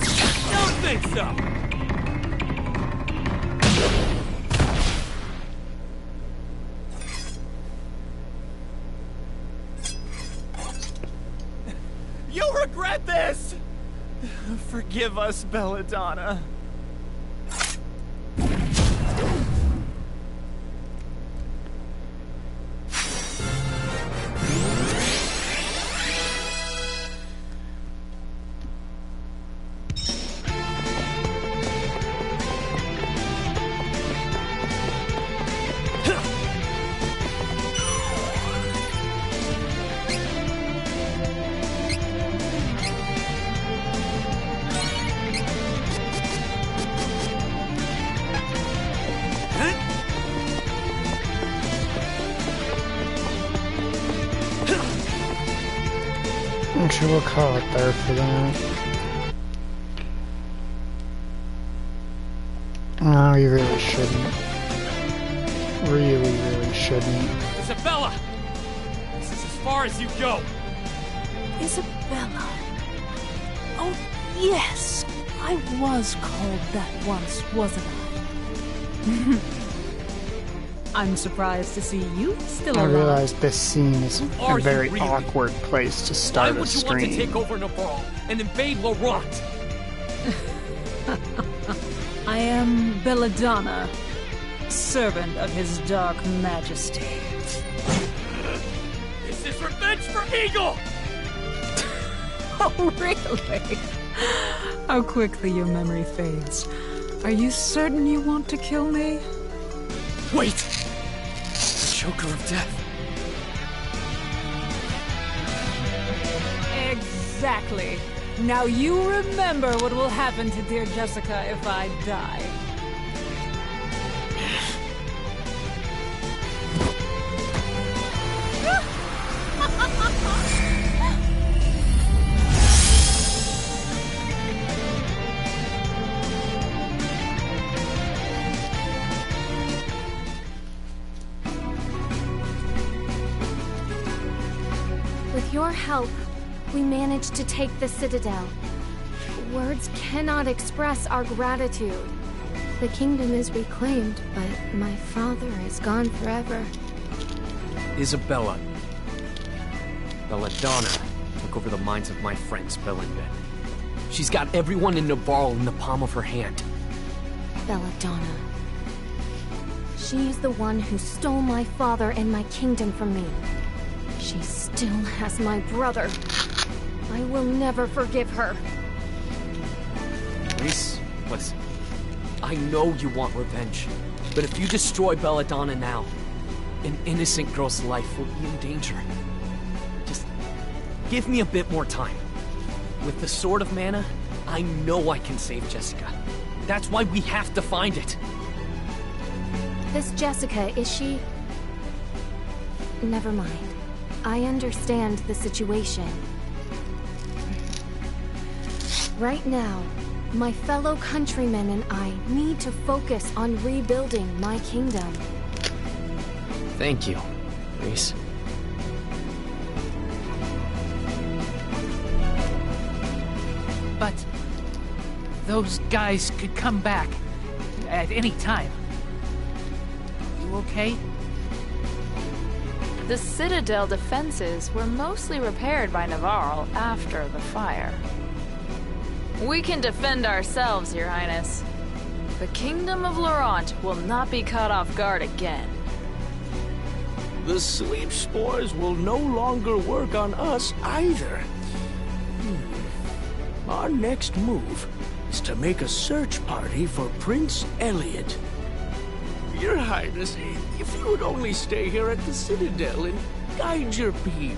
Don't think so. You'll regret this! Forgive us, Belladonna. Actually, we'll call it there for that. No, you really shouldn't. Really shouldn't. Isabella! This is as far as you go. Isabella. Oh, yes. I was called that once, wasn't I? I'm surprised to see you still alive. I realize this scene is a very awkward place to start a stream. Why would you want to take over Navarre and invade Laurent? I am Belladonna, servant of his dark majesty. This is revenge for Eagle! Oh, really? How quickly your memory fades. Are you certain you want to kill me? Wait! Choker of death. Exactly. Now you remember what will happen to dear Jessica if I die. With your help, we managed to take the Citadel. Words cannot express our gratitude. The kingdom is reclaimed, but my father is gone forever. Isabella. Belladonna took over the minds of my friends, Belinda. She's got everyone in Navarro in the palm of her hand. Belladonna. She is the one who stole my father and my kingdom from me. She still has my brother. I will never forgive her. Reese, listen. I know you want revenge, but if you destroy Belladonna now, an innocent girl's life will be in danger. Just give me a bit more time. With the Sword of Mana, I know I can save Jessica. That's why we have to find it. This Jessica, is she... Never mind. I understand the situation. Right now, my fellow countrymen and I need to focus on rebuilding my kingdom. Thank you, Reese. But those guys could come back at any time. You okay? The Citadel defenses were mostly repaired by Navarro after the fire. We can defend ourselves, Your Highness. The Kingdom of Laurent will not be caught off guard again. The sleep spores will no longer work on us either. Our next move is to make a search party for Prince Elliot. Your Highness, if you would only stay here at the Citadel and guide your people.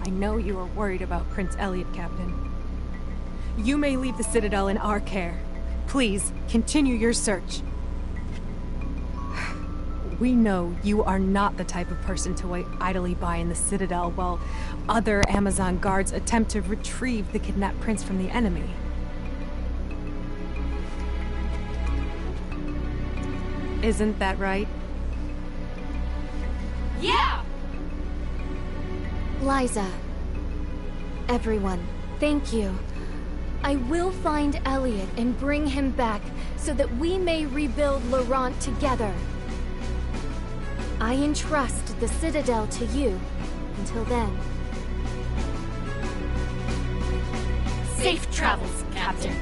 I know you are worried about Prince Elliot, Captain. You may leave the Citadel in our care. Please, continue your search. We know you are not the type of person to wait idly by in the Citadel while other Amazon guards attempt to retrieve the kidnapped prince from the enemy. Isn't that right? Yeah! Liza. Everyone, thank you. I will find Elliot and bring him back so that we may rebuild Laurent together. I entrust the Citadel to you. Until then. Safe travels, Captain.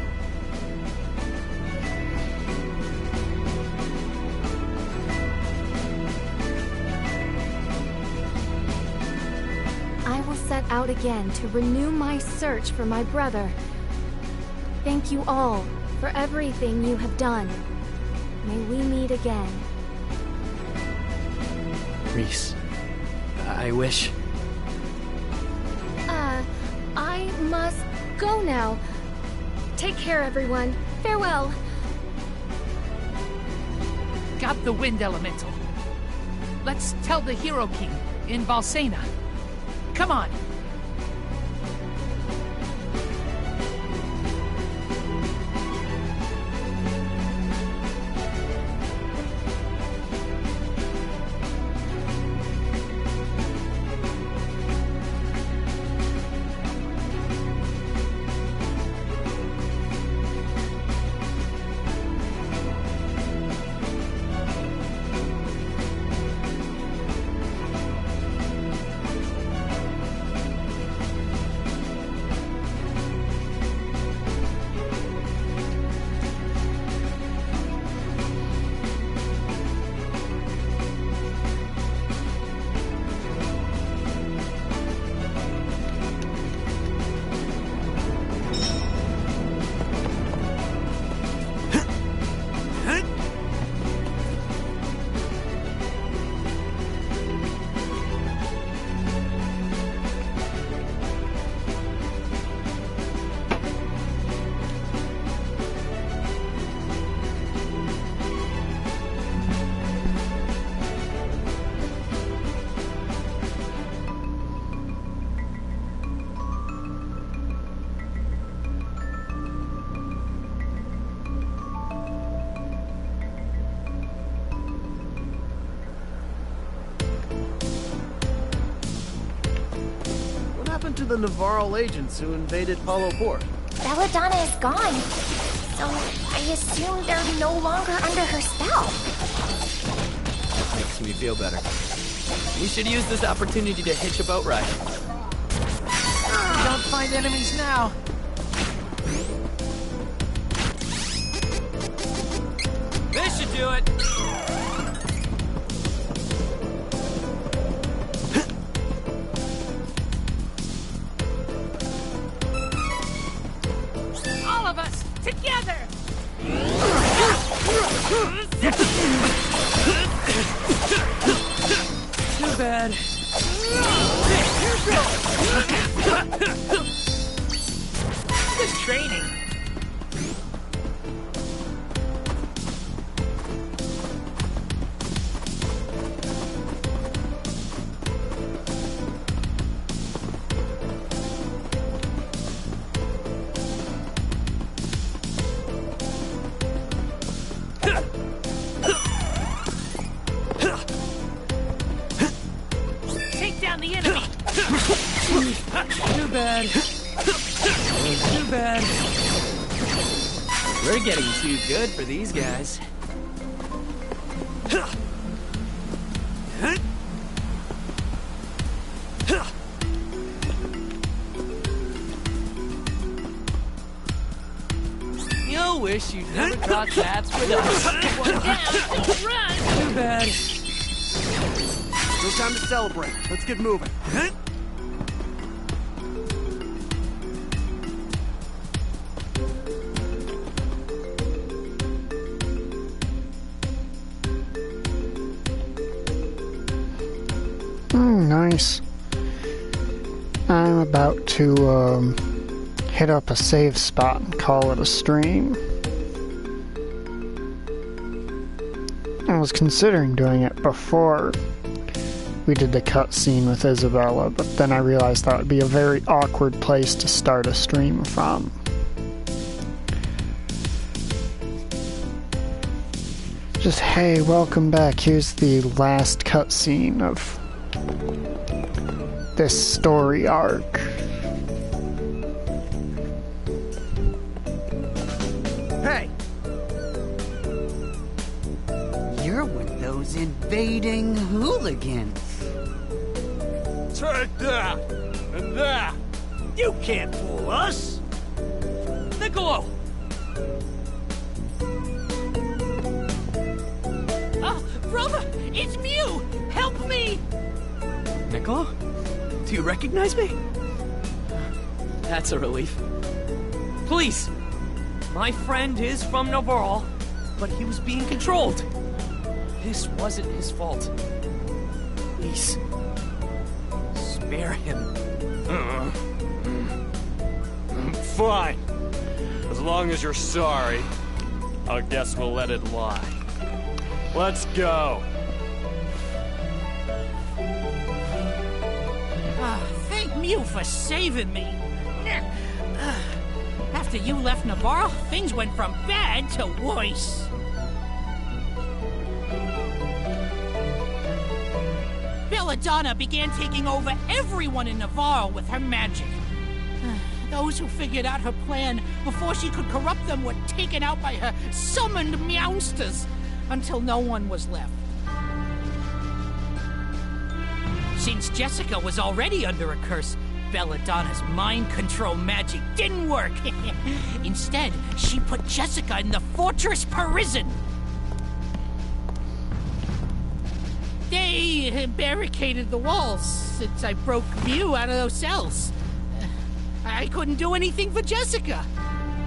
I will set out again to renew my search for my brother. Thank you all for everything you have done. May we meet again. Reese, I wish... I must go now. Take care, everyone. Farewell. Got the wind elemental. Let's tell the Hero King in Valsena. Come on. happened to the Navarro agents who invaded Palo Port? Belladonna is gone, so I assume they're no longer under her spell. Makes me feel better. We should use this opportunity to hitch a boat ride. Don't find enemies now. This should do it. All of us together. Too bad. Good training. Take down the enemy. Too bad. Too bad. We're getting too good for these guys. You wish you'd never crossed paths with us. One down. Run. Too bad. No time to celebrate. Let's get moving. Nice. I'm about to hit up a save spot and call it a stream. I was considering doing it before we did the cutscene with Isabella, but then I realized that would be a very awkward place to start a stream from. Just, hey, welcome back. Here's the last cutscene of this story arc. Hey! You're with those invading hooligans. Take that! And that! You can't fool us! Niccolo! Brother, it's Mew! Help me! Niccolo? Do you recognize me? That's a relief. Please! My friend is from Navarro, but he was being controlled. This wasn't his fault. Please. Spare him. Fine. As long as you're sorry, I guess we'll let it lie. Let's go. Thank Mew for saving me. After you left Navarro, things went from bad to worse. Belladonna began taking over everyone in Navarro with her magic. Those who figured out her plan before she could corrupt them were taken out by her summoned meowsters until no one was left. Since Jessica was already under a curse, Belladonna's mind control magic didn't work. Instead, she put Jessica in the fortress prison. They barricaded the walls since I broke Mew out of those cells. I couldn't do anything for Jessica.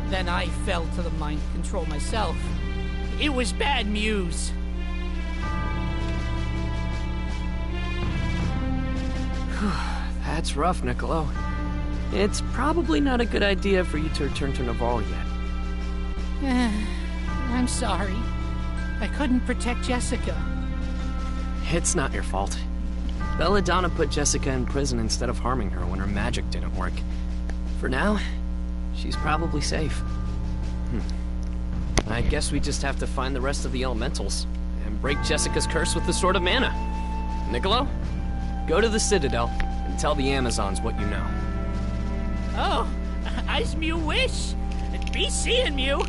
Then I fell to the mind control myself. It was bad news. That's rough, Niccolo. It's probably not a good idea for you to return to Navarro yet. I'm sorry. I couldn't protect Jessica. It's not your fault. Belladonna put Jessica in prison instead of harming her when her magic didn't work. For now, she's probably safe. I guess we just have to find the rest of the elementals and break Jessica's curse with the Sword of Mana. Niccolo, go to the Citadel and tell the Amazons what you know. Oh, as you wish. Be seeing you.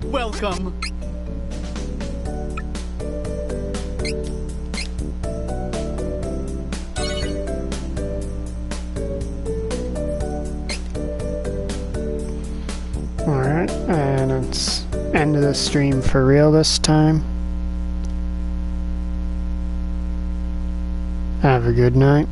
Welcome. Alright, and it's end of the stream for real this time. Have a good night.